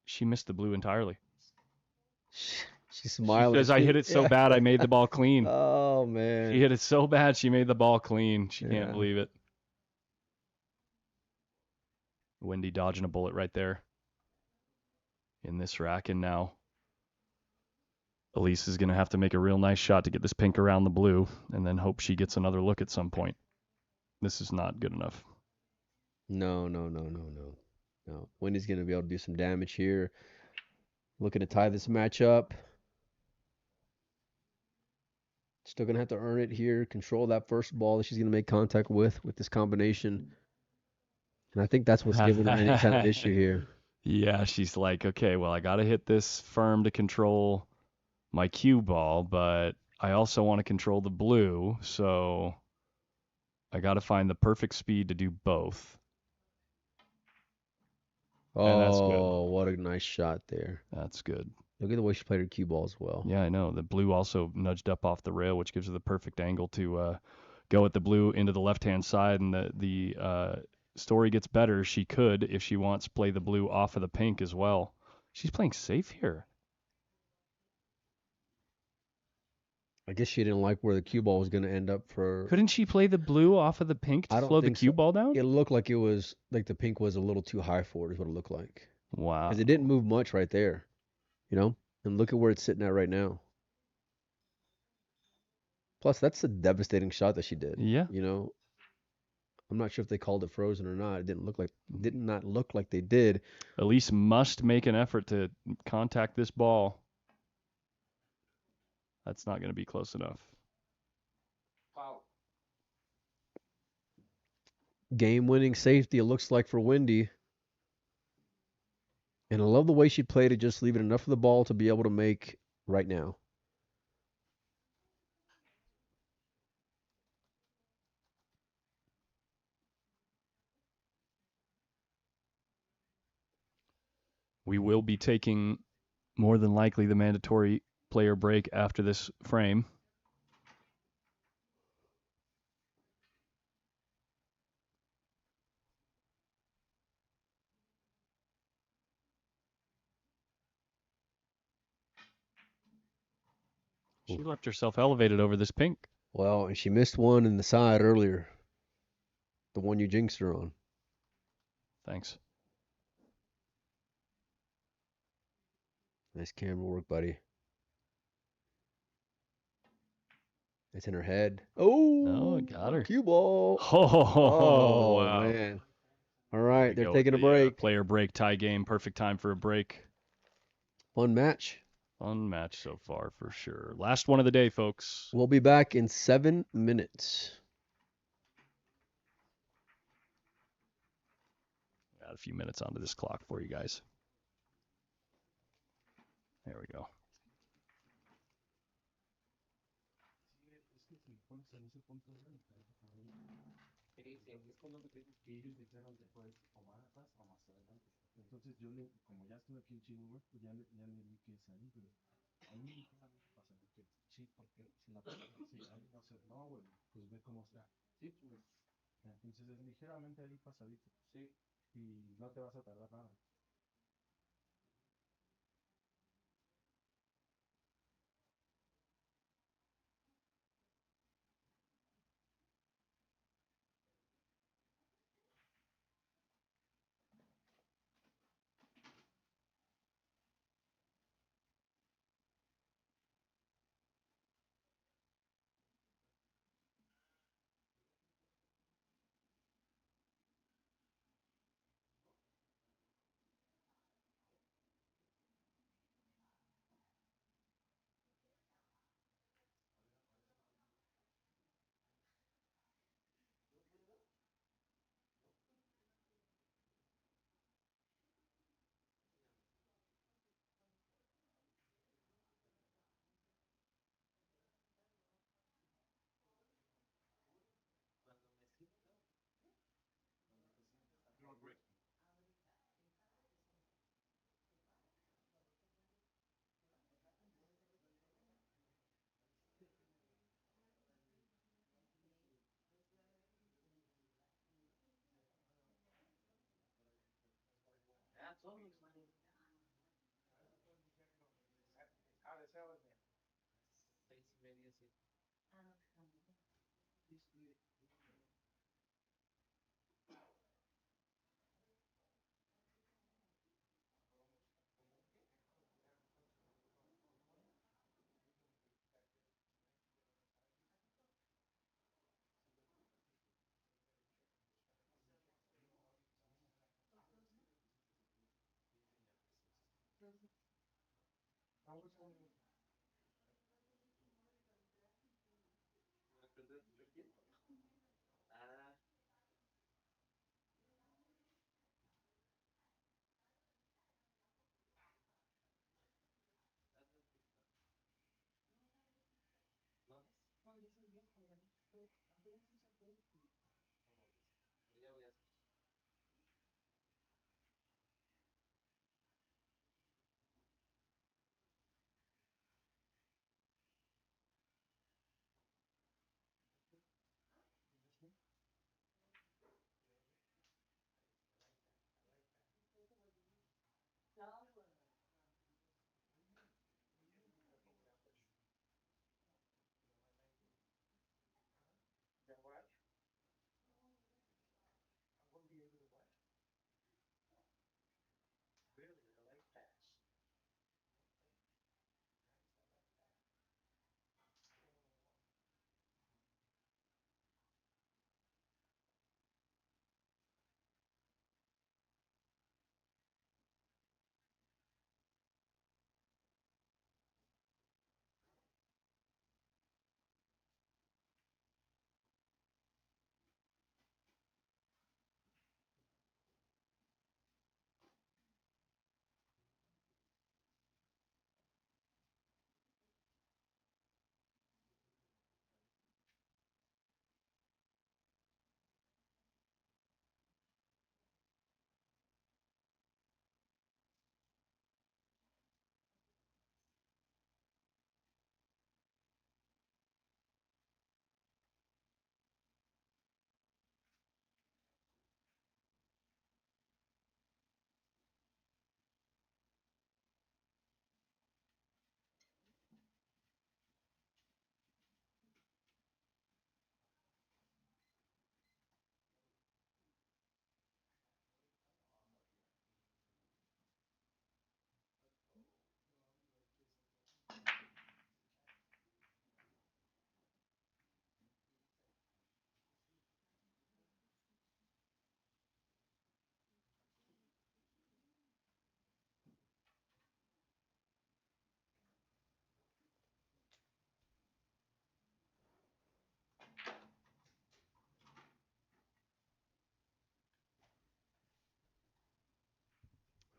she missed the blue entirely. She's She smiling. says, I hit it so bad I made the ball clean. Oh man. She hit it so bad she made the ball clean. She can't Yeah. believe it. Wendy dodging a bullet right there in this rack. And now Elise is going to have to make a real nice shot to get this pink around the blue and then hope she gets another look at some point. This is not good enough. No. Wendy's gonna be able to do some damage here. Looking to tie this match up. Still gonna have to earn it here. Control that first ball that she's gonna make contact with this combination. And I think that's what's giving her any kind of issue here. Yeah, she's like, okay, well, I got to hit this firm to control my cue ball, but I also want to control the blue, so I got to find the perfect speed to do both. And that's good. Oh, what a nice shot there. That's good. Look at the way she played her cue ball as well. Yeah, I know. The blue also nudged up off the rail, which gives her the perfect angle to go at the blue into the left-hand side. And the story gets better. She could, if she wants, play the blue off of the pink as well. She's playing safe here. I guess she didn't like where the cue ball was going to end up for. Couldn't she play the blue off of the pink I to don't flow the think cue so. ball down? It looked like it was like the pink was a little too high for it, is what it looked like. Wow. Because it didn't move much right there, you know? And look at where it's sitting at right now. Plus, that's a devastating shot that she did. Yeah. You know, I'm not sure if they called it frozen or not. It did not look like they did. Elise must make an effort to contact this ball. That's not going to be close enough. Wow. Game-winning safety, it looks like, for Wendy. And I love the way she played it, just leaving enough of the ball to be able to make right now. We will be taking more than likely the mandatory player break after this frame. She left herself elevated over this pink. Well, and she missed one in the side earlier. The one you jinxed her on. Thanks. Nice camera work, buddy. It's in her head. Oh, got her. Cue ball. Oh, wow. Man. All right, We they're go taking a with the, break. player break tie game. Perfect time for a break. Fun match. Fun match so far for sure. Last one of the day, folks. We'll be back in 7 minutes. Got a few minutes onto this clock for you guys. There we go. Ellos dijeron que puedes o más atrás o más adelante. Entonces yo le, como ya estuve aquí en Chino, pues ya le di que es ahí, pero a mí me pasa que sí, porque si la persona sí, ahí no sé, no, bueno, pues ve cómo está. Sí, pues. Entonces es ligeramente ahí pasadito. Sí. Y no te vas a tardar nada.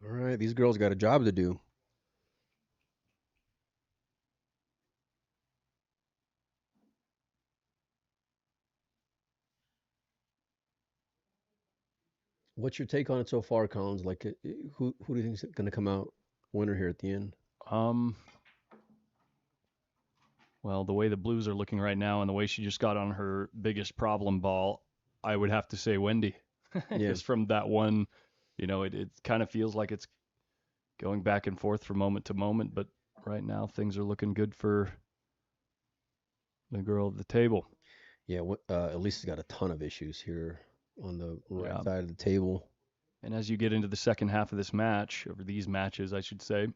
All right, these girls got a job to do. What's your take on it so far, Collins? Like, who do you think is going to come out winner here at the end? Um, well, the way the Blues are looking right now and the way she just got on her biggest problem ball, I would have to say Wendy. Yeah. Just from that one, it kind of feels like it's going back and forth from moment to moment, but right now things are looking good for the girl at the table. Yeah, Elisa's got a ton of issues here on the right Yeah. side of the table. And as you get into the second half of this match, or these matches, I should say,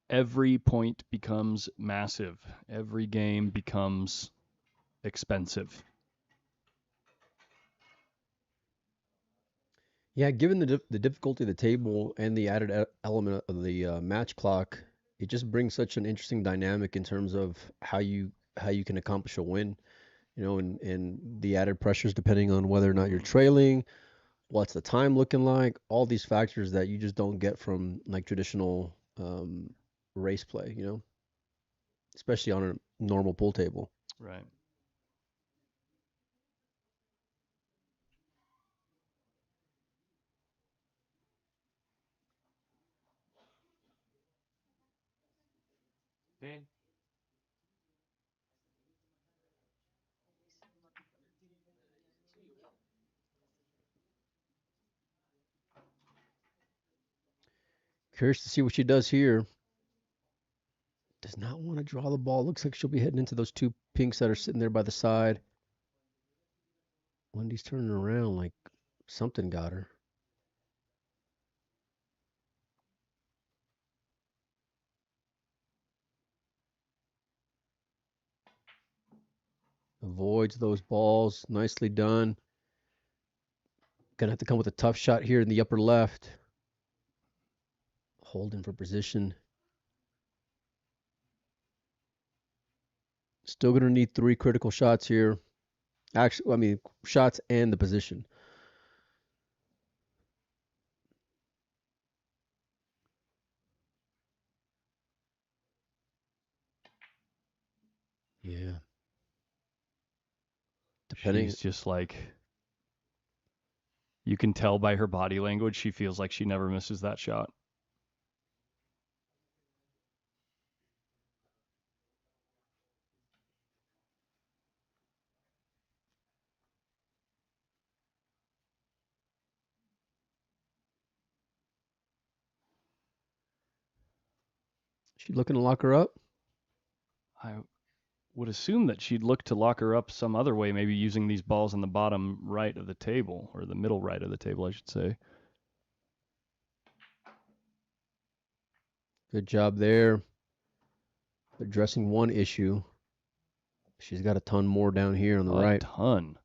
every point becomes massive. Every game becomes expensive. Yeah, given the difficulty of the table and the added element of the match clock, it just brings such an interesting dynamic in terms of how you can accomplish a win. And the added pressures depending on whether or not you're trailing, what's the time looking like, all these factors that you just don't get from like traditional race play, especially on a normal pool table. Right. Then Curious to see what she does here. Does not want to draw the ball. Looks like she'll be heading into those two pinks that are sitting there by the side. Wendy's turning around like something got her. Avoids those balls. Nicely done. Gonna have to come with a tough shot here in the upper left. Holding for position. Still gonna need 3 critical shots here. Actually, I mean, shots and the position. Yeah. Depending. She's just like, you can tell by her body language, she feels like she never misses that shot. She looking to lock her up? I would assume that she'd look to lock her up some other way, maybe using these balls in the bottom right of the table, or the middle right of the table, I should say. Good job there. Addressing one issue. She's got a ton more down here on the right. A ton.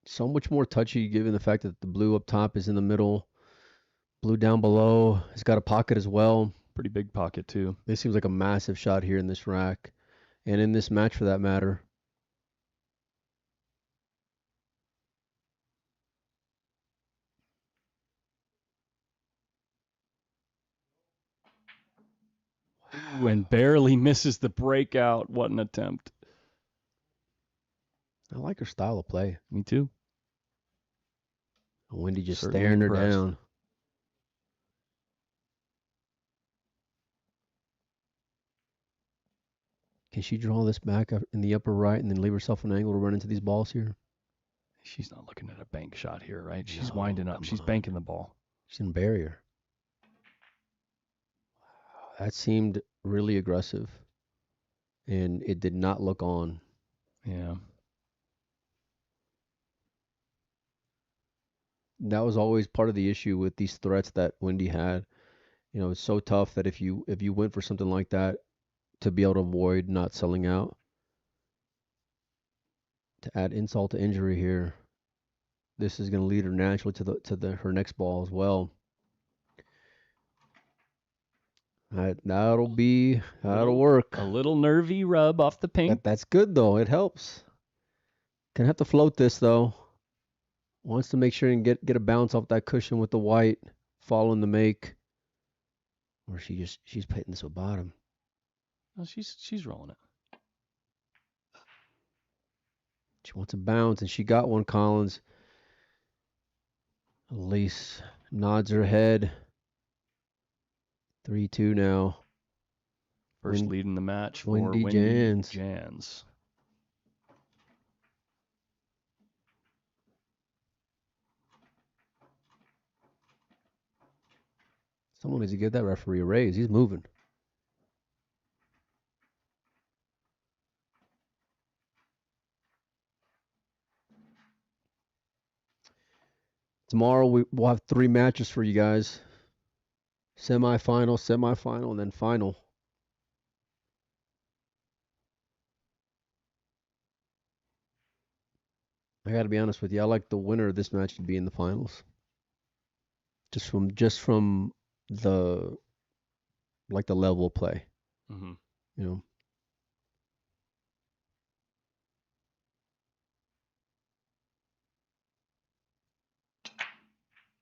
So much more touchy given the fact that the blue up top is in the middle. Blue down below has got a pocket as well. Pretty big pocket, too. This seems like a massive shot here in this rack. And in this match, for that matter. Ooh, and barely misses the breakout. What an attempt. I like her style of play. Me too. Wendy just Certainly staring her impressed. down. Can she draw this back in the upper right and then leave herself an angle to run into these balls here? She's not looking at a bank shot here, right? She's No, winding up. come She's on. banking the ball. She's in barrier. That seemed really aggressive. And it did not look on. Yeah. That was always part of the issue with these threats that Wendy had. You know, it's so tough that if you went for something like that, to be able to avoid not selling out. To add insult to injury here, this is going to lead her naturally to her next ball as well. That'll work. A little nervy rub off the pink. That's good though. It helps. Gonna have to float this though. Wants to make sure and get a bounce off that cushion with the white, following the make. Or she's hitting this with bottom. Oh, she's rolling it. She wants a bounce, and she got one, Collins. Elise nods her head. 3-2 now. First lead in the match for Wendy Jans. Someone needs to give that referee a raise. He's moving. Tomorrow we'll have 3 matches for you guys. Semifinal, and then final. I got to be honest with you. I like the winner of this match to be in the finals. Just from the level of play. Mm-hmm. You know.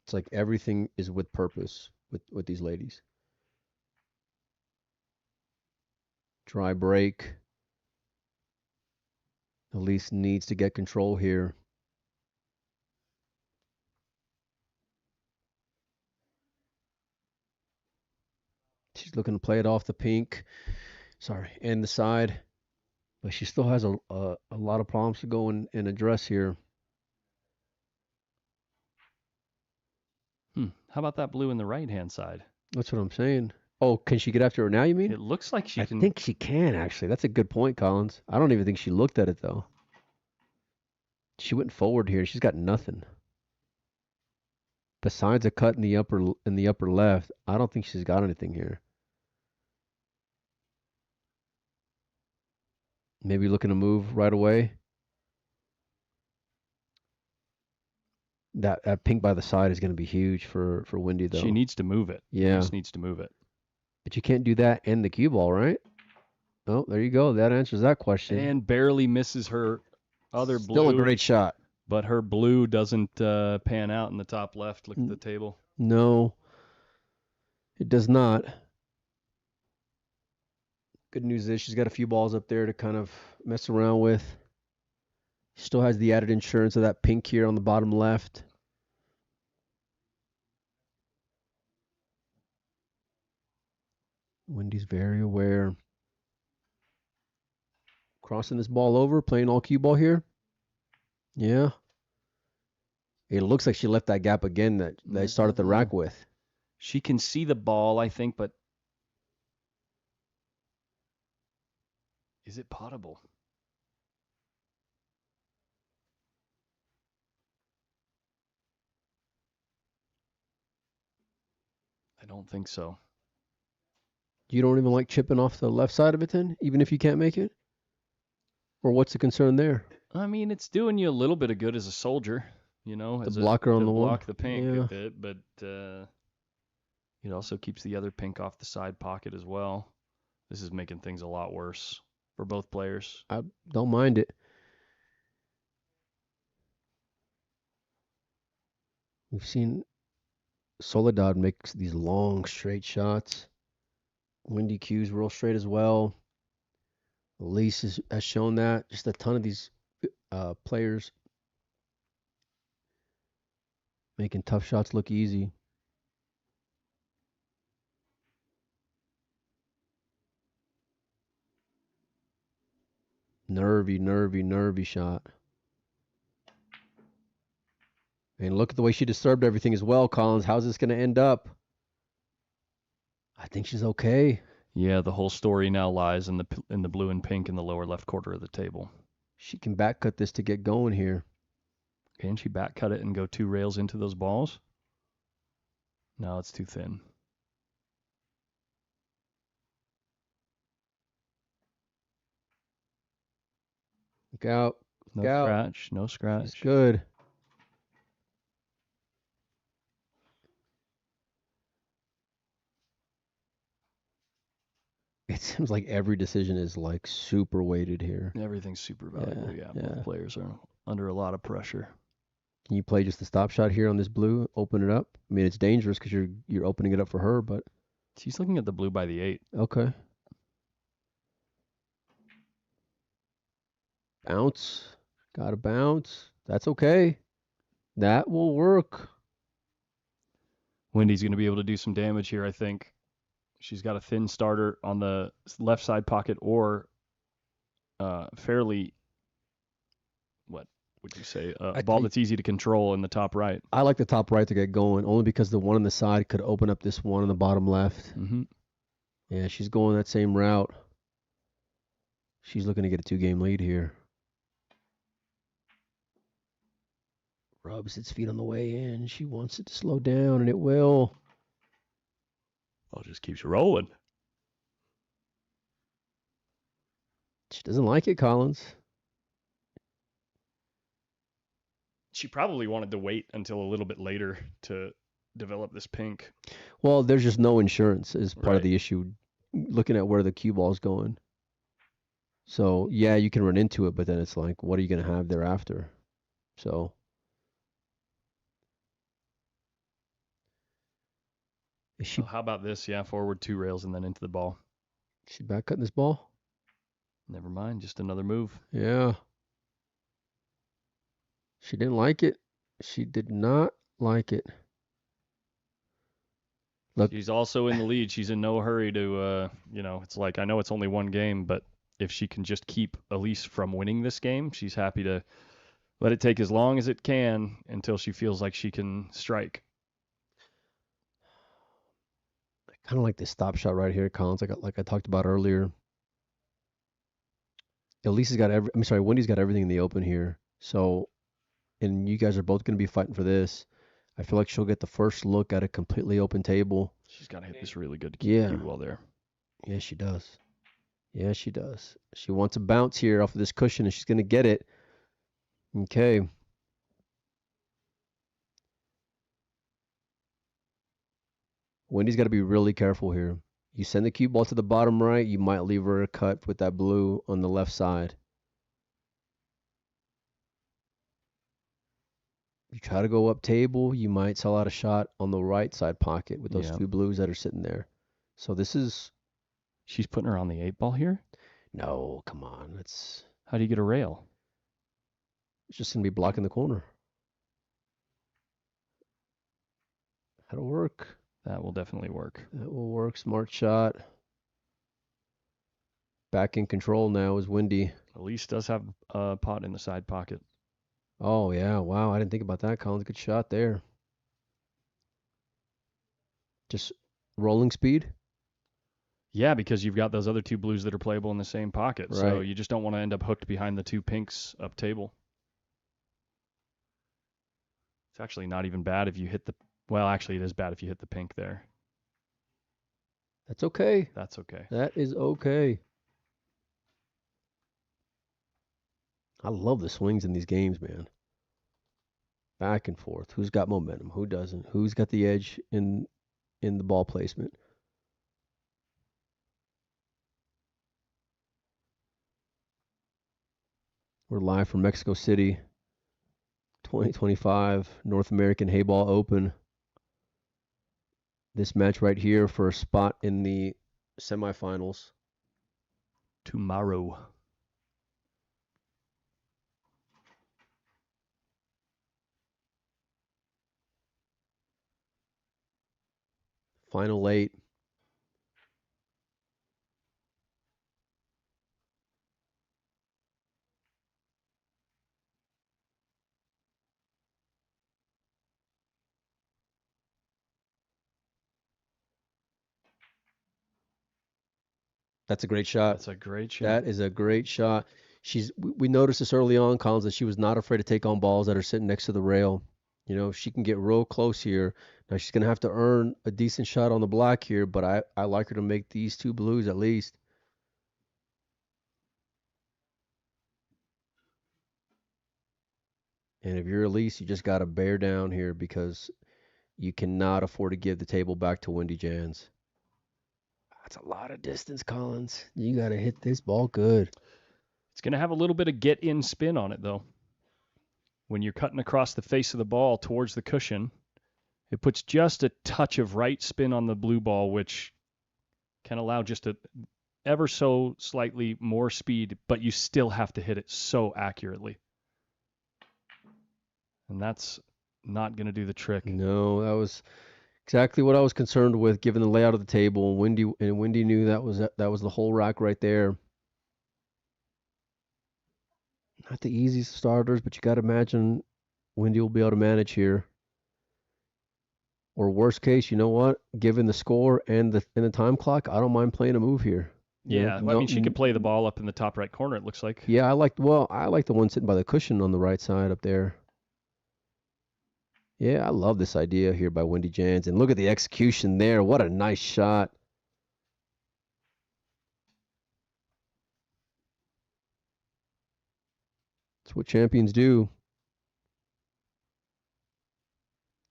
It's like everything is with purpose with these ladies. Dry break. Elise needs to get control here. She's looking to play it off the pink. And the side. But she still has a lot of problems to go and address here. How about that blue in the right-hand side? That's what I'm saying. Oh, can she get after her now, you mean? It looks like she I can. think she can, actually. That's a good point, Collins. I don't even think she looked at it, though. She went forward here. She's got nothing. Besides a cut in the upper left, I don't think she's got anything here. Maybe looking to move right away. That pink by the side is going to be huge for Wendy, though. She needs to move it. Yeah. Just needs to move it. But you can't do that and the cue ball, right? Oh, there you go. That answers that question. And barely misses her other blue. Still a great shot. But her blue doesn't pan out in the top left. Look at the table. No, it does not. Good news is she's got a few balls up there to kind of mess around with. Still has the added insurance of that pink here on the bottom left. Wendy's very aware. Crossing this ball over, playing all cue ball here. Yeah. It looks like she left that gap again that they started the rack with. She can see the ball, I think, but is it potable? I don't think so. You don't even like chipping off the left side of it then, even if you can't make it? Or what's the concern there? I mean, it's doing you a little bit of good as a soldier, you know, The blocker on the wall. block the pink Yeah. a bit, but it also keeps the other pink off the side pocket as well. This is making things a lot worse for both players. I don't mind it. We've seen Soledad makes these long, straight shots. Wendy cues real straight as well. Elise has shown that. Just a ton of these players making tough shots look easy. Nervy shot. And look at the way she disturbed everything as well, Collins. How's this going to end up? I think she's okay. Yeah, the whole story now lies in the blue and pink in the lower left quarter of the table. She can back cut this to get going here. Can she back cut it and go 2 rails into those balls? No, it's too thin. Look out. No Look out. scratch. No scratch. It's good. It seems like every decision is like super weighted here. Everything's super valuable. Yeah, yeah. both players are under a lot of pressure. Can you play just the stop shot here on this blue? Open it up. I mean, it's dangerous because you're opening it up for her, but She's looking at the blue by the 8. okay. Bounce. Gotta bounce. That's okay. That will work. Wendy's going to be able to do some damage here, I think. She's got a thin starter on the left side pocket or fairly, what would you say, a ball that's easy to control in the top right. I like the top right to get going, only because the one on the side could open up this one on the bottom left. Mm-hmm. Yeah, she's going that same route. She's looking to get a 2-game lead here. Rubs its feet on the way in. She wants it to slow down, and it will. Oh, just keeps rolling. She doesn't like it, Collins. She probably wanted to wait until a little bit later to develop this pink. Well, there's just no insurance is part Right. of the issue, looking at where the cue ball's going. So, yeah, you can run into it, but then it's like, what are you going to have thereafter? So, is she, Oh, how about this? Yeah, forward 2 rails and then into the ball. she back cutting this ball? Never mind, just another move. Yeah. She didn't like it. She did not like it. Look, She's also in the lead. She's in no hurry to, it's like, I know it's only 1 game, but if she can just keep Elise from winning this game, she's happy to let it take as long as it can until she feels like she can strike. Kind of like this stop shot right here, Collins. Like I talked about earlier. Elise's got Wendy's got everything in the open here. So, and you guys are both going to be fighting for this. I feel like she'll get the first look at a completely open table. She's got to hit this really good to keep the cue ball there. Yeah, she does. Yeah, she does. She wants a bounce here off of this cushion, and she's going to get it. Okay. Wendy's got to be really careful here. You send the cue ball to the bottom right, you might leave her a cut with that blue on the left side. You try to go up table, you might sell out a shot on the right side pocket with those two blues that are sitting there. So this is... She's putting her on the 8 ball here? No, come on. How do you get a rail? It's just going to be blocking the corner. That'll work. That will definitely work. That will work. Smart shot. Back in control now is Wendy. Elise does have a pot in the side pocket. Oh, yeah. Wow. I didn't think about that, Collins. Good shot there. Just rolling speed? Yeah, because you've got those other two blues that are playable in the same pocket. Right. So you just don't want to end up hooked behind the two pinks up table. It's actually not even bad if you hit the... Well, actually, it is bad if you hit the pink there. That's okay. That's okay. That is okay. I love the swings in these games, man. Back and forth. Who's got momentum? Who doesn't? Who's got the edge in the ball placement? We're live from Mexico City, 2025 North American Heyball Open. This match right here for a spot in the semifinals. Tomorrow. Final 8. That's a great shot. That's a great shot. That is a great shot. We noticed this early on, Collins, that she was not afraid to take on balls that are sitting next to the rail. You know, she can get real close here. Now she's going to have to earn a decent shot on the black here, but I like her to make these two blues at least. And if you're Elise, you just got to bear down here because you cannot afford to give the table back to Wendy Jans. That's a lot of distance, Collins. You got to hit this ball good. It's going to have a little bit of get-in spin on it, though. When you're cutting across the face of the ball towards the cushion, it puts just a touch of right spin on the blue ball, which can allow just a ever so slightly more speed, but you still have to hit it so accurately. And that's not going to do the trick. No, that was exactly what I was concerned with, given the layout of the table. Wendy knew that was the whole rack right there. Not the easiest starters, but you got to imagine Wendy will be able to manage here. Or worst case, you know what? Given the score and the time clock, I don't mind playing a move here. Yeah, well, I mean, she could play the ball up in the top right corner, it looks like. Yeah, I like the one sitting by the cushion on the right side up there. Yeah, I love this idea here by Wendy Jans. And look at the execution there. What a nice shot. That's what champions do.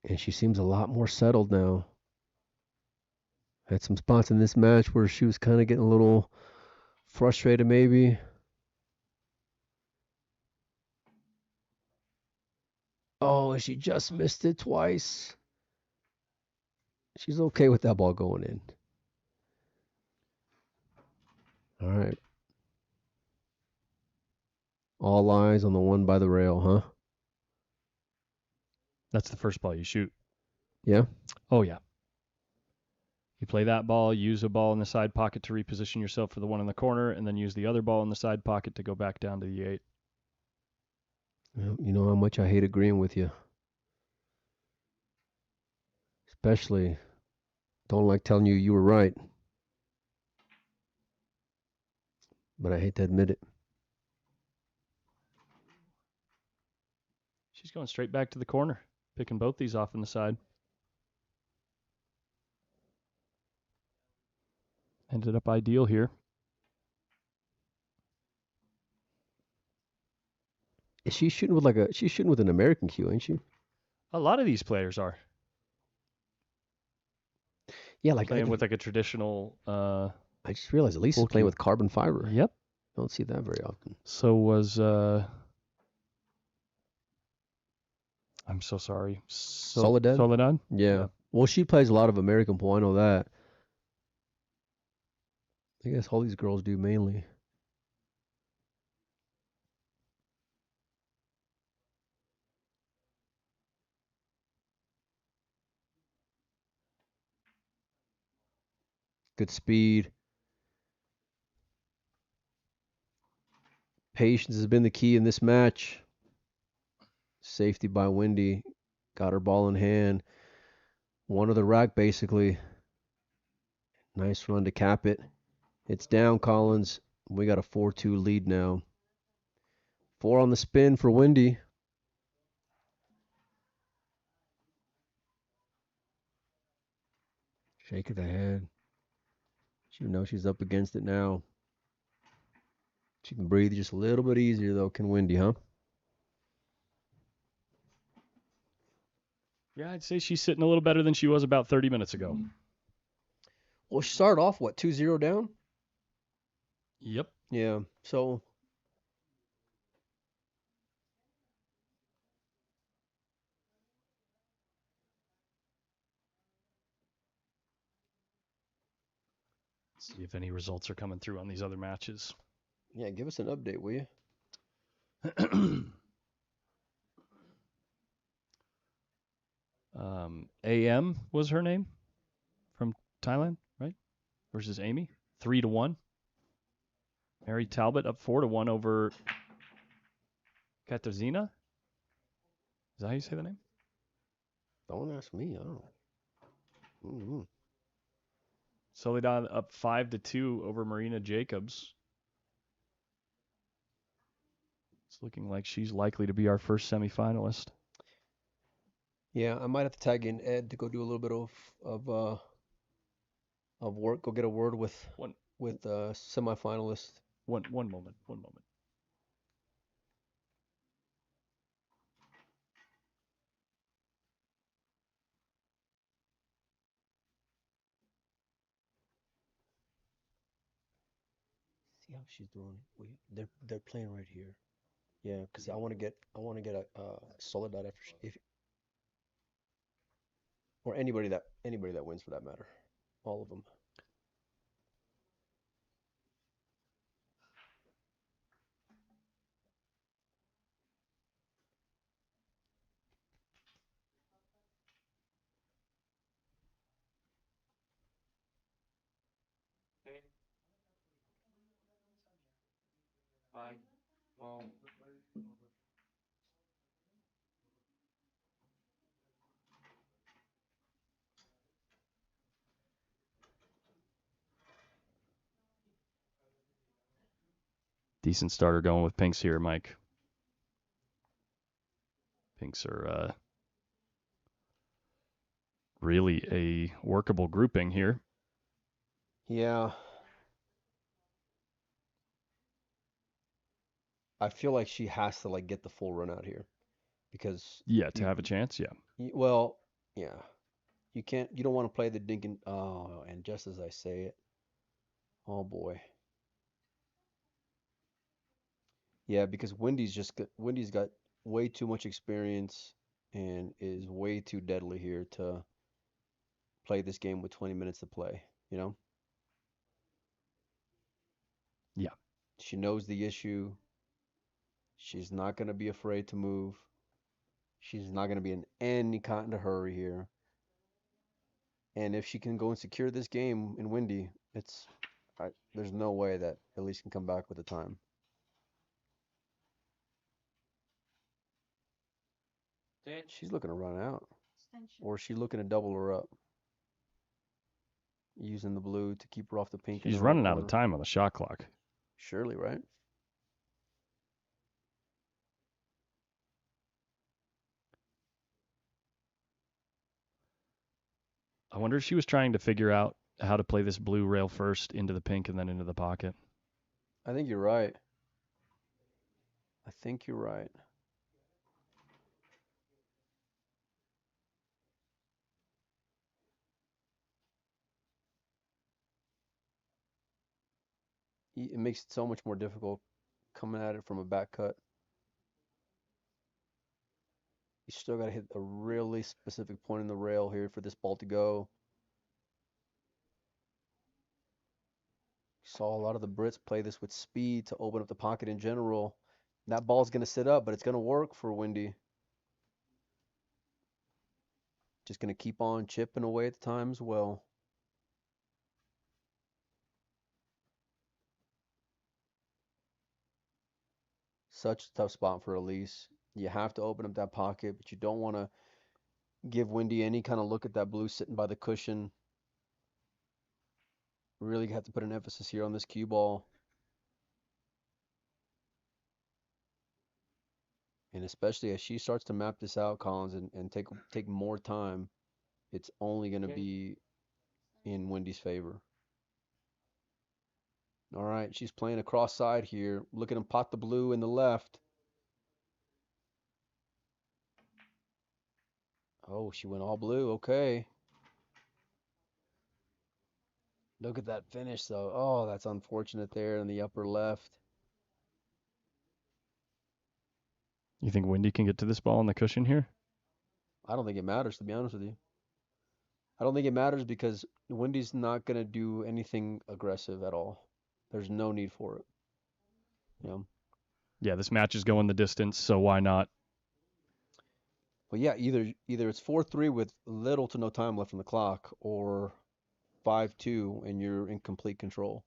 And she seems a lot more settled now. Had some spots in this match where she was kind of getting a little frustrated maybe. Oh, she just missed it twice. She's okay with that ball going in. All right. All eyes on the one by the rail, huh? That's the first ball you shoot. Yeah? Oh, yeah. You play that ball, use a ball in the side pocket to reposition yourself for the one in the corner, and then use the other ball in the side pocket to go back down to the 8. You know how much I hate agreeing with you. Especially Don't like telling you were right, but I hate to admit it. She's going straight back to the corner, picking both these off on the side. Ended up ideal here. Is she shooting with she's shooting with an American cue, ain't she? A lot of these players are Yeah, like playing with like a traditional. I just realized Elisa's full playing cue. with carbon fiber. Yep. Don't see that very often. So was. I'm so sorry. Soledad? Soledad? Yeah. Well, she plays a lot of American pool. I know that. I guess all these girls do mainly. Good speed. Patience has been the key in this match. Safety by Wendy. Got her ball in hand. One of the rack, basically. Nice run to cap it. It's down, Collins. We got a 4-2 lead now. 4 on the spin for Wendy. Shake of the head. She knows she's up against it now. She can breathe just a little bit easier, though, can Wendy, huh? Yeah, I'd say she's sitting a little better than she was about 30 minutes ago. Well, she started off, 2-0 down? Yep. Yeah, so... See if any results are coming through on these other matches. Yeah, give us an update, will you? AM was her name from Thailand, right? Versus Amy, 3-1. Mary Talbot up 4-1 over Katarzyna. Is that how you say the name? Don't ask me. I don't know. Mm-hmm. Soledad up 5-2 over Marina Jacobs. It's looking like she's likely to be our first semifinalist. Yeah, I might have to tag in Ed to go do a little bit of work. Go get a word with semifinalists. One moment. See how she's doing. They're playing right here. Yeah, because I want to get a Soledad if or anybody that wins for that matter, all of them. Okay. Fine. Well, Decent starter going with Pinks here, Mike. Pinks are really a workable grouping here. Yeah. I feel like she has to get the full run out here because to have a chance, yeah. Well, yeah. You don't want to play the dinking. Oh, and just as I say it, oh boy. Yeah, because Wendy's got way too much experience and is way too deadly here to play this game with 20 minutes to play, you know? Yeah. She knows the issue. She's not going to be afraid to move. She's not going to be in any kind of hurry here. And if she can go and secure this game in Wendy, there's no way that Elise can come back with the time. She's looking to run out. Or is she looking to double her up? using the blue to keep her off the pink. She's in the right running out order. of time on the shot clock. Surely, right? I wonder if she was trying to figure out how to play this blue rail first into the pink and then into the pocket. I think you're right. I think you're right. It makes it so much more difficult coming at it from a back cut. You still got to hit a really specific point in the rail here for this ball to go. Saw a lot of the Brits play this with speed to open up the pocket in general. That ball's going to sit up, but it's going to work for Windy. Just going to keep on chipping away at the time as well. Such a tough spot for Elise. You have to open up that pocket, but you don't want to give Windy any kind of look at that blue sitting by the cushion. Really have to put an emphasis here on this cue ball. And especially as she starts to map this out, Collins, and take more time, it's only going to be in Windy's favor. All right, she's playing across side here. Look at him pot the blue in the left. Oh, she went all blue. Okay. Look at that finish, though. Oh, that's unfortunate there in the upper left. You think Windy can get to this ball on the cushion here? I don't think it matters, to be honest with you. I don't think it matters because Windy's not going to do anything aggressive at all. There's no need for it. Yeah, this match is going the distance, so why not? But yeah, either it's 4-3 with little to no time left on the clock, or 5-2 and you're in complete control.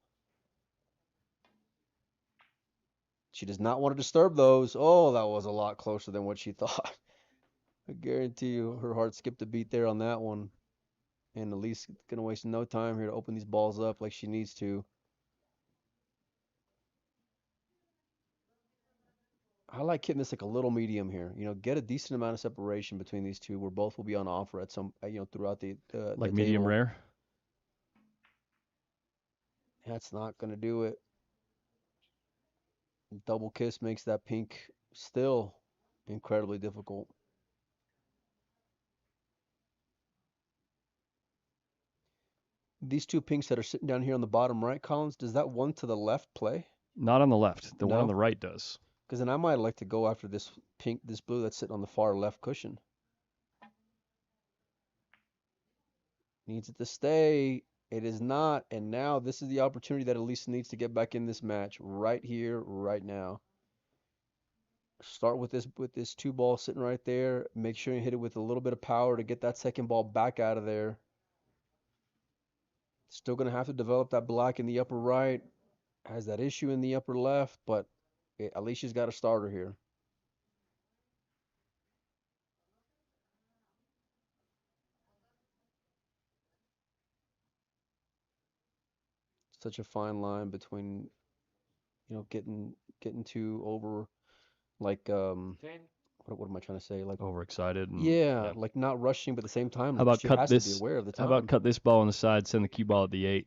She does not want to disturb those. Oh, that was a lot closer than what she thought. I guarantee you her heart skipped a beat there on that one. And Elise going to waste no time here to open these balls up like she needs to. I like hitting this like a little medium here. Get a decent amount of separation between these two where both will be on offer at some, throughout the Like the medium table. rare? That's not going to do it. Double kiss makes that pink still incredibly difficult. These two pinks that are sitting down here on the bottom right, Collins, does that one to the left play? Not on the left. The one on No? the right does. Because then I might like to go after this blue that's sitting on the far left cushion. Needs it to stay. It is not. And now this is the opportunity that Elisa needs to get back in this match right here, right now. Start with this two ball sitting right there. Make sure you hit it with a little bit of power to get that second ball back out of there. Still going to have to develop that black in the upper right. Has that issue in the upper left, but at least she's got a starter here. Such a fine line between, getting too over, like, what am I trying to say? Like, Overexcited. And, yeah, like not rushing, but at the same time, How like about she cut has to be this? aware of the How time. about cut this ball on the side, send the cue ball at the 8?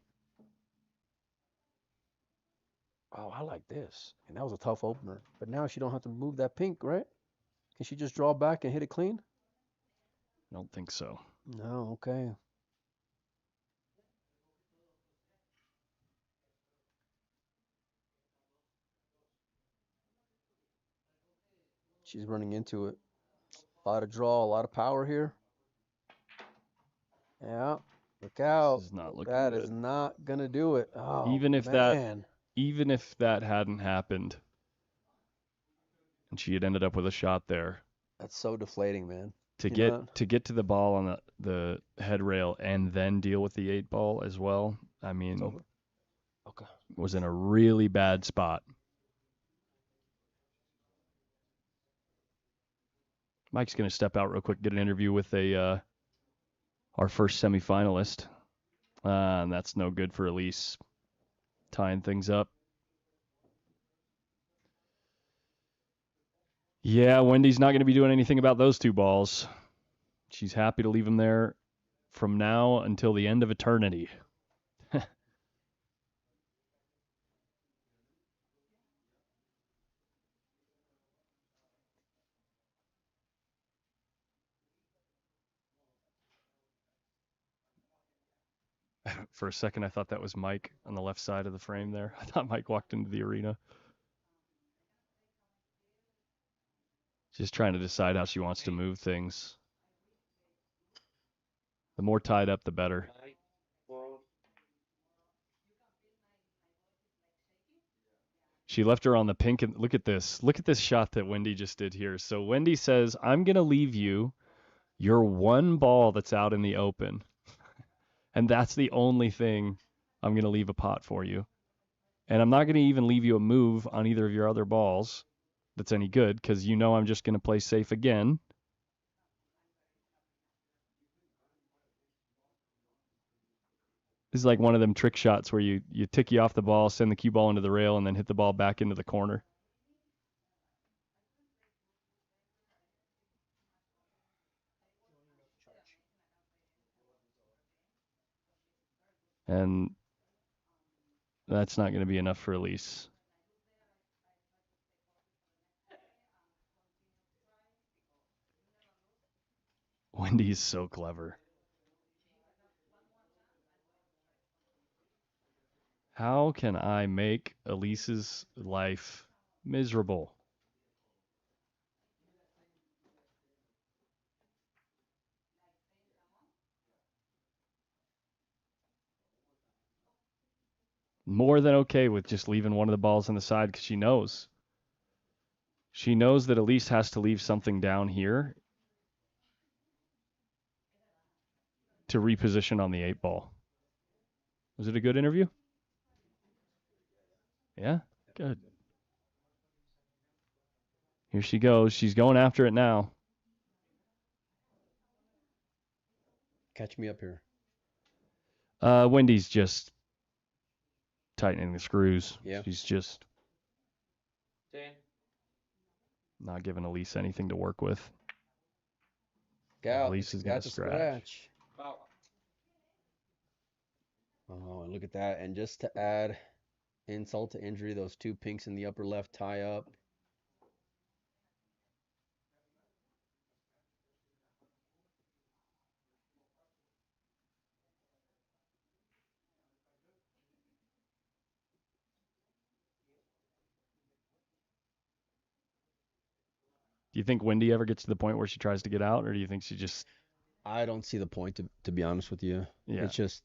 Oh, I like this. And that was a tough opener. But now she don't have to move that pink, right? Can she just draw back and hit it clean? I don't think so. No, okay. She's running into it. A lot of draw, a lot of power here. Yeah, look out. This is not looking That good. is not going to do it. Oh, Even if man. that hadn't happened and she had ended up with a shot there, That's so deflating, man. to get to the ball on the head rail and then deal with the 8 ball as well, I mean, It's over. Okay. was in a really bad spot. Mike's going to step out real quick, get an interview with our first semifinalist. And that's no good for Elise. Tying things up. Yeah, Wendy's not going to be doing anything about those 2 balls. She's happy to leave them there from now until the end of eternity. For a second, I thought that was Mike on the left side of the frame there. I thought Mike walked into the arena. Just trying to decide how she wants to move things. The more tied up, the better. She left her on the pink. And look at this. Look at this shot that Wendy just did here. So Wendy says, I'm going to leave you your 1 ball that's out in the open. And that's the only thing I'm going to leave a pot for you. And I'm not going to even leave you a move on either of your other balls that's any good because you know I'm just going to play safe again. This is like one of them trick shots where you tick you off the ball, send the cue ball into the rail, and then hit the ball back into the corner. And that's not going to be enough for Elise. Wendy is so clever. How can I make Elise's life miserable? More than okay with just leaving one of the balls on the side because she knows. She knows that Elise has to leave something down here to reposition on the 8 ball. Was it a good interview? Yeah? Good. Here she goes. She's going after it now. Catch me up here. Wendy's just tightening the screws. Yeah. She's just not giving Elise anything to work with. Elise is going to scratch. Oh, and look at that. And just to add insult to injury, those 2 pinks in the upper left tie up. Do you think Wendy ever gets to the point where she tries to get out, or do you think she just... I don't see the point, to be honest with you. Yeah. It's just...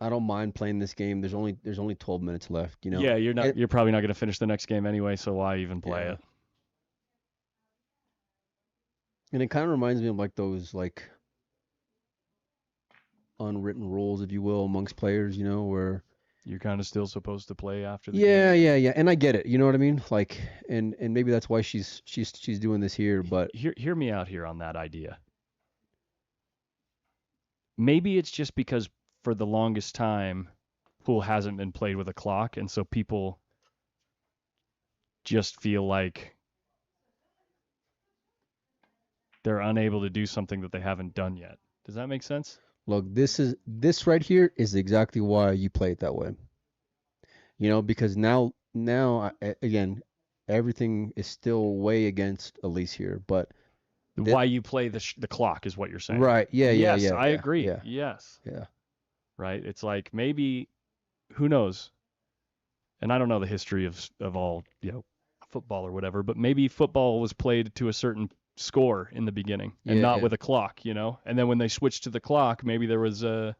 I don't mind playing this game. There's only 12 minutes left, you know. Yeah, you're probably not going to finish the next game anyway, so why even play it? And it kind of reminds me of like those like unwritten rules, if you will, amongst players, you know, where You're kind of still supposed to play after the yeah, game. yeah. And I get it. You know what I mean? Like, and maybe that's why she's doing this here, but Hear me out here on that idea. Maybe it's just because for the longest time, pool hasn't been played with a clock, and so people just feel like they're unable to do something that they haven't done yet. Does that make sense? look, this right here is exactly why you play it that way. You know, because now again, everything is still way against Elise here, but Why you play the clock is what you're saying. right, yeah, Yes, I yeah, agree. yeah, Yes. yeah. Right? It's like maybe, who knows? And I don't know the history of all, football or whatever, but maybe football was played to a certain score in the beginning and not with a clock, And then when they switched to the clock, maybe there was a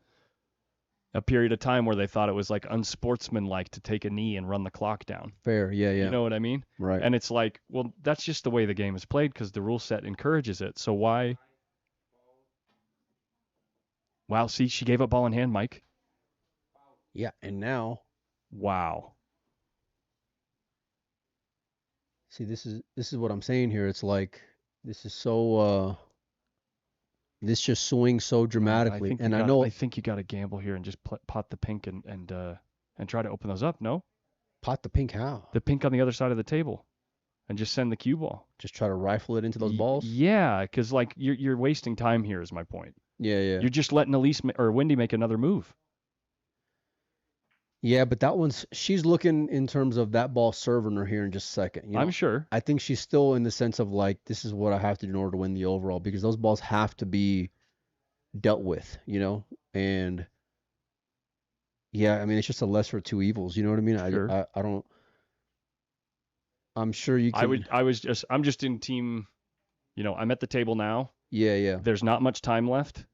period of time where they thought it was like unsportsmanlike to take a knee and run the clock down. Fair, yeah. You know what I mean? Right. And it's like, well, that's just the way the game is played because the rule set encourages it. So why? Wow, see, she gave up ball in hand, Mike. Yeah, and now, wow. See, this is what I'm saying here. It's like this is so This just swings so dramatically, and I know I think you got to gamble here and just pot the pink and try to open those up. No, pot the pink how? the pink on the other side of the table, and just send the cue ball. Just try to rifle it into those balls. Yeah, because like you're wasting time here. Is my point. Yeah. You're just letting Elise or Wendy make another move. Yeah, but she's looking in terms of that ball serving her here in just a second. You know, I'm sure. I think she's still in the sense of like, this is what I have to do in order to win the overall, because those balls have to be dealt with, you know? And yeah, I mean, it's just a lesser of two evils. You know what I mean? Sure. I don't, I'm sure you can. I'm just in team, I'm at the table now. Yeah. There's not much time left.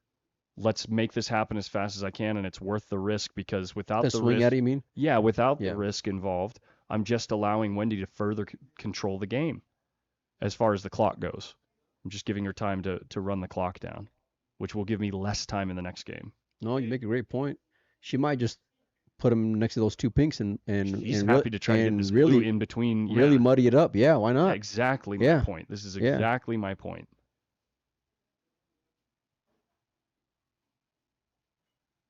Let's make this happen as fast as I can, and it's worth the risk, because without the swing risk, at it, you mean? Yeah, without the risk involved, I'm just allowing Wendy to further control the game as far as the clock goes. I'm just giving her time to run the clock down, which will give me less time in the next game. No, you make a great point. She might just put them next to those two pinks and she's happy to try to get this really blue in between. Yeah. Really muddy it up. Yeah, why not? Exactly my point. This is exactly my point.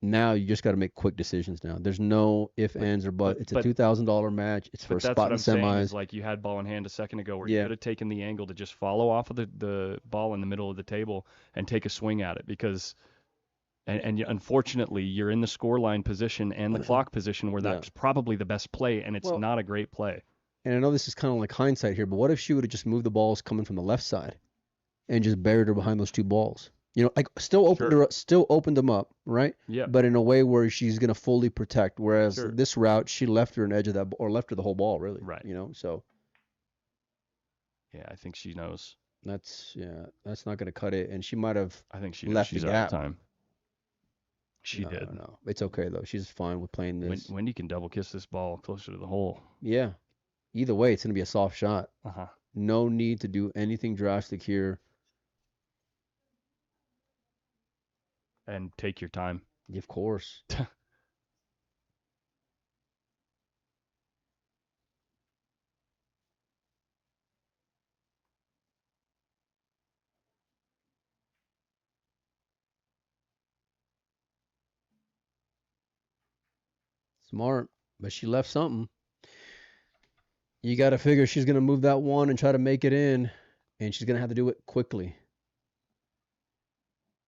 Now you just got to make quick decisions. Now there's no if, ands, or buts. It's a $2,000 match. It's for a spot in semis. Is like you had ball in hand a second ago, where you could have taken the angle to just follow off of the ball in the middle of the table and take a swing at it, because, and unfortunately you're in the scoreline position and the clock position where that's probably the best play, and it's not a great play. And I know this is kind of like hindsight here, but what if she would have just moved the balls coming from the left side and just buried her behind those two balls? You know, like still opened them up, right? Yeah. But in a way where she's gonna fully protect. Whereas this route, she left her an edge of that, or left her the whole ball, really. Right. You know, so. Yeah, I think she knows. That's not gonna cut it, and she might have. I think she left she's the out gap. of time. She did. No, it's okay though. She's fine with playing this. Wendy can double kiss this ball closer to the hole. Yeah. Either way, it's gonna be a soft shot. Uh-huh. No need to do anything drastic here. And take your time. Of course. Smart, but she left something. You got to figure she's going to move that one and try to make it in, and she's going to have to do it quickly.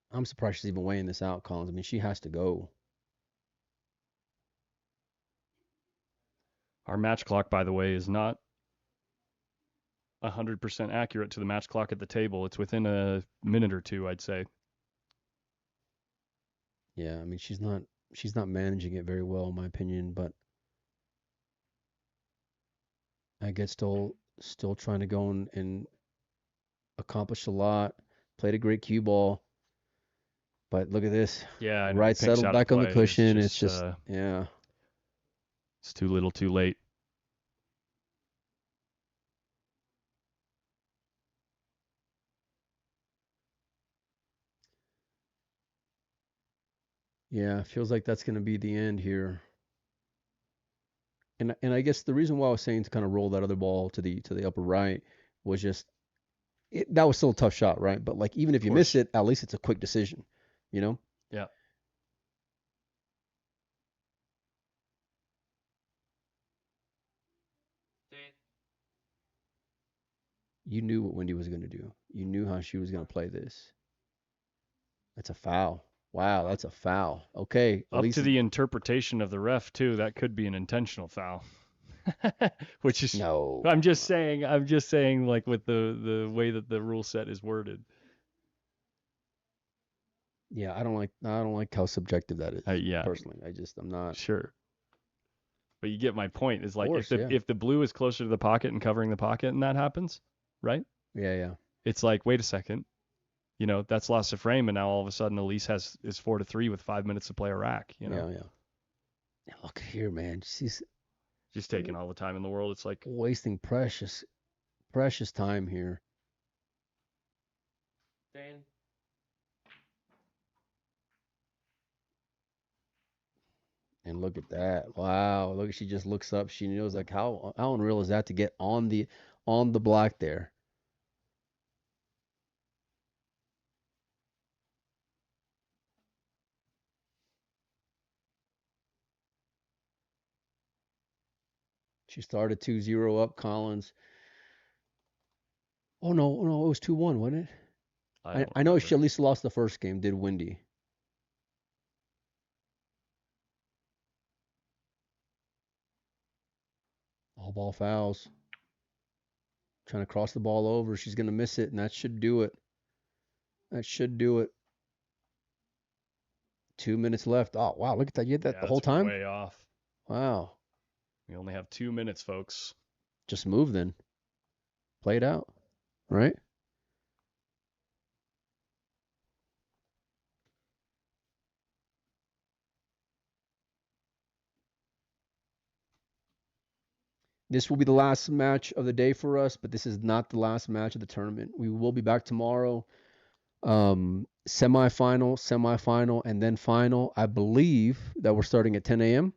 I'm surprised she's even weighing this out, Collins. I mean, she has to go. Our match clock, by the way, is not 100% accurate to the match clock at the table. It's within a minute or two, I'd say. Yeah, I mean, she's not managing it very well, in my opinion, but I guess still trying to go and accomplish a lot. Played a great cue ball. But look at this. Yeah, right settled back on the cushion. It's just yeah. It's too little, too late. Yeah, feels like that's going to be the end here. And I guess the reason why I was saying to kind of roll that other ball to the upper right was just that was still a tough shot, right? But like even if you miss it, at least it's a quick decision, you know? Yeah. You knew what Wendy was going to do. You knew how she was going to play this. That's a foul. Wow, that's a foul. Okay. Up to the interpretation of the ref, too, that could be an intentional foul. Which is no. I'm just saying like with the way that the rule set is worded. Yeah, I don't like how subjective that is. Yeah. Personally, I'm not sure. But you get my point. Is like if the blue is closer to the pocket and covering the pocket and that happens, right? Yeah. It's like, wait a second. You know, that's loss of frame, and now all of a sudden Elise is 4-3 with 5 minutes to play a rack. You know. Yeah. Look here, man. She's taking all the time in the world. It's like wasting precious time here. Dan. And look at that. Wow. Look, she just looks up. She knows, like, how unreal is that to get on the black there? She started 2-0 up, Collins. Oh, no, it was 2-1, wasn't it? I know she at least lost the first game, did Wendy. All ball fouls. Trying to cross the ball over. She's going to miss it, and that should do it. 2 minutes left. Oh, wow. Look at that. You had that the whole time? Way off. Wow. We only have 2 minutes, folks. Just move then. Play it out. Right? This will be the last match of the day for us, but this is not the last match of the tournament. We will be back tomorrow. Semifinal, and then final. I believe that we're starting at 10 a.m.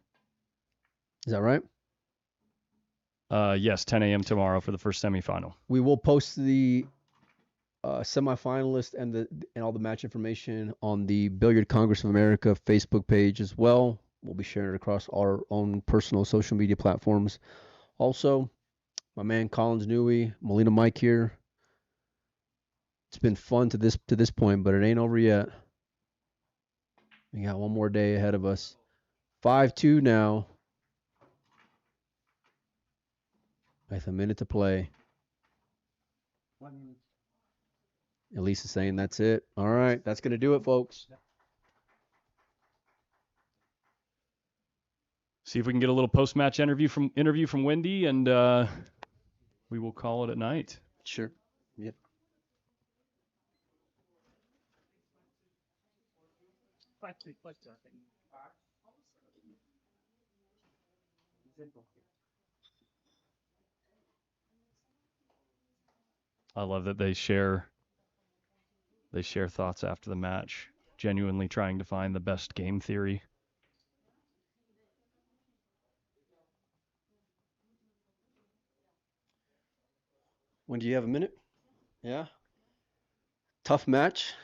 Is that right? Yes, 10 a.m. tomorrow for the first semifinal. We will post the semifinalist and all the match information on the Billiard Congress of America Facebook page as well. We'll be sharing it across our own personal social media platforms. Also, my man Collins Newey, Molina Mike here. It's been fun to this point, but it ain't over yet. We got one more day ahead of us. 5-2 now. With a minute to play. 1 minute. Elise is saying that's it. All right, that's going to do it, folks. See if we can get a little post-match interview from Wendy, and we will call it at night. Sure. Yep. I love that they share thoughts after the match, genuinely trying to find the best game theory. When do you have a minute? Yeah. Tough match.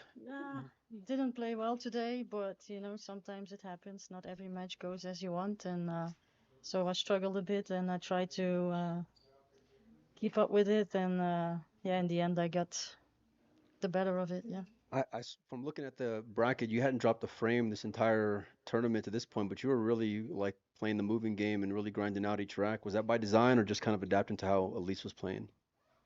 Didn't play well today, but sometimes it happens. Not every match goes as you want, and so I struggled a bit, and I tried to keep up with it, and in the end I got the better of it. Yeah. From looking at the bracket, you hadn't dropped a frame this entire tournament to this point, but you were really like playing the moving game and really grinding out each rack. Was that by design or just kind of adapting to how Elise was playing?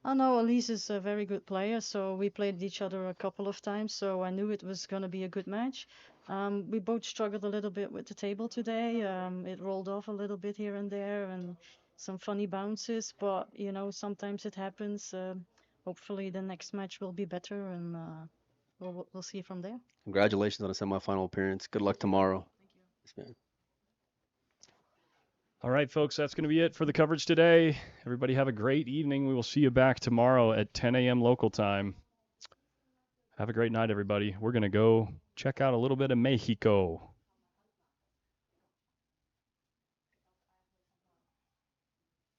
Oh no, Elise is a very good player, so we played each other a couple of times, so I knew it was going to be a good match. We both struggled a little bit with the table today. It rolled off a little bit here and there, and some funny bounces, but sometimes it happens. Hopefully the next match will be better, and we'll see from there. Congratulations on a semifinal appearance. Good luck tomorrow. Thank you. All right, folks, that's going to be it for the coverage today. Everybody have a great evening. We will see you back tomorrow at 10 a.m. local time. Have a great night, everybody. We're going to go check out a little bit of Mexico.